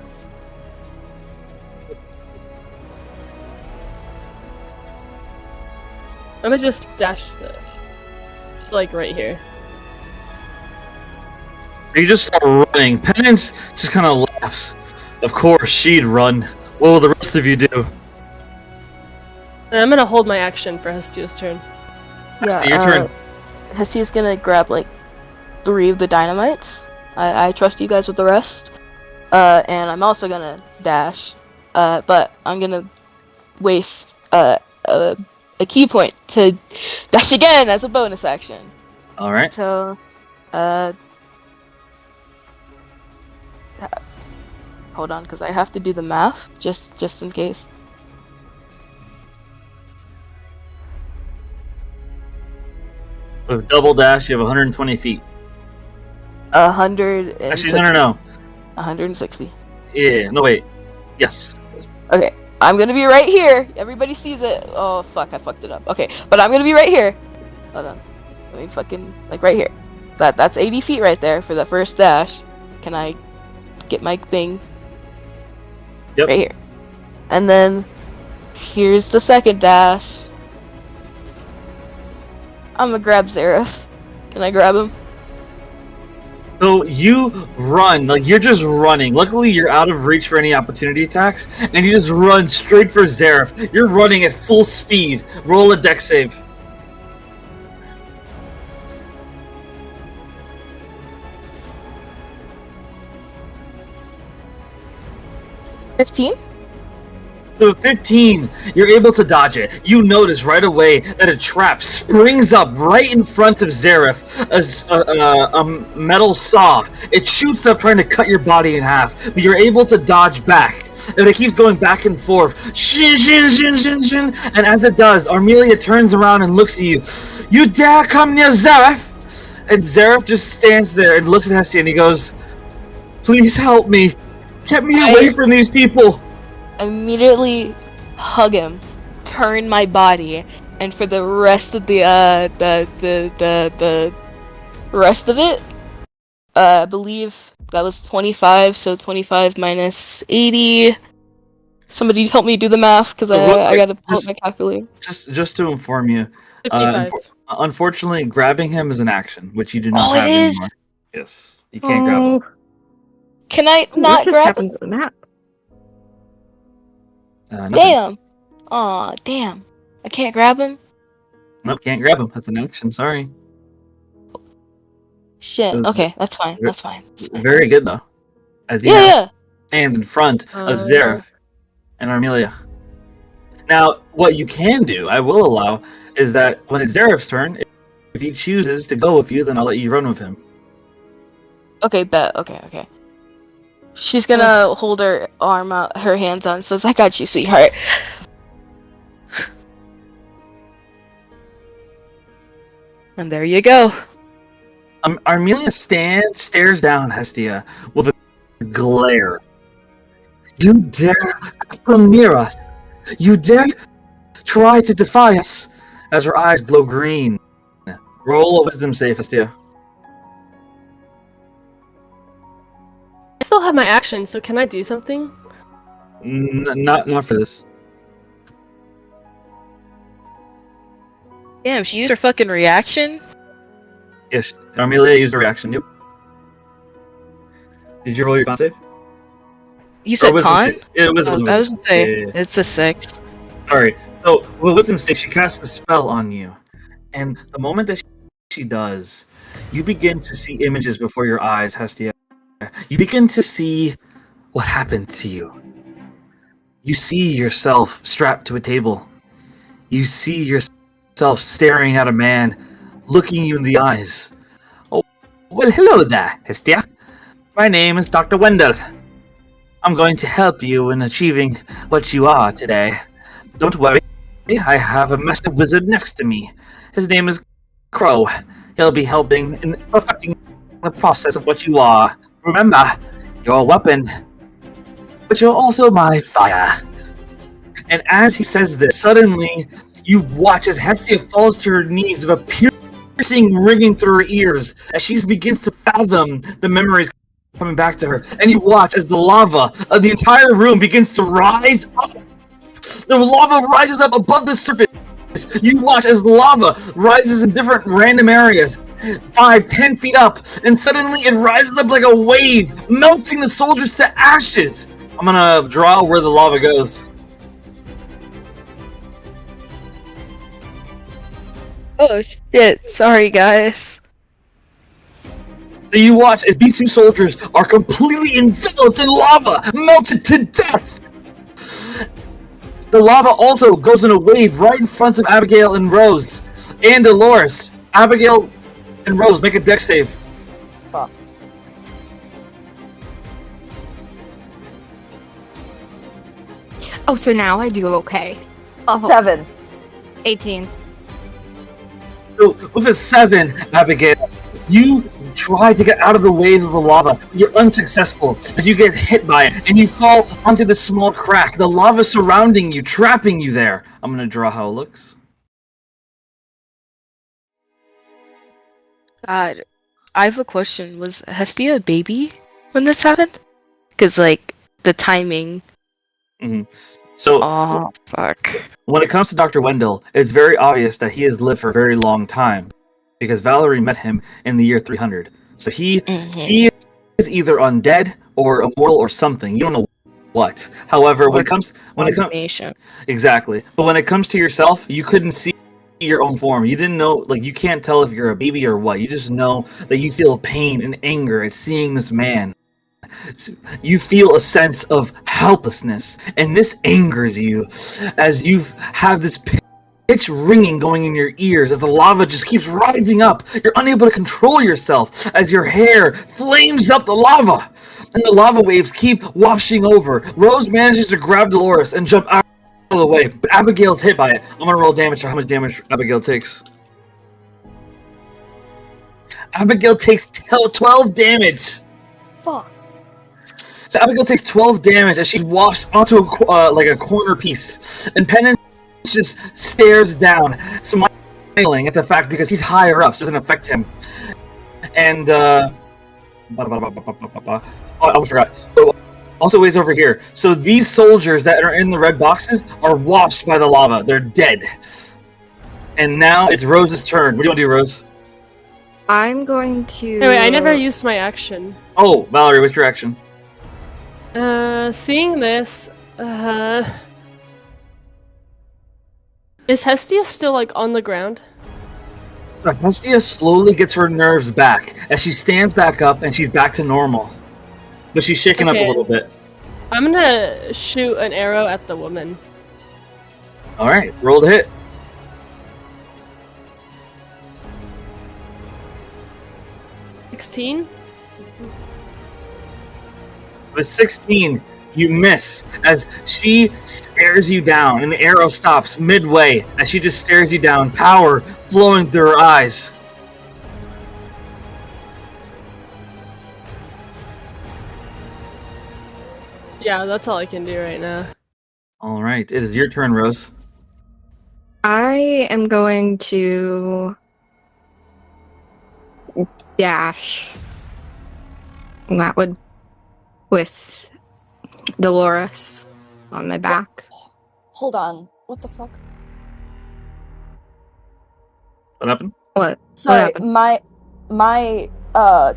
E: I'm gonna just dash the, like, right here.
A: You just start running. Penance just kind of laughs. Of course, she'd run. What will the rest of you do?
E: And I'm gonna hold my action for Hestia's turn.
A: Hestia, your turn.
F: Hestia's gonna grab like 3 of the dynamites. I trust you guys with the rest. And I'm also gonna dash. But I'm gonna waste a key point to dash again as a bonus action.
A: All right.
F: So, hold on, because I have to do the math just in case.
A: With double dash, you have 120 feet.
F: 160.
A: Actually, no.
F: 160.
A: Yeah, no, wait. Yes.
F: Okay, I'm gonna be right here. Everybody sees it. Oh, fuck, I fucked it up. Okay, but I'm gonna be right here. Hold on. Let me fucking, like, right here. That's 80 feet right there for the first dash. Can I get my thing?
A: Yep.
F: Right here. And then, here's the second dash. I'm gonna grab Zareth. Can I grab him?
A: So you run, like you're just running. Luckily, you're out of reach for any opportunity attacks, and you just run straight for Zareth. You're running at full speed. Roll a dex save.
F: $15?
A: So 15, you're able to dodge it. You notice right away that a trap springs up right in front of Zareth as a metal saw. It shoots up trying to cut your body in half, but you're able to dodge back. And it keeps going back and forth. Shin, shin, shin, shin, shin. And as it does, Armelia turns around and looks at you. You dare come near Zareth? And Zareth just stands there and looks at Hestia and he goes, please help me. Get me away from these people.
F: Immediately hug him, turn my body, and for the rest of the rest of it, I believe that was 25, so 25 minus 80. Somebody help me do the math, because I gotta pull up my calculator.
A: Just to inform you,
E: 55.
A: Unfortunately, grabbing him is an action, which you do not have
F: it is?
A: anymore. Yes, you can't grab him.
F: Can I
D: What
F: not
D: just
F: grab
D: happened to the map?
A: Nothing.
F: Damn! Aw, damn. I can't grab him?
A: Nope, can't grab him. That's an action. Sorry.
F: Shit.
A: It was
F: Okay, that's fine. That's fine.
A: Very good though. As you
F: Yeah.
A: stand in front of Zareth and Armelia. Now, what you can do, I will allow, is that when it's Zareth's turn, if he chooses to go with you, then I'll let you run with him.
F: Okay, bet. Okay. She's gonna hold her arm out, her hands out, and says, I got you, sweetheart. And there you go.
A: Armelia stares down Hestia with a glare. You dare come near us? You dare try to defy us? As her eyes glow green. Roll a wisdom save, Hestia.
E: I still have my action, so can I do something?
A: Not for this.
F: Damn, she used her fucking reaction?
A: Yes, Armelia used a reaction. Yep. Did you roll your con save?
F: You said con?
A: It was.
F: I was gonna say, it's a 6.
A: Sorry. So, with wisdom save, she casts a spell on you. And the moment that she does, you begin to see images before your eyes, Hestia. You begin to see what happened to you. You see yourself strapped to a table. You see yourself staring at a man, looking you in the eyes. Oh, well, hello there, Hestia. My name is Dr. Wendell. I'm going to help you in achieving what you are today. Don't worry, I have a master wizard next to me. His name is Crow. He'll be helping in perfecting the process of what you are. Remember, you're a weapon, but you're also my fire. And as he says this, suddenly you watch as Hestia falls to her knees with a piercing ringing through her ears as she begins to fathom the memories coming back to her. And you watch as the lava of the entire room begins to rise up. The lava rises up above the surface. You watch as lava rises in different random areas. 5-10 feet up, and suddenly it rises up like a wave, melting the soldiers to ashes. I'm gonna draw where the lava goes.
F: Oh shit! Sorry, guys.
A: So you watch as these two soldiers are completely enveloped in lava, melted to death. The lava also goes in a wave right in front of Abigail and Rose, and Dolores. Abigail and Rose, make a dex save.
B: Fuck.
D: Oh, so now I do okay. Oh,
B: 7.
D: 18.
A: So with a 7, Abigail, you try to get out of the wave of the lava. You're unsuccessful as you get hit by it, and you fall onto the small crack. The lava surrounding you, trapping you there. I'm gonna draw how it looks.
F: God, I have a question. Was Hestia a baby when this happened? Because like the timing.
A: So,
F: Oh fuck.
A: when it comes to Dr. Wendell, it's very obvious that he has lived for a very long time because Valerie met him in the year 300. So he is either undead or immortal or something. You don't know what. However, when it comes exactly, but when it comes to yourself, you couldn't see your own form. You didn't know, like you can't tell if you're a baby or what. You just know that you feel pain and anger at seeing this man. You feel a sense of helplessness, and this angers you as you have this pitch ringing going in your ears as the lava just keeps rising up. You're unable to control yourself as your hair flames up the lava, and the lava waves keep washing over. Rose manages to grab Dolores and jump out of the way, but Abigail's hit by it. I'm gonna roll damage for how much damage Abigail takes. Abigail takes 12 damage.
B: Fuck.
A: So Abigail takes 12 damage as she's washed onto a corner piece, and Penance just stares down, smiling at the fact because he's higher up, so it doesn't affect him. And I almost forgot. So, also ways over here. So these soldiers that are in the red boxes are washed by the lava. They're dead. And now it's Rose's turn. What do you want to do, Rose?
D: I'm going to...
E: Anyway, I never used my action.
A: Oh, Valerie, what's your action?
E: Seeing this, is Hestia still, like, on the ground?
A: So Hestia slowly gets her nerves back as she stands back up and she's back to normal. But she's shaking up a little bit.
E: I'm gonna shoot an arrow at the woman.
A: Alright, roll to hit.
E: $16?
A: With 16, you miss as she stares you down, and the arrow stops midway as she just stares you down, power flowing through her eyes.
E: Yeah, that's all I can do right now.
A: All right, it is your turn, Rose.
D: I am going to dash. And that would with Dolores on my back.
B: Hold on. What the fuck?
A: What happened?
D: What?
B: Sorry,
D: What happened?
B: my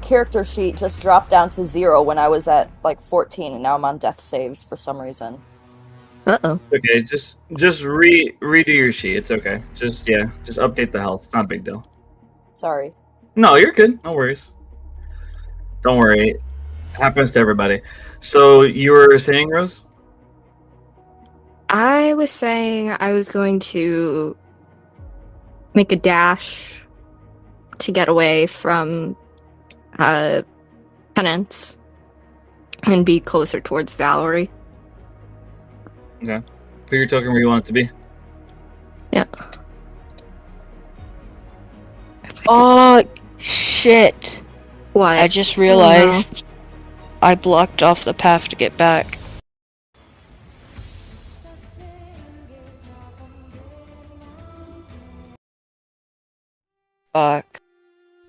B: character sheet just dropped down to 0 when I was at like 14, and now I'm on death saves for some reason.
D: Uh-oh.
A: Okay, just redo your sheet. It's okay. Just update the health. It's not a big deal.
B: Sorry.
A: No, you're good. No worries. Don't worry. Happens to everybody. So you were saying, Rose?
D: I was saying I was going to make a dash to get away from Penance and be closer towards Valerie.
A: Okay. Put your token where you want it to be.
D: Yeah.
F: Oh shit!
D: What?
F: I just realized I blocked off the path to get back. Fuck.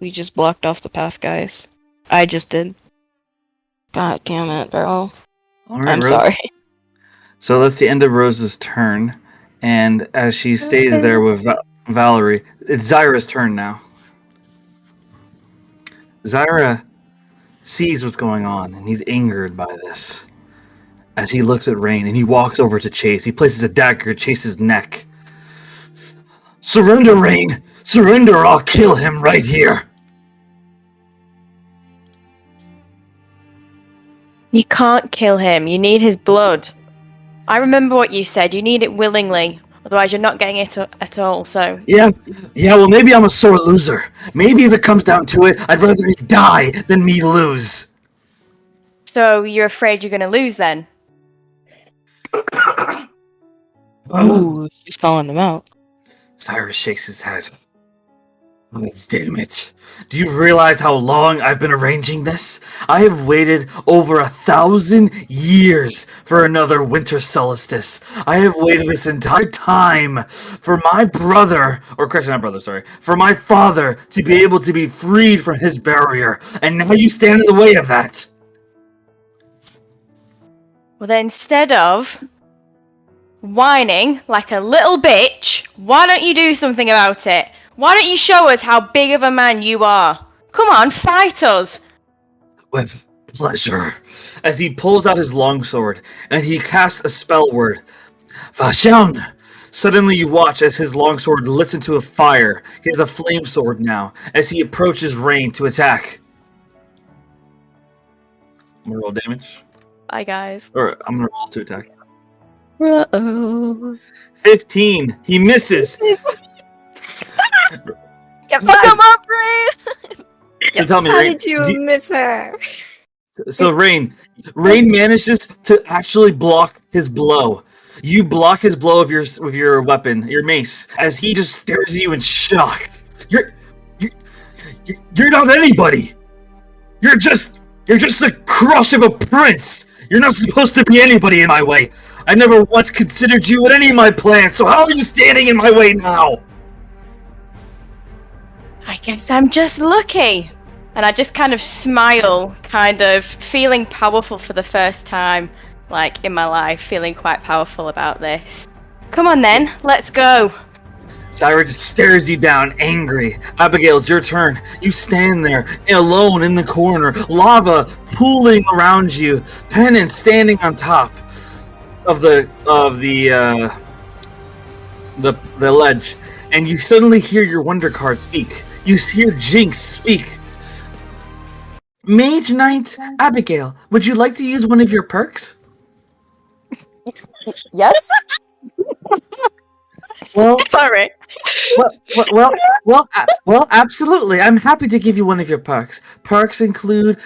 F: We just blocked off the path, guys. I just did. God damn it, bro.
A: All right,
F: I'm
A: Rose.
F: sorry.
A: So that's the end of Rose's turn, and as she stays there with Valerie, it's Zyra's turn now. Zyra sees what's going on, and he's angered by this. As he looks at Rain, and he walks over to Chase. He places a dagger at Chase's neck. Surrender, Rain! Surrender or I'll kill him right here!
C: You can't kill him. You need his blood. I remember what you said. You need it willingly. Otherwise, you're not getting it at all, so...
A: Yeah, well, maybe I'm a sore loser. Maybe if it comes down to it, I'd rather me die than me lose.
C: So you're afraid you're going to lose, then?
F: Ooh, she's calling him out.
A: Cyrus shakes his head. Damn it. Do you realize how long I've been arranging this? I have waited over 1,000 years for another winter solstice. I have waited this entire time for my brother, for my father to be able to be freed from his barrier. And now you stand in the way of that.
C: Well, then instead of whining like a little bitch, why don't you do something about it? Why don't you show us how big of a man you are? Come on, fight us!
A: With pleasure. As he pulls out his longsword, and he casts a spell word. Vashaun! Suddenly you watch as his longsword lifts into a fire. He has a flame sword now, as he approaches Rain to attack. I'm gonna roll damage.
C: Bye, guys.
A: Or I'm gonna roll to attack.
D: Uh-oh.
A: 15. He misses.
C: Come
F: on, Brave!
A: So tell me,
D: How
A: Rain,
D: did you miss her?
A: So Rain manages to actually block his blow. You block his blow with your weapon, your mace, as he just stares at you in shock. You're not anybody. You're just the crush of a prince. You're not supposed to be anybody in my way. I never once considered you in any of my plans. So how are you standing in my way now?
C: I guess I'm just lucky. And I just kind of smile, kind of feeling powerful for the first time, like, in my life, feeling quite powerful about this. Come on then, let's go.
A: Syra just stares you down, angry. Abigail, it's your turn. You stand there, alone in the corner, lava pooling around you, Penance standing on top of the ledge, and you suddenly hear your wonder card speak. You hear Jinx speak. Mage Knight Abigail, would you like to use one of your perks?
B: Yes?
A: Well,
C: Sorry.
A: Well, absolutely. I'm happy to give you one of your perks. Perks include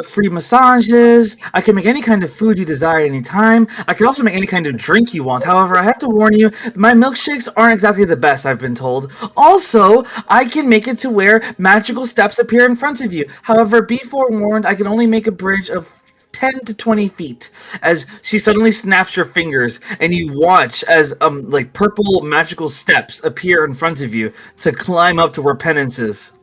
A: free massages. I can make any kind of food you desire at any time. I can also make any kind of drink you want. However, I have to warn you, my milkshakes aren't exactly the best, I've been told. Also, I can make it to where magical steps appear in front of you. However, be forewarned, I can only make a bridge of 10 to 20 feet as she suddenly snaps your fingers and you watch as like purple magical steps appear in front of you to climb up to where Penance is.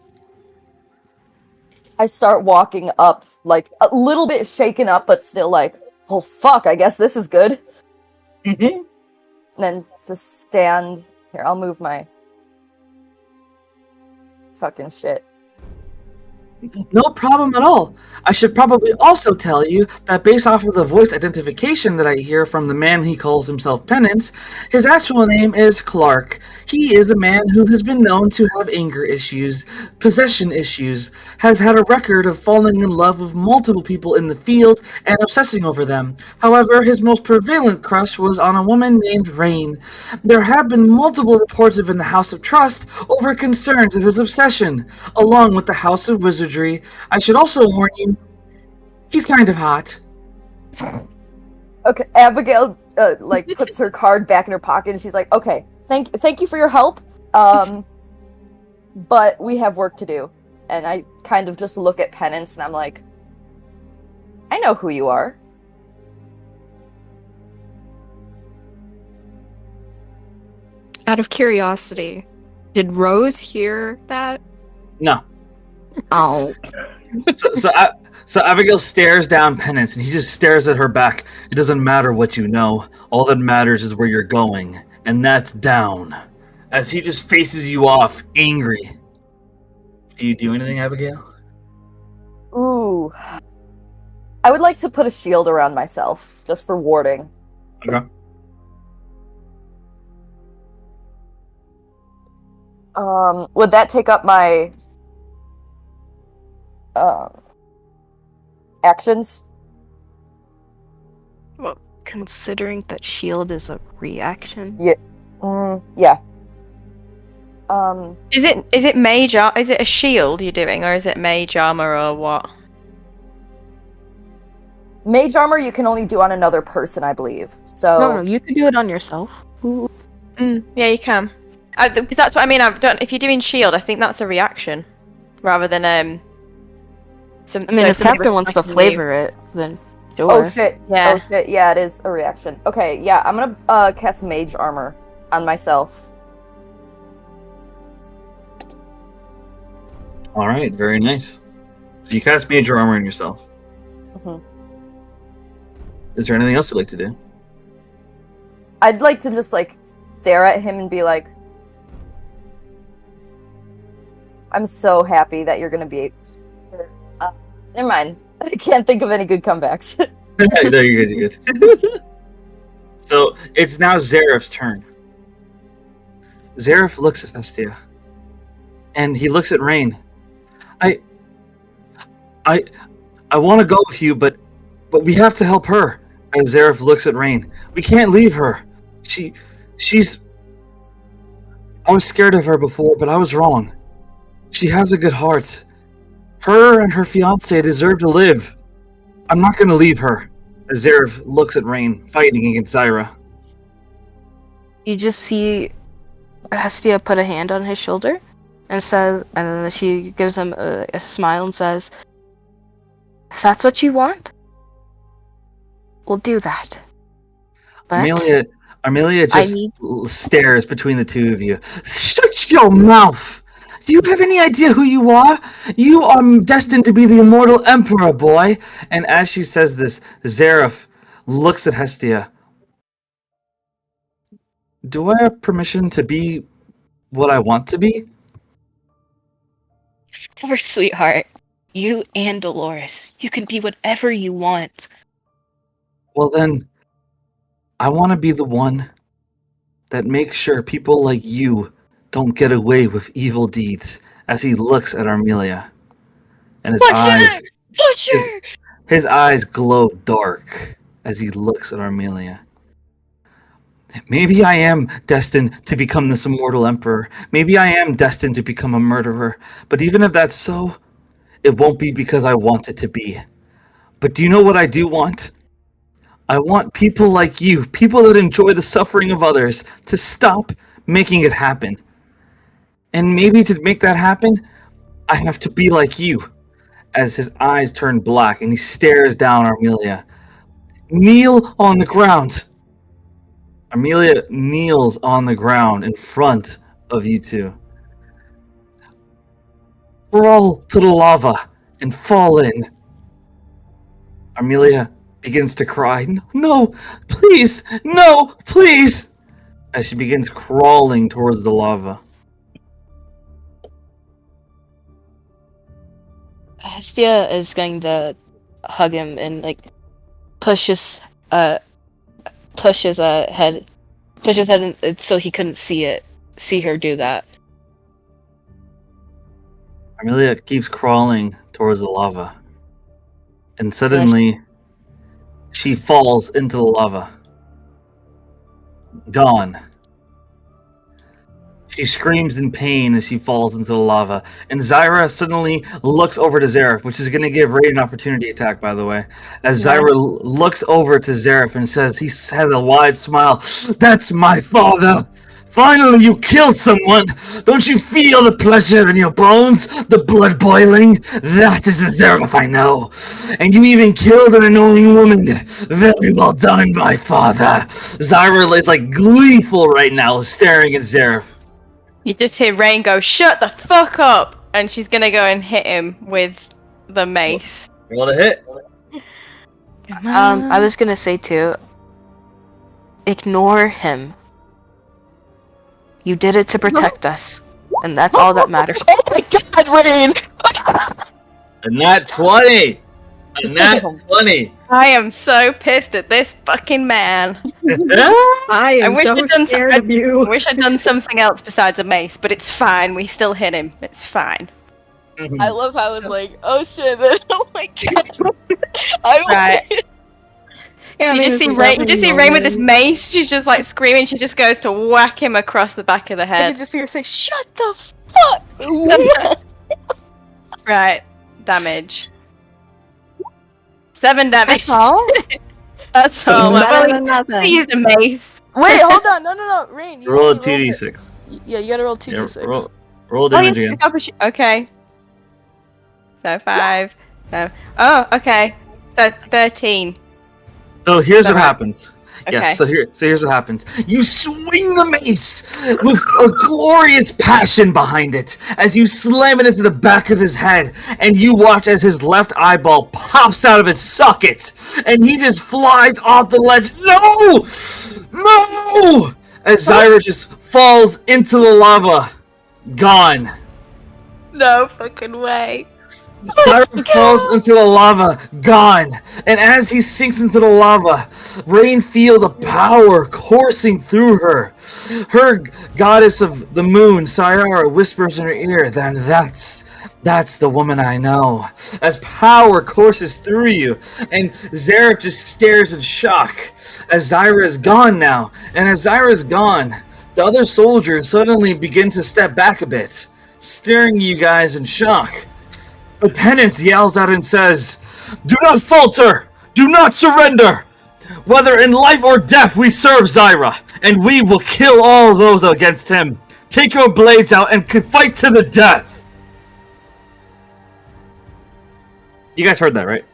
B: I start walking up, like a little bit shaken up, but still like, well, fuck, I guess this is good.
A: Mm-hmm.
B: And then just stand here. I'll move my fucking shit.
A: No problem at all. I should probably also tell you that based off of the voice identification that I hear from the man he calls himself Penance, his actual name is Clark. He is a man who has been known to have anger issues, possession issues, has had a record of falling in love with multiple people in the field and obsessing over them. However, his most prevalent crush was on a woman named Rain. There have been multiple reports of in the House of Trust over concerns of his obsession, along with the House of Wizardry. I should also warn you, he's kind of hot.
B: Okay, Abigail like puts her card back in her pocket and she's like, okay, thank you for your help. But we have work to do. And I kind of just look at Penance and I'm like, I know who you are.
D: Out of curiosity, did Rose hear that?
A: No.
D: Oh.
A: So Abigail stares down Penance, and he just stares at her back. It doesn't matter what you know. All that matters is where you're going, and that's down. As he just faces you off, angry. Do you do anything, Abigail?
B: Ooh. I would like to put a shield around myself, just for warding.
A: Okay.
B: Would that take up my actions?
F: Well, considering that shield is a reaction.
B: Yeah. Yeah.
C: Is it mage is it a shield you're doing, or is it mage armor, or what?
B: Mage armor you can only do on another person, I believe. So
F: No, you could do it on yourself.
C: Yeah, you can. That's what I mean. If you're doing shield, I think that's a reaction, rather than
F: if Captain wants to flavor it, then sure.
B: Oh shit!
C: Yeah.
B: Oh shit! Yeah, it is a reaction. Okay, yeah, I'm gonna cast mage armor on myself.
A: All right, very nice. So you cast major armor on yourself.
B: Mm-hmm.
A: Is there anything else you'd like to do?
B: I'd like to just stare at him and be like, "I'm so happy that you're gonna be." Never mind. I can't think of any good comebacks.
A: No, you're good. So it's now Zaref's turn. Zaref looks at Hestia, and he looks at Rain. I want to go with you, but we have to help her. As Zaref looks at Rain, we can't leave her. She's. I was scared of her before, but I was wrong. She has a good heart. Her and her fiancé deserve to live. I'm not going to leave her. As Zaref looks at Rain, fighting against Zyra.
F: You just see Hestia put a hand on his shoulder and then she gives him a smile and says, "If that's what you want, we'll do that." But
A: Amelia just stares between the two of you. Shut your mouth! Do you have any idea who you are? You are destined to be the immortal emperor, boy. And as she says this, Zaref looks at Hestia. Do I have permission to be what I want to be?
F: Of course, sweetheart. You and Dolores. You can be whatever you want.
A: Well then, I want to be the one that makes sure people like you don't get away with evil deeds. As he looks at Armelia, and his eyes glow dark as he looks at Armelia. Maybe I am destined to become this immortal emperor. Maybe I am destined to become a murderer. But even if that's so, it won't be because I want it to be. But do you know what I do want? I want people like you, people that enjoy the suffering of others, to stop making it happen. And maybe to make that happen, I have to be like you. As his eyes turn black and he stares down Armelia. Kneel on the ground. Armelia kneels on the ground in front of you two. Crawl to the lava and fall in. Armelia begins to cry. No, please, no, please. As she begins crawling towards the lava.
F: Hestia is going to hug him and push his head in, so he couldn't see her do that.
A: Armelia keeps crawling towards the lava. And suddenly she falls into the lava. Gone. She screams in pain as she falls into the lava. And Zyra suddenly looks over to Zaref, which is going to give Raid an opportunity attack, by the way. As Zyra looks over to Zaref and says, he has a wide smile, "That's my father! Finally you killed someone! Don't you feel the pleasure in your bones? The blood boiling? That is the Zaref I know. And you even killed an annoying woman. Very well done, my father." Zyra is gleeful right now, staring at Zaref.
C: You just hear Rain go, "Shut the fuck up!" And she's gonna go and hit him with the mace.
G: Roll a hit.
F: I was gonna say too, ignore him. You did it to protect us, and that's all that matters. Oh my god, Rain!
G: And that 20! Not funny.
C: I am so pissed at this fucking man.
D: I am
C: wish
D: so
C: I'd done-
D: scared of you.
C: I wish I'd done something else besides a mace, but it's fine. We still hit him. It's fine.
F: I love how it's like, oh shit, then, oh my god. I
C: Right.
D: Yeah,
C: You just see Rain with this mace. She's just like screaming. She just goes to whack him across the back of the
F: I
C: head.
F: can just hear her say, shut the fuck!
C: Right. Damage. 7 damage.
B: That's all?
C: That's all.
D: Better
C: I've
D: than
C: only
D: nothing.
C: used a mace.
F: Wait, hold on, no, Rain. You
A: Roll a
F: only rolled it.
A: 2d6.
F: Yeah, you gotta roll
A: Yeah,
F: 2d6.
A: roll
C: Oh,
A: damage
C: yeah,
A: again.
C: it's okay. No, 5. No. Oh, okay. 13.
A: So here's
C: Is that
A: what
C: right?
A: happens.
C: Okay.
A: Yes, so here's what happens. You swing the mace with a glorious passion behind it as you slam it into the back of his head, and you watch as his left eyeball pops out of its socket, and he just flies off the ledge. No! No! As Zyra just falls into the lava. Gone.
C: No fucking way.
A: Zyra falls into the lava, gone. And as he sinks into the lava, Rain feels a power coursing through her. Her goddess of the moon, Sayara, whispers in her ear, then that's the woman I know. As power courses through you, and Zareth just stares in shock as Zyra is gone now. And as Zyra is gone, the other soldiers suddenly begin to step back a bit, staring at you guys in shock. But Penance yells out and says, "Do not falter! Do not surrender! Whether in life or death we serve Zyra, and we will kill all those against him. Take your blades out and fight to the death!" You guys heard that, right?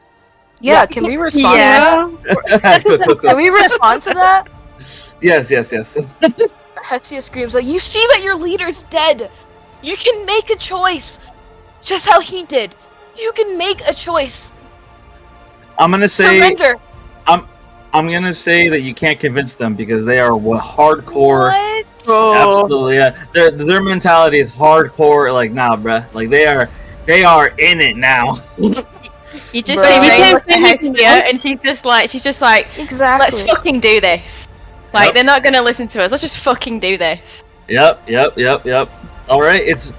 F: Yeah, can we respond
D: Yeah.
F: to that? Can we respond to that?
A: Yes.
F: Hetsia screams like, you see that your leader's dead! You can make a choice! Just how he did. You can make a choice.
A: I'm gonna say
F: Surrender.
A: I'm gonna say that you can't convince them because they are hardcore.
F: What?
A: Absolutely, yeah. Their mentality is hardcore. Like, nah, bruh. Like they are in it now.
C: You just
F: Bro.
C: see
F: We
C: Rain
F: can't
C: look at Hestia, and she's just like,
F: Exactly.
C: let's fucking do this. Like,
A: Yep.
C: they're not gonna listen to us. Let's just fucking do this.
A: Yep. All right, it's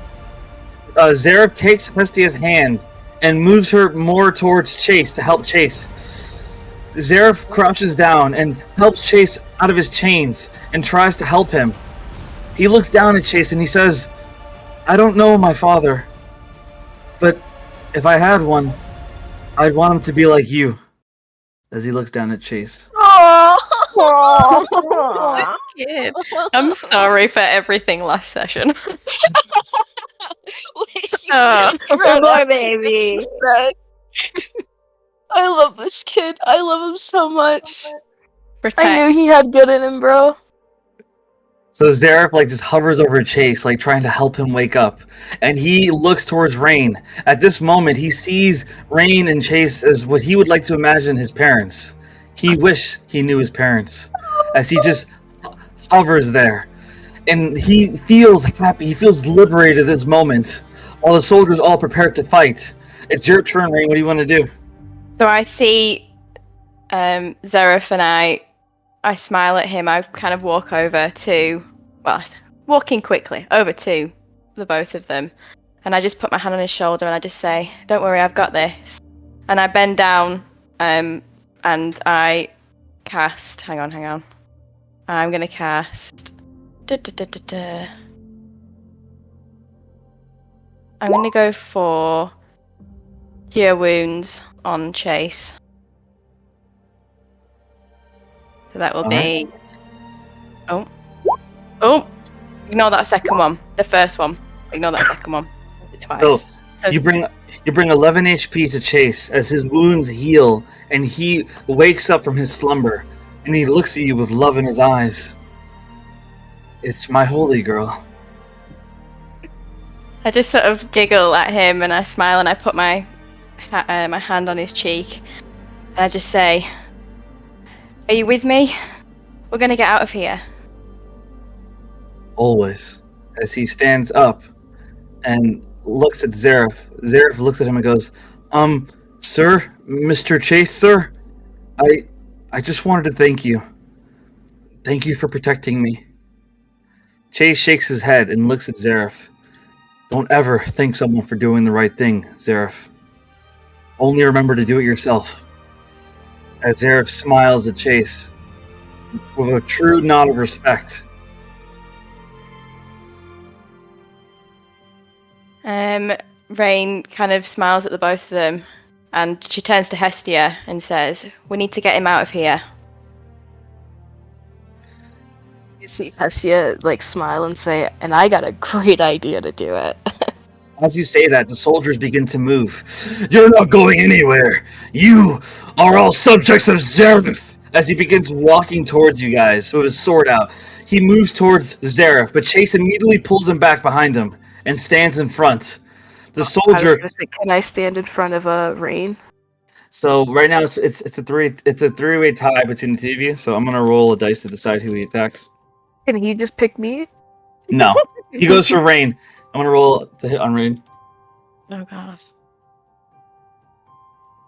A: Zareth takes Hestia's hand and moves her more towards Chase to help Chase. Zareth crouches down and helps Chase out of his chains and tries to help him. He looks down at Chase and he says, "I don't know my father, but if I had one, I'd want him to be like you." As he looks down at Chase.
F: Oh.
C: Kid. I'm sorry for everything last session. Oh.
F: Poor baby. I love this kid. I love him so much. I knew he had good in him, bro.
A: So Zareth just hovers over Chase, trying to help him wake up. And he looks towards Rain. At this moment, he sees Rain and Chase as what he would like to imagine his parents. He wished he knew his parents. As he just hovers there. And he feels happy, he feels liberated at this moment. While the soldiers all prepare to fight. It's your turn, Rain. What do you want to do?
C: So I see Zareth and I smile at him. I kind of walk over to, walking quickly over to the both of them. And I just put my hand on his shoulder and I just say, "Don't worry, I've got this." And I bend down and I cast, hang on. I'm going to cast, I'm going to go for Cure Wounds on Chase. So that will be... Oh! Ignore that second one. The first one. Ignore that second one. It's twice.
A: So you bring 11 HP to Chase as his wounds heal and he wakes up from his slumber and he looks at you with love in his eyes. "It's my holy girl."
C: I just sort of giggle at him and I smile and I put my hand on his cheek. And I just say, "Are you with me? We're going to get out of here."
A: Always. As he stands up and looks at Zareth. Zareth looks at him and goes, Sir, Mr. Chase, sir, I just wanted to thank you. Thank you for protecting me. Chase shakes his head and looks at Zareth. Don't ever thank someone for doing the right thing, Zareth. Only remember to do it yourself. As Zareth smiles at Chase with a true nod of respect.
C: Rain kind of smiles at the both of them, and she turns to Hestia and says, "We need to get him out of here."
F: You see Hestia like smile and say, "And I got a great idea to do it."
A: As you say that, the soldiers begin to move. You're not going anywhere. You are all subjects of Zareth. As he begins walking towards you guys with his sword out, he moves towards Zareth, but Chase immediately pulls him back behind him and stands in front. The
F: I was
A: soldier.
F: gonna say, can I stand in front of Rain?
A: So right now it's a three-way tie between the two of you. So I'm gonna roll a dice to decide who he attacks.
F: Can he just pick me?
A: No, he goes for Rain. I'm gonna roll to hit on Rain.
C: Oh god.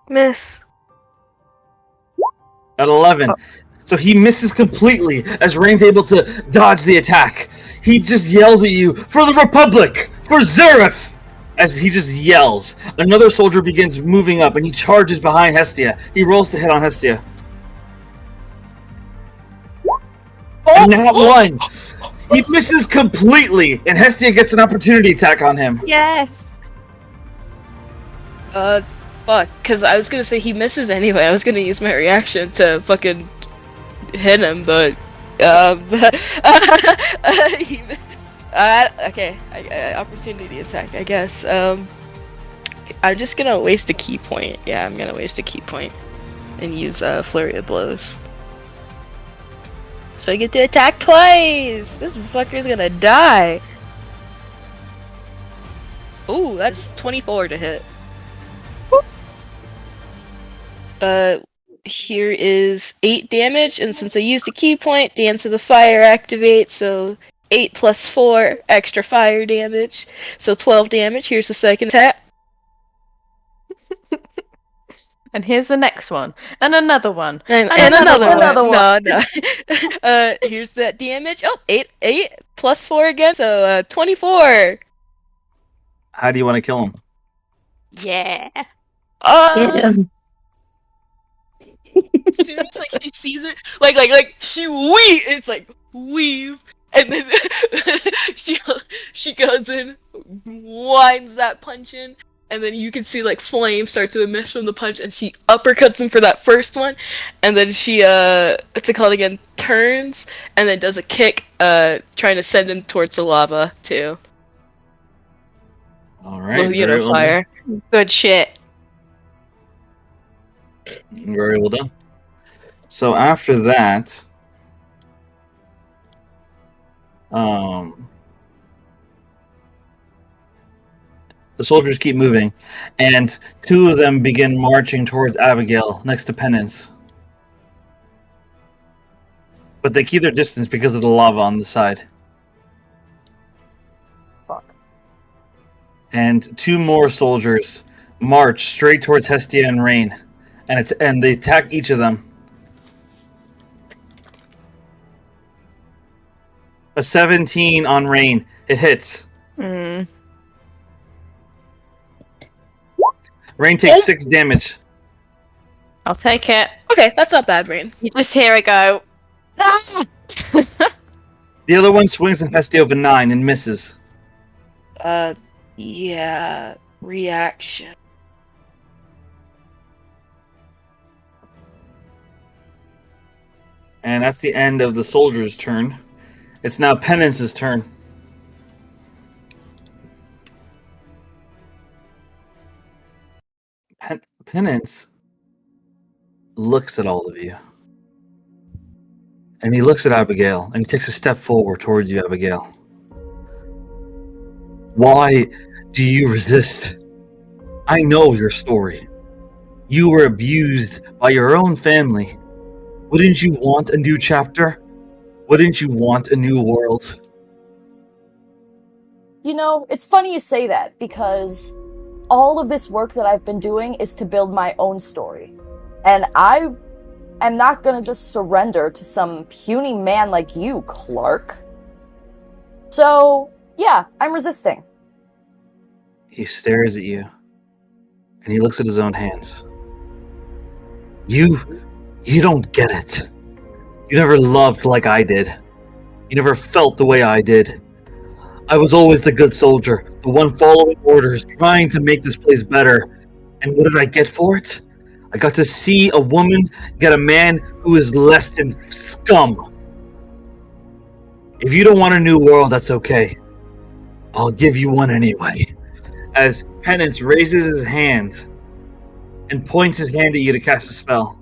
F: Miss.
A: At 11. So he misses completely as Rain's able to dodge the attack. He just yells at you, "For the Republic! For Zareth!" As he just yells. Another soldier begins moving up and he charges behind Hestia. He rolls to hit on Hestia. And that one! He misses completely and Hestia gets an opportunity attack on him.
C: Yes.
F: Fuck. Because I was gonna say he misses anyway. I was gonna use my reaction to fucking hit him, but okay, opportunity attack, I guess. I'm just gonna waste a key point. Yeah, I'm gonna waste a key point and use flurry of blows. So I get to attack twice. This fucker's gonna die. Ooh, that's 24 to hit. Here is 8 damage, and since I used a key point, Dance of the Fire activates, so 8 plus 4 extra fire damage, so 12 damage. Here's the second attack.
C: And here's the next one. And another one.
F: And
B: another
F: one.
B: one.
F: No. Here's that damage. Oh, 8 plus 4 again, so 24.
A: How do you want to kill him?
C: Yeah.
F: As soon as like she sees it, like she it's like weave, and then she goes in, winds that punch in, and then you can see like flame start to emit from the punch, and she uppercuts him for that first one, and then she what's it called again? Turns and then does a kick, trying to send him towards the lava too.
A: All right.
F: With fire.
C: Good shit.
A: Very well done. So after that, the soldiers keep moving, and 2 of them begin marching towards Abigail next to Penance. But they keep their distance because of the lava on the side.
B: Fuck.
A: And 2 more soldiers march straight towards Hestia and Rain. And they attack each of them. A 17 on Rain. It hits.
C: Mm.
A: Rain takes 6 damage.
C: I'll take it.
F: Okay, that's not bad, Rain.
C: You just hear it go. Ah!
A: The other one swings at Hestia with a 9 and misses.
F: Yeah, reaction.
A: And that's the end of the soldier's turn. It's now Penance's turn. Penance looks at all of you. And he looks at Abigail, and he takes a step forward towards you, Abigail. Why do you resist? I know your story. You were abused by your own family. Wouldn't you want a new chapter? Wouldn't you want a new world?
B: You know, it's funny you say that, because all of this work that I've been doing is to build my own story. And I am not gonna just surrender to some puny man like you, Clark. So, yeah, I'm resisting.
A: He stares at you, and he looks at his own hands. You don't get it. You never loved like I did. You never felt the way I did. I was always the good soldier, the one following orders, trying to make this place better. And what did I get for it? I got to see a woman get a man who is less than scum. If you don't want a new world, that's okay. I'll give you one anyway. As Penance raises his hand and points his hand at you to cast a spell.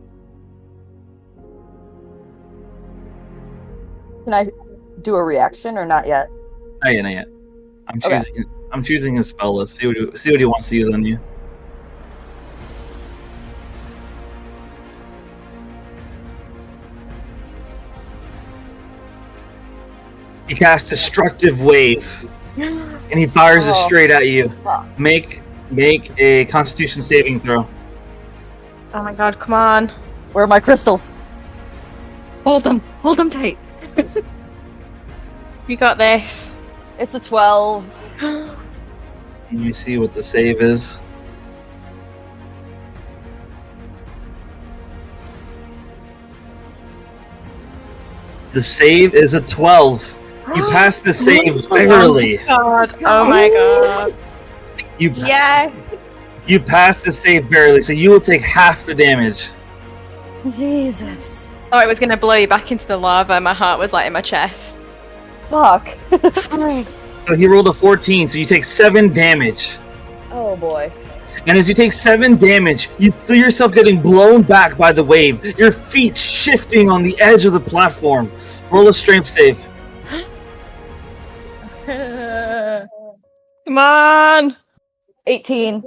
B: Can I do a reaction or not yet?
A: Not yet. I'm choosing his spell list. See what he wants to use on you. He casts Destructive Wave, and he fires it straight at you. Make a Constitution saving throw.
C: Oh my god, come on.
B: Where are my crystals?
D: Hold them tight.
C: You got this.
B: It's a 12.
A: Let me see what the save is. The save is a 12. You passed the save barely.
C: Oh my god. Yes.
A: You passed the save barely, so you will take half the damage.
B: Jesus.
C: Oh, it was gonna blow you back into the lava. My heart was like in my chest.
B: Fuck.
A: So he rolled a 14, so you take 7 damage.
B: Oh boy.
A: And as you take 7 damage, you feel yourself getting blown back by the wave. Your feet shifting on the edge of the platform. Roll a strength save.
C: Come on.
B: 18.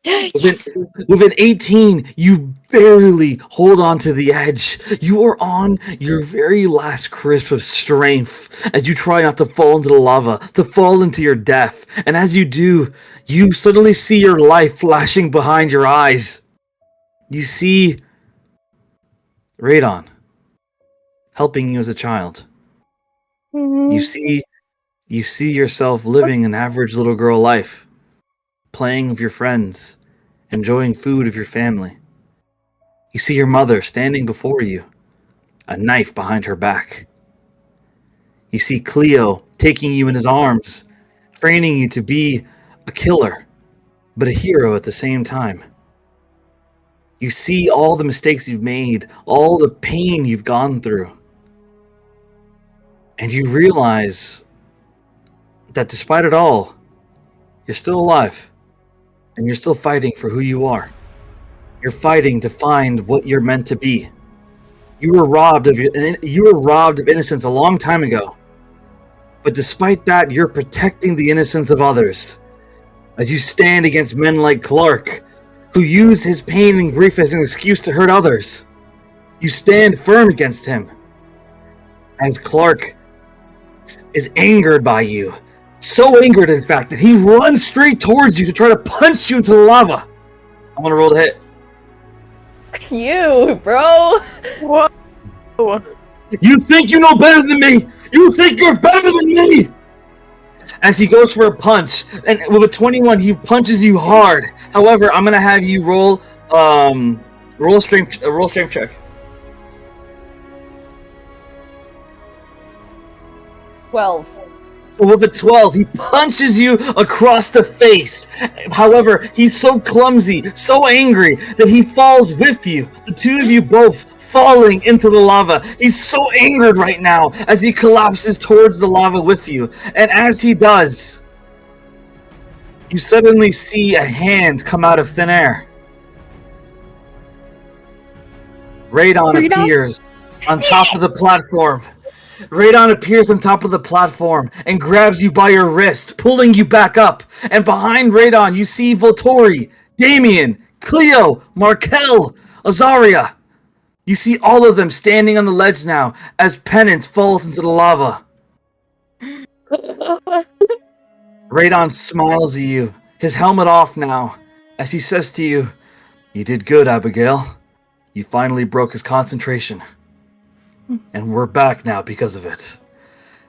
A: With an 18, you barely hold on to the edge. You are on your very last crisp of strength as you try not to fall into the lava, to fall into your death. And as you do, you suddenly see your life flashing behind your eyes. You see Radon helping you as a child. You see yourself living an average little girl life, playing with your friends, enjoying food of your family. You see your mother standing before you, a knife behind her back. You see Cleo taking you in his arms, training you to be a killer, but a hero at the same time. You see all the mistakes you've made, all the pain you've gone through. And you realize that despite it all, you're still alive. And you're still fighting for who you are. You're fighting to find what you're meant to be. You were robbed of innocence a long time ago. But despite that, you're protecting the innocence of others. As you stand against men like Clark, who use his pain and grief as an excuse to hurt others. You stand firm against him. As Clark is angered by you. So angered, in fact, that he runs straight towards you to try to punch you into the lava. I'm gonna roll to hit.
B: You, bro.
C: Whoa.
A: You think you know better than me? You think you're better than me? As he goes for a punch, and with a 21, he punches you hard. However, I'm gonna have you roll a strength check.
B: 12.
A: So with a 12, he punches you across the face. However, he's so clumsy, so angry, that he falls with you. The two of you both falling into the lava. He's so angered right now as he collapses towards the lava with you. And as he does, you suddenly see a hand come out of thin air. Radon appears on top of the platform. Radon appears on top of the platform and grabs you by your wrist, pulling you back up. And behind Radon, you see Voltori, Damien, Cleo, Markel, Azaria. You see all of them standing on the ledge now as Penance falls into the lava. Radon smiles at you his helmet off now, as he says to you, "You did good, Abigail. You finally broke his concentration. And we're back now because of it."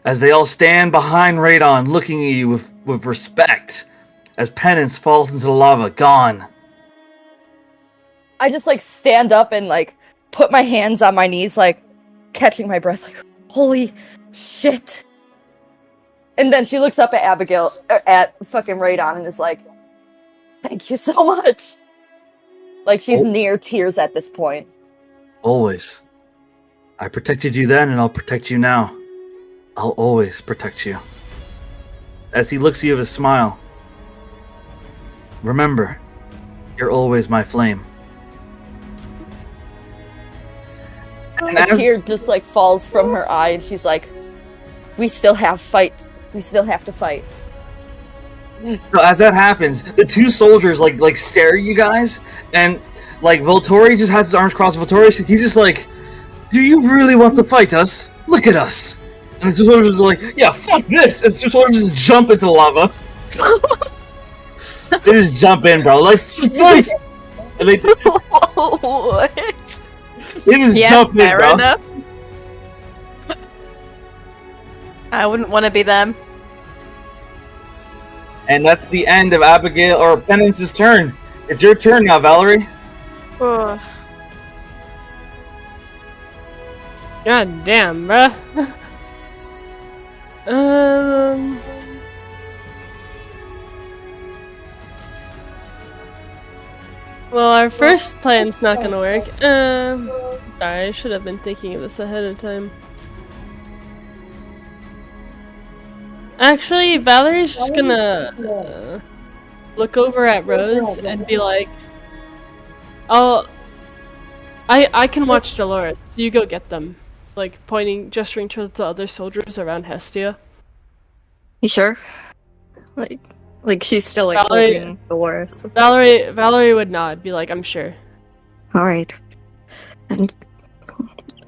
A: As they all stand behind Radon, looking at you with respect, as Penance falls into the lava, gone.
B: I just, like, stand up and, like, put my hands on my knees, like, catching my breath, like, holy shit. And then she looks up at Abigail, at fucking Radon, and is like, thank you so much. Like, she's near tears at this point.
A: Always. I protected you then, and I'll protect you now. I'll always protect you. As he looks at you with a smile, remember, you're always my flame. And
B: A tear just, like, falls from her eye, and she's like, we still have to fight.
A: So as that happens, the two soldiers like stare at you guys, and like Voltori just has his arms crossed. Voltori, he's just like, "Do you really want to fight us? Look at us!" And the two soldiers are like, "Yeah, fuck this!" And the two soldiers just jump into the lava. They just jump in, bro. Like, nice. And they
F: What?
A: just jump in,
C: fair
A: bro.
C: enough. I wouldn't want to be them.
A: And that's the end of Abigail or Penance's turn. It's your turn now, Valerie.
E: God damn, bruh. Well, our first plan's not gonna work. Sorry, I should have been thinking of this ahead of time. Actually, Valerie's just gonna look over at Rose and be like, "Oh, I can watch Dolores. You go get them." Like gesturing towards the other soldiers around Hestia.
D: You sure? Like she's still like
E: Valerie-
D: holding Dolores.
E: Valerie would nod, be like, "I'm sure."
D: All right. And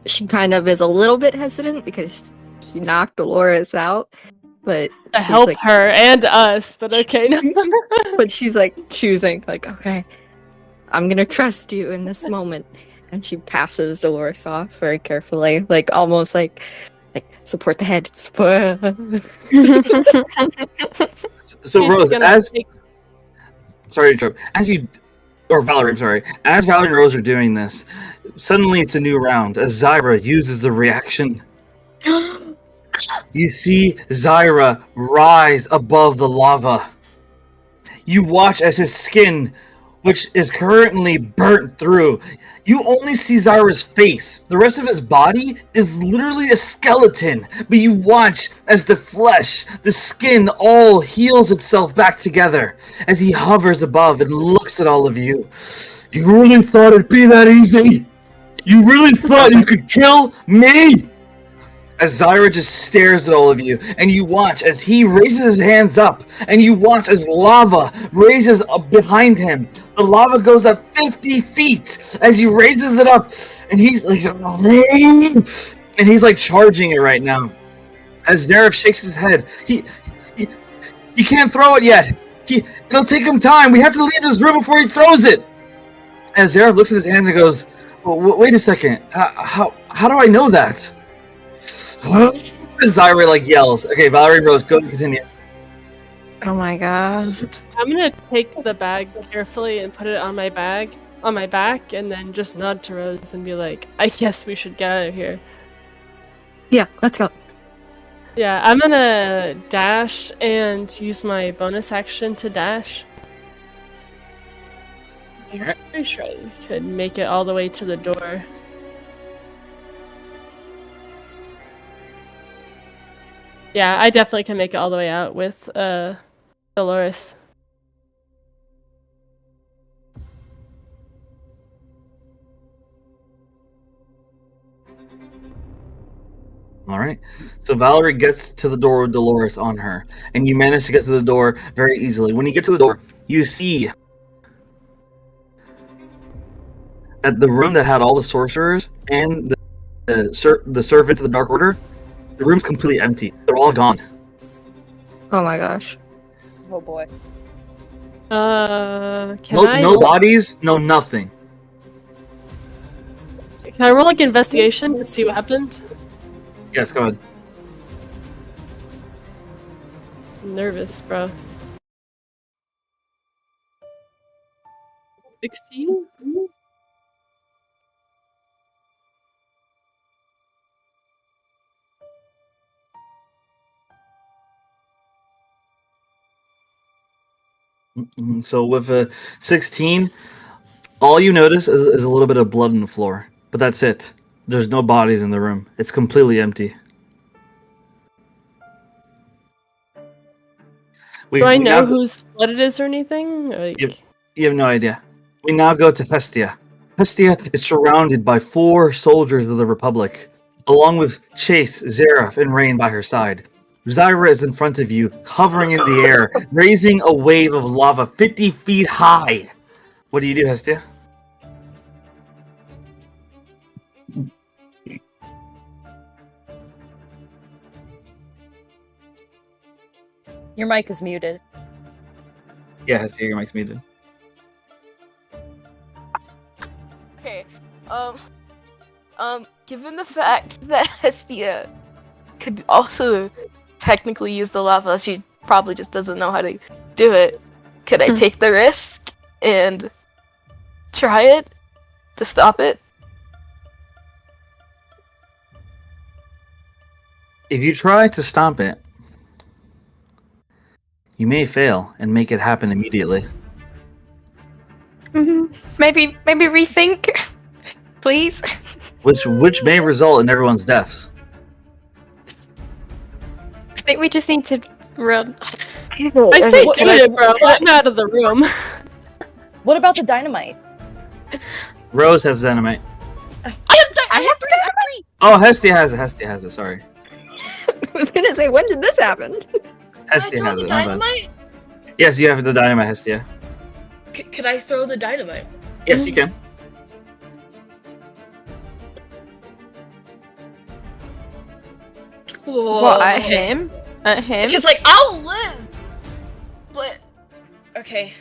D: she kind of is a little bit hesitant because she knocked Dolores out, but
E: To
D: she's
E: help
D: like,
E: her and us, but okay.
D: but she's like choosing, like, okay, I'm gonna trust you in this moment. And she passes Dolores off very carefully, like almost like support the head.
A: So
E: She's
A: Rose,
E: gonna
A: as
E: take-
A: sorry to interrupt, Valerie, I'm sorry. As Valerie and Rose are doing this, suddenly it's a new round. As Zyra uses the reaction, you see Zyra rise above the lava. You watch as his skin, which is currently burnt through, you only see Zyra's face. The rest of his body is literally a skeleton. But you watch as the flesh, the skin, all heals itself back together as he hovers above and looks at all of you. You really thought it'd be that easy? You really thought you could kill me? As Zyra just stares at all of you, and you watch as he raises his hands up, and you watch as lava raises up behind him. The lava goes up 50 feet as he raises it up, and he's like charging it right now. As Zareth shakes his head, he can't throw it yet. It'll take him time. We have to leave this room before he throws it. As Zareth looks at his hands and goes, "Wait a second. How do I know that?" Zyra like yells. Okay, Valerie, Rose, go and continue.
D: Oh my god.
E: I'm gonna take the bag carefully and put it on my back, and then just nod to Rose and be like, "I guess we should get out of here."
D: Yeah, let's go.
E: Yeah, I'm gonna dash and use my bonus action to dash. I'm pretty sure I could make it all the way to the door. Yeah, I definitely can make it all the way out with Dolores.
A: All right. So Valerie gets to the door with Dolores on her, and you manage to get to the door very easily. When you get to the door, you see that the room that had all the sorcerers and the servants of the Dark Order, the room's completely empty. They're all gone.
D: Oh my gosh.
B: Oh boy.
A: No bodies, no nothing.
E: Can I roll like investigation to see what happened?
A: Yes, go ahead.
E: I'm nervous, bro. 16?
A: So with a 16, all you notice is a little bit of blood on the floor. But that's it. There's no bodies in the room. It's completely empty.
E: Do I know whose blood it is or anything? Like...
A: You have no idea. We now go to Hestia. Hestia is surrounded by 4 soldiers of the Republic, along with Chase, Zareth, and Rain by her side. Zyra is in front of you, hovering in the air, raising a wave of lava 50 feet high. What do you do, Hestia?
B: Your mic is muted.
A: Yeah, Hestia, your mic's muted.
F: Okay. Given the fact that Hestia could also technically use the lava, she probably just doesn't know how to do it. Could I take the risk and try it to stop it?
A: If you try to stop it, you may fail and make it happen immediately.
C: Maybe rethink, please.
A: Which may result in everyone's deaths.
C: I think we just need to run.
E: I say do it, bro. Let me out of the room.
B: What about the dynamite?
A: Rose has dynamite.
F: I have three.
A: Oh, Hestia has it. Sorry.
D: I was gonna say, when did this happen?
A: Hestia has
F: the
A: it.
F: dynamite?
A: Yes, you have the dynamite, Hestia.
F: Could I throw the dynamite?
A: Yes, you can.
C: What, at him? At him?
F: Because, like, I'll live! But... Okay.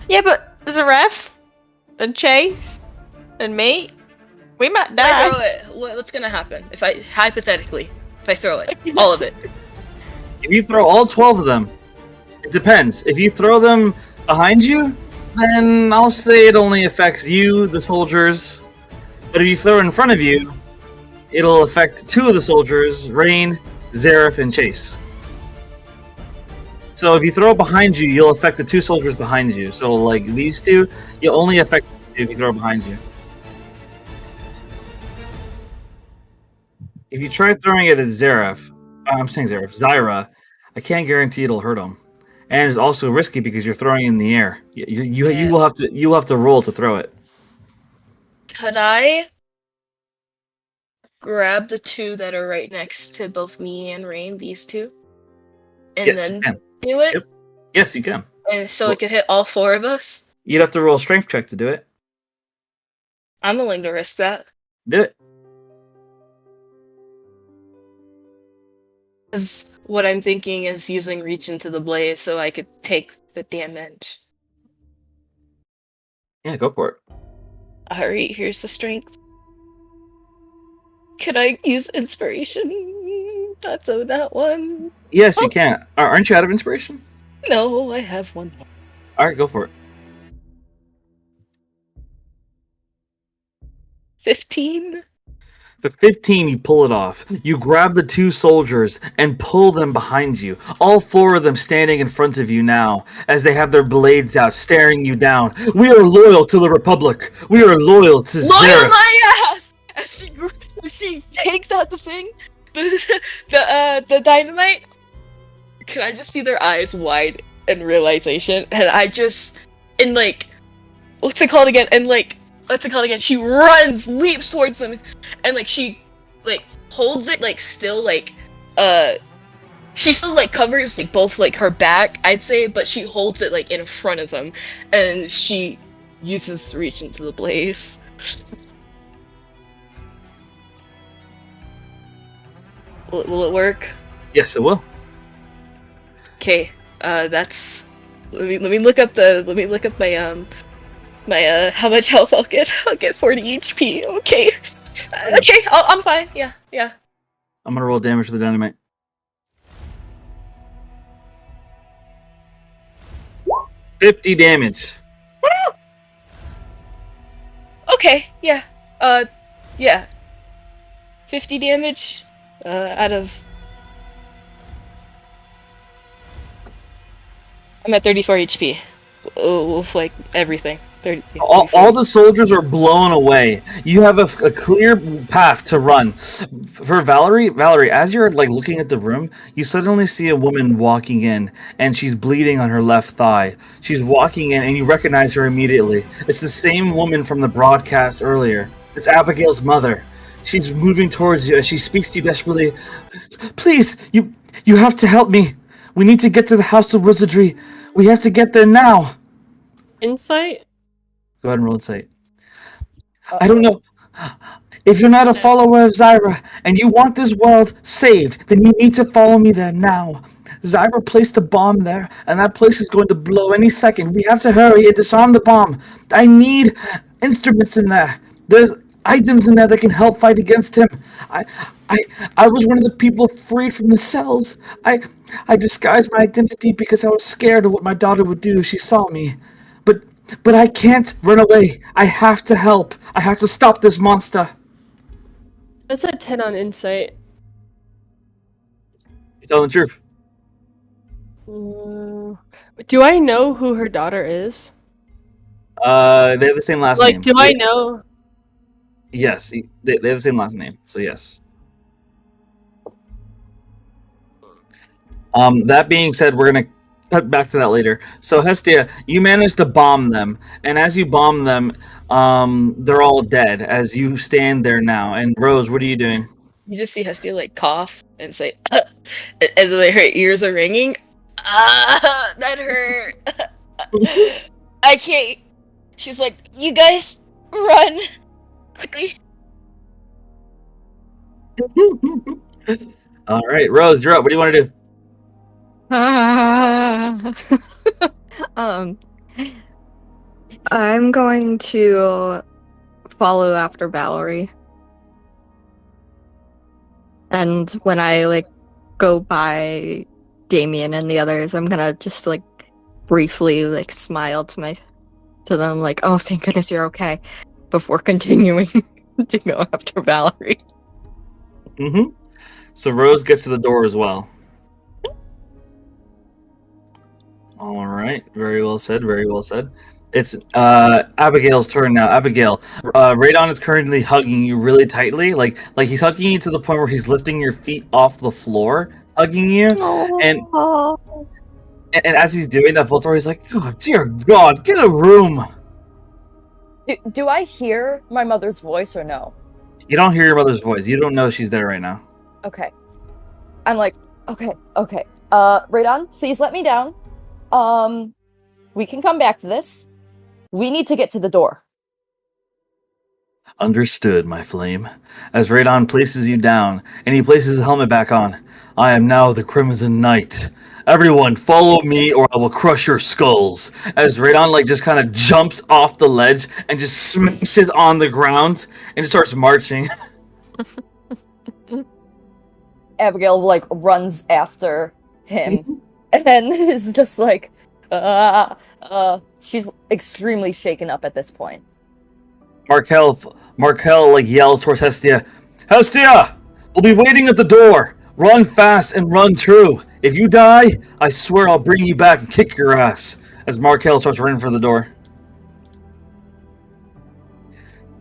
C: Yeah, but there's a ref, and Chase, and me. We might
F: If I
C: die.
F: throw it, what's gonna happen? If I throw it? All of it.
A: If you throw all 12 of them, it depends. If you throw them behind you, then I'll say it only affects you, the soldiers. But if you throw it in front of you, it'll affect 2 of the soldiers, Rain, Zareth, and Chase. So if you throw it behind you, you'll affect the 2 soldiers behind you. So like these 2, you'll only affect if you throw it behind you. If you try throwing it at Zyra, I can't guarantee it'll hurt him. And it's also risky because you're throwing it in the air. You will have to roll to throw it.
F: Could I grab the 2 that are right next to both me and Rain, these 2? And
A: Yes,
F: then
A: you can.
F: do it?
A: Yep. Yes, you can.
F: And so it could hit all 4 of us?
A: You'd have to roll a strength check to do it.
F: I'm willing to risk that.
A: Do it.
F: Because what I'm thinking is using Reach into the Blaze so I could take the damage.
A: Yeah, go for it.
F: Alright, here's the strength. Could I use Inspiration? That's that one.
A: Yes, you can. Aren't you out of inspiration?
F: No, I have one more.
A: Alright, go for it.
F: 15?
A: But 15, you pull it off. You grab the 2 soldiers and pull them behind you. All 4 of them standing in front of you now, as they have their blades out, staring you down. We are loyal to the Republic. We are loyal to
F: Loyal
A: Zareth.
F: my ass! As she takes out the thing, the dynamite. Can I just see their eyes wide in realization? And I just, and like, what's it called again? She runs, leaps towards them, and like she, like holds it like still like, she still like covers like both like her back, I'd say, but she holds it like in front of them, and she uses Reach into the Blaze. Will it work?
A: Yes, it will.
F: Okay, that's Let me look up my my how much health I'll get. I'll get 40 HP. Okay. Okay, I'm fine. Yeah.
A: I'm gonna roll damage for the dynamite. 50 damage.
F: Okay, yeah. Yeah. 50 damage out of I'm at 34 HP. With like everything. 30,
A: All the soldiers are blown away. You have a clear path to run. For Valerie, as you're like looking at the room, you suddenly see a woman walking in, and she's bleeding on her left thigh. She's walking in, and you recognize her immediately. It's the same woman from the broadcast earlier. It's Abigail's mother. She's moving towards you as she speaks to you desperately. Please, you have to help me. We need to get to the House of Wizardry. We have to get there now.
E: Insight?
A: Go ahead and roll insight. I don't know. If you're not a follower of Zyra and you want this world saved, then you need to follow me there now. Zyra placed a bomb there, and that place is going to blow any second. We have to hurry and disarm the bomb. I need instruments in there. There's items in there that can help fight against him. I was one of the people freed from the cells. I disguised my identity because I was scared of what my daughter would do if she saw me. But I can't run away. I have to help. I have to stop this monster.
E: That's a 10 on insight.
A: You're telling the truth.
E: Do I know who her daughter is?
A: They have the same last name.
E: Like, do I know?
A: Yes, they have the same last name, so yes. That being said, we're going to cut back to that later. So, Hestia, you managed to bomb them, and as you bomb them, they're all dead as you stand there now. And Rose, what are you doing?
F: You just see Hestia like cough and say, and then her ears are ringing. Ah, that hurt. I can't. She's like, you guys run quickly.
A: All right, Rose, you're up. What do you want to do?
D: I'm going to follow after Valerie. And when I like go by Damien and the others, I'm gonna just like briefly like smile to them like, oh, thank goodness you're okay, before continuing to go after Valerie.
A: Mm-hmm. So Rose gets to the door as well. All right. Very well said. Very well said. It's Abigail's turn now. Abigail, Radon is currently hugging you really tightly. Like he's hugging you to the point where he's lifting your feet off the floor, hugging you. And as he's doing that, Voltor, he's like, oh, dear God, get a room.
B: Do I hear my mother's voice or no?
A: You don't hear your mother's voice. You don't know she's there right now.
B: Okay. I'm like, okay. Radon, please let me down. We can come back to this. We need to get to the door.
A: Understood, my flame. As Radon places you down, and he places his helmet back on, I am now the Crimson Knight. Everyone, follow me or I will crush your skulls. As Radon just kind of jumps off the ledge and just smashes on the ground and just starts marching.
B: Abigail runs after him and is just like, she's extremely shaken up at this point.
A: Markel yells towards Hestia. Hestia! We'll be waiting at the door. Run fast and run true. If you die, I swear I'll bring you back and kick your ass. As Markel starts running for the door.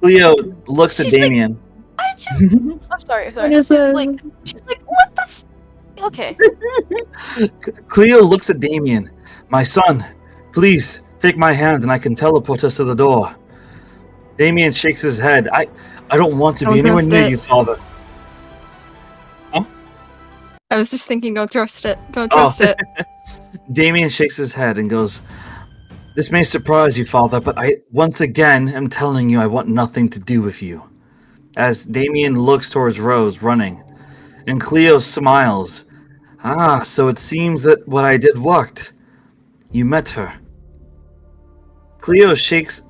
A: Cleo looks at Damien.
F: I'm sorry. She's like, what the f-? Okay.
A: Cleo looks at Damien. My son, please take my hand and I can teleport us to the door. Damien shakes his head. I don't want to be anywhere near you, father. Huh?
D: I was just thinking, don't trust it. Don't trust it.
A: Damien shakes his head and goes, this may surprise you, father, but I once again am telling you I want nothing to do with you. As Damien looks towards Rose running, and Cleo smiles. Ah, so it seems that what I did worked. You met her. Damien shakes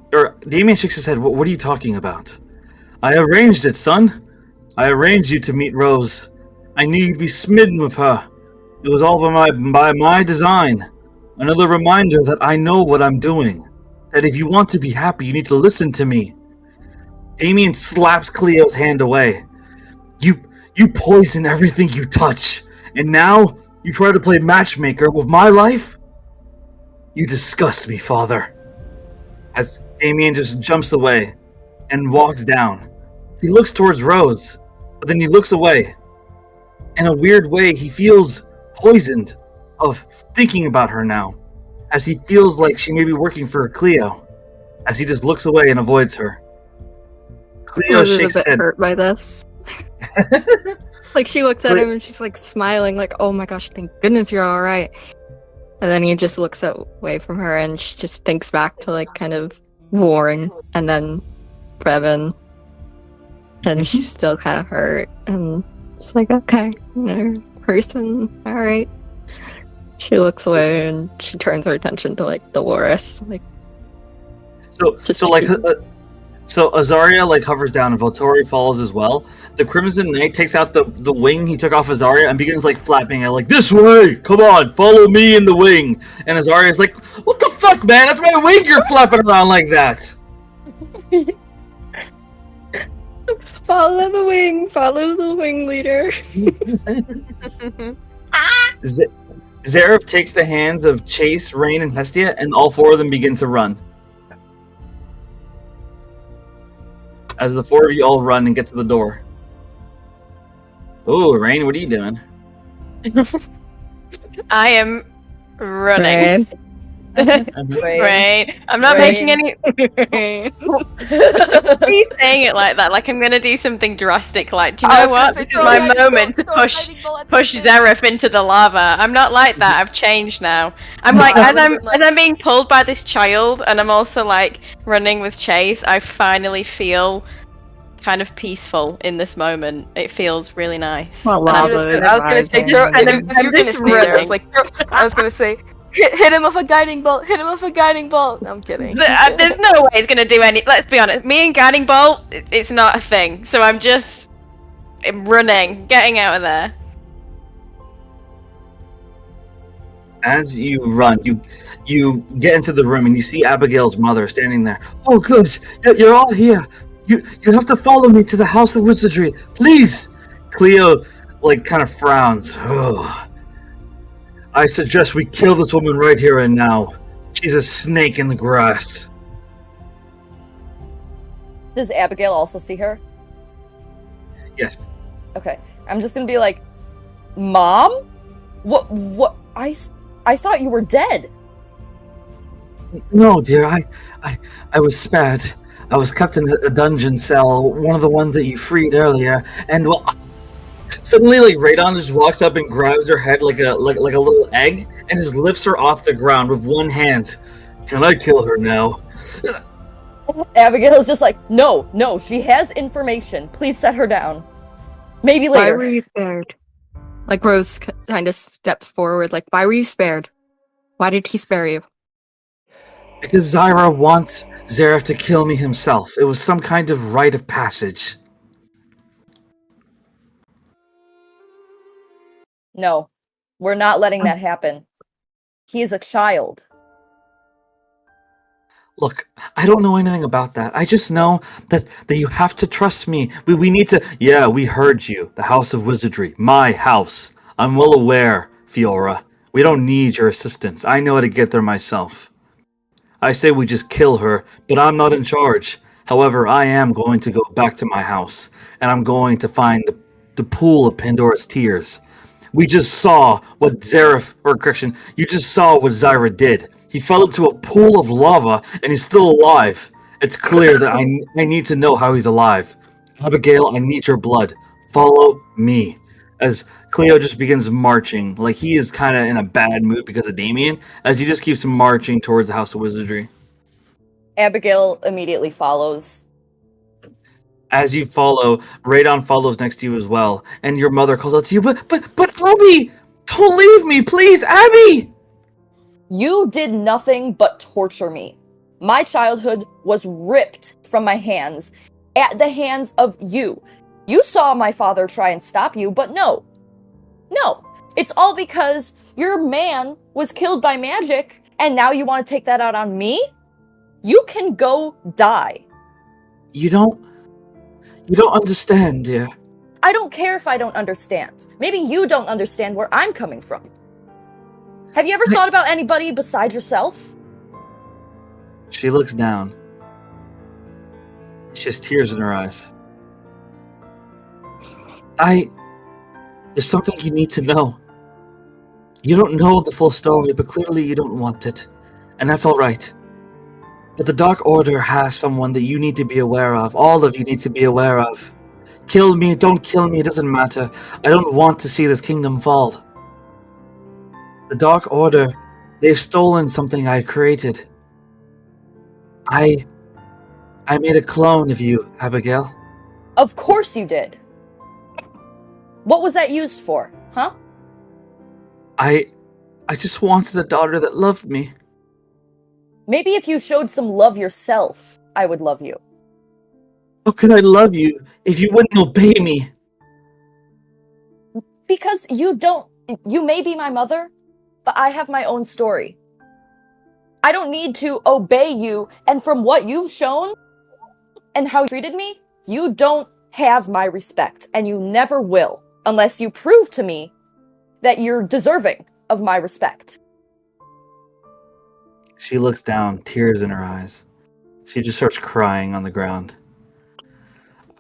A: his head. What are you talking about? I arranged it, son. I arranged you to meet Rose. I knew you'd be smitten with her. It was all by my design. Another reminder that I know what I'm doing. That if you want to be happy, you need to listen to me. Damien slaps Cleo's hand away. You poison everything you touch. And now you try to play matchmaker with my life? You disgust me, father. As Damien just jumps away and walks down. He looks towards Rose, but then he looks away. In a weird way, he feels poisoned of thinking about her now, as he feels like she may be working for Cleo, as he just looks away and avoids her. Cleo
D: Rose
A: shakes
D: is a bit
A: head.
D: hurt by this. Like, she looks at him and she's like smiling, like, oh my gosh, thank goodness you're alright. And then he just looks away from her and she just thinks back to, like, kind of Warren and then Brevin. And she's still kind of hurt. And she's like, okay, person, alright. She looks away and she turns her attention to, like, Dolores. Like,
A: So Azaria like hovers down and Volturi follows as well. The Crimson Knight takes out the wing he took off Azaria and begins like flapping it like, this way! Come on, follow me in the wing! And Azaria's like, what the fuck, man? That's my wing you're flapping around like that!
D: follow the wing leader.
A: Zareth takes the hands of Chase, Rain, and Hestia, and all four of them begin to run. As the four of you all run and get to the door. Oh, Rain, what are you doing?
C: I am running. Right. I'm not making any. Why are you saying it like that? Like I'm gonna do something drastic. Like, do you know what? This is my moment to push Zareth into the lava. I'm not like that. I've changed now. I'm like as I'm being pulled by this child, and I'm also like running with Chase. I finally feel kind of peaceful in this moment. It feels really nice.
F: I was gonna say, I was gonna say. Hit him with a guiding bolt! Hit him with a guiding bolt! No, I'm kidding.
C: There's no way he's gonna do any. Let's be honest. Me and guiding bolt, it's not a thing. So I'm running, getting out of there.
A: As you run, you get into the room and you see Abigail's mother standing there. Oh, good, you're all here. You have to follow me to the House of Wizardry, please. Cleo, like, kind of frowns. Oh. I suggest we kill this woman right here and now. She's a snake in the grass.
B: Does Abigail also see her?
A: Yes.
B: Okay. I'm just gonna be like, Mom? What? I thought you were dead.
A: No, dear. I was spared. I was kept in a dungeon cell, one of the ones that you freed earlier, and well... Suddenly, like, Radon just walks up and grabs her head like a little egg and just lifts her off the ground with one hand. Can I kill her now?
B: Abigail's just like, no, she has information. Please set her down. Maybe later.
D: Why were you spared? Like, Rose kind of steps forward, like, why were you spared? Why did he spare you?
A: Because Zyra wants Zareth to kill me himself. It was some kind of rite of passage.
B: No, we're not letting that happen. He is a child.
A: Look, I don't know anything about that. I just know that you have to trust me. We need to... Yeah, we heard you. The House of Wizardry. My house. I'm well aware, Fiora. We don't need your assistance. I know how to get there myself. I say we just kill her, but I'm not in charge. However, I am going to go back to my house, and I'm going to find the pool of Pandora's tears. We just saw what you just saw what Zyra did. He fell into a pool of lava, and he's still alive. It's clear that I need to know how he's alive. Abigail, I need your blood. Follow me. As Cleo just begins marching, like he is kind of in a bad mood because of Damien, as he just keeps marching towards the House of Wizardry.
B: Abigail immediately follows.
A: As you follow, Radon follows next to you as well, and your mother calls out to you, but Abby! Don't leave me, please, Abby!
B: You did nothing but torture me. My childhood was ripped from my hands at the hands of you. You saw my father try and stop you, but no. No. It's all because your man was killed by magic, and now you want to take that out on me? You can go die.
A: You don't understand, dear.
B: I don't care if I don't understand. Maybe you don't understand where I'm coming from. Have you ever thought about anybody besides yourself?
A: She looks down. She has tears in her eyes. There's something you need to know. You don't know the full story, but clearly you don't want it. And that's alright. But the Dark Order has someone that you need to be aware of. All of you need to be aware of. Kill me, don't kill me, it doesn't matter. I don't want to see this kingdom fall. The Dark Order, they've stolen something I created. I made a clone of you, Abigail.
B: Of course you did. What was that used for, huh?
A: I just wanted a daughter that loved me.
B: Maybe if you showed some love yourself, I would love you.
A: How could I love you if you wouldn't obey me?
B: Because you may be my mother, but I have my own story. I don't need to obey you, and from what you've shown and how you treated me, you don't have my respect, and you never will, unless you prove to me that you're deserving of my respect.
A: She looks down, tears in her eyes. She just starts crying on the ground.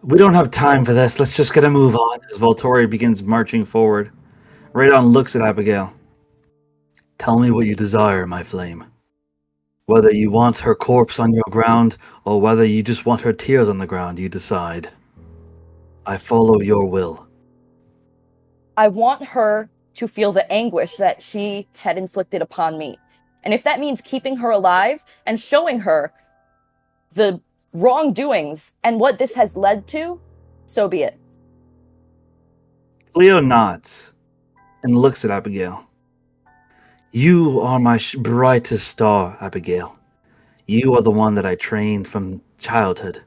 A: We don't have time for this. Let's just get a move on. As Volturi begins marching forward, Radon looks at Abigail. Tell me what you desire, my flame. Whether you want her corpse on your ground, or whether you just want her tears on the ground, you decide. I follow your will.
B: I want her to feel the anguish that she had inflicted upon me. And if that means keeping her alive and showing her the wrongdoings and what this has led to, so be it.
A: Cleo nods and looks at Abigail. You are my brightest star, Abigail. You are the one that I trained from childhood.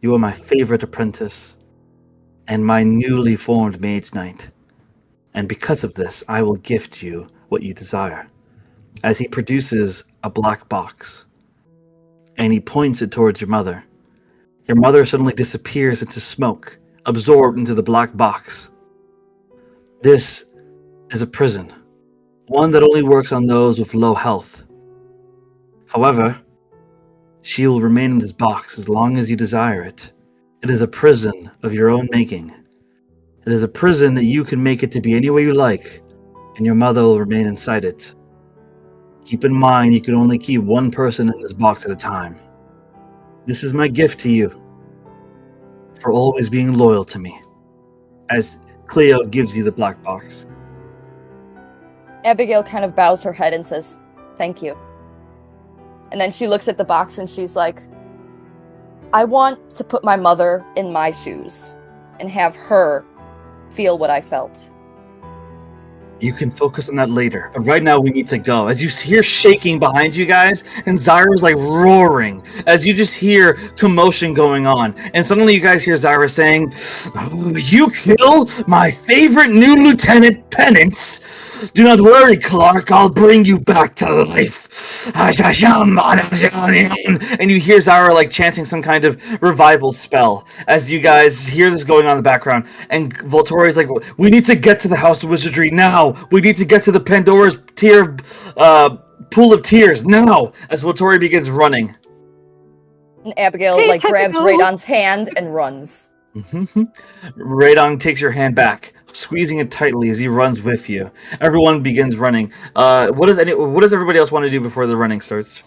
A: You are my favorite apprentice and my newly formed mage knight. And because of this, I will gift you what you desire. As he produces a black box, and he points it towards your mother suddenly disappears into smoke, absorbed into the black box. This is a prison, one that only works on those with low health. However, she will remain in this box as long as you desire it. It is a prison of your own making. It is a prison that you can make it to be any way you like, and your mother will remain inside it. Keep in mind, you can only keep one person in this box at a time. This is my gift to you for always being loyal to me. As Cleo gives you the black box.
B: Abigail kind of bows her head and says, "Thank you." And then she looks at the box and she's like, I want to put my mother in my shoes and have her feel what I felt.
A: You can focus on that later. But right now we need to go. As you hear shaking behind you guys, and Zyra's like roaring, as you just hear commotion going on. And suddenly you guys hear Zyra saying, "Oh, you kill my favorite new lieutenant, Penance. Do not worry, Clark, I'll bring you back to life." And you hear Zyra like chanting some kind of revival spell as you guys hear this going on in the background. And Volturi's like, "We need to get to the House of Wizardry now. We need to get to the Pandora's Pool of Tears now." As Volturi begins running.
B: And Abigail grabs Radon's hand and runs.
A: Radon takes your hand back, squeezing it tightly as he runs with you. Everyone begins running. What does everybody else want to do before the running starts?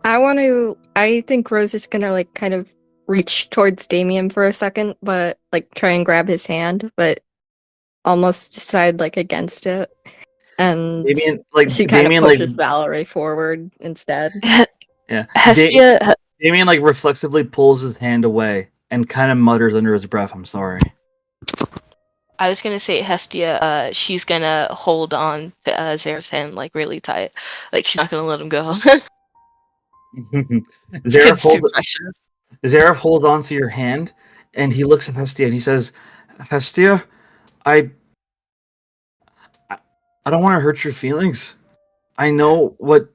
D: I think Rose is gonna kind of reach towards Damien for a second, but try and grab his hand, but almost decide against it. And she kind of pushes Valerie forward instead.
A: Yeah. Damien reflexively pulls his hand away and kind of mutters under his breath, "I'm sorry."
F: I was gonna say Hestia, she's gonna hold on to Zareth's hand like really tight. Like she's not gonna let him go. It's too precious.
A: Zareth holds onto your hand, and he looks at Hestia and he says, "Hestia, I don't want to hurt your feelings. I know what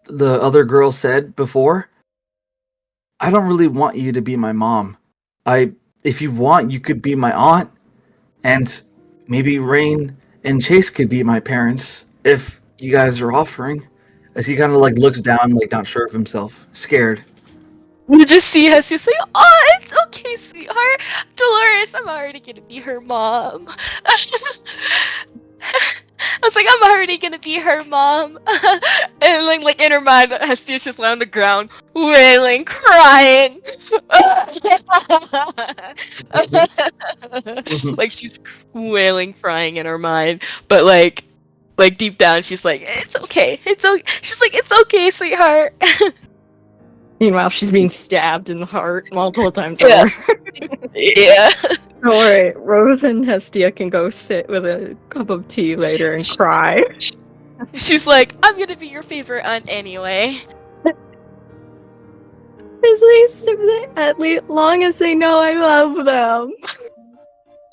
A: the other girl said before. I don't really want you to be my mom. If you want, you could be my aunt, and maybe Rain and Chase could be my parents if you guys are offering." As he kind of like looks down, like not sure of himself, scared.
F: You just see Hestia say, "Oh, it's okay, sweetheart. Dolores, I'm already gonna be her mom." I was like, I'm already gonna be her mom. And like in her mind, Hestia's just laying on the ground, wailing, crying. Like she's wailing, crying in her mind. But like deep down, she's like, it's okay. It's okay. She's like, it's okay, sweetheart.
D: Meanwhile, she's being stabbed in the heart multiple times
F: Yeah.
D: over.
F: Yeah.
D: Don't worry, Rose and Hestia can go sit with a cup of tea later and cry.
F: She's like, I'm gonna be your favorite aunt anyway.
D: At least, long as they know I love them.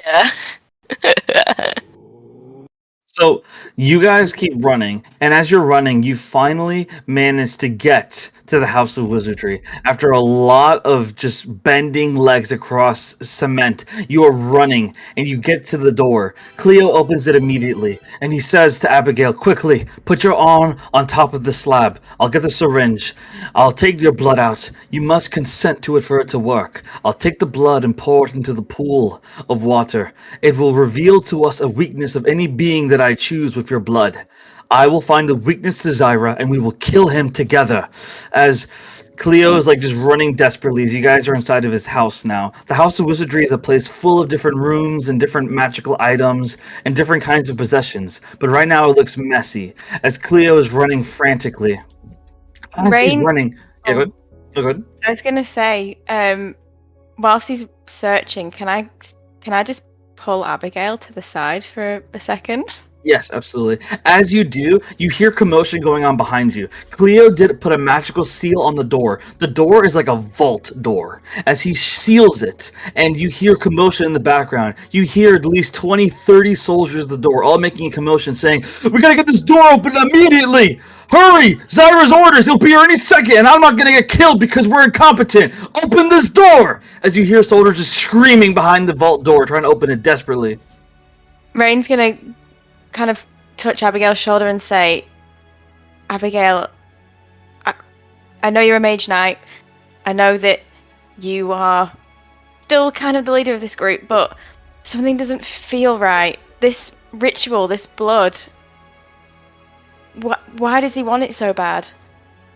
F: Yeah.
A: So you guys keep running, and as you're running, you finally manage to get to the House of Wizardry. After a lot of just bending legs across cement, you are running, and you get to the door. Cleo opens it immediately, and he says to Abigail, "Quickly, put your arm on top of the slab. I'll get the syringe. I'll take your blood out. You must consent to it for it to work. I'll take the blood and pour it into the pool of water. It will reveal to us a weakness of any being that I choose with your blood. I will find the weakness to Zyra, and we will kill him together." As Cleo is like just running desperately, as you guys are inside of his house now. The House of Wizardry is a place full of different rooms and different magical items and different kinds of possessions. But right now it looks messy as Cleo is running frantically. As he's running, yeah, go ahead.
C: I was gonna say, whilst he's searching, can I just pull Abigail to the side for a second?
A: Yes, absolutely. As you do, you hear commotion going on behind you. Cleo did put a magical seal on the door. The door is like a vault door. As he seals it, and you hear commotion in the background, you hear at least 20, 30 soldiers at the door, all making a commotion, saying, "We gotta get this door open immediately! Hurry! Zyra's orders! He'll be here any second, and I'm not gonna get killed because we're incompetent! Open this door!" As you hear soldiers just screaming behind the vault door, trying to open it desperately.
C: Rain's gonna kind of touch Abigail's shoulder and say, "Abigail, I know you're a mage knight. I know that you are still kind of the leader of this group, but something doesn't feel right. This ritual, this blood, why does he want it so bad?"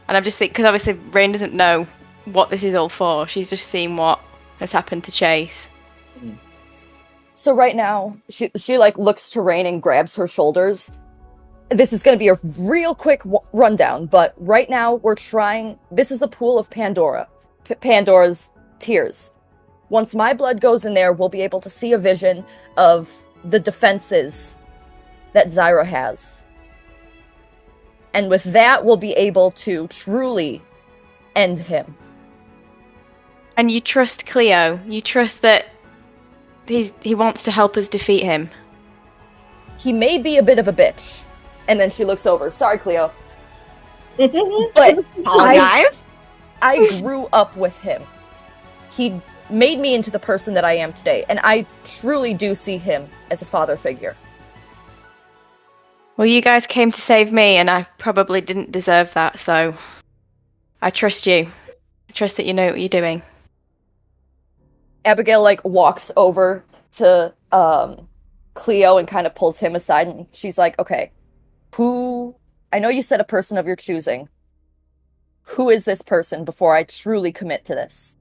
C: And I'm just thinking, because obviously Rain doesn't know what this is all for. She's just seen what has happened to Chase.
B: So right now, she like looks to Rain and grabs her shoulders. This is going to be a real quick rundown, but right now we're trying. This is a pool of Pandora's tears. Once my blood goes in there, we'll be able to see a vision of the defenses that Zyra has. And with that, we'll be able to truly end him.
C: And you trust Cleo. You trust that he wants to help us defeat him.
B: He may be a bit of a bitch. And then she looks over. Sorry, Cleo. But
D: guys?
B: I grew up with him. He made me into the person that I am today. And I truly do see him as a father figure.
C: Well, you guys came to save me, and I probably didn't deserve that, so I trust you. I trust that you know what you're doing.
B: Abigail, like, walks over to Cleo and kind of pulls him aside, and she's like, "Okay, I know you said a person of your choosing. Who is this person before I truly commit to this?"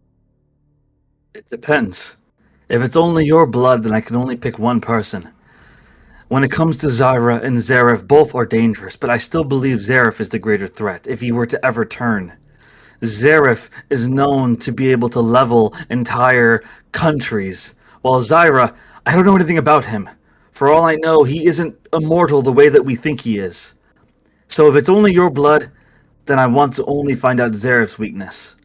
A: It depends. If it's only your blood, then I can only pick one person. When it comes to Zyra and Zareth, both are dangerous, but I still believe Zareth is the greater threat, if he were to ever turn. Zareth is known to be able to level entire countries, while Zyra, I don't know anything about him. For all I know, he isn't immortal the way that we think he is. So if it's only your blood, then I want to only find out Zareth's weakness.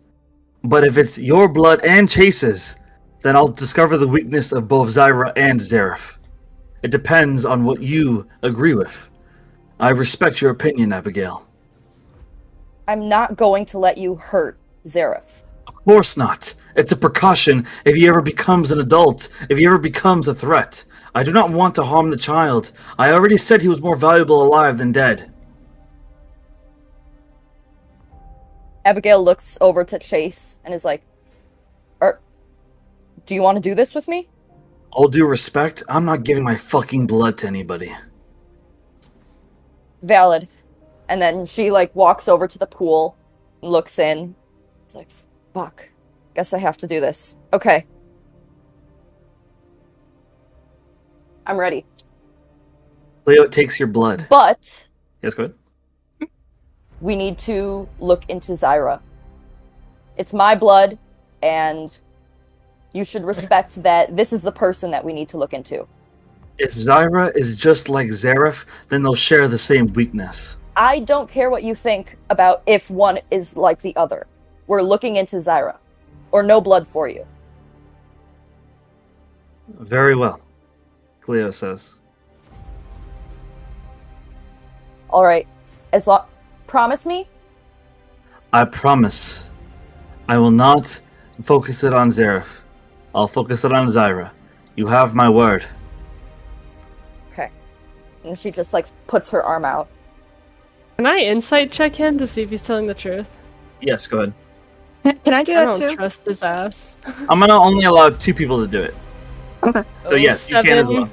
A: But if it's your blood and Chase's, then I'll discover the weakness of both Zyra and Zareth. It depends on what you agree with. I respect your opinion, Abigail.
B: I'm not going to let you hurt Zareth.
A: Of course not. It's a precaution if he ever becomes an adult, if he ever becomes a threat. I do not want to harm the child. I already said he was more valuable alive than dead.
B: Abigail looks over to Chase and is like, do you want to do this with me?
A: All due respect, I'm not giving my fucking blood to anybody.
B: Valid. And then she, walks over to the pool, looks in. It's like, fuck. Guess I have to do this. Okay. I'm ready.
A: Leo, it takes your blood.
B: But
A: Yes, go ahead.
B: we need to look into Zyra. It's my blood, and you should respect that this is the person that we need to look into.
A: If Zyra is just like Zareth, then they'll share the same weakness.
B: I don't care what you think about if one is like the other. We're looking into Zyra. Or no blood for you.
A: Very well, Cleo says.
B: Alright. Promise me?
A: I promise. I will not focus it on Zareth. I'll focus it on Zyra. You have my word.
B: Okay. And she just, puts her arm out.
E: Can I insight check him to see if he's telling the truth?
A: Yes, go ahead.
D: Can I do
E: I
D: that
E: don't
D: too?
E: trust his ass.
A: I'm gonna only allow 2 people to do it.
D: Okay.
A: So yes, you can as well.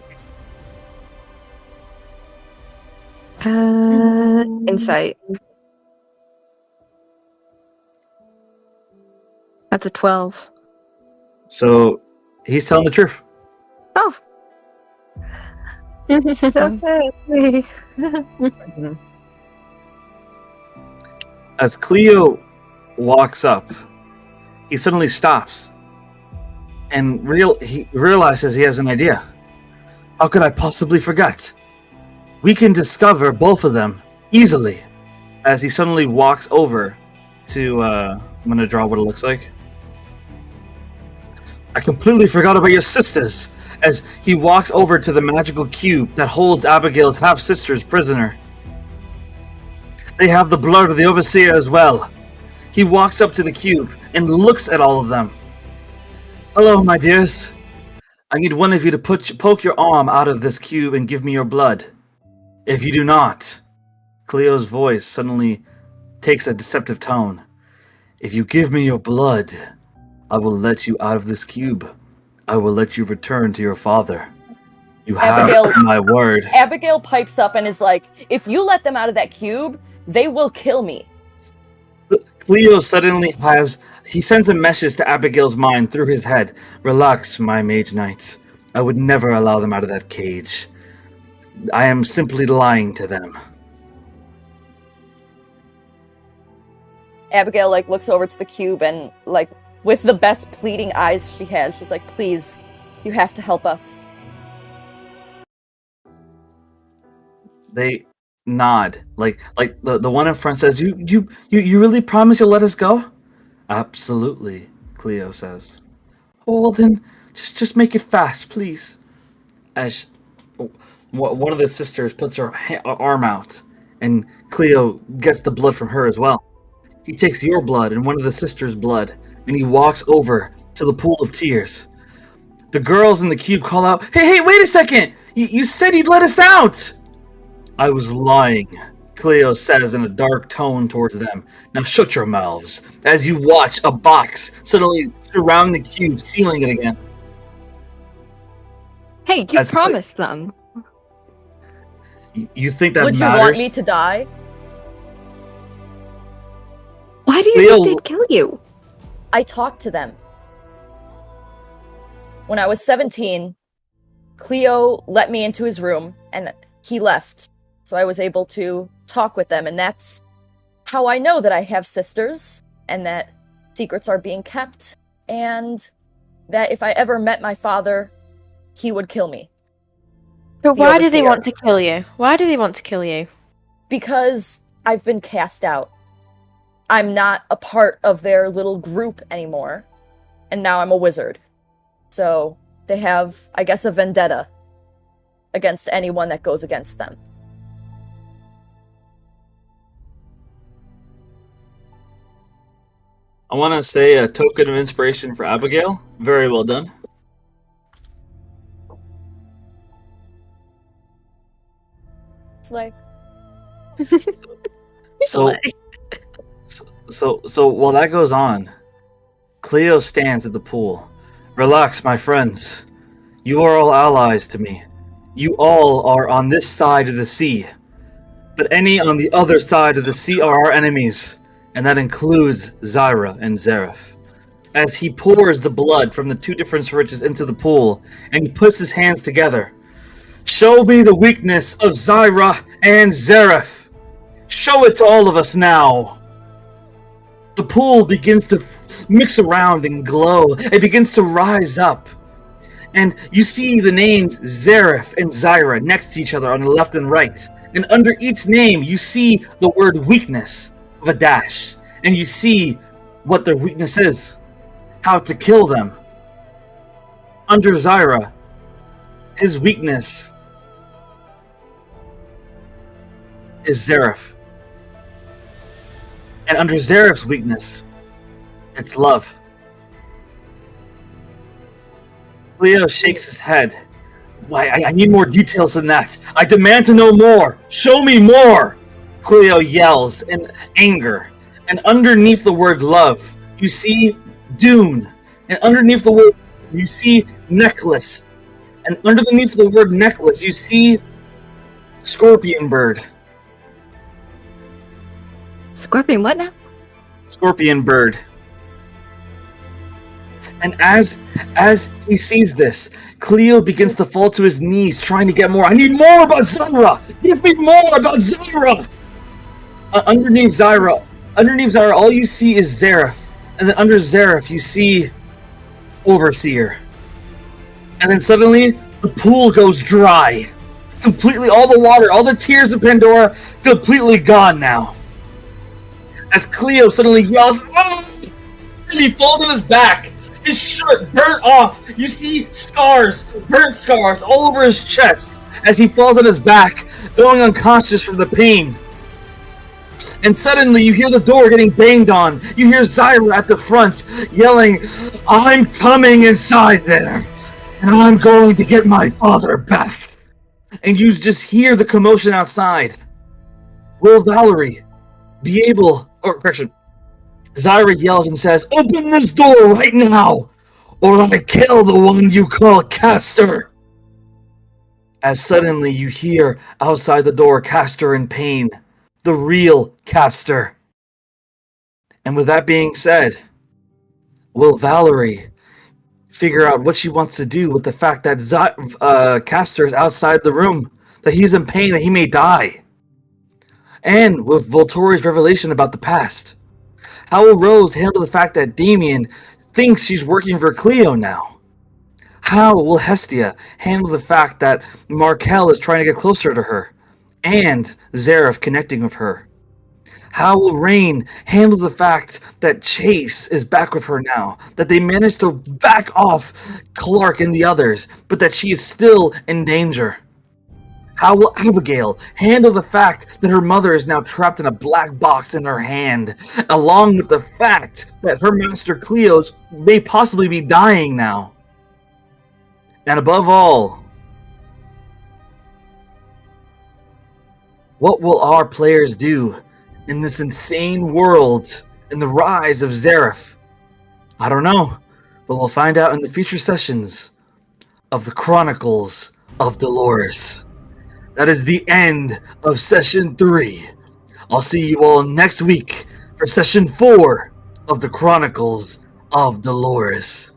D: Insight. That's a 12.
A: So he's telling the truth.
D: Oh. Okay.
A: As Cleo walks up, he suddenly stops and he realizes he has an idea. How could I possibly forget? We can discover both of them easily. As he suddenly walks over to, I'm going to draw what it looks like. I completely forgot about your sisters. As he walks over to the magical cube that holds Abigail's half-sisters prisoner. They have the blood of the Overseer as well. He walks up to the cube and looks at all of them. Hello, my dears. I need one of you to poke your arm out of this cube and give me your blood. If you do not, Cleo's voice suddenly takes a deceptive tone. If you give me your blood, I will let you out of this cube. I will let you return to your father. You have my word.
B: Abigail pipes up and is like, if you let them out of that cube, they will kill me.
A: Cleo suddenly he sends a message to Abigail's mind through his head. Relax, my mage knight. I would never allow them out of that cage. I am simply lying to them.
B: Abigail, looks over to the cube and, with the best pleading eyes she has, she's like, please, you have to help us.
A: They nod. Like the one in front says, You really promise you'll let us go? Absolutely, Cleo says. Oh, well then, just make it fast, please. As one of the sisters puts her arm out, and Cleo gets the blood from her as well. He takes your blood and one of the sisters' blood, and he walks over to the pool of tears. The girls in the cube call out, Hey, wait a second! You said you'd let us out! I was lying, Cleo says in a dark tone towards them. Now shut your mouths, as you watch a box suddenly surround the cube, sealing it again.
D: Hey, you promised them.
A: You think that
B: matters? Would you want me to die?
D: Why do you think they'd kill you?
B: I talked to them. When I was 17, Cleo let me into his room, and he left. So I was able to talk with them, and that's how I know that I have sisters, and that secrets are being kept, and that if I ever met my father, he would kill me.
C: But
B: The
C: why did he
B: Overseer.
C: want to kill you? Why did he want to kill you?
B: Because I've been cast out. I'm not a part of their little group anymore. And now I'm a wizard. So they have, I guess, a vendetta against anyone that goes against them.
A: I want to say a token of inspiration for Abigail. Very well done.
B: It's like,
A: So while that goes on, Cleo stands at the pool. Relax, my friends. You are all allies to me. You all are on this side of the sea. But any on the other side of the sea are our enemies. And that includes Zyra and Zareth. As he pours the blood from the two different switches into the pool, and he puts his hands together. Show me the weakness of Zyra and Zareth. Show it to all of us now. The pool begins to mix around and glow. It begins to rise up. And you see the names Zareth and Zyra next to each other on the left and right. And under each name, you see the word weakness of a dash. And you see what their weakness is. How to kill them. Under Zyra, his weakness is Zareth. And under Zareth's weakness, it's love. Leo shakes his head. Why, I need more details than that. I demand to know more. Show me more. Cleo yells in anger. And underneath the word love, you see Dune. And underneath the word, you see necklace. And underneath the word necklace, you see scorpion bird.
D: Scorpion, what now?
A: Scorpion bird. And as he sees this, Cleo begins to fall to his knees, trying to get more. I need more about Zyra! Give me more about Zyra! Underneath Zyra, all you see is Zareth. And then under Zareth, you see Overseer. And then suddenly, the pool goes dry. Completely, all the water, all the tears of Pandora, completely gone now. As Cleo suddenly yells, "Oh!" and he falls on his back. His shirt burnt off. You see scars, burnt scars all over his chest as he falls on his back, going unconscious from the pain. And suddenly you hear the door getting banged on. You hear Zyra at the front yelling, "I'm coming inside there, and I'm going to get my father back." And you just hear the commotion outside. Will Valerie be able, or correction, Zyra yells and says, "Open this door right now, or I kill the one you call Castor." As suddenly you hear outside the door Castor in pain, the real Castor. And with that being said, will Valerie figure out what she wants to do with the fact that Castor is outside the room, that he's in pain, that he may die? And with Volturi's revelation about the past, how will Rose handle the fact that Damien thinks she's working for Cleo now? How will Hestia handle the fact that Markel is trying to get closer to her, and Zareth connecting with her? How will Rain handle the fact that Chase is back with her now, that they managed to back off Clark and the others, but that she is still in danger? How will Abigail handle the fact that her mother is now trapped in a black box in her hand, along with the fact that her master Cleo's may possibly be dying now? And above all, what will our players do in this insane world in the rise of Zareth? I don't know, but we'll find out in the future sessions of the Chronicles of Dolores. That is the end of Session 3. I'll see you all next week for Session 4 of the Chronicles of Dolores.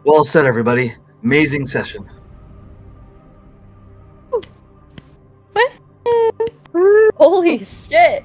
A: Well said, everybody. Amazing session.
B: holy shit!